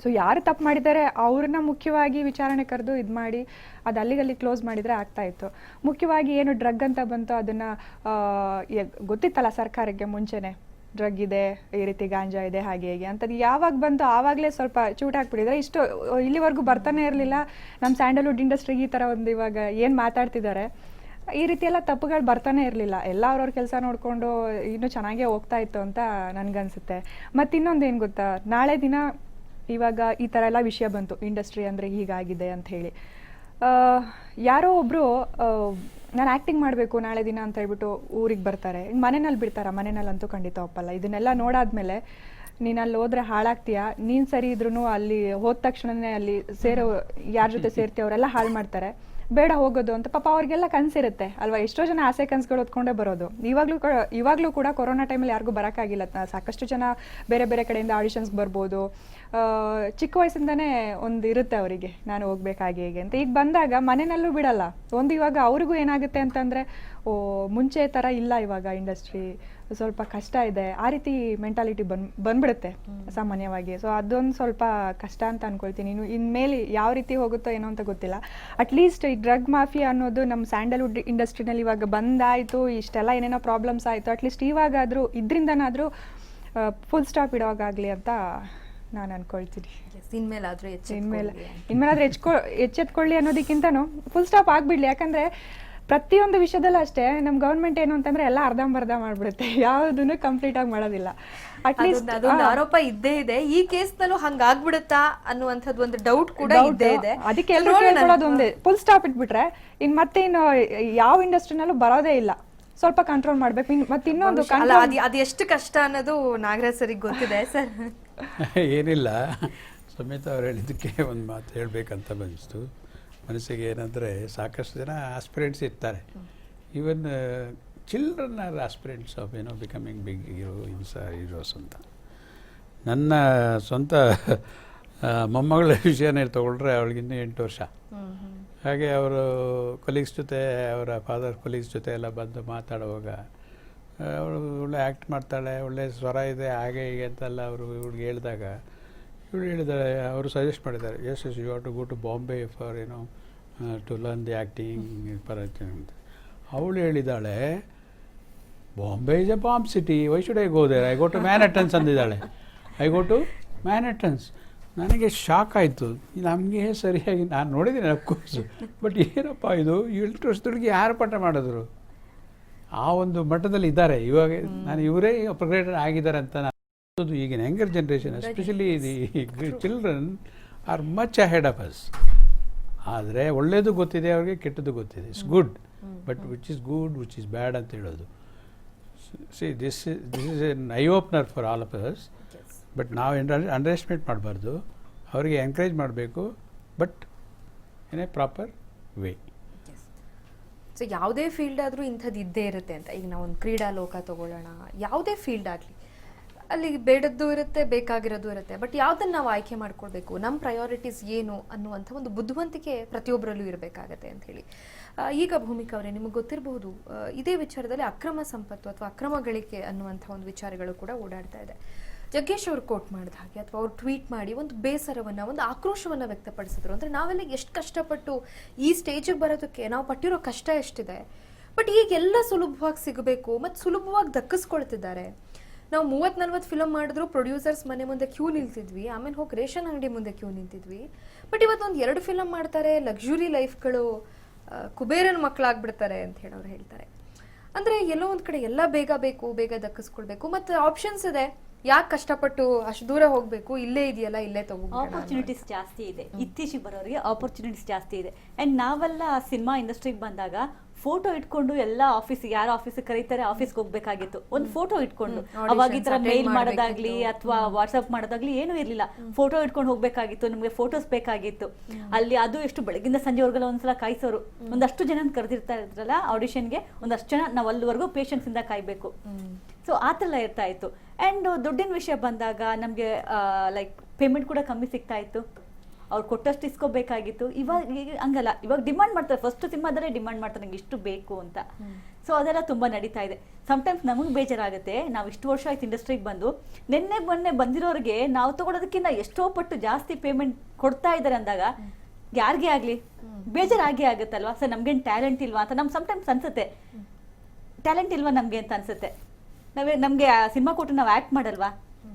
ಸೊ ಯಾರು ತಪ್ಪು ಮಾಡಿದ್ದಾರೆ ಅವ್ರನ್ನ ಮುಖ್ಯವಾಗಿ ವಿಚಾರಣೆ ಕರೆದು ಇದು ಮಾಡಿ ಅದು ಅಲ್ಲಿಗಲ್ಲಿ ಕ್ಲೋಸ್ ಮಾಡಿದರೆ ಆಗ್ತಾಯಿತ್ತು. ಮುಖ್ಯವಾಗಿ ಏನು ಡ್ರಗ್ ಅಂತ ಬಂತು ಅದನ್ನು ಗೊತ್ತಿತ್ತಲ್ಲ ಸರ್ಕಾರಕ್ಕೆ ಮುಂಚೆನೇ, ಡ್ರಗ್ ಇದೆ, ಈ ರೀತಿ ಗಾಂಜಾ ಇದೆ, ಹಾಗೆ ಹೇಗೆ ಅಂಥದ್ದು ಯಾವಾಗ ಬಂತು ಆವಾಗಲೇ ಸ್ವಲ್ಪ ಚೂಟ್ ಹಾಕ್ಬಿಟ್ಟಿದ್ರೆ ಇಷ್ಟು ಇಲ್ಲಿವರೆಗೂ ಬರ್ತಾನೆ ಇರಲಿಲ್ಲ. ನಮ್ಮ ಸ್ಯಾಂಡಲ್ವುಡ್ ಇಂಡಸ್ಟ್ರಿಗೆ ಈ ಥರ ಒಂದು ಇವಾಗ ಏನು ಮಾತಾಡ್ತಿದ್ದಾರೆ ಈ ರೀತಿ ಎಲ್ಲ ತಪ್ಪುಗಳು ಬರ್ತಾನೆ ಇರಲಿಲ್ಲ. ಎಲ್ಲ ಅವ್ರವ್ರ ಕೆಲಸ ನೋಡಿಕೊಂಡು ಇನ್ನೂ ಚೆನ್ನಾಗೇ ಹೋಗ್ತಾ ಇತ್ತು ಅಂತ ನನಗನ್ಸುತ್ತೆ. ಮತ್ತು ಇನ್ನೊಂದು ಏನು ಗೊತ್ತಾ, ನಾಳೆ ದಿನ ಇವಾಗ ಈ ಥರ ಎಲ್ಲ ವಿಷಯ ಬಂತು, ಇಂಡಸ್ಟ್ರಿ ಅಂದರೆ ಹೀಗಾಗಿದೆ ಅಂತ ಹೇಳಿ. ಯಾರೋ ಒಬ್ಬರು ನಾನು ಆ್ಯಕ್ಟಿಂಗ್ ಮಾಡಬೇಕು ನಾಳೆ ದಿನ ಅಂತ ಹೇಳ್ಬಿಟ್ಟು ಊರಿಗೆ ಬರ್ತಾರೆ, ಮನೆಯಲ್ಲಿ ಬಿಡ್ತಾರ? ಮನೆಯಲ್ಲಂತೂ ಖಂಡಿತ ಒಪ್ಪಲ್ಲ. ಇದನ್ನೆಲ್ಲ ನೋಡಾದ್ಮೇಲೆ ನೀನು ಅಲ್ಲಿ ಹೋದ್ರೆ ಹಾಳಾಗ್ತೀಯಾ, ನೀನು ಸರಿ ಇದ್ರೂ ಅಲ್ಲಿ ಹೋದ ತಕ್ಷಣನೇ ಅಲ್ಲಿ ಯಾರ ಜೊತೆ ಸೇರ್ತೀಯ ಅವರೆಲ್ಲ ಹಾಳು ಮಾಡ್ತಾರೆ, ಬೇಡ ಹೋಗೋದು ಅಂತ. ಪಾಪ ಅವ್ರಿಗೆಲ್ಲ ಕನಸಿರುತ್ತೆ ಅಲ್ವಾ, ಎಷ್ಟೋ ಜನ ಆಸೆ ಕನಸುಗಳು ಹೊತ್ಕೊಂಡೇ ಬರೋದು. ಇವಾಗಲೂ ಕೂಡ ಕೊರೋನಾ ಟೈಮಲ್ಲಿ ಯಾರಿಗೂ ಬರೋಕ್ಕಾಗಿಲ್ಲ. ಸಾಕಷ್ಟು ಜನ ಬೇರೆ ಬೇರೆ ಕಡೆಯಿಂದ ಆಡಿಷನ್ಸ್ಗೆ ಬರ್ಬೋದು. ಚಿಕ್ಕ ವಯಸ್ಸಿಂದನೇ ಒಂದು ಇರುತ್ತೆ ಅವರಿಗೆ, ನಾನು ಹೋಗ್ಬೇಕಾಗಿ ಹೇಗೆ ಅಂತ. ಈಗ ಬಂದಾಗ ಮನೆಯಲ್ಲೂ ಬಿಡಲ್ಲ. ಒಂದು ಇವಾಗ ಅವ್ರಿಗೂ ಏನಾಗುತ್ತೆ ಅಂತಂದರೆ, ಮುಂಚೆ ಥರ ಇಲ್ಲ ಇವಾಗ ಇಂಡಸ್ಟ್ರಿ, ಸ್ವಲ್ಪ ಕಷ್ಟ ಇದೆ, ಆ ರೀತಿ ಮೆಂಟಾಲಿಟಿ ಬಂದ್ಬಿಡುತ್ತೆ ಸಾಮಾನ್ಯವಾಗಿ. ಸೊ ಅದೊಂದು ಸ್ವಲ್ಪ ಕಷ್ಟ ಅಂತ ಅನ್ಕೊಳ್ತೀನಿ. ಇನ್ಮೇಲೆ ಯಾವ ರೀತಿ ಹೋಗುತ್ತೋ ಏನೋ ಅಂತ ಗೊತ್ತಿಲ್ಲ. ಅಟ್ಲೀಸ್ಟ್ ಈ ಡ್ರಗ್ ಮಾಫಿಯಾ ಅನ್ನೋದು ನಮ್ಮ ಸ್ಯಾಂಡಲ್ವುಡ್ ಇಂಡಸ್ಟ್ರಿನಲ್ಲಿ ಇವಾಗ ಬಂದಾಯಿತು, ಇಷ್ಟೆಲ್ಲ ಏನೇನೋ ಪ್ರಾಬ್ಲಮ್ಸ್ ಆಯಿತು, ಅಟ್ಲೀಸ್ಟ್ ಇವಾಗಾದರೂ ಇದರಿಂದನಾದರೂ ಫುಲ್ ಸ್ಟಾಪ್ ಇಡೋವಾಗಲಿ ಅಂತ ನಾನು ಅನ್ಕೊಳ್ತೀನಿ. ಇನ್ಮೇಲಾದ್ರೂ ಎಚ್ಚೆತ್ಕೊಳ್ಳಿ ಅನ್ನೋದಕ್ಕಿಂತನೂ ಫುಲ್ ಸ್ಟಾಪ್ ಆಗಿಬಿಡ್ಲಿ. ಯಾಕಂದರೆ ಪ್ರತಿಯೊಂದು ವಿಷಯದಲ್ಲೂ ಅಷ್ಟೇ ನಮ್ಮ ಗೌರ್ಮೆಂಟ್ ಏನು ಅಂತಂದ್ರೆ ಎಲ್ಲ ಅರ್ಧಂಬರ್ಧ ಮಾಡ್ಬಿಡುತ್ತೆ, ಯಾವುದನ್ನು ಕಂಪ್ಲೀಟ್ ಆಗಿ ಮಾಡೋದಿಲ್ಲ. ಅಟ್ಲೀಸ್ಟ್ ಅದೊಂದು ಆರೋಪ ಇದ್ದೇ ಇದೆ. ಈ ಕೇಸ್ನಲ್ಲೂ ಹಂಗಾಗ್ಬಿಡುತ್ತಾ ಅನ್ನುವಂಥದ್ದು ಒಂದು ಡೌಟ್ ಕೂಡ ಇದ್ದೇ ಇದೆ. ಅದಕ್ಕೆ ಎಲ್ಲರೂ ಕೇಳ್ಕೊಳ್ಳೋದು ಒಂದೇ, ಫುಲ್ ಸ್ಟಾಪ್ ಇಟ್ಬಿಟ್ರೆ ಮತ್ತೆ ಇನ್ನು ಯಾವ ಇಂಡಸ್ಟ್ರಿನಲ್ಲೂ ಬರೋದೇ ಇಲ್ಲ. ಸ್ವಲ್ಪ ಕಂಟ್ರೋಲ್ ಮಾಡ್ಬೇಕು. ಮತ್ತೆ ಇನ್ನೊಂದು ಅದು ಎಷ್ಟು ಕಷ್ಟ ಅನ್ನೋದು ನಾಗರಾಜ್ ಸರಿಗೆ ಗೊತ್ತಿದೆ ಸರ್. ಏನಿಲ್ಲ, ಸುಮಿತಾ ಅವ್ರು ಹೇಳಿದ್ದಕ್ಕೆ ಒಂದು ಮಾತು ಹೇಳಬೇಕಂತ ಬಂತು ಮನಸ್ಸಿಗೆ. ಏನಂದರೆ ಸಾಕಷ್ಟು ಜನ ಆಸ್ಪಿರೆಂಟ್ಸ್ ಇರ್ತಾರೆ, even children are aspirants of becoming big heroes ಅಂತ. ನನ್ನ ಸ್ವಂತ ಮೊಮ್ಮಗಳ ವಿಷಯನೇ ತಗೊಂಡ್ರೆ ಅವಳಿಗಿನ್ನೂ 8 ವರ್ಷ. ಹಾಗೆ ಅವರು ಕೊಲೀಗ್ಸ್ ಜೊತೆ, ಅವರ ಫಾದರ್ ಕೊಲೀಗ್ಸ್ ಜೊತೆ ಎಲ್ಲ ಬಂದು ಮಾತಾಡುವಾಗ ಅವಳು ಒಳ್ಳೆ ಆ್ಯಕ್ಟ್ ಮಾಡ್ತಾಳೆ, ಒಳ್ಳೆ ಸ್ವರ ಇದೆ, ಹಾಗೆ ಹೀಗೆ ಅಂತೆಲ್ಲ ಅವರು ಇವಳಿಗೆ ಹೇಳಿದಾಗ ಇವಳು ಹೇಳಿದ್ದಾರೆ, ಅವರು ಸಜೆಸ್ಟ್ ಮಾಡಿದ್ದಾರೆ, yes you have to go to Bombay for to learn the acting ಅಂತ. ಅವಳು ಹೇಳಿದ್ದಾಳೆ, Bombay is a bomb city, why should I go there, I go to Manhattans ಅಂದಿದ್ದಾಳೆ. I go to Manhattans. ನನಗೆ ಶಾಕ್ ಆಯಿತು. ನಮಗೆ ಸರಿಯಾಗಿ ನಾನು ನೋಡಿದ್ದೀನಿ ಅಫ್ಕೋರ್ಸು, ಬಟ್ ಏನಪ್ಪ ಇದು 8 ವರ್ಷದೊಳಗೆ ಯಾರು ಪಾಠ ಮಾಡಿದ್ರು? ಆ ಒಂದು ಮಟ್ಟದಲ್ಲಿ ಇದ್ದಾರೆ ಇವಾಗ. ನಾನು ಇವರೇ ಅಪ್ಗ್ರೇಡೆಡ್ ಆಗಿದ್ದಾರೆ ಅಂತ ನಾನು ಈಗಿನ younger generation, especially the children are much ahead of us. ಆದರೆ ಒಳ್ಳೆಯದು ಗೊತ್ತಿದೆ ಅವ್ರಿಗೆ, ಕೆಟ್ಟದ್ದು ಗೊತ್ತಿದೆ. It's good, but which is good, which is bad ಅಂತ ಹೇಳೋದು. See this is N I opener for all of us. But ನಾವು ಅಂಡರ್ ಎಸ್ಟಿಮೇಟ್ ಮಾಡಬಾರ್ದು, ಅವರಿಗೆ ಎನ್ಕರೇಜ್ ಮಾಡಬೇಕು, but in a proper way. So ಯಾವುದೇ ಫೀಲ್ಡ್ ಆದರೂ ಇಂಥದ್ದು ಇದ್ದೇ ಇರುತ್ತೆ ಅಂತ. ಈಗ ನಾವು ಒಂದು ಕ್ರೀಡಾ ಲೋಕ ತಗೊಳ್ಳೋಣ, ಯಾವುದೇ ಫೀಲ್ಡ್ ಆಗಲಿ, ಅಲ್ಲಿ ಬೇಡದ್ದು ಇರುತ್ತೆ, ಬೇಕಾಗಿರೋದು ಇರುತ್ತೆ. ಬಟ್ ಯಾವುದನ್ನು ನಾವು ಆಯ್ಕೆ ಮಾಡ್ಕೊಳ್ಬೇಕು, ನಮ್ಮ ಪ್ರಯಾರಿಟೀಸ್ ಏನು ಅನ್ನುವಂಥ ಒಂದು ಬುದ್ಧಿವಂತಿಕೆ ಪ್ರತಿಯೊಬ್ಬರಲ್ಲೂ ಇರಬೇಕಾಗತ್ತೆ ಅಂತ ಹೇಳಿ. ಈಗ ಭೂಮಿಕಾ ಅವರೇ, ನಿಮಗೆ ಗೊತ್ತಿರಬಹುದು, ಇದೇ ವಿಚಾರದಲ್ಲಿ ಅಕ್ರಮ ಸಂಪತ್ತು ಅಥವಾ ಅಕ್ರಮ ಗಳಿಕೆ ಅನ್ನುವಂಥ ಒಂದು ವಿಚಾರಗಳು ಕೂಡ ಓಡಾಡ್ತಾ ಇದೆ. ಜಗ್ಗೇಶ್ ಅವರು ಕೋಟ್ ಮಾಡಿದ ಹಾಗೆ, ಅಥವಾ ಅವ್ರು ಟ್ವೀಟ್ ಮಾಡಿ ಒಂದು ಬೇಸರವನ್ನು, ಒಂದು ಆಕ್ರೋಶವನ್ನು ವ್ಯಕ್ತಪಡಿಸಿದ್ರು. ಅಂದರೆ ನಾವೆಲ್ಲ ಎಷ್ಟು ಕಷ್ಟಪಟ್ಟು ಈ ಸ್ಟೇಜಿಗೆ ಬರೋದಕ್ಕೆ ನಾವು ಪಟ್ಟಿರೋ ಕಷ್ಟ ಎಷ್ಟಿದೆ, ಬಟ್ ಈಗೆಲ್ಲ ಸುಲಭವಾಗಿ ಸಿಗಬೇಕು ಮತ್ತು ಸುಲಭವಾಗಿ ದಕ್ಕಿಸ್ಕೊಳ್ತಿದ್ದಾರೆ. ನಾವು 30-40 ಫಿಲಮ್ ಮಾಡಿದ್ರು ಪ್ರೊಡ್ಯೂಸರ್ಸ್ ಮನೆ ಮುಂದೆ ಕ್ಯೂ ನಿಲ್ತಿದ್ವಿ, ಆಮೇಲೆ ಹೋಗಿ ರೇಷನ್ ಅಂಗಡಿ ಮುಂದೆ ಕ್ಯೂ ನಿಂತಿದ್ವಿ. ಬಟ್ ಇವತ್ತೊಂದು 2 ಫಿಲಮ್ ಮಾಡ್ತಾರೆ, ಲಕ್ಸುರಿ ಲೈಫ್ಗಳು, ಕುಬೇರನ ಮಕ್ಕಳಾಗ್ಬಿಡ್ತಾರೆ ಅಂತ ಹೇಳೋರು ಹೇಳ್ತಾರೆ. ಅಂದರೆ ಎಲ್ಲೋ ಒಂದು ಕಡೆ ಎಲ್ಲ ಬೇಗ ಬೇಕು, ಬೇಗ ದಕ್ಕಿಸ್ಕೊಳ್ಬೇಕು, ಮತ್ತು ಆಪ್ಷನ್ಸ್ ಇದೆ, ಯಾಕೆ ಕಷ್ಟಪಟ್ಟು ಅಷ್ಟು ದೂರ ಹೋಗಬೇಕು, ಇಲ್ಲೇ ಇದೆಯಲ್ಲ, ಇಲ್ಲೇ ತಗೋಬೇಕು. ಆಪರ್ಚುನಿಟೀಸ್ ಜಾಸ್ತಿ ಇದೆ, ಇತ್ತೀಚೆಗೆ ಬರೋರಿಗೆ ಆಪರ್ಚುನಿಟೀಸ್ ಜಾಸ್ತಿ ಇದೆ. ಆ್ಯಂಡ್ ನಾವೆಲ್ಲ ಸಿನಿಮಾ ಇಂಡಸ್ಟ್ರಿಗೆ ಬಂದಾಗ ಫೋಟೋ ಇಟ್ಕೊಂಡು ಎಲ್ಲ ಆಫೀಸಿಗೆ ಯಾರು ಆಫೀಸಿಗೆ ಕರೀತಾರೆ ಆಫೀಸ್ಗೆ ಹೋಗ್ಬೇಕಾಗಿತ್ತು, ಒಂದು ಫೋಟೋ ಇಟ್ಕೊಂಡು. auditions ಅವಾಗ ಈ ತರ attend ಮೇಲ್ ಮಾಡ್ಬೇಕಿತ್ತು. ಮಾಡೋದಾಗ್ಲಿ ಅಥವಾ ವಾಟ್ಸ್ಆಪ್ ಮಾಡೋದಾಗ್ಲಿ ಏನೂ ಇರ್ಲಿಲ್ಲ. ಫೋಟೋ ಇಟ್ಕೊಂಡು ಹೋಗ್ಬೇಕಾಗಿತ್ತು, ನಿಮ್ಗೆ ಫೋಟೋಸ್ ಬೇಕಾಗಿತ್ತು. ಅಲ್ಲಿ ಅದು ಎಷ್ಟು ಬೆಳಗಿಂದ ಸಂಜೆವರೆಗೆಲ್ಲ ಒಂದ್ಸಲ ಕಾಯಿಸೋರು, ಒಂದಷ್ಟು ಜನ ಕರೆದಿರ್ತಾ ಇದ್ರಲ್ಲ ಆಡಿಷನ್ಗೆ, ಒಂದಷ್ಟು ಜನ ನಾವು ಅಲ್ಲಿವರೆಗೂ ಪೇಷನ್ಸ್ ಇಂದ ಕಾಯ್ಬೇಕು. ಸೊ ಆ ಥರ ಇರ್ತಾ ಇತ್ತು. ಆ್ಯಂಡ್ ದುಡ್ಡಿನ ವಿಷಯ ಬಂದಾಗ ನಮಗೆ ಲೈಕ್ ಪೇಮೆಂಟ್ ಕೂಡ ಕಮ್ಮಿ ಸಿಗ್ತಾ ಇತ್ತು, ಅವ್ರು ಕೊಟ್ಟಷ್ಟು ಇಸ್ಕೋಬೇಕಾಗಿತ್ತು. ಇವಾಗ ಹಂಗಲ್ಲ, ಇವಾಗ ಡಿಮಾಂಡ್ ಮಾಡ್ತಾರೆ, ಫಸ್ಟ್ ಸಿನಿಮಾದಲ್ಲೇ ಡಿಮಾಂಡ್ ಮಾಡ್ತಾರೆ ನಂಗೆ ಇಷ್ಟು ಬೇಕು ಅಂತ. ಸೊ ಅದೆಲ್ಲ ತುಂಬ ನಡೀತಾ ಇದೆ. ಸಮ್ಟೈಮ್ಸ್ ನಮಗೆ ಬೇಜಾರಾಗುತ್ತೆ, ನಾವು ಇಷ್ಟು ವರ್ಷ ಆಯ್ತು ಇಂಡಸ್ಟ್ರಿಗೆ ಬಂದು, ಮೊನ್ನೆ ಬಂದಿರೋರಿಗೆ ನಾವು ತಗೊಳೋದಕ್ಕಿಂತ ಎಷ್ಟೋ ಪಟ್ಟು ಜಾಸ್ತಿ ಪೇಮೆಂಟ್ ಕೊಡ್ತಾ ಇದ್ದಾರೆ ಅಂದಾಗ ಯಾರಿಗೇ ಆಗಲಿ ಬೇಜಾರಾಗೇ ಆಗುತ್ತಲ್ವಾ. ಸರ್ ನಮ್ಗೇನು ಟ್ಯಾಲೆಂಟ್ ಇಲ್ವಾ ಅಂತ ನಮ್ಗೆ ಸಮ್ಟೈಮ್ಸ್ ಅನ್ಸುತ್ತೆ, ಟ್ಯಾಲೆಂಟ್ ಇಲ್ವಾ ನಮಗೆ ಅಂತ ಅನ್ಸುತ್ತೆ. ನಮಗೆ ಸಿನಿಮಾ ಕೊಟ್ಟು ನಾವು ಆ್ಯಕ್ಟ್ ಮಾಡಲ್ವಾ,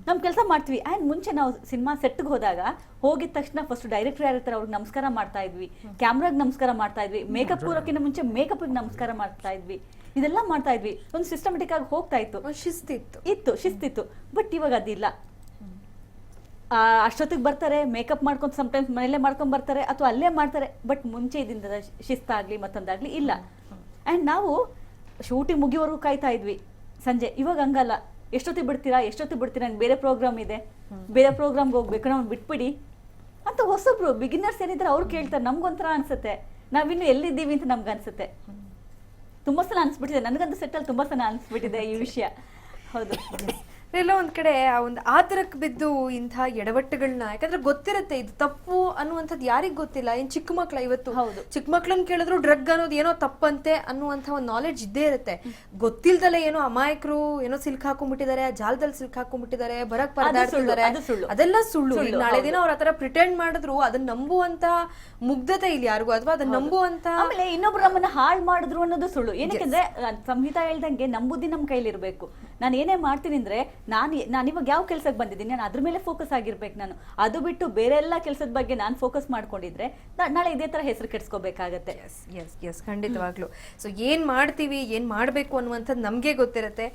ನಮ್ಮ ಕೆಲಸ ಮಾಡ್ತೀವಿ. ಆ್ಯಂಡ್ ಮುಂಚೆ ನಾವು ಸಿನಿಮಾ ಸೆಟ್ಗೆ ಹೋದಾಗ ಹೋಗಿದ ತಕ್ಷಣ ಫಸ್ಟ್ ಡೈರೆಕ್ಟರ್ ಯಾರಿರ್ತಾರೆ ಅವ್ರಿಗೆ ನಮಸ್ಕಾರ ಮಾಡ್ತಾ ಇದ್ವಿ, ಕ್ಯಾಮ್ರಾಗೆ ನಮಸ್ಕಾರ ಮಾಡ್ತಾ ಇದ್ವಿ, ಮೇಕಪ್ ಕೂರೋಕ್ಕಿಂತ ಮುಂಚೆ ಮೇಕಪ್ಗೆ ನಮಸ್ಕಾರ ಮಾಡ್ತಾ ಇದ್ವಿ, ಇದೆಲ್ಲ ಮಾಡ್ತಾ ಇದ್ವಿ. ಒಂದು ಸಿಸ್ಟಮೆಟಿಕ್ ಆಗಿ ಹೋಗ್ತಾ ಇತ್ತು, ಶಿಸ್ತಿತ್ತು. ಬಟ್ ಇವಾಗ ಅದಿಲ್ಲ. ಅಷ್ಟೊತ್ತಿಗೆ ಬರ್ತಾರೆ, ಮೇಕಪ್ ಮಾಡ್ಕೊಂಡು ಸಮ್ಟೈಮ್ಸ್ ಮನೆಯಲ್ಲೇ ಮಾಡ್ಕೊಂಡು ಬರ್ತಾರೆ ಅಥವಾ ಅಲ್ಲೇ ಮಾಡ್ತಾರೆ. ಬಟ್ ಮುಂಚೆ ಇದರಿಂದ ಶಿಸ್ತಾಗ್ಲಿ ಮತ್ತೊಂದಾಗ್ಲಿ ಇಲ್ಲ. ಆ್ಯಂಡ್ ನಾವು ಶೂಟಿಂಗ್ ಮುಗಿಯೋವರೆಗೂ ಕಾಯ್ತಾ ಇದ್ವಿ ಸಂಜೆ. ಇವಾಗ ಹಂಗಲ್ಲ, ಎಷ್ಟೊತ್ತಿಗೆ ಬಿಡ್ತೀರಾ ನಂಗೆ ಬೇರೆ ಪ್ರೋಗ್ರಾಮ್ ಇದೆ, ಬೇರೆ ಪ್ರೋಗ್ರಾಮ್ಗೆ ಹೋಗ್ಬೇಕು, ನಾವು ಬಿಟ್ಬಿಡಿ ಅಂತ ಹೊಸಬ್ರು ಬಿಗಿನರ್ಸ್ ಏನಿದ್ರೆ ಅವ್ರು ಕೇಳ್ತಾರೆ. ನಮ್ಗೊಂಥರ ಅನ್ಸುತ್ತೆ ನಾವಿನ್ನು ಎಲ್ಲಿದ್ದೀವಿ ಅಂತ ನಮ್ಗೆ ಅನ್ಸುತ್ತೆ. ತುಂಬಾ ಸಲ ಅನ್ಸ್ಬಿಟ್ಟಿದೆ, ನನಗಂತೂ ಸೆಟ್ಟಲ್ಲಿ ತುಂಬಾ ಸಲ ಅನ್ಸ್ಬಿಟ್ಟಿದೆ ಈ ವಿಷಯ. ಹೌದು, ಎಲ್ಲ ಒಂದ್ ಕಡೆ ಆ ಒಂದು ಆತರಕ್ಕೆ ಬಿದ್ದು ಇಂಥ ಎಡವಟ್ಟುಗಳನ್ನ, ಯಾಕಂದ್ರೆ ಗೊತ್ತಿರುತ್ತೆ ಇದು ತಪ್ಪು ಅನ್ನುವಂಥದ್ದು ಯಾರಿಗ್ ಗೊತ್ತಿಲ್ಲ. ಏನ್ ಚಿಕ್ಕ ಮಕ್ಳ ಇವತ್ತು ಚಿಕ್ಕ ಮಕ್ಳನ್ನ ಕೇಳಿದ್ರು ಡ್ರಗ್ ಅನ್ನೋದು ಏನೋ ತಪ್ಪಂತೆ ಅನ್ನುವಂಥ ಒಂದು ನಾಲೆಡ್ಜ್ ಇದ್ದೇ ಇರುತ್ತೆ. ಗೊತ್ತಿಲ್ದಲೆ ಏನೋ ಅಮಾಯಕರು ಏನೋ ಸಿಲ್ಕ್ ಹಾಕೊಂಡ್ಬಿಟ್ಟಿದ್ದಾರೆ, ಜಾಲದಲ್ಲಿ ಸಿಲ್ಕ್ ಹಾಕೊಂಡ್ಬಿಟ್ಟಿದ್ದಾರೆ, ಬರಕ್ ಪರದಾಡ್ತಿದ್ದಾರೆ, ಅದೆಲ್ಲ ಸುಳ್ಳು. ನಾಳೆ ದಿನ ಅವ್ರ ಆತರ ಪ್ರಿಟೆಂಡ್ ಮಾಡಿದ್ರು ಅದನ್ನ ನಂಬುವಂತ ಮುಗ್ಧತೆ ಇಲ್ಲಿ ಯಾರಿಗೂ, ಅಥವಾ ಅದನ್ನ ನಂಬುವಂತ, ಆಮೇಲೆ ಇನ್ನೊಬ್ರು ನಮ್ಮನ್ನ ಹಾಳು ಮಾಡಿದ್ರು ಅನ್ನೋದು ಸುಳ್ಳು. ಏನಕ್ಕೆ ಸಂಹಿತಾ ಹೇಳ್ದಂಗೆ ನಂಬುದಿ ನಮ್ ಕೈಲಿ ಇರ್ಬೇಕು. ನಾನು ಏನೇ ಮಾಡ್ತೀನಿ ಅಂದ್ರೆ ನಾನು ಇವಾಗ ಯಾವ ಕೆಲ್ಸಕ್ಕೆ ಬಂದಿದ್ದೀನಿ ನಾನು ಅದ್ರ ಮೇಲೆ ಫೋಕಸ್ ಆಗಿರ್ಬೇಕು. ನಾನು ಅದು ಬಿಟ್ಟು ಬೇರೆ ಎಲ್ಲ ಕೆಲಸದ ಬಗ್ಗೆ ನಾನು ಫೋಕಸ್ ಮಾಡ್ಕೊಂಡಿದ್ರೆ ನಾಳೆ ಇದೇ ತರ ಹೆಸರು ಕೆಡ್ಸ್ಕೋಬೇಕಾಗತ್ತೆ. ಎಸ್ ಖಂಡಿತವಾಗ್ಲು. ಸೊ ಏನ್ ಮಾಡ್ತೀವಿ, ಏನ್ ಮಾಡ್ಬೇಕು ಅನ್ನುವಂಥದ್ದು ನಮ್ಗೆ ಗೊತ್ತಿರತ್ತೆ.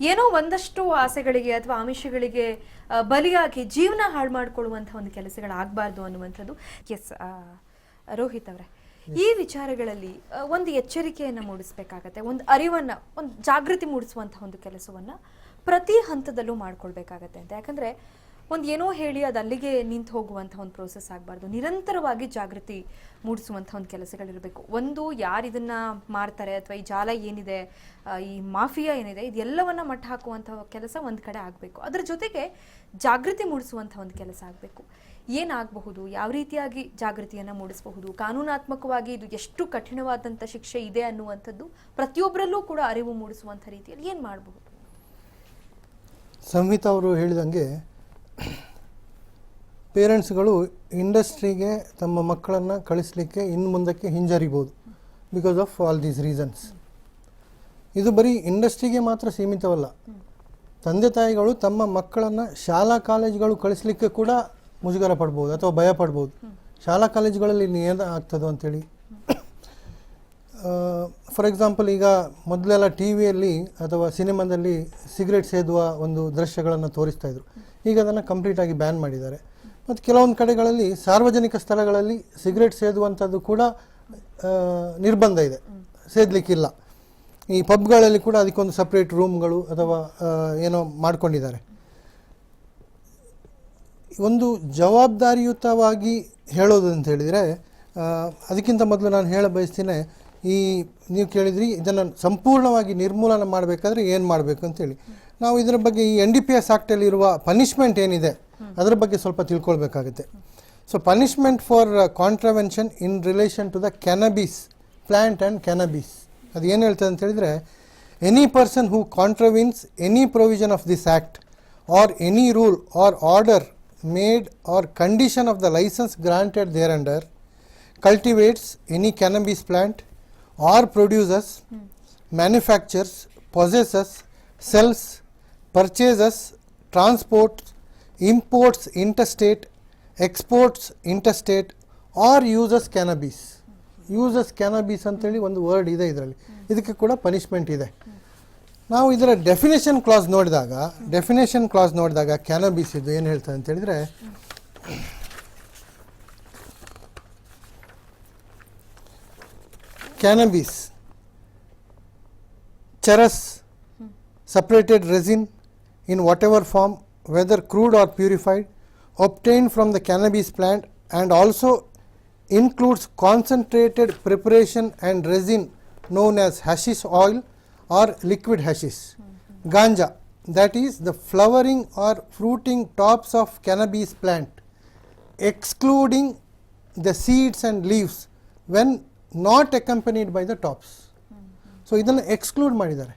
ಏನೋ ಒಂದಷ್ಟು ಆಸೆಗಳಿಗೆ ಅಥವಾ ಆಮಿಷಗಳಿಗೆ ಬಲಿಯಾಗಿ ಜೀವನ ಹಾಳು ಮಾಡ್ಕೊಳ್ಳುವಂಥ ಒಂದು ಕೆಲಸಗಳಾಗಬಾರ್ದು ಅನ್ನುವಂಥದ್ದು. ಎಸ್ ರೋಹಿತ್ ಅವರೇ, ಈ ವಿಚಾರಗಳಲ್ಲಿ ಒಂದು ಎಚ್ಚರಿಕೆಯನ್ನು ಮೂಡಿಸ್ಬೇಕಾಗತ್ತೆ, ಒಂದು ಅರಿವನ್ನ, ಒಂದು ಜಾಗೃತಿ ಮೂಡಿಸುವಂತಹ ಒಂದು ಕೆಲಸವನ್ನ ಪ್ರತಿ ಹಂತದಲ್ಲೂ ಮಾಡ್ಕೊಳ್ಬೇಕಾಗತ್ತೆ ಅಂತ. ಯಾಕಂದ್ರೆ ಒಂದು ಏನೋ ಹೇಳಿ ಅದು ಅಲ್ಲಿಗೆ ನಿಂತು ಹೋಗುವಂಥ ಒಂದು ಪ್ರೋಸೆಸ್ ಆಗಬಾರ್ದು. ನಿರಂತರವಾಗಿ ಜಾಗೃತಿ ಮೂಡಿಸುವಂಥ ಒಂದು ಕೆಲಸಗಳಿರಬೇಕು. ಒಂದು ಯಾರು ಇದನ್ನ ಮಾಡ್ತಾರೆ ಅಥವಾ ಈ ಜಾಲ ಏನಿದೆ, ಈ ಮಾಫಿಯಾ ಏನಿದೆ, ಇದೆಲ್ಲವನ್ನ ಮಟ್ಟ ಹಾಕುವಂಥ ಕೆಲಸ ಒಂದು ಕಡೆ ಆಗಬೇಕು. ಅದರ ಜೊತೆಗೆ ಜಾಗೃತಿ ಮೂಡಿಸುವಂಥ ಒಂದು ಕೆಲಸ ಆಗಬೇಕು. ಏನಾಗಬಹುದು, ಯಾವ ರೀತಿಯಾಗಿ ಜಾಗೃತಿಯನ್ನು ಮೂಡಿಸಬಹುದು, ಕಾನೂನಾತ್ಮಕವಾಗಿ ಇದು ಎಷ್ಟು ಕಠಿಣವಾದಂಥ ಶಿಕ್ಷೆ ಇದೆ ಅನ್ನುವಂಥದ್ದು ಪ್ರತಿಯೊಬ್ಬರಲ್ಲೂ ಕೂಡ ಅರಿವು ಮೂಡಿಸುವಂಥ ರೀತಿಯಲ್ಲಿ ಏನು ಮಾಡಬಹುದು? ಸಂಹಿತಾ ಅವರು ಹೇಳಿದಂಗೆ ಪೇರೆಂಟ್ಸ್ಗಳು ಇಂಡಸ್ಟ್ರಿಗೆ ತಮ್ಮ ಮಕ್ಕಳನ್ನು ಕಳಿಸ್ಲಿಕ್ಕೆ ಇನ್ನು ಮುಂದಕ್ಕೆ ಹಿಂಜರಿಬೋದು because of all these reasons. ಇದು ಬರೀ ಇಂಡಸ್ಟ್ರಿಗೆ ಮಾತ್ರ ಸೀಮಿತವಲ್ಲ. ತಂದೆ ತಾಯಿಗಳು ತಮ್ಮ ಮಕ್ಕಳನ್ನು ಶಾಲಾ ಕಾಲೇಜುಗಳು ಕಳಿಸ್ಲಿಕ್ಕೆ ಕೂಡ ಮುಜುಗರ ಪಡ್ಬೋದು ಅಥವಾ ಭಯ ಪಡ್ಬೋದು. ಶಾಲಾ ಕಾಲೇಜುಗಳಲ್ಲಿ ಏನು ಆಗ್ತದೋ ಅಂಥೇಳಿ. ಫಾರ್ ಎಕ್ಸಾಂಪಲ್, ಈಗ ಮೊದಲೆಲ್ಲ ಟಿ ವಿಯಲ್ಲಿ ಅಥವಾ ಸಿನಿಮಾದಲ್ಲಿ ಸಿಗರೇಟ್ ಸೇದುವ ಒಂದು ದೃಶ್ಯಗಳನ್ನು ತೋರಿಸ್ತಾಯಿದ್ರು. ಈಗ ಅದನ್ನು ಕಂಪ್ಲೀಟಾಗಿ ಬ್ಯಾನ್ ಮಾಡಿದ್ದಾರೆ. ಮತ್ತು ಕೆಲವೊಂದು ಕಡೆಗಳಲ್ಲಿ ಸಾರ್ವಜನಿಕ ಸ್ಥಳಗಳಲ್ಲಿ ಸಿಗರೇಟ್ ಸೇದುವಂಥದ್ದು ಕೂಡ ನಿರ್ಬಂಧ ಇದೆ, ಸೇದಲಿಕ್ಕಿಲ್ಲ. ಈ ಪಬ್ಗಳಲ್ಲಿ ಕೂಡ ಅದಕ್ಕೊಂದು ಸಪ್ರೇಟ್ ರೂಮ್ಗಳು ಅಥವಾ ಏನೋ ಮಾಡ್ಕೊಂಡಿದ್ದಾರೆ. ಒಂದು ಜವಾಬ್ದಾರಿಯುತವಾಗಿ ಹೇಳೋದು ಅಂತ ಹೇಳಿದರೆ, ಅದಕ್ಕಿಂತ ಮೊದಲು ನಾನು ಹೇಳ ಬಯಸ್ತೀನಿ, ಈ ನೀವು ಕೇಳಿದ್ರಿ ಇದನ್ನು ಸಂಪೂರ್ಣವಾಗಿ ನಿರ್ಮೂಲನೆ ಮಾಡಬೇಕಾದ್ರೆ ಏನು ಮಾಡಬೇಕು ಅಂತೇಳಿ. ನಾವು ಇದರ ಬಗ್ಗೆ ಈ NDPS ಆ್ಯಕ್ಟಲ್ಲಿರುವ ಪನಿಷ್ಮೆಂಟ್ ಏನಿದೆ ಅದರ ಬಗ್ಗೆ ಸ್ವಲ್ಪ ತಿಳ್ಕೊಳ್ಬೇಕಾಗುತ್ತೆ. So punishment for contravention in relation to the cannabis plant and cannabis, ಅದು ಏನು ಹೇಳ್ತದೆ ಅಂತ ಹೇಳಿದರೆ, any person who contravenes any provision of this act or any rule or order made or condition of the license granted thereunder, cultivates any cannabis plant or produces, manufactures, possesses, sells, purchases, transports, imports interstate, exports interstate or uses cannabis. uses cannabis ಅಂತೇಳಿ ಒಂದು word ಇದೆ ಇದರಲ್ಲಿ, ಇದಕ್ಕೆ ಕೂಡ punishment ಇದೆ. ನಾವು ಇದರ definition class ನೋಡಿದಾಗ ಕ್ಯಾನಬೀಸ್ ಇದು ಏನು ಹೇಳ್ತದೆ ಅಂತ ಹೇಳಿದರೆ, ಕ್ಯಾನಬೀಸ್ charas, separated resin in whatever form, whether crude or purified, obtained from the cannabis plant, and also includes concentrated preparation and resin known as hashish oil or liquid hashish. Ganja, that is the flowering or fruiting tops of cannabis plant, excluding the seeds and leaves when not accompanied by the tops. So ಇದನ್ನು exclude ಮಾಡಿದ್ದಾರೆ.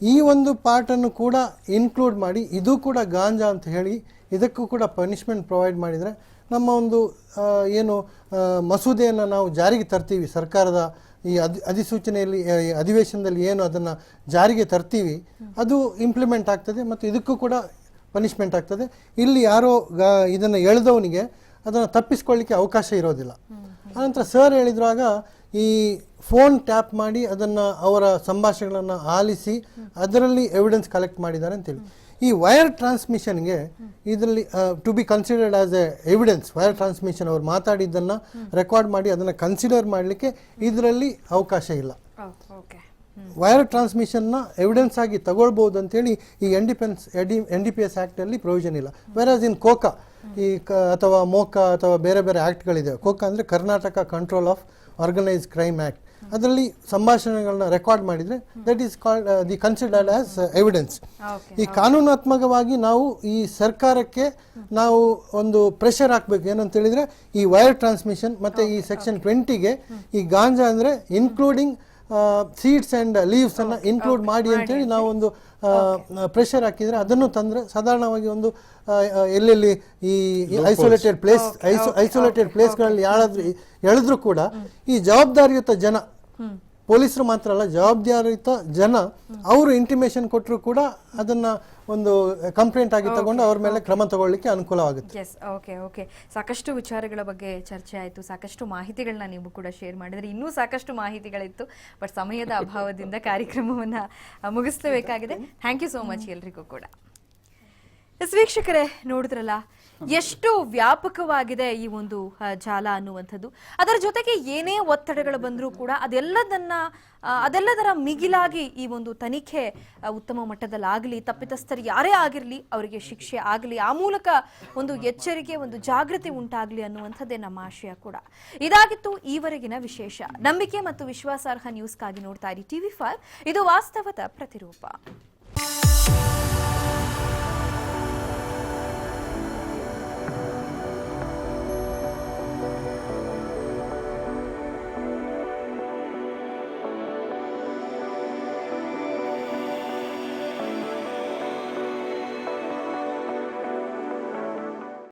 ಈ ಒಂದು ಪಾರ್ಟನ್ನು ಕೂಡ include ಮಾಡಿ ಇದು ಕೂಡ ಗಾಂಜಾ ಅಂತ ಹೇಳಿ ಇದಕ್ಕೂ ಕೂಡ ಪನಿಷ್ಮೆಂಟ್ ಪ್ರೊವೈಡ್ ಮಾಡಿದರೆ ನಮ್ಮ ಒಂದು ಏನು ಮಸೂದೆಯನ್ನು ನಾವು ಜಾರಿಗೆ ತರ್ತೀವಿ, ಸರ್ಕಾರದ ಈ ಅಧಿಸೂಚನೆಯಲ್ಲಿ ಅಧಿವೇಶನದಲ್ಲಿ ಏನು ಅದನ್ನು ಜಾರಿಗೆ ತರ್ತೀವಿ ಅದು ಇಂಪ್ಲಿಮೆಂಟ್ ಆಗ್ತದೆ ಮತ್ತು ಇದಕ್ಕೂ ಕೂಡ ಪನಿಷ್ಮೆಂಟ್ ಆಗ್ತದೆ. ಇಲ್ಲಿ ಯಾರೋ ಇದನ್ನು ಎಳೆದವನಿಗೆ ಅದನ್ನು ತಪ್ಪಿಸ್ಕೊಳ್ಳಿಕ್ಕೆ ಅವಕಾಶ ಇರೋದಿಲ್ಲ. ಆನಂತರ ಸರ್ ಹೇಳಿದ್ರಾಗ ಈ ಫೋನ್ ಟ್ಯಾಪ್ ಮಾಡಿ ಅದನ್ನು ಅವರ ಸಂಭಾಷಣೆಗಳನ್ನು ಆಲಿಸಿ ಅದರಲ್ಲಿ ಎವಿಡೆನ್ಸ್ ಕಲೆಕ್ಟ್ ಮಾಡಿದ್ದಾರೆ ಅಂತೇಳಿ. ಈ ವೈರ್ ಟ್ರಾನ್ಸ್ಮಿಷನ್ಗೆ ಇದರಲ್ಲಿ to be considered as a evidence, wire transmission ಅವ್ರು ಮಾತಾಡಿದ್ದನ್ನು ರೆಕಾರ್ಡ್ ಮಾಡಿ ಅದನ್ನು ಕನ್ಸಿಡರ್ ಮಾಡಲಿಕ್ಕೆ ಇದರಲ್ಲಿ ಅವಕಾಶ ಇಲ್ಲ. ವೈರ್ ಟ್ರಾನ್ಸ್ಮಿಷನ್ನ ಎವಿಡೆನ್ಸ್ ಆಗಿ ತಗೊಳ್ಬೋದು ಅಂತೇಳಿ ಈ NDPS ಆ್ಯಕ್ಟಲ್ಲಿ ಪ್ರೊವಿಷನ್ ಇಲ್ಲ. ವೆರಾಸ್ ಇನ್ ಕೋಕಾ ಈ ಅಥವಾ ಮೋಕಾ ಅಥವಾ ಬೇರೆ ಬೇರೆ ಆ್ಯಕ್ಟ್ಗಳಿದೆ. ಕೋಕಾ ಅಂದರೆ Karnataka control of organise crime act, ಅದರಲ್ಲಿ ಸಂಭಾಷಣೆಗಳನ್ನ ರೆಕಾರ್ಡ್ ಮಾಡಿದರೆ that is called the considered as evidence. ಈ ಕಾನೂನಾತ್ಮಕವಾಗಿ ನಾವು ಈ ಸರ್ಕಾರಕ್ಕೆ ನಾವು ಒಂದು ಪ್ರೆಷರ್ ಹಾಕಬೇಕು. ಏನಂತ ಹೇಳಿದರೆ ಈ ವೈರ್ ಟ್ರಾನ್ಸ್ಮಿಷನ್ ಮತ್ತು ಈ ಸೆಕ್ಷನ್ 20ಗೆ ಈ ಗಾಂಜಾ ಅಂದರೆ ಇನ್ಕ್ಲೂಡಿಂಗ್ ಸೀಡ್ಸ್ ಆ್ಯಂಡ್ ಲೀವ್ಸ್ ಅನ್ನು ಇನ್ಕ್ಲೂಡ್ ಮಾಡಿ ಅಂತೇಳಿ ನಾವು ಒಂದು ಪ್ರೆಷರ್ ಹಾಕಿದರೆ ಅದನ್ನು ತಂದರೆ ಸಾಧಾರಣವಾಗಿ ಒಂದು ಎಲ್ಲೆಲ್ಲಿ ಈ ಐಸೋಲೇಟೆಡ್ ಪ್ಲೇಸ್ಗಳಲ್ಲಿ ಎಳೆದ್ರೂ ಕೂಡ ಈ ಜವಾಬ್ದಾರಿಯುತ ಜನ, ಪೊಲೀಸರು ಮಾತ್ರ ಅಲ್ಲ, ಜವಾಬ್ದಾರಿಯುತ ಜನ ಅವರು ಇಂಟಿಮೇಷನ್ ಕೊಟ್ಟರು ಕೂಡ ಅದನ್ನ ಒಂದು ಕಂಪ್ಲೇಂಟ್ ಆಗಿ ತಗೊಂಡು ಅವ್ರ ಮೇಲೆ ಕ್ರಮ ತಗೊಳ್ಳಿಕ್ಕೆ ಅನುಕೂಲವಾಗುತ್ತೆ. S, okay. ಸಾಕಷ್ಟು ವಿಚಾರಗಳ ಬಗ್ಗೆ ಚರ್ಚೆ ಆಯಿತು, ಸಾಕಷ್ಟು ಮಾಹಿತಿಗಳನ್ನ ನೀವು ಕೂಡ ಶೇರ್ ಮಾಡಿದ್ರೆ. ಇನ್ನೂ ಸಾಕಷ್ಟು ಮಾಹಿತಿಗಳಿತ್ತು, ಬಟ್ ಸಮಯದ ಅಭಾವದಿಂದ ಕಾರ್ಯಕ್ರಮವನ್ನು ಮುಗಿಸಬೇಕಾಗಿದೆ. ಥ್ಯಾಂಕ್ ಯು ಸೋ ಮಚ್ ಎಲ್ರಿಗೂ ಕೂಡ. ಎಸ್ ವೀಕ್ಷಕರೇ, ನೋಡಿದ್ರಲ್ಲ ಎಷ್ಟು ವ್ಯಾಪಕವಾಗಿದೆ ಈ ಒಂದು ಜಾಲ ಅನ್ನುವಂಥದ್ದು. ಅದರ ಜೊತೆಗೆ ಏನೇ ಒತ್ತಡಗಳು ಬಂದರೂ ಕೂಡ ಅದೆಲ್ಲದರ ಮಿಗಿಲಾಗಿ ಈ ಒಂದು ತನಿಖೆ ಉತ್ತಮ ಮಟ್ಟದಲ್ಲಾಗಲಿ, ತಪ್ಪಿತಸ್ಥರು ಯಾರೇ ಆಗಿರಲಿ ಅವರಿಗೆ ಶಿಕ್ಷೆ ಆಗಲಿ, ಆ ಮೂಲಕ ಒಂದು ಎಚ್ಚರಿಕೆ, ಒಂದು ಜಾಗೃತಿ ಉಂಟಾಗಲಿ ಅನ್ನುವಂಥದ್ದೇ ನಮ್ಮ ಆಶಯ ಕೂಡ. ಇದಾಗಿತ್ತು ಈವರೆಗಿನ ವಿಶೇಷ. ನಂಬಿಕೆ ಮತ್ತು ವಿಶ್ವಾಸಾರ್ಹ ನ್ಯೂಸ್ಗಾಗಿ ನೋಡ್ತಾ ಇರಿ TV5, ಇದು ವಾಸ್ತವದ ಪ್ರತಿರೂಪ.